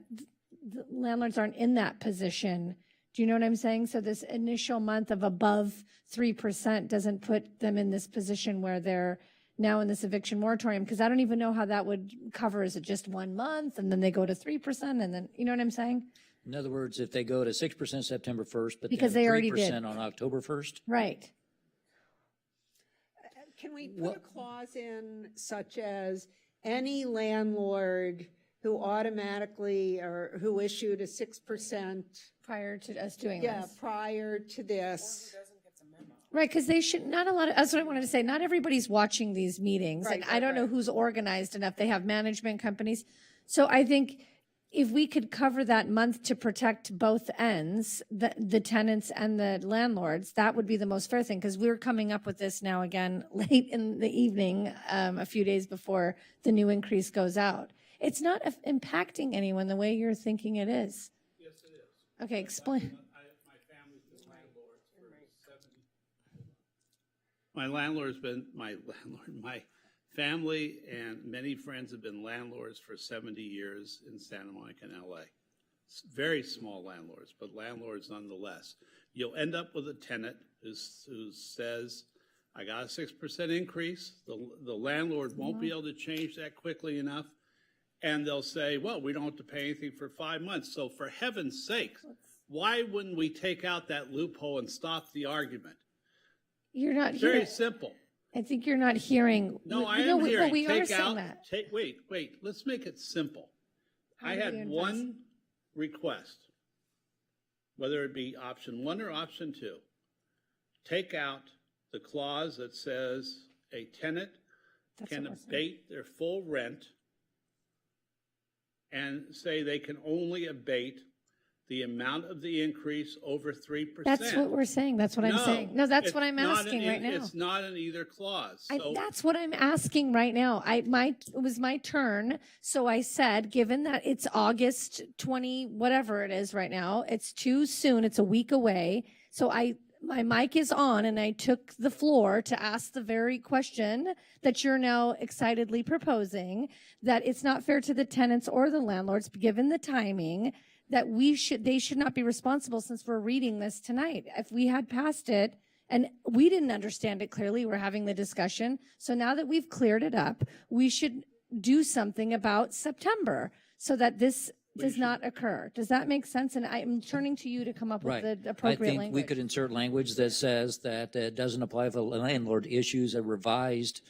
the landlords aren't in that position? Do you know what I'm saying? So this initial month of above 3% doesn't put them in this position where they're now in this eviction moratorium, because I don't even know how that would cover. Is it just 1 month and then they go to 3% and then, you know what I'm saying? In other words, if they go to 6% September 1st, but Because then they already 3% did. on October 1st? Right. Can we put a clause in such as any landlord who automatically, or who issued a 6%? Prior to us doing Yeah, this. prior to this. Right, because they should, not a lot of, that's what I wanted to say, not everybody's watching these meetings. Right, And right, I don't know right. who's organized enough. They have management companies. So I think if we could cover that month to protect both ends, the tenants and the landlords, that would be the most fair thing, because we're coming up with this now again late in the evening, a few days before the new increase goes out. It's not impacting anyone the way you're thinking it is. Yes, it is. Okay, explain. My family and many friends have been landlords for 70 years in Santa Monica and LA. Very small landlords, but landlords nonetheless. You'll end up with a tenant who says, I got a 6% increase. The landlord won't be able to change that quickly enough. And they'll say, well, we don't have to pay anything for 5 months. So for heaven's sake, why wouldn't we take out that loophole and stop the argument? You're not Very hearing. simple. I think you're not hearing. No, I No, am hearing. But we are Take saying out, that. wait, let's make it simple. How I do had we invest? one request, whether it be option 1 or option 2. Take out the clause that says a tenant can abate their full rent and say they can only abate the amount of the increase over 3%. That's what we're saying. That's what I'm saying. No, that's it's what I'm not asking in- right now. It's not in either clause. So That's what I'm asking right now. It was my turn. So I said, given that it's August 20, whatever it is right now, it's too soon. It's a week away. So my mic is on and I took the floor to ask the very question that you're now excitedly proposing, that it's not fair to the tenants or the landlords, given the timing, that they should not be responsible since we're reading this tonight. If we had passed it and we didn't understand it clearly, we're having the discussion. So now that we've cleared it up, we should do something about September so that this does not occur. Does that make sense? And I'm turning to you to come up with the appropriate I think language. we could insert language that says that it doesn't apply if a landlord issues a revised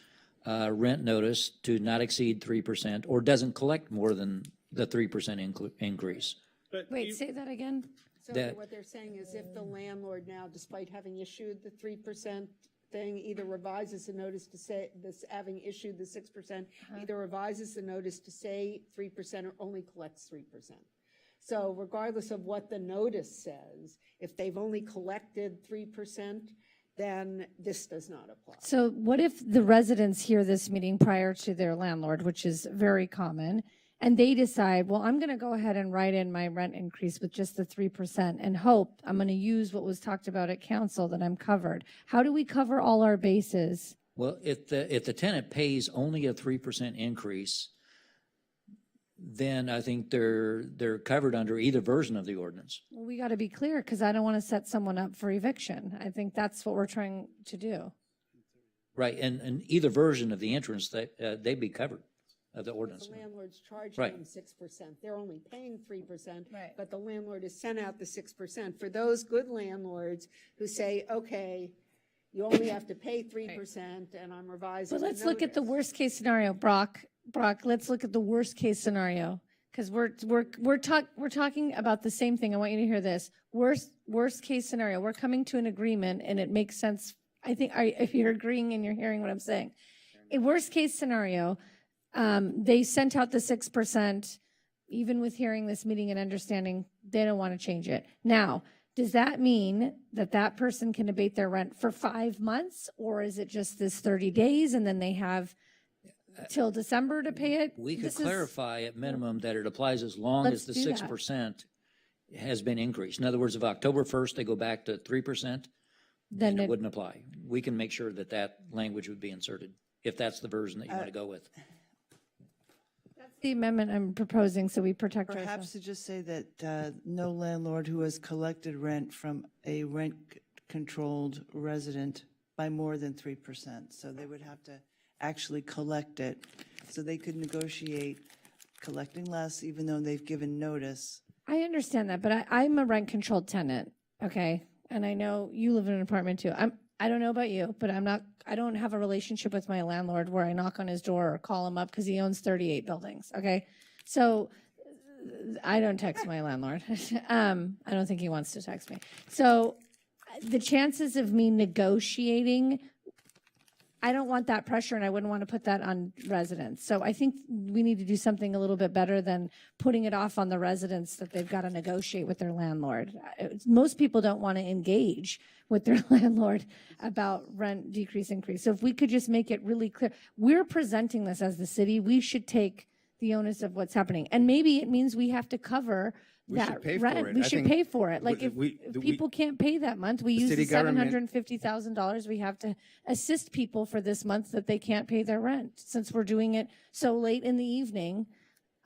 rent notice to not exceed 3% or doesn't collect more than the 3% increase. Wait, say that again. So That- what they're saying is if the landlord now, despite having issued the 3% thing, either revises the notice to say, having issued the 6%, either revises the notice to say 3% or only collects 3%. So regardless of what the notice says, if they've only collected 3%, then this does not apply. So what if the residents hear this meeting prior to their landlord, which is very common, and they decide, well, I'm going to go ahead and write in my rent increase with just the 3% and hope I'm going to use what was talked about at council that I'm covered. How do we cover all our bases? Well, if the tenant pays only a 3% increase, then I think they're covered under either version of the ordinance. Well, we got to be clear because I don't want to set someone up for eviction. I think that's what we're trying to do. Right, and either version of the entrance, they'd be covered of the ordinance. The landlord's charging Right. them 6%. They're only paying 3%, Right. but the landlord has sent out the 6%. For those good landlords who say, okay, you only have to pay 3% and I'm revising But the let's look at the notice. worst case scenario, Brock, let's look at the worst case scenario. Because we're talking about the same thing. I want you to hear this. Worst case scenario. We're coming to an agreement and it makes sense. I think if you're agreeing and you're hearing what I'm saying. A worst case scenario, they sent out the 6%, even with hearing this meeting and understanding, they don't want to change it. Now, does that mean that that person can abate their rent for 5 months? Or is it just this 30 days and then they have till December to pay it? We could This is- clarify at minimum that it applies as long Let's as the do that. 6% has been increased. In other words, if October 1st they go back to 3%, Then then it it- wouldn't apply. We can make sure that that language would be inserted, if that's the version that you want to go with. That's the amendment I'm proposing, so we protect Perhaps ourselves. to just say that no landlord who has collected rent from a rent-controlled resident by more than 3%. So they would have to actually collect it. So they could negotiate collecting less even though they've given notice. I understand that, but I'm a rent-controlled tenant, okay? And I know you live in an apartment too. I don't know about you, but I don't have a relationship with my landlord where I knock on his door or call him up because he owns 38 buildings, okay? So I don't text my landlord. I don't think he wants to text me. So the chances of me negotiating, I don't want that pressure and I wouldn't want to put that on residents. So I think we need to do something a little bit better than putting it off on the residents that they've got to negotiate with their landlord. Most people don't want to engage with their landlord about rent decrease, increase. So if we could just make it really clear, we're presenting this as the city, we should take the onus of what's happening. And maybe it means we have to cover We should that pay for rent. it. We I should think pay for it. Like we- if people can't pay that month, we the use the city government- $750,000 we have to assist people for this month that they can't pay their rent, since we're doing it so late in the evening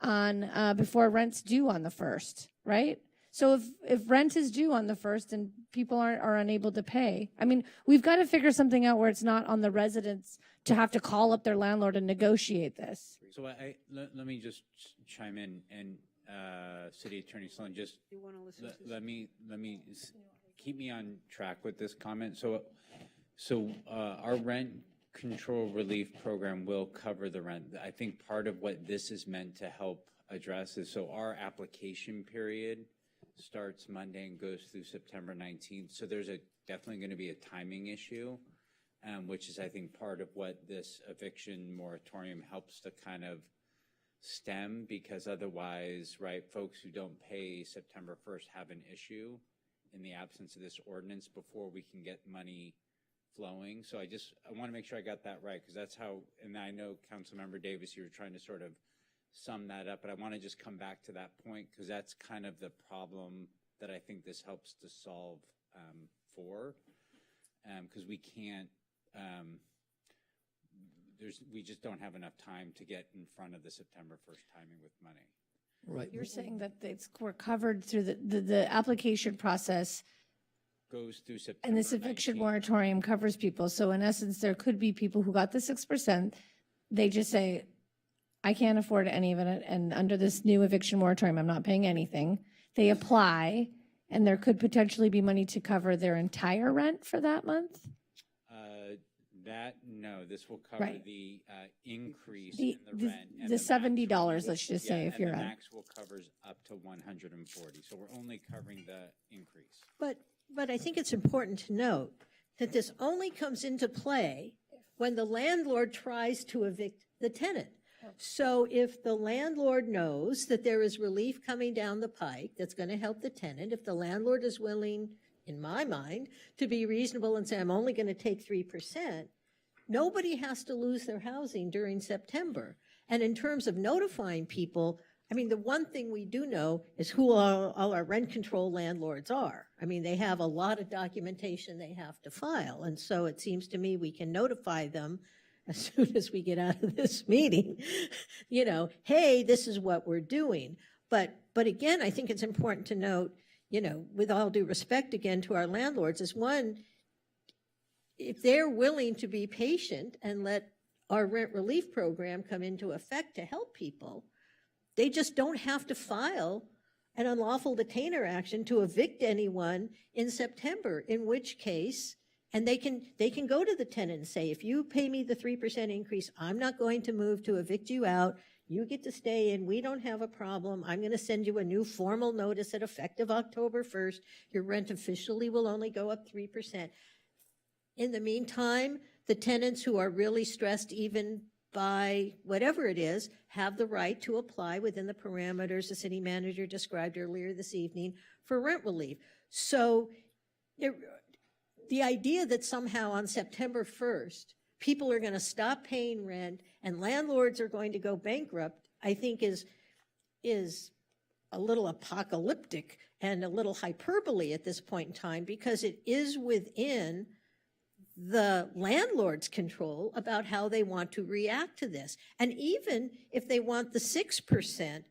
on before rent's due on the 1st, right? So if rent is due on the 1st and people are unable to pay, I mean, we've got to figure something out where it's not on the residents to have to call up their landlord and negotiate this. So let me just chime in, and City Attorney Sloan, just You want to listen to let me keep me on track with this comment. So our rent control relief program will cover the rent. I think part of what this is meant to help address is, so our application period starts Monday and goes through September 19th. So there's definitely going to be a timing issue which is, I think, part of what this eviction moratorium helps to kind of stem, because otherwise, right, folks who don't pay September 1st have an issue in the absence of this ordinance before we can get money flowing. So I want to make sure I got that right, because that's how, and I know Councilmember Davis, you were trying to sort of sum that up, but I want to just come back to that point, because that's kind of the problem that I think this helps to solve for, because we can't, we just don't have enough time to get in front of the September 1st timing with money. Right. You're saying that we're covered through the application process, Goes through September. and this eviction moratorium covers people. So in essence, there could be people who got the 6%. They just say, I can't afford any of it, and under this new eviction moratorium, I'm not paying anything. They apply, and there could potentially be money to cover their entire rent for that month? No, this will cover Right. the increase The- in the rent. and the max $70, will- let's just say, if and you're the on. max will covers up to 140, so we're only covering the increase. But I think it's important to note that this only comes into play when the landlord tries to evict the tenant. So if the landlord knows that there is relief coming down the pike that's going to help the tenant, if the landlord is willing, in my mind, to be reasonable and say, I'm only going to take 3%, nobody has to lose their housing during September. And in terms of notifying people, I mean, the one thing we do know is who all our rent control landlords are. I mean, they have a lot of documentation they have to file. And so it seems to me we can notify them as soon as we get out of this meeting, you know, hey, this is what we're doing. But again, I think it's important to note, you know, with all due respect again to our landlords, is one, if they're willing to be patient and let our rent relief program come into effect to help people, they just don't have to file an unlawful detainer action to evict anyone in September, in which case, and they can go to the tenant and say, if you pay me the 3% increase, I'm not going to move to evict you out. You get to stay in. We don't have a problem. I'm going to send you a new formal notice that effective October 1st, your rent officially will only go up 3%. In the meantime, the tenants who are really stressed even by whatever it is have the right to apply within the parameters the city manager described earlier this evening for rent relief. So the idea that somehow on September 1st, people are going to stop paying rent and landlords are going to go bankrupt, I think is a little apocalyptic and a little hyperbole at this point in time, because it is within the landlord's control about how they want to react to this. And even if they want the 6%,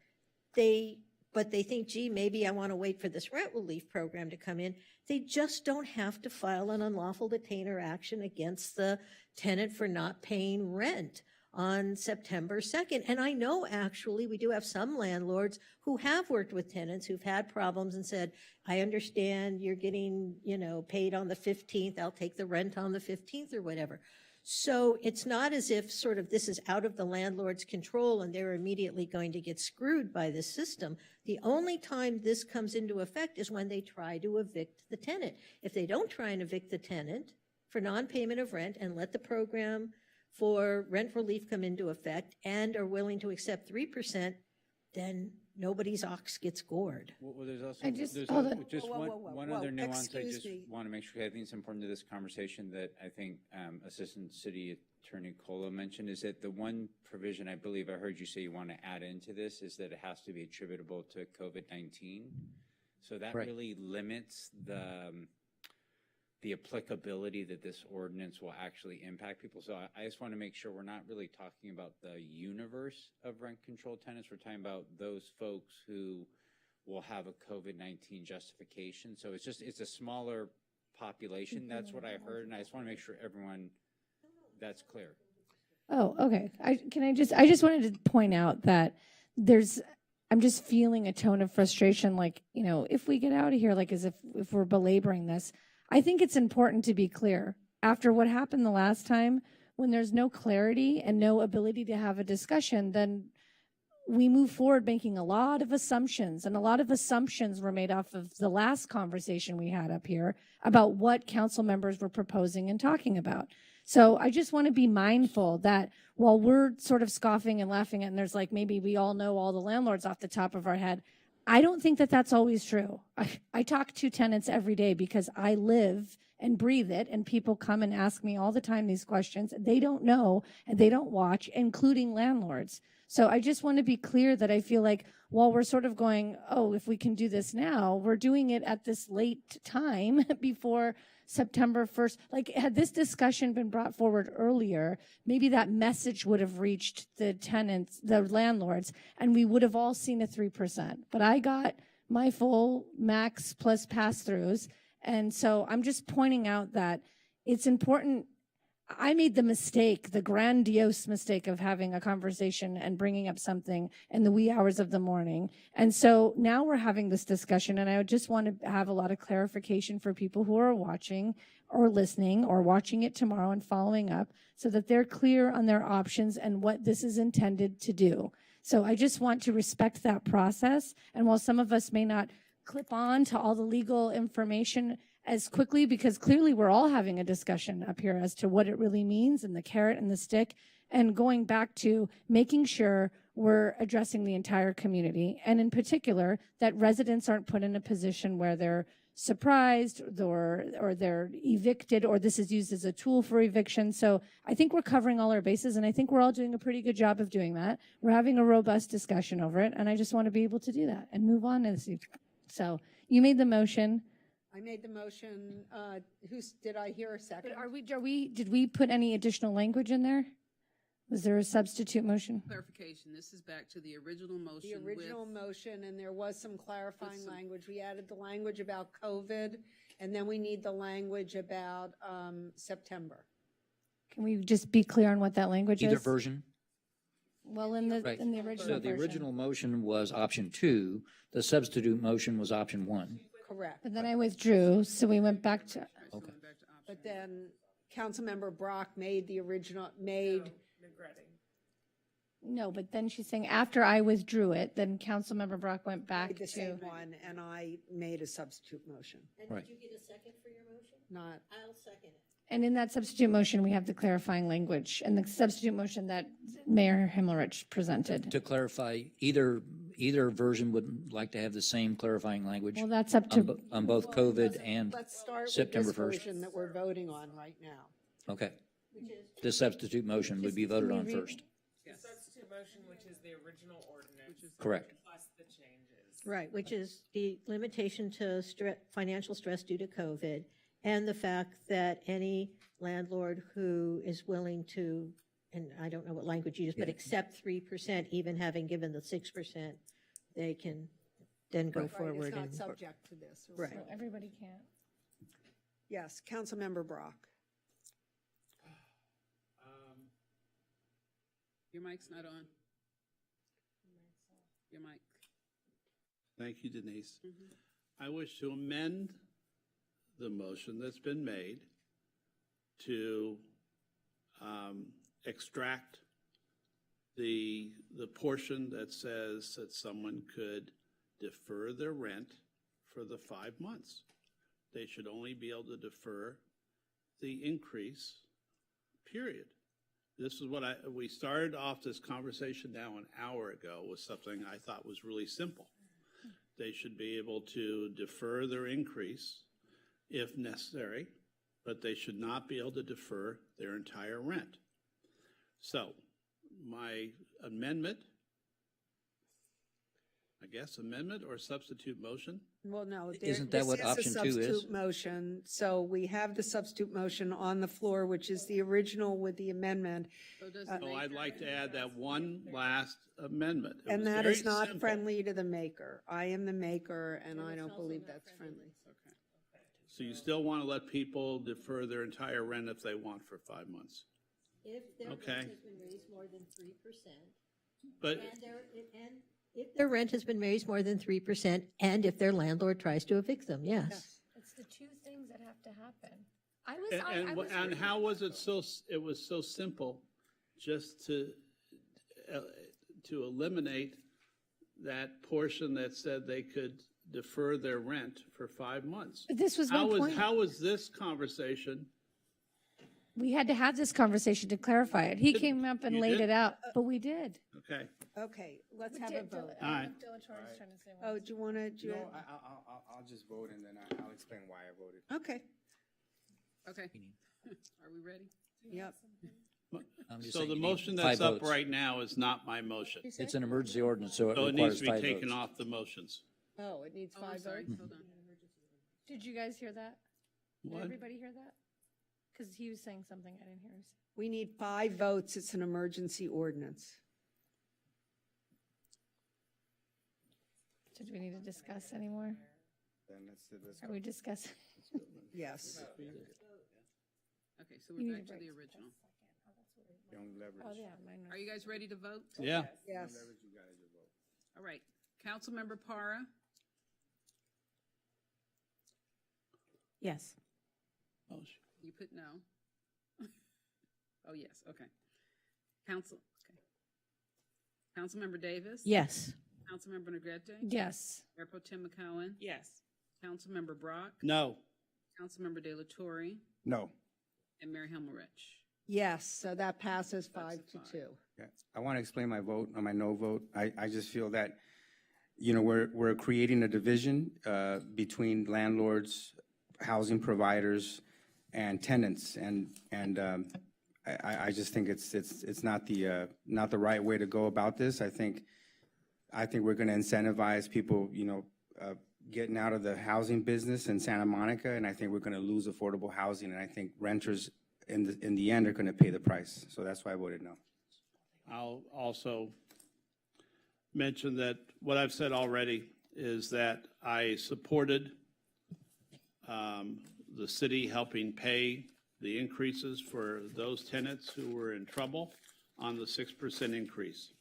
but they think, gee, maybe I want to wait for this rent relief program to come in, they just don't have to file an unlawful detainer action against the tenant for not paying rent on September 2nd. And I know actually we do have some landlords who have worked with tenants who've had problems and said, I understand you're getting, you know, paid on the 15th, I'll take the rent on the 15th or whatever. So it's not as if sort of this is out of the landlord's control and they're immediately going to get screwed by this system. The only time this comes into effect is when they try to evict the tenant. If they don't try and evict the tenant for non-payment of rent and let the program for rent relief come into effect and are willing to accept 3%, then nobody's ox gets gored. Well, there's also, hold on. just one other nuance I Excuse just me. want to make sure, I think it's important to this conversation that I think Assistant City Attorney Cola mentioned, is that the one provision I believe I heard you say you want to add into this is that it has to be attributable to COVID-19. So that Right. really limits the applicability that this ordinance will actually impact people. So I just want to make sure we're not really talking about the universe of rent control tenants. We're talking about those folks who will have a COVID-19 justification. So it's a smaller population. That's what I heard. And I just want to make sure that's clear. Oh, okay. I just wanted to point out that I'm just feeling a tone of frustration, like, you know, if we get out of here, like as if we're belaboring this. I think it's important to be clear. After what happened the last time, when there's no clarity and no ability to have a discussion, then we move forward making a lot of assumptions, and a lot of assumptions were made off of the last conversation we had up here about what council members were proposing and talking about. So I just want to be mindful that while we're sort of scoffing and laughing at, and there's like, maybe we all know all the landlords off the top of our head, I don't think that that's always true. I talk to tenants every day because I live and breathe it, and people come and ask me all the time these questions. They don't know and they don't watch, including landlords. So I just want to be clear that I feel like while we're sort of going, oh, if we can do this now, we're doing it at this late time before September 1st. Like, had this discussion been brought forward earlier, maybe that message would have reached the tenants, the landlords, and we would have all seen a 3%. But I got my full max plus pass-throughs. And so I'm just pointing out that it's important. I made the mistake, the grandiose mistake of having a conversation and bringing up something in the wee hours of the morning. And so now we're having this discussion, and I just want to have a lot of clarification for people who are watching or listening or watching it tomorrow and following up so that they're clear on their options and what this is intended to do. So I just want to respect that process. And while some of us may not clip on to all the legal information as quickly, because clearly we're all having a discussion up here as to what it really means and the carrot and the stick, and going back to making sure we're addressing the entire community, and in particular that residents aren't put in a position where they're surprised or they're evicted, or this is used as a tool for eviction. So I think we're covering all our bases, and I think we're all doing a pretty good job of doing that. We're having a robust discussion over it, and I just want to be able to do that and move on. So you made the motion. I made the motion. Did I hear a second? But did we put any additional language in there? Was there a substitute motion? Clarification, this is back to the original motion. The original motion, and there was some clarifying language. We added the language about COVID, and then we need the language about September. Can we just be clear on what that language is? Either version. Well, in the Right. in the original So the version. original motion was option 2. The substitute motion was option 1. Correct. But then I withdrew, so we went back to. Okay. But then Councilmember Brock made the original, Regretting. No, but then she's saying after I withdrew it, then Councilmember Brock went back the to. same one, and I made a substitute motion. And Right. did you get a second for your motion? Not, I'll second it. And in that substitute motion, we have the clarifying language and the substitute motion that Mayor Himmelrich presented. To clarify, either version would like to have the same clarifying language Well, that's up to. on both COVID and let's start with September this 1st. version that we're voting on right now. Okay. The substitute motion would be voted on Can we read- first. The substitute motion, which is the original ordinance. Correct. Plus the changes. Right, which is the limitation to financial stress due to COVID, and the fact that any landlord who is willing to, and I don't know what language you use, but Yeah. accept 3%, even having given the 6%, they can then go Right, forward. it's not and subject to this. Right. So everybody can't. Yes, Councilmember Brock. Your mic's not on. Your mic. Thank you, Denise. I wish to amend the motion that's been made to extract the portion that says that someone could defer their rent for the 5 months. They should only be able to defer the increase, period. This is what we started off this conversation now an hour ago with something I thought was really simple. They should be able to defer their increase if necessary, but they should not be able to defer their entire rent. So my amendment, I guess amendment or substitute motion? Well, no. Isn't that what option 2 is? This is a substitute motion, so we have the substitute motion on the floor, which is the original with the amendment. So I'd like to add that one last amendment. It And was that very is not simple. friendly to the maker. I am the maker, and I don't believe that's friendly. So you still want to let people defer their entire rent if they want for 5 months? If their Okay. rent has been raised more than 3%, But and if their rent has been raised more than 3%, and if their landlord tries to evict them, yes. It's the two things that have to happen. And how was it it was so simple just to eliminate that portion that said they could defer their rent for 5 months? But this was my point. How was this conversation We had to have this conversation to clarify it. He came up and You laid did? it out, but we did. Okay. Okay, let's have a vote. All right. Oh, do you want to, No, I'll just vote and then I'll explain why I voted. Okay, Okay. Are we ready? yep. I'm just So saying the you need motion 5 that's up votes. right now is not my motion. It's an emergency ordinance, so it So it needs requires to be 5 taken votes. off the motions. Oh, it needs Oh, I'm 5 sorry. votes? Hold on. Did you guys hear that? Did What? everybody hear that? Because he was saying something I didn't hear. We need 5 votes. It's an emergency ordinance. Did we need to discuss anymore? Then let's Are we discussing? Yes. Okay, so You we're need back a to the break. original. Don't leverage. Oh, yeah, mine was. Are you guys ready to vote? Yeah. Yes. Leverage you guys your vote. All right. Councilmember Para, Yes. Oh, you put no. Oh, yes, okay. Okay. Councilmember Davis? Yes. Councilmember Negrete? Yes. Mayor Pro Tem McCowen? Yes. Councilmember Brock? No. Councilmember De La Torre? No. And Mayor Himmerich? Yes, so that passes 5 to 2. Yeah. I want to explain my vote, on my no vote. I just feel that, you know, we're creating a division between landlords, housing providers, and tenants, and I just think it's not the right way to go about this. I think we're going to incentivize people, you know, getting out of the housing business in Santa Monica, and I think we're going to lose affordable housing, and I think renters in the end are going to pay the price. So that's why I voted no. I'll also mention that what I've said already is that I supported the city helping pay the increases for those tenants who were in trouble on the 6% increase.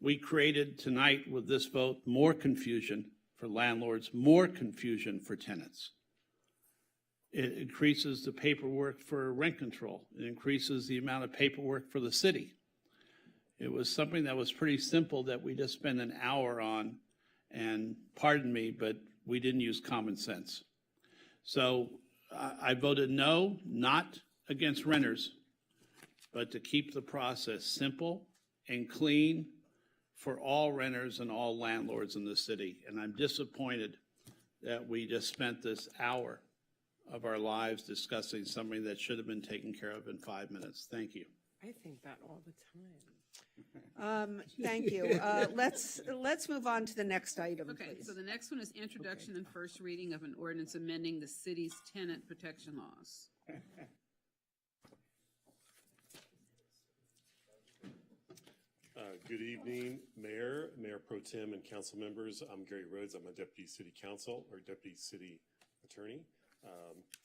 We created tonight with this vote more confusion for landlords, more confusion for tenants. It increases the paperwork for rent control. It increases the amount of paperwork for the city. It was something that was pretty simple that we just spent an hour on, and pardon me, but we didn't use common sense. So I voted no, not against renters, but to keep the process simple and clean for all renters and all landlords in the city. And I'm disappointed that we just spent this hour of our lives discussing something that should have been taken care of in 5 minutes. Thank you. I think that all the time. Thank you. Let's move on to the next item, Okay, please. so the next one is introduction and first reading of an ordinance amending the city's tenant protection laws. Good evening, Mayor, Mayor Pro Tem, and council members. I'm Gary Rhodes. I'm a Deputy City Council or Deputy City Attorney.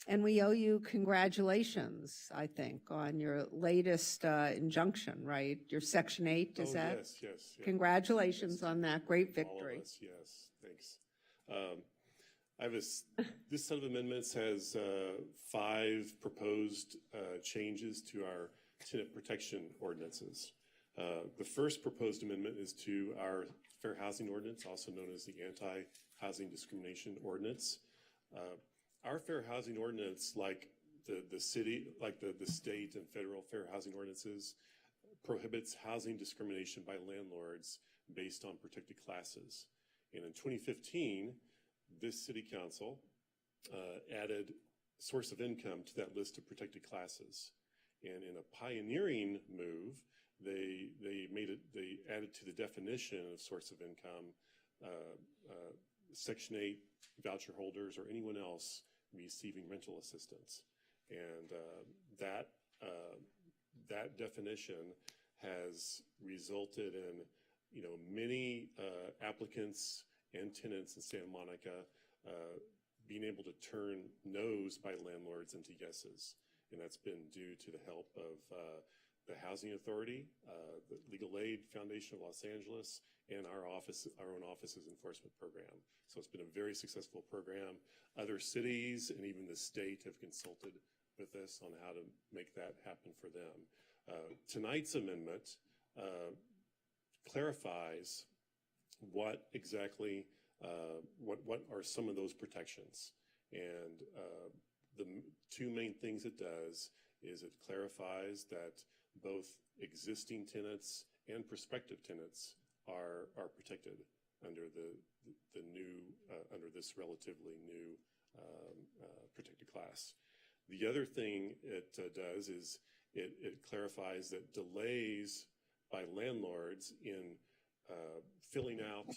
And we owe you congratulations, I think, on your latest injunction, right? Your Section 8, is that? Yes, yes. Yeah. Congratulations on that great All of victory. us, yes, thanks. I have this set of amendments has 5 proposed changes to our tenant protection ordinances. The first proposed amendment is to our Fair Housing Ordinance, also known as the Anti-Housing Discrimination Ordinance. Our Fair Housing Ordinance, like the city, like the state and federal fair housing ordinances, prohibits housing discrimination by landlords based on protected classes. And in 2015, this city council added source of income to that list of protected classes. And in a pioneering move, they added to the definition of source of income, Section 8 voucher holders or anyone else receiving rental assistance. And that definition has resulted in, you know, many applicants and tenants in Santa Monica being able to turn no's by landlords into yeses. And that's been due to the help of the Housing Authority, the Legal Aid Foundation of Los Angeles, and our own office's enforcement program. So it's been a very successful program. Other cities and even the state have consulted with us on how to make that happen for them. Tonight's amendment clarifies what exactly, what are some of those protections. And the 2 main things it does is it clarifies that both existing tenants and prospective tenants are protected under the new, under this relatively new protected class. The other thing it does is it clarifies that delays by landlords in filling out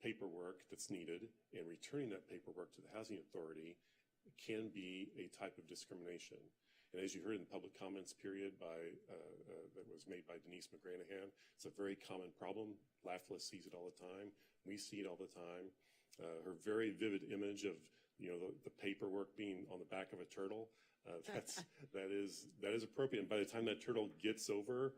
paperwork that's needed and returning that paperwork to the housing authority can be a type of discrimination. And as you heard in the public comments period that was made by Denise McGranahan, it's a very common problem. LAFLA sees it all the time. We see it all the time. Her very vivid image of the paperwork being on the back of a turtle, that is appropriate. And by the time that turtle gets over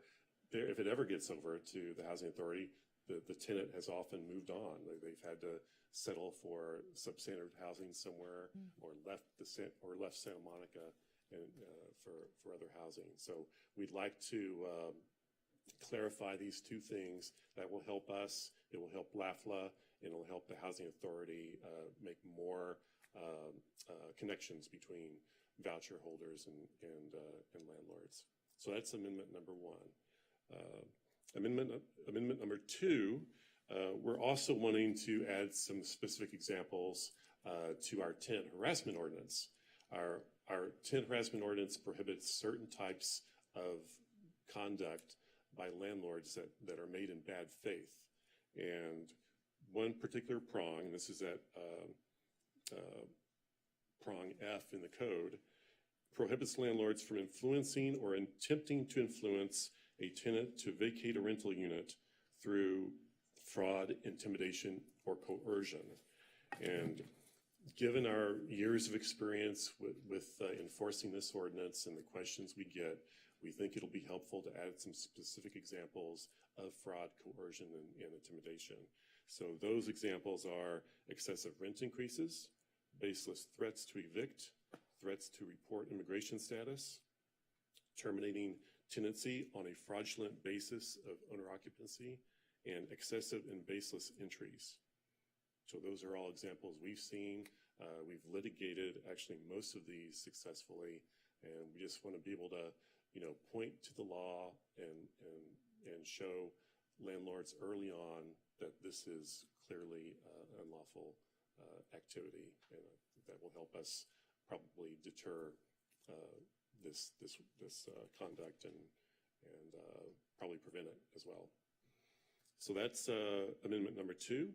there, if it ever gets over to the housing authority, the tenant has often moved on. They've had to settle for substandard housing somewhere, or left Santa Monica and for other housing. So we'd like to clarify these two things. That will help us. It will help LAFLA, and it will help the housing authority make more connections between voucher holders and landlords. So that's amendment number one. Amendment number two, we're also wanting to add some specific examples to our tenant harassment ordinance. Our tenant harassment ordinance prohibits certain types of conduct by landlords that are made in bad faith. And one particular prong, and this is at prong F in the code, prohibits landlords from influencing or attempting to influence a tenant to vacate a rental unit through fraud, intimidation, or coercion. And given our years of experience with enforcing this ordinance and the questions we get, we think it'll be helpful to add some specific examples of fraud, coercion, and intimidation. So those examples are excessive rent increases, baseless threats to evict, threats to report immigration status, terminating tenancy on a fraudulent basis of owner occupancy, and excessive and baseless entries. So those are all examples we've seen. We've litigated actually most of these successfully, and we just want to be able to, point to the law and show landlords early on that this is clearly unlawful activity, and that will help us probably deter this conduct and probably prevent it as well. So that's amendment number two.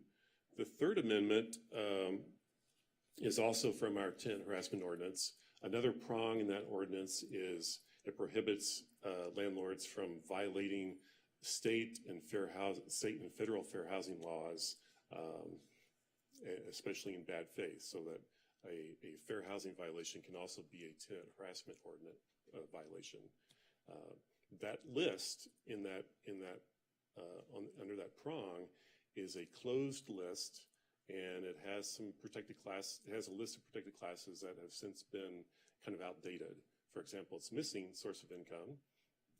The third amendment is also from our tenant harassment ordinance. Another prong in that ordinance is it prohibits landlords from violating state and federal fair housing laws, especially in bad faith, so that a fair housing violation can also be a tenant harassment ordinance violation. That list under that prong is a closed list, and it has some protected class. It has a list of protected classes that have since been kind of outdated. For example, it's missing source of income,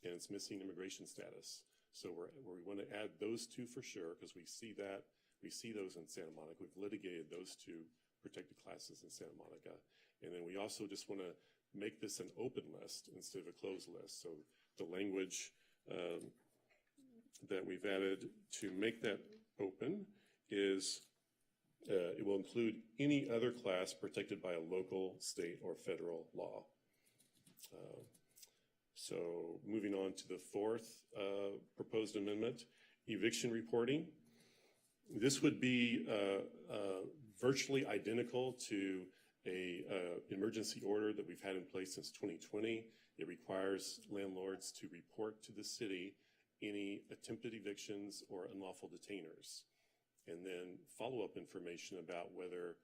and it's missing immigration status. So we want to add those two for sure, because we see those in Santa Monica. We've litigated those two protected classes in Santa Monica. And then we also just want to make this an open list instead of a closed list. So the language that we've added to make that open is it will include any other class protected by a local, state, or federal law. So moving on to the fourth proposed amendment, eviction reporting. This would be virtually identical to a emergency order that we've had in place since 2020. It requires landlords to report to the city any attempted evictions or unlawful detainers, and then follow-up information about whether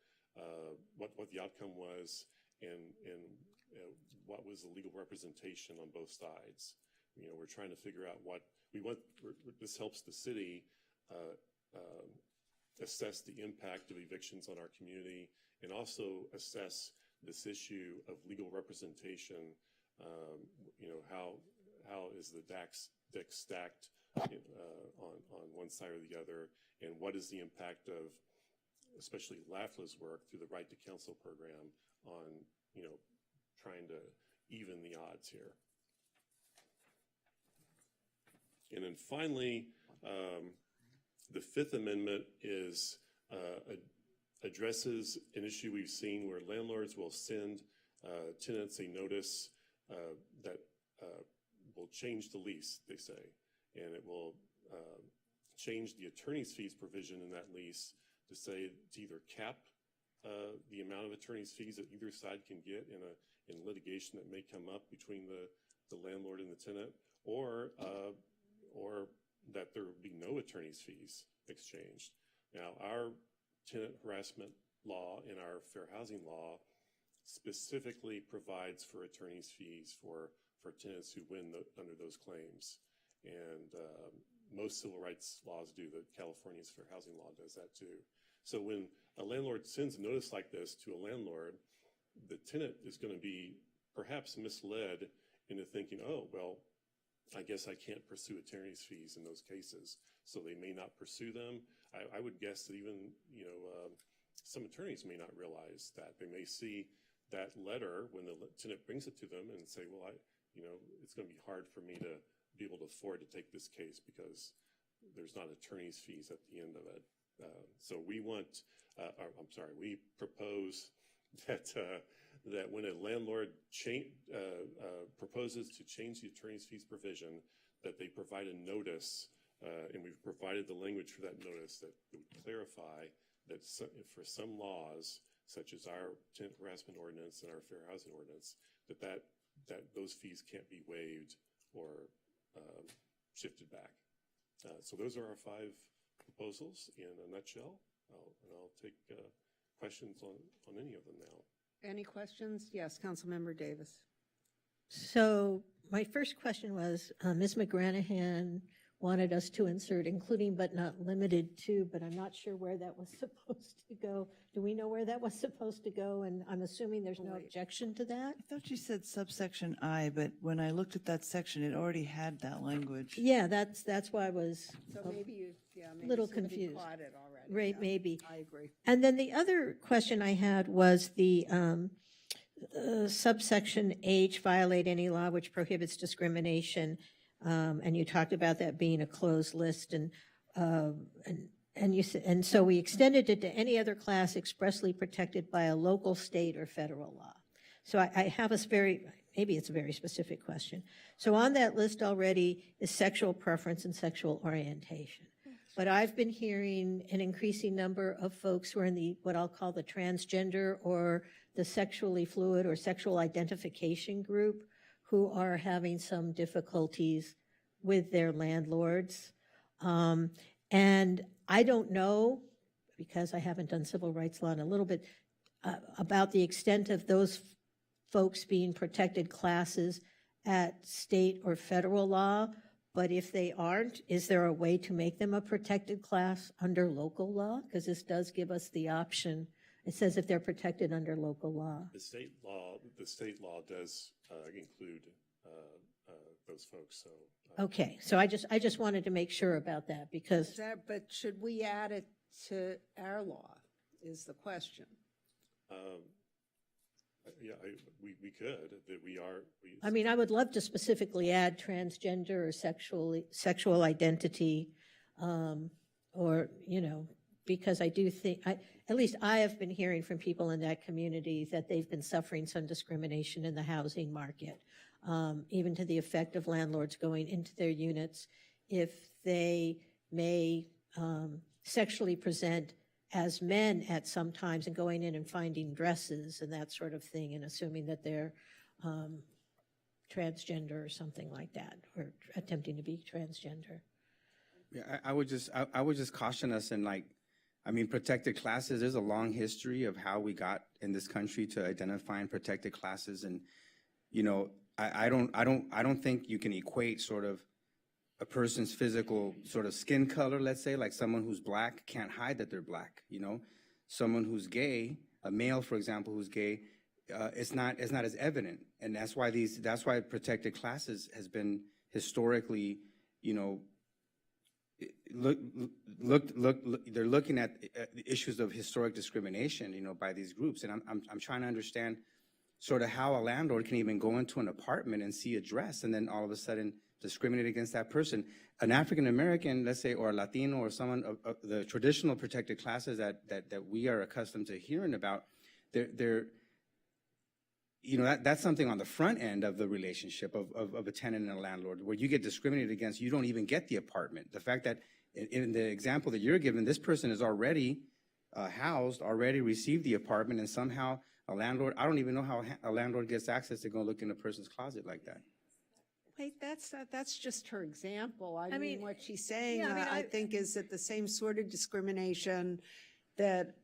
what the outcome was and what was the legal representation on both sides. We're trying to figure out what we want. This helps the city assess the impact of evictions on our community, and also assess this issue of legal representation. How is the deck stacked on one side or the other, and what is the impact of especially LAFLA's work through the Right to Counsel program on trying to even the odds here. And then finally, the Fifth Amendment is addresses an issue we've seen where landlords will send tenants a notice that will change the lease, they say, and it will change the attorney's fees provision in that lease to say to either cap the amount of attorney's fees that either side can get in litigation that may come up between the landlord and the tenant, or that there will be no attorney's fees exchanged. Now, our tenant harassment law and our fair housing law specifically provides for attorney's fees for tenants who win under those claims. And most civil rights laws do. The California's fair housing law does that too. So when a landlord sends a notice like this to a landlord, the tenant is going to be perhaps misled into thinking, oh, well, I guess I can't pursue attorney's fees in those cases. So they may not pursue them. I would guess that even, some attorneys may not realize that. They may see that letter when the tenant brings it to them and say, well, it's going to be hard for me to be able to afford to take this case because there's not attorney's fees at the end of it. So we propose that when a landlord proposes to change the attorney's fees provision, that they provide a notice, and we've provided the language for that notice that would clarify that for some laws, such as our tenant harassment ordinance and our fair housing ordinance, that those fees can't be waived or shifted back. So those are our 5 proposals in a nutshell. I'll take questions on any of them now. Any questions? Yes, Councilmember Davis. So my first question was, Ms. McGranahan wanted us to insert including but not limited to, but I'm not sure where that was supposed to go. Do we know where that was supposed to go? And I'm assuming there's no objection to that? I thought you said subsection I, but when I looked at that section, it already had that language. Yeah, that's why I was So maybe a little somebody confused. caught it already. Right, Yeah, maybe. I agree. And then the other question I had was the subsection H, violate any law which prohibits discrimination. And you talked about that being a closed list, and so we extended it to any other class expressly protected by a local, state, or federal law. So I have maybe it's a very specific question. So on that list already is sexual preference and sexual orientation. But I've been hearing an increasing number of folks who are in what I'll call the transgender or the sexually fluid or sexual identification group who are having some difficulties with their landlords. And I don't know, because I haven't done civil rights law in a little bit, about the extent of those folks being protected classes at state or federal law. But if they aren't, is there a way to make them a protected class under local law? Because this does give us the option. It says if they're protected under local law. The state law does include those folks. So okay, so I just wanted to make sure about that because. But should we add it to our law? Is the question. Yeah, we could. That we are. I mean, I would love to specifically add transgender or sexual identity, or because I do think, at least I have been hearing from people in that community that they've been suffering some discrimination in the housing market, even to the effect of landlords going into their units if they may sexually present as men at some times and going in and finding dresses and that sort of thing and assuming that they're transgender or something like that, or attempting to be transgender. Yeah, I would just caution us in protected classes. There's a long history of how we got in this country to identifying protected classes, and I don't think you can equate sort of a person's physical sort of skin color, let's say, like someone who's black can't hide that they're black. Someone who's gay, a male, for example, who's gay, it's not as evident, and that's why protected classes has been historically, they're looking at issues of historic discrimination, by these groups, and I'm trying to understand sort of how a landlord can even go into an apartment and see a dress, and then all of a sudden discriminate against that person. An African American, let's say, or a Latino, or someone of the traditional protected classes that we are accustomed to hearing about, they're you know, that's something on the front end of the relationship of a tenant and a landlord, where you get discriminated against, you don't even get the apartment. The fact that in the example that you're given, this person is already housed, already received the apartment, and somehow a landlord, I don't even know how a landlord gets access to go look in a person's closet like that. Wait, that's just her example. I mean, mean, what she's saying, yeah, I mean, I think, is that the same sort of discrimination that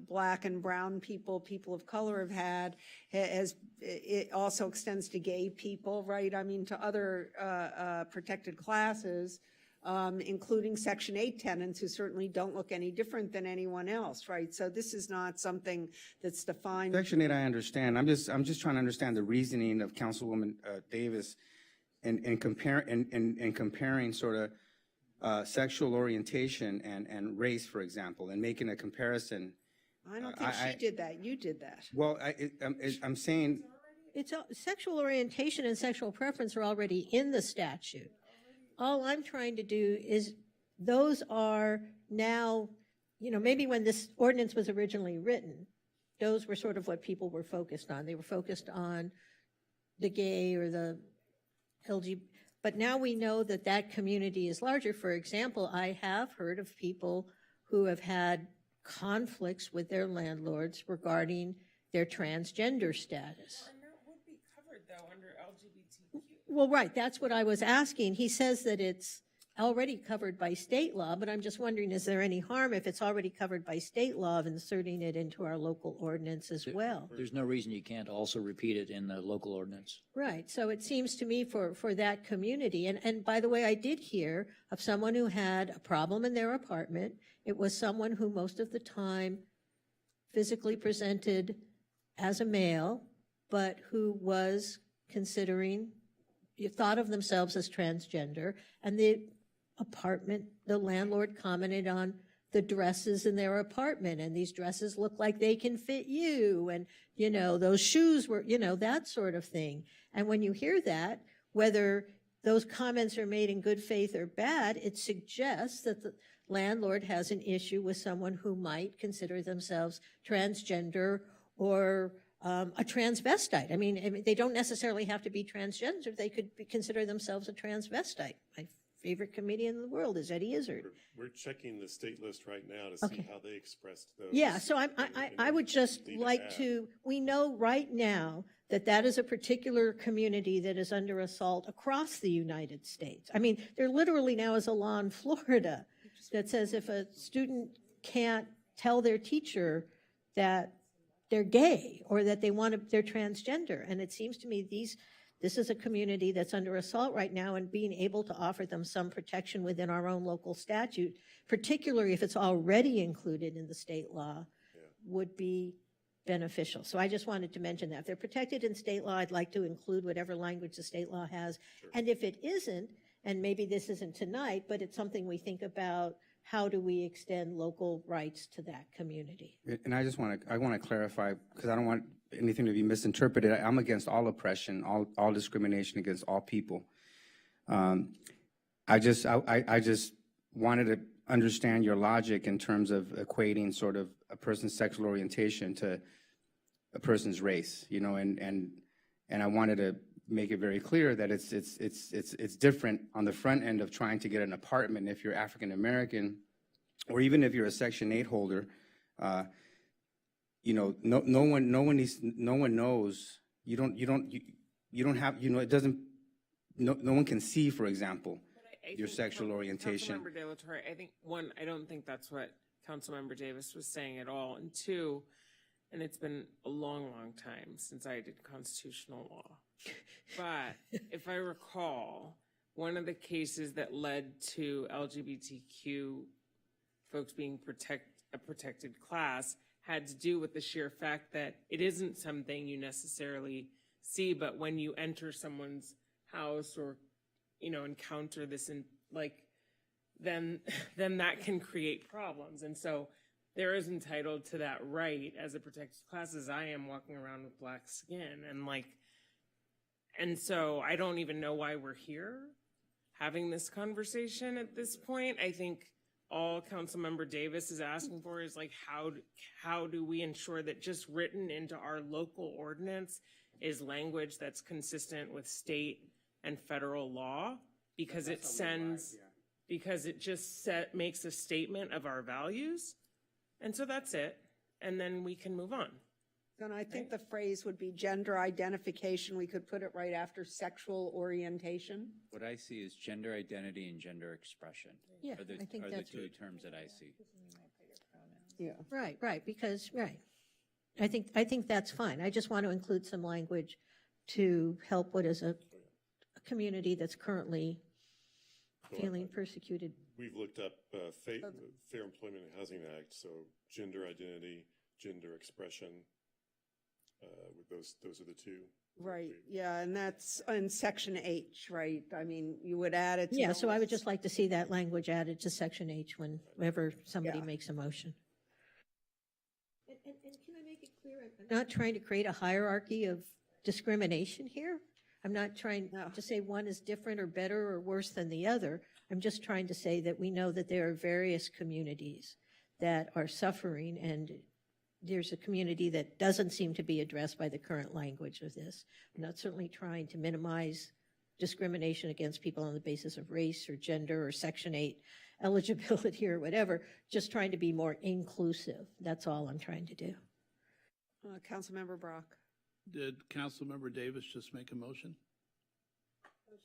Black and brown people, people of color have had, it also extends to gay people, right? I mean, to other protected classes, including Section 8 tenants, who certainly don't look any different than anyone else, right? So this is not something that's defined. Section 8, I understand. I'm just trying to understand the reasoning of Councilwoman Davis and comparing sort of sexual orientation and race, for example, and making a comparison. I don't think she did that. You did that. Well, I'm saying, Sexual orientation and sexual preference are already in the statute. All I'm trying to do is, those are now, you know, maybe when this ordinance was originally written, those were sort of what people were focused on. They were focused on the gay or the LGBT. But now we know that that community is larger. For example, I have heard of people who have had conflicts with their landlords regarding their transgender status. And that would be covered, though, under LGBTQ. Well, right, that's what I was asking. He says that it's already covered by state law, but I'm just wondering, is there any harm if it's already covered by state law of inserting it into our local ordinance as well? There's no reason you can't also repeat it in the local ordinance. Right, so it seems to me for that community, and by the way, I did hear of someone who had a problem in their apartment. It was someone who most of the time physically presented as a male, but who was considering, thought of themselves as transgender, and the landlord commented on the dresses in their apartment, and these dresses look like they can fit you, and, you know, those shoes were, you know, that sort of thing. And when you hear that, whether those comments are made in good faith or bad, it suggests that the landlord has an issue with someone who might consider themselves transgender or a transvestite. I mean, they don't necessarily have to be transgender. They could consider themselves a transvestite. My favorite comedian in the world is Eddie Izzard. We're checking the state list right now to see how they expressed those. Yeah, so I would just like to, we know right now that that is a particular community that is under assault across the United States. I mean, there literally now is a law in Florida that says if a student can't tell their teacher that they're gay or that they're transgender, and it seems to me this is a community that's under assault right now, and being able to offer them some protection within our own local statute, particularly if it's already included in the state law, would be beneficial. So I just wanted to mention that. If they're protected in state law, I'd like to include whatever language the state law has. And if it isn't, and maybe this isn't tonight, but it's something we think about, how do we extend local rights to that community? and I want to clarify, because I don't want anything to be misinterpreted. I'm against all oppression, all discrimination against all people. I just wanted to understand your logic in terms of equating sort of a person's sexual orientation to a person's race, you know, and I wanted to make it very clear that it's different on the front end of trying to get an apartment if you're African American, or even if you're a Section 8 holder. You know, no one knows. You don't have, you know, it doesn't. No one can see, for example, your sexual orientation. Councilmember De La Torre, I think, one, I don't think that's what Councilmember Davis was saying at all, and two, and it's been a long, long time since I did constitutional law, but if I recall, one of the cases that led to LGBTQ folks being a protected class had to do with the sheer fact that it isn't something you necessarily see, but when you enter someone's house or, you know, encounter this, and like, then that can create problems. And so they're as entitled to that right as a protected class as I am walking around with black skin. And like, And so I don't even know why we're here having this conversation at this point. I think all Councilmember Davis is asking for is like, how do we ensure that just written into our local ordinance is language that's consistent with state and federal law? Because it sends, because it just makes a statement of our values. And so that's it. And then we can move on. And I think the phrase would be gender identification. We could put it right after sexual orientation. What I see is gender identity and gender expression. Yeah, are the, I think are that's the two terms that I see. Yeah. Right, because, right. I think that's fine. I just want to include some language to help what is a community that's currently feeling persecuted. We've looked up Fair Employment and Housing Act, so gender identity, gender expression, those are the two. Right, yeah, and that's in section H, right? I mean, you would add it to Yeah, the so I would list. just like to see that language added to section H whenever somebody Yeah. makes a motion. And can I make it clear, I'm not trying to create a hierarchy of discrimination here. I'm not trying to say one is different or better or worse than the other. I'm just trying to say that we know that there are various communities that are suffering, and there's a community that doesn't seem to be addressed by the current language of this. I'm not certainly trying to minimize discrimination against people on the basis of race or gender or Section 8 eligibility or whatever, just trying to be more inclusive. That's all I'm trying to do. Councilmember Brock. Did Councilmember Davis just make a motion?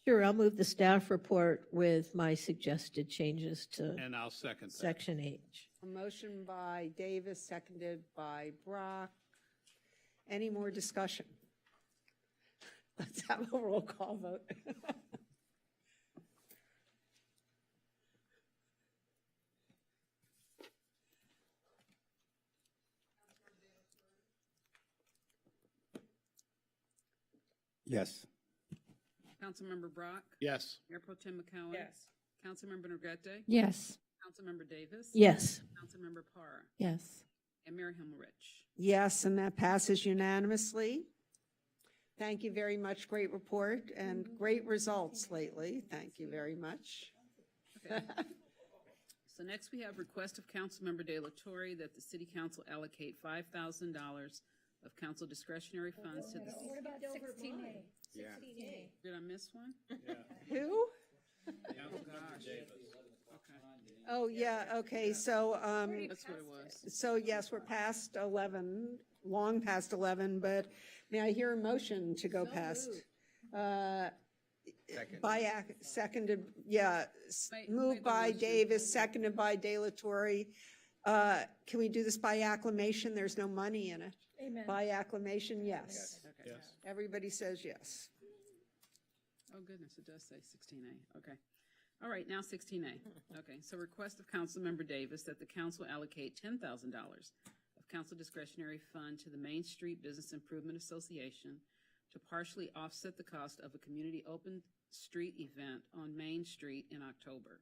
Sure, I'll move the staff report with my suggested changes to And I'll second that. Section H. A motion by Davis, seconded by Brock. Any more discussion? Let's have a roll call vote. Yes. Councilmember Brock? Yes. Mayor Pro Tem McCowen? Yes. Councilmember Negrete? Yes. Councilmember Davis? Yes. Councilmember Parr? Yes. And Mayor Himmerich? Yes, and that passes unanimously. Thank you very much. Great report and great results lately. Thank you very much. Okay. So next we have request of Councilmember De La Torre that the city council allocate $5,000 of council discretionary funds to the. What about 16A? Yeah. Did I miss one? Who? Oh, gosh. Okay. Oh, yeah, okay, so, That's what it was. so yes, we're past 11, long past 11, but may I hear a motion to go past? Seconded, yeah, moved by Davis, seconded by De La Torre. Can we do this by acclamation? There's no money in it. Amen. By acclamation, yes. Okay. Yes. Everybody says yes. Oh, goodness, it does say 16A. Okay. All right, now 16A. Okay, so request of Councilmember Davis that the council allocate $10,000 of council discretionary fund to the Main Street Business Improvement Association to partially offset the cost of a community open street event on Main Street in October.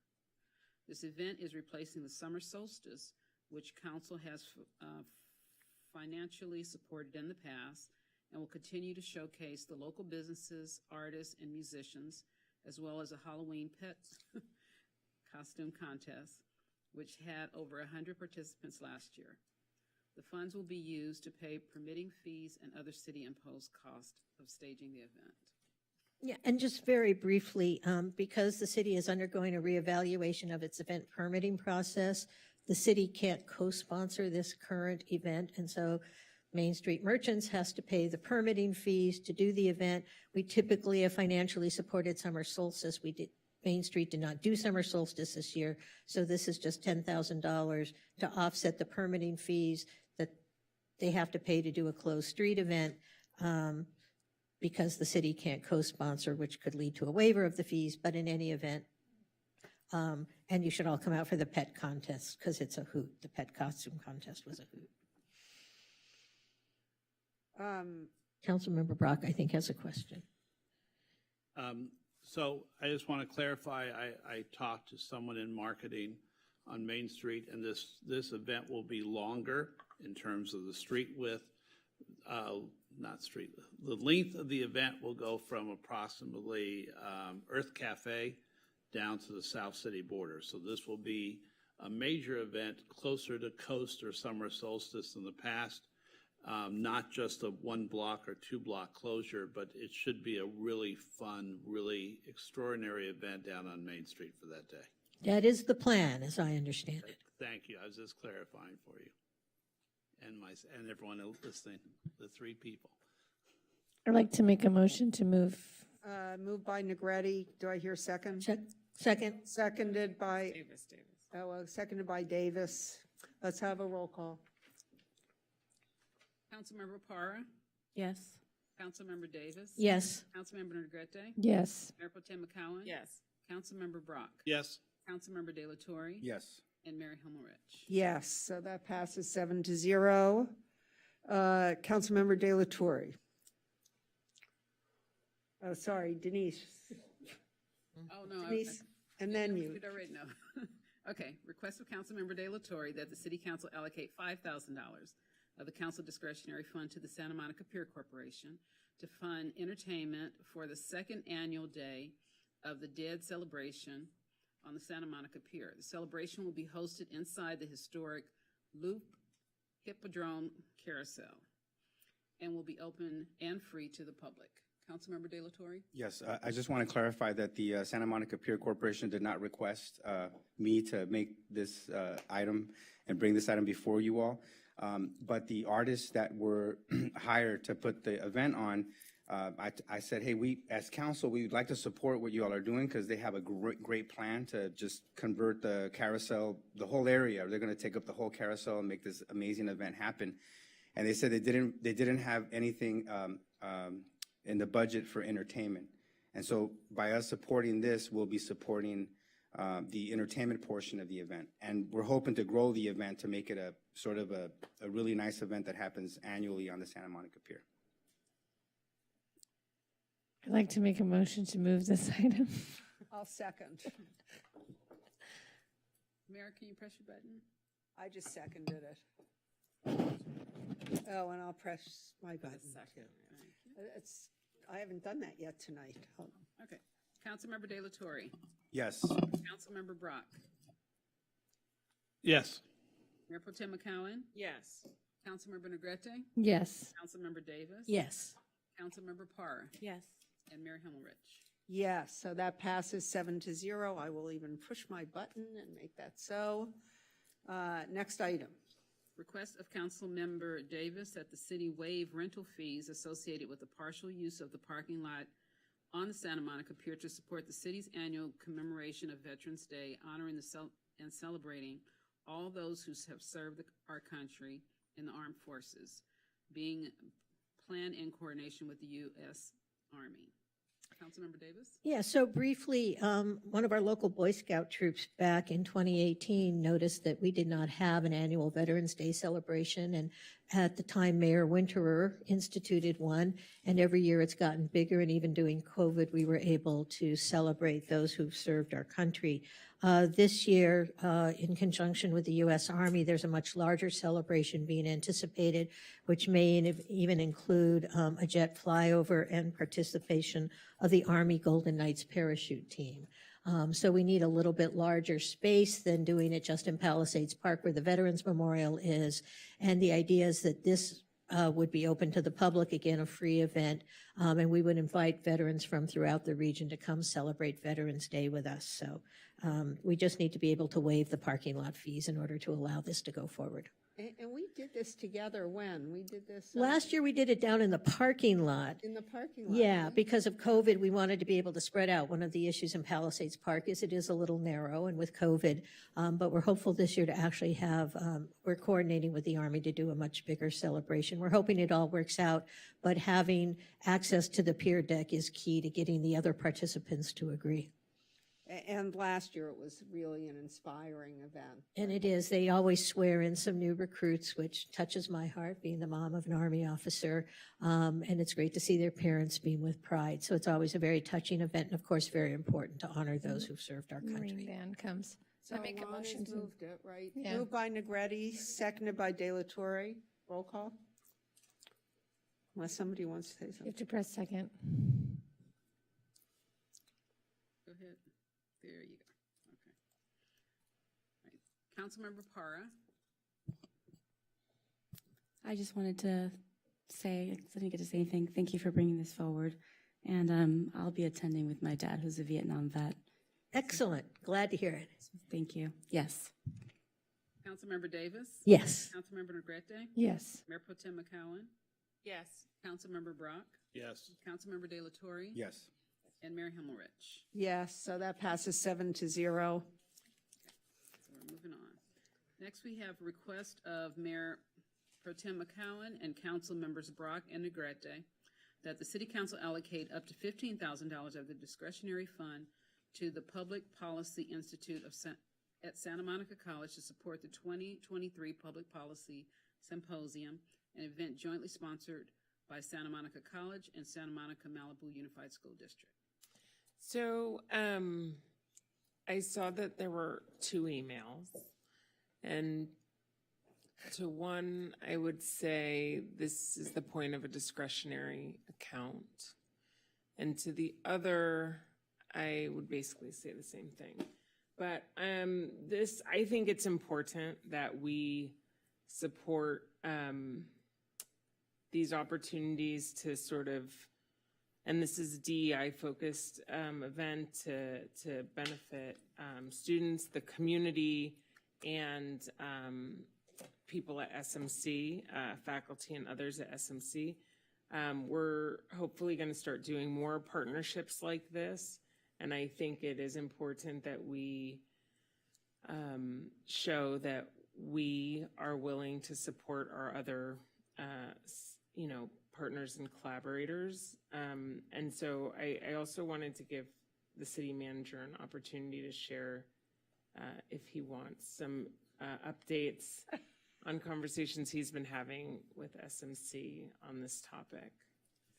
This event is replacing the summer solstice, which council has financially supported in the past and will continue to showcase the local businesses, artists, and musicians, as well as a Halloween pet costume contest, which had over 100 participants last year. The funds will be used to pay permitting fees and other city-imposed costs of staging the event. Yeah, and just very briefly, because the city is undergoing a reevaluation of its event permitting process, the city can't co-sponsor this current event, and so Main Street Merchants has to pay the permitting fees to do the event. We typically have financially supported summer solstice. Main Street did not do summer solstice this year, so this is just $10,000 to offset the permitting fees that they have to pay to do a closed street event, because the city can't co-sponsor, which could lead to a waiver of the fees, but in any event, and you should all come out for the pet contest, because it's a hoot. The pet costume contest was a hoot. Councilmember Brock, I think, has a question. So I just want to clarify, I talked to someone in marketing on Main Street, and this event will be longer in terms of the street width. the length of the event will go from approximately Earth Cafe down to the South City border. So this will be a major event closer to Coast or Summer Solstice in the past. Not just a 1 block or 2 block closure, but it should be a really fun, really extraordinary event down on Main Street for that day. That is the plan, as I understand it. Thank you. I was just clarifying for you. And everyone listening, the 3 people. I'd like to make a motion to move. Moved by Negretti. Do I hear a second? Second. Seconded by, Davis. seconded by Davis. Let's have a roll call. Councilmember Parra? Yes. Councilmember Davis? Yes. Councilmember Negrete? Yes. Mayor Pro Tem McCowen? Yes. Councilmember Brock? Yes. Councilmember De La Torre? Yes. And Mayor Himmelrich? Yes, so that passes 7-0. Councilmember De La Torre. Oh, sorry, Denise. Oh, no. Denise, and then you. We'd already know. Okay, request of Councilmember De La Torre that the City Council allocate $5,000 of the council discretionary fund to the Santa Monica Pier Corporation to fund entertainment for the second annual day of the Dead celebration on the Santa Monica Pier. The celebration will be hosted inside the historic Loop Hippodrome Carousel and will be open and free to the public. Councilmember De La Torre? Yes, I just want to clarify that the Santa Monica Pier Corporation did not request me to make this item and bring this item before you all. But the artists that were hired to put the event on, I said, hey, we, as council, we would like to support what you all are doing because they have a great plan to just convert the carousel, the whole area. They're going to take up the whole carousel and make this amazing event happen. And they said they didn't have anything in the budget for entertainment. And so by us supporting this, we'll be supporting the entertainment portion of the event. And we're hoping to grow the event to make it a sort of a really nice event that happens annually on the Santa Monica Pier. I'd like to make a motion to move this item. I'll second. Mayor, can you press your button? I just seconded it. Oh, and I'll press my button. Second. I haven't done that yet tonight. Hold on. Okay. Councilmember De La Torre? Yes. Councilmember Brock? Yes. Mayor Pro Tem McCowen? Yes. Councilmember Negrete? Yes. Councilmember Davis? Yes. Councilmember Parra? Yes. And Mayor Himmelrich? Yes, so that passes 7-0. I will even push my button and make that so. Next item. Request of Councilmember Davis that the city waive rental fees associated with the partial use of the parking lot on the Santa Monica Pier to support the city's annual commemoration of Veterans Day, honoring and celebrating all those who have served our country in the armed forces, being planned in coordination with the U.S. Army. Councilmember Davis? Yeah, so briefly, one of our local Boy Scout troops back in 2018 noticed that we did not have an annual Veterans Day celebration, and at the time, Mayor Winterer instituted one, and every year it's gotten bigger, and even during COVID, we were able to celebrate those who've served our country. This year, in conjunction with the U.S. Army, there's a much larger celebration being anticipated, which may even include a jet flyover and participation of the Army Golden Knights parachute team. So we need a little bit larger space than doing it just in Palisades Park where the Veterans Memorial is. And the idea is that this would be open to the public, again, a free event, and we would invite veterans from throughout the region to come celebrate Veterans Day with us. So we just need to be able to waive the parking lot fees in order to allow this to go forward. And we did this together when? We did this? Last year, we did it down in the parking lot. In the parking lot? Yeah, right? because of COVID, we wanted to be able to spread out. One of the issues in Palisades Park is it is a little narrow, and with COVID, but we're hopeful this year to actually have, we're coordinating with the Army to do a much bigger celebration. We're hoping it all works out, but having access to the pier deck is key to getting the other participants to agree. And last year, it was really an inspiring event. And it is. They always swear in some new recruits, which touches my heart, being the mom of an Army officer. And it's great to see their parents beam with pride. So it's always a very touching event, and of course, very important to honor those who've served our country. Marine band comes. So I make a motion to. Moved it, right? Yeah. Moved by Negretti, seconded by De La Torre. Roll call. unless somebody wants to say You something. have to press second. Go ahead. There you go. Okay. All right. Councilmember Para. I just wanted to say, I didn't get to say anything. Thank you for bringing this forward. And I'll be attending with my dad, who's a Vietnam vet. Excellent. Glad to hear it. Thank you. Yes. Councilmember Davis. Yes. Councilmember Negrete. Yes. Mayor Pro Tem McCowen. Yes. Councilmember Brock. Yes. Councilmember De La Torre. Yes. And Mayor Himmelrich. Yes, so that passes 7-0. So we're moving on. Next, we have request of Mayor Pro Tem McCowen and Council Members Brock and Negrete that the City Council allocate up to $15,000 of the discretionary fund to the Public Policy Institute at Santa Monica College to support the 2023 Public Policy Symposium, an event jointly sponsored by Santa Monica College and Santa Monica Malibu Unified School District. So I saw that there were 2 emails, and to one, I would say this is the point of a discretionary account, and to the other, I would basically say the same thing. But I think it's important that we support these opportunities to sort of, and this is a DEI-focused event to benefit students, the community, and people at SMC, faculty and others at SMC. We're hopefully going to start doing more partnerships like this, and I think it is important that we show that we are willing to support our other, partners and collaborators. And so I also wanted to give the city manager an opportunity to share, if he wants, some updates on conversations he's been having with SMC on this topic.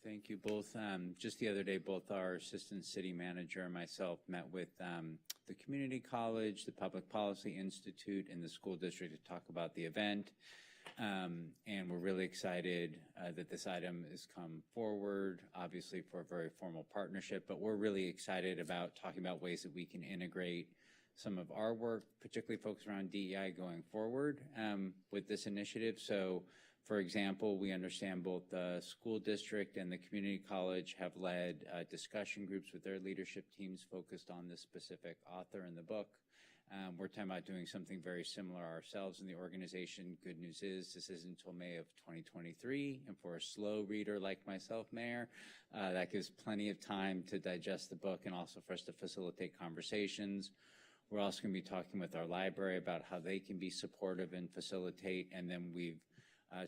Thank you both. Just the other day, both our assistant city manager and myself met with the community college, the Public Policy Institute, and the school district to talk about the event. And we're really excited that this item has come forward, obviously for a very formal partnership, but we're really excited about talking about ways that we can integrate some of our work, particularly focused around DEI going forward with this initiative. So, for example, we understand both the school district and the community college have led discussion groups with their leadership teams focused on this specific author in the book. We're talking about doing something very similar ourselves in the organization. Good news is this isn't until May of 2023, and for a slow reader like myself, Mayor, that gives plenty of time to digest the book and also for us to facilitate conversations. We're also going to be talking with our library about how they can be supportive and facilitate, and then we've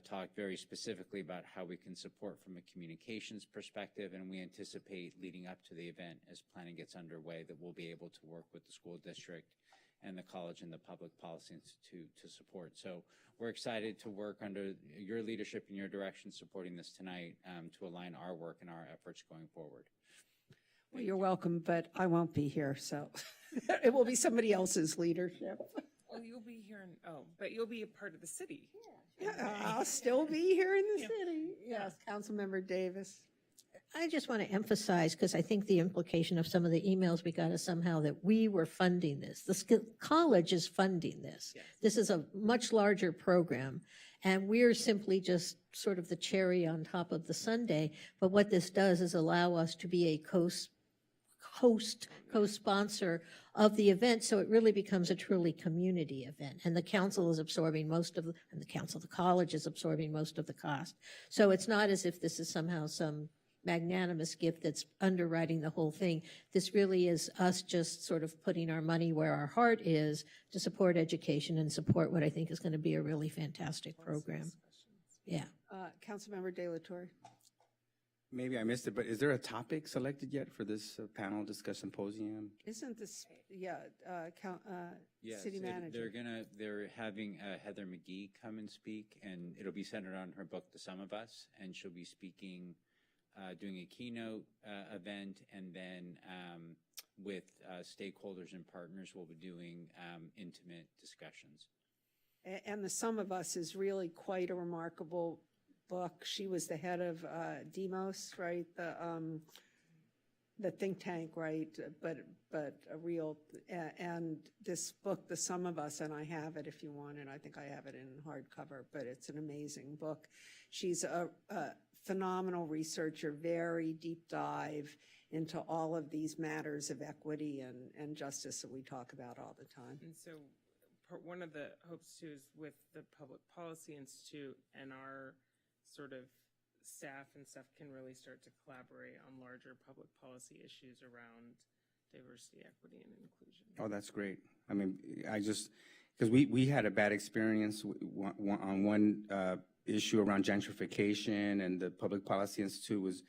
talked very specifically about how we can support from a communications perspective, and we anticipate leading up to the event as planning gets underway that we'll be able to work with the school district and the college and the Public Policy Institute to support. So we're excited to work under your leadership and your direction supporting this tonight to align our work and our efforts going forward. Well, you're welcome, but I won't be here, so it will be somebody else's leadership. Well, you'll be here but you'll be a part of the city. Yeah, I'll still be here in the city. Yes, Councilmember Davis. I just want to emphasize, because I think the implication of some of the emails we got is somehow that we were funding this. The college is funding this. Yes. This is a much larger program, and we're simply just sort of the cherry on top of the sundae. But what this does is allow us to be a co-sponsor of the event, so it really becomes a truly community event. And the council is absorbing the college is absorbing most of the cost. So it's not as if this is somehow some magnanimous gift that's underwriting the whole thing. This really is us just sort of putting our money where our heart is to support education and support what I think is going to be a really fantastic program. Yeah. Councilmember De La Torre. Maybe I missed it, but is there a topic selected yet for this panel discussion symposium? Isn't this, Yes, city manager? they're having Heather McGee come and speak, and it'll be centered on her book, The Sum of Us, and she'll be speaking, doing a keynote event, and then with stakeholders and partners, we'll be doing intimate discussions. And The Sum of Us is really quite a remarkable book. She was the head of Demos, right? The think tank, right? But a real, and this book, The Sum of Us, and I have it if you want it. I think I have it in hardcover, but it's an amazing book. She's a phenomenal researcher, very deep dive into all of these matters of equity and justice that we talk about all the time. And so one of the hopes too is with the Public Policy Institute and our sort of staff and stuff can really start to collaborate on larger public policy issues around diversity, equity, and inclusion. Oh, that's great. I mean, because we had a bad experience on one issue around gentrification, and the Public Policy Institute was,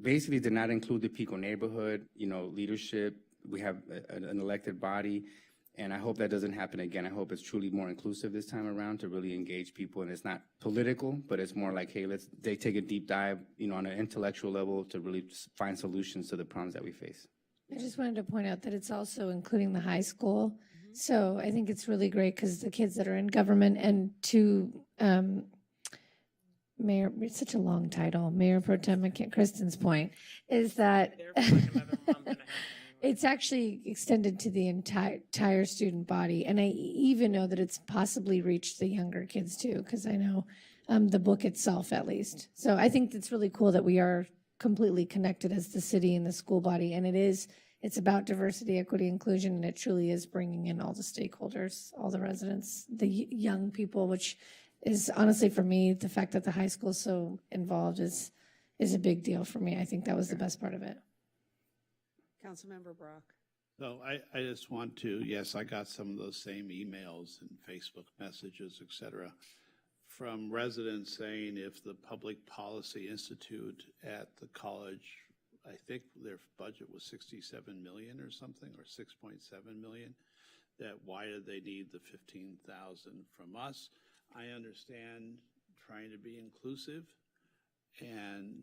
basically did not include the Pico neighborhood, leadership. We have an elected body, and I hope that doesn't happen again. I hope it's truly more inclusive this time around to really engage people, and it's not political, but it's more like, hey, they take a deep dive, on an intellectual level to really find solutions to the problems that we face. I just wanted to point out that it's also including the high school. So I think it's really great because the kids that are in government, and to Mayor, it's such a long title, Mayor Pro Tem Kristen's point, is that it's actually extended to the entire student body. And I even know that it's possibly reached the younger kids too, because I know the book itself at least. So I think it's really cool that we are completely connected as the city and the school body. And it's about diversity, equity, inclusion, and it truly is bringing in all the stakeholders, all the residents, the young people, which is honestly for me, the fact that the high school is so involved is a big deal for me. I think that was the best part of it. Councilmember Brock. So I just want to, yes, I got some of those same emails and Facebook messages, et cetera, from residents saying if the Public Policy Institute at the college, I think their budget was 67 million or something, or 6.7 million, that why did they need the 15,000 from us? I understand trying to be inclusive and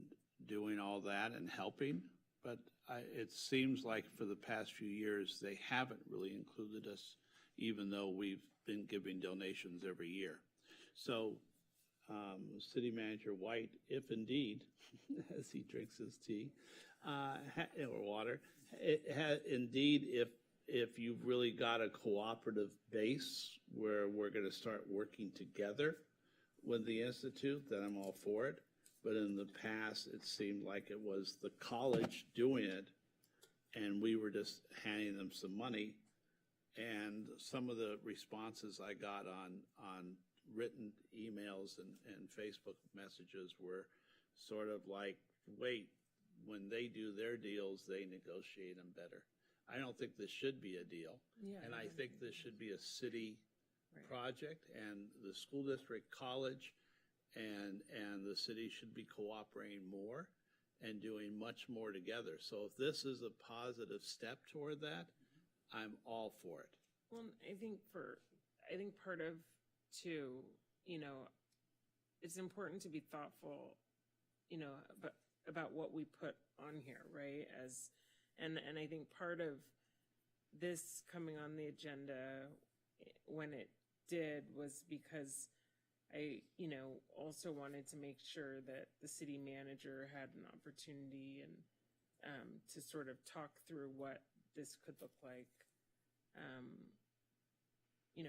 doing all that and helping, but it seems like for the past few years, they haven't really included us, even though we've been giving donations every year. So City Manager White, if indeed, as he drinks his tea or water, indeed, if you've really got a cooperative base where we're going to start working together with the Institute, then I'm all for it. But in the past, it seemed like it was the college doing it, and we were just handing them some money. And some of the responses I got on written emails and Facebook messages were sort of like, wait, when they do their deals, they negotiate them better. I don't think this should be a deal. Yeah, and I think this should be a city project, and the school district, college, and the city should be cooperating more and doing much more together. So if this is a positive step toward that, I'm all for it. Well, I think part of too, it's important to be thoughtful, about what we put on here, right? And I think part of this coming on the agenda when it did was because I, also wanted to make sure that the city manager had an opportunity and to sort of talk through what this could look like,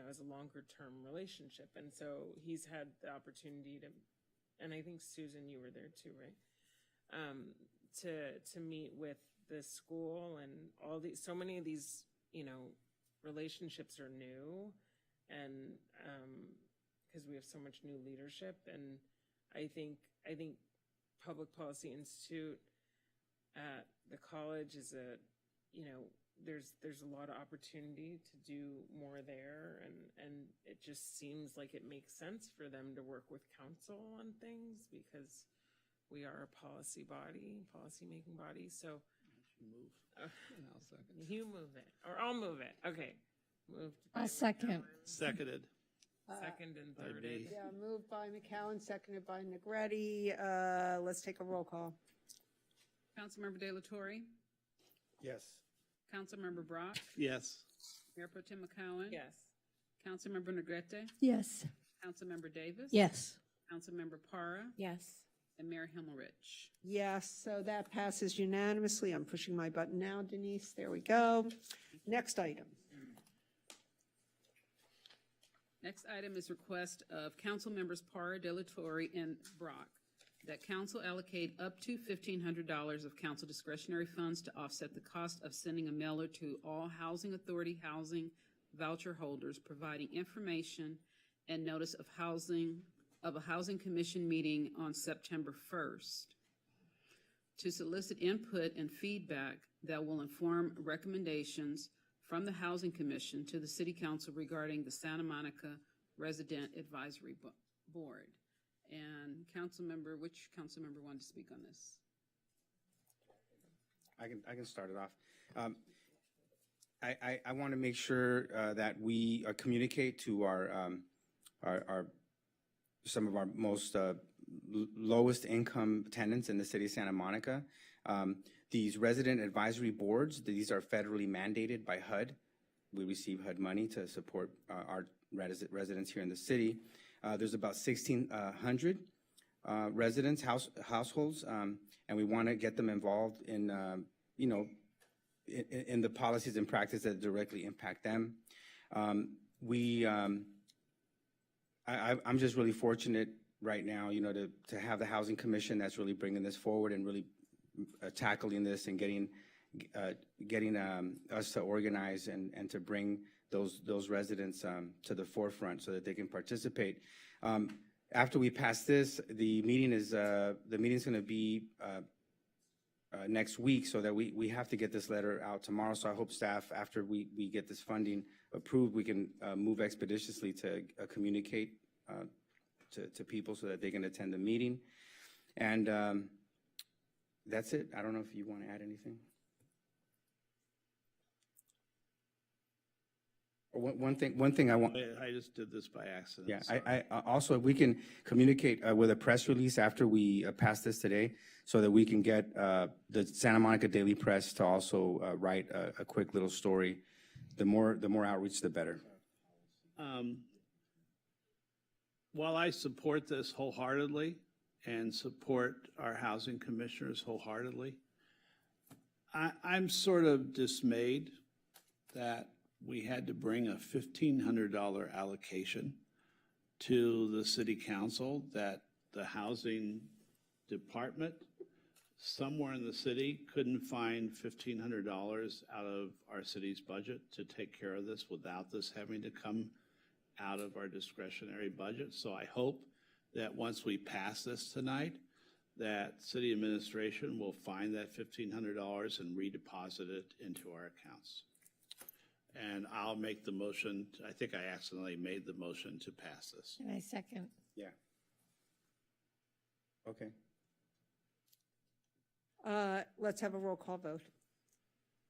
as a longer term relationship. And so he's had the opportunity to, and I think Susan, you were there too, right? To meet with the school and so many of these, relationships are new, and because we have so much new leadership. And I think Public Policy Institute at the college is there's a lot of opportunity to do more there, and it just seems like it makes sense for them to work with council on things because we are a policy-making body. So move. I'll second. You move it, or I'll move it. Okay, moved. I'll second. Seconded. Second and thirded. Yeah, moved by McCowan, seconded by Negretti. Let's take a roll call. Councilmember De La Torre, Yes. Councilmember Brock, Yes. Mayor Pro Tem McCowan. Yes. Councilmember Negrete, Yes. Councilmember Davis. Yes. Councilmember Para, Yes. and Mayor Himmelrich. Yes, so that passes unanimously. I'm pushing my button now, Denise. There we go. Next item. Next item is request of council members Para, Delatorre, and Brock that council allocate up to $1,500 of council discretionary funds to offset the cost of sending a mailer to all Housing Authority housing voucher holders, providing information and notice of a housing commission meeting on September 1st, to solicit input and feedback that will inform recommendations from the Housing Commission to the City Council regarding the Santa Monica Resident Advisory Board. And which council member wanted to speak on this? I can start it off. I want to make sure that we communicate to our some of our most lowest income tenants in the city of Santa Monica. These resident advisory boards, these are federally mandated by HUD. We receive HUD money to support our residents here in the city. There's about 1,600 residents, households, and we want to get them involved in, in the policies and practices that directly impact them. I'm just really fortunate right now, to have the Housing Commission that's really bringing this forward and really tackling this and getting us to organize and to bring those residents to the forefront so that they can participate. After we pass this, the meeting's going to be next week, so that we have to get this letter out tomorrow. So I hope staff, after we get this funding approved, we can move expeditiously to communicate to people so that they can attend the meeting. And that's it. I don't know if you want to add anything. One thing I want. I just did this by accident. Yeah, sorry. I also, if we can communicate with a press release after we pass this today, so that we can get the Santa Monica Daily Press to also write a quick little story. The more outreach, the better. While I support this wholeheartedly and support our housing commissioners wholeheartedly, I'm sort of dismayed that we had to bring a $1,500 allocation to the city council, that the housing department somewhere in the city couldn't find $1,500 out of our city's budget to take care of this without this having to come out of our discretionary budget. So I hope that once we pass this tonight, that city administration will find that $1,500 and redeposit it into our accounts. And I'll make the motion. I think I accidentally made the motion to pass this. And I second. Yeah. Okay. Let's have a roll call vote.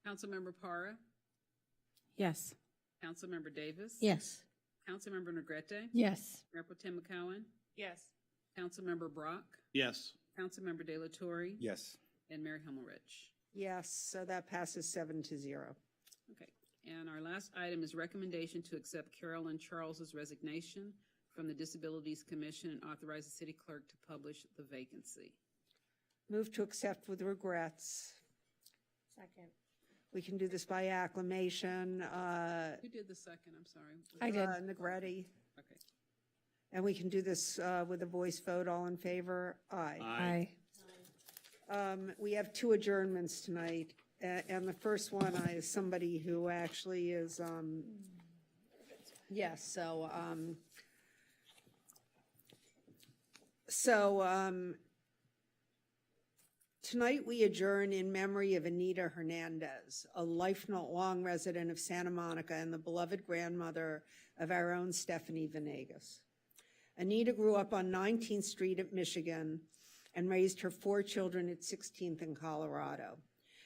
Councilmember Para, Yes. Councilmember Davis. Yes. Councilmember Negrete. Yes. Mayor Pro Tem McCowen. Yes. Councilmember Brock. Yes. Councilmember Delatorre. Yes. And Mayor Himmelrich. Yes, so that passes 7-0. Okay. And our last item is recommendation to accept Carolyn Charles's resignation from the Disabilities Commission and authorize the city clerk to publish the vacancy. Move to accept with regrets. Second. We can do this by acclamation. Who did the second? I'm sorry. I did. Negrete. Okay. And we can do this with a voice vote. All in favor? Aye. Aye. We have 2 adjournments tonight. And the first one is somebody who actually is, yes, tonight we adjourn in memory of Anita Hernandez, a lifelong resident of Santa Monica and the beloved grandmother of our own Stephanie Venegas. Anita grew up on 19th Street at Michigan and raised her 4 children at 16th in Colorado.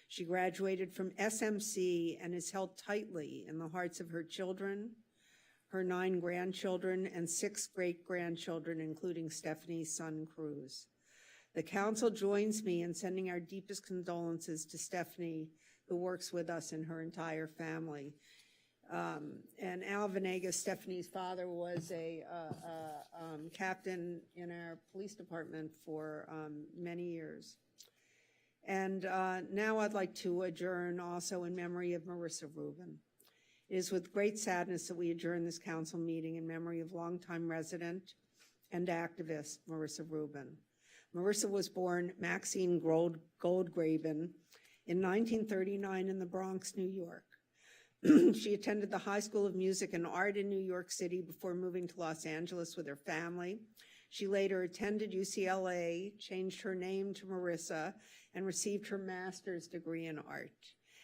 She graduated from SMC and is held tightly in the hearts of her children, her 9 grandchildren, and 6 great-grandchildren, including Stephanie's son, Cruz. The council joins me in sending our deepest condolences to Stephanie, who works with us and her entire family. And Al Venegas, Stephanie's father, was a captain in our police department for many years. And now I'd like to adjourn also in memory of Marissa Rubin. It is with great sadness that we adjourn this council meeting in memory of longtime resident and activist Marissa Rubin. Marissa was born Maxine Goldgraben in 1939 in the Bronx, New York. She attended the High School of Music and Art in New York City before moving to Los Angeles with her family. She later attended UCLA, changed her name to Marissa, and received her master's degree in art.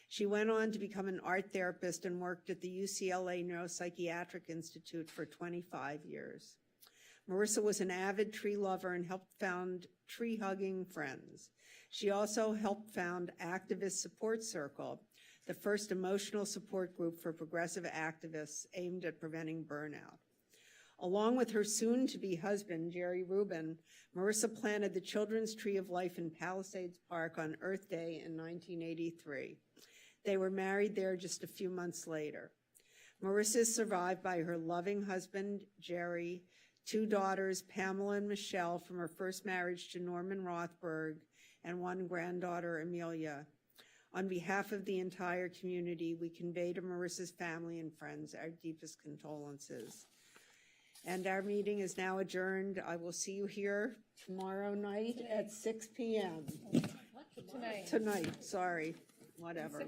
She went on to become an art therapist and worked at the UCLA Neuropsychiatric Institute for 25 years. Marissa was an avid tree lover and helped found Tree Hugging Friends. She also helped found Activist Support Circle, the first emotional support group for progressive activists aimed at preventing burnout. Along with her soon-to-be husband, Jerry Rubin, Marissa planted the Children's Tree of Life in Palisades Park on Earth Day in 1983. They were married there just a few months later. Marissa is survived by her loving husband, Jerry, 2 daughters, Pamela and Michelle, from her first marriage to Norman Rothberg, and 1 granddaughter, Amelia. On behalf of the entire community, we convey to Marissa's family and friends our deepest condolences. And our meeting is now adjourned. I will see you here tomorrow night at 6 p.m. Tonight, sorry, whatever.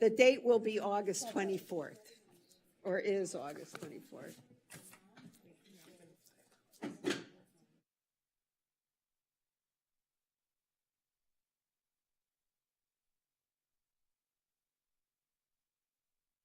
The date will be August 24th, or is August 24th.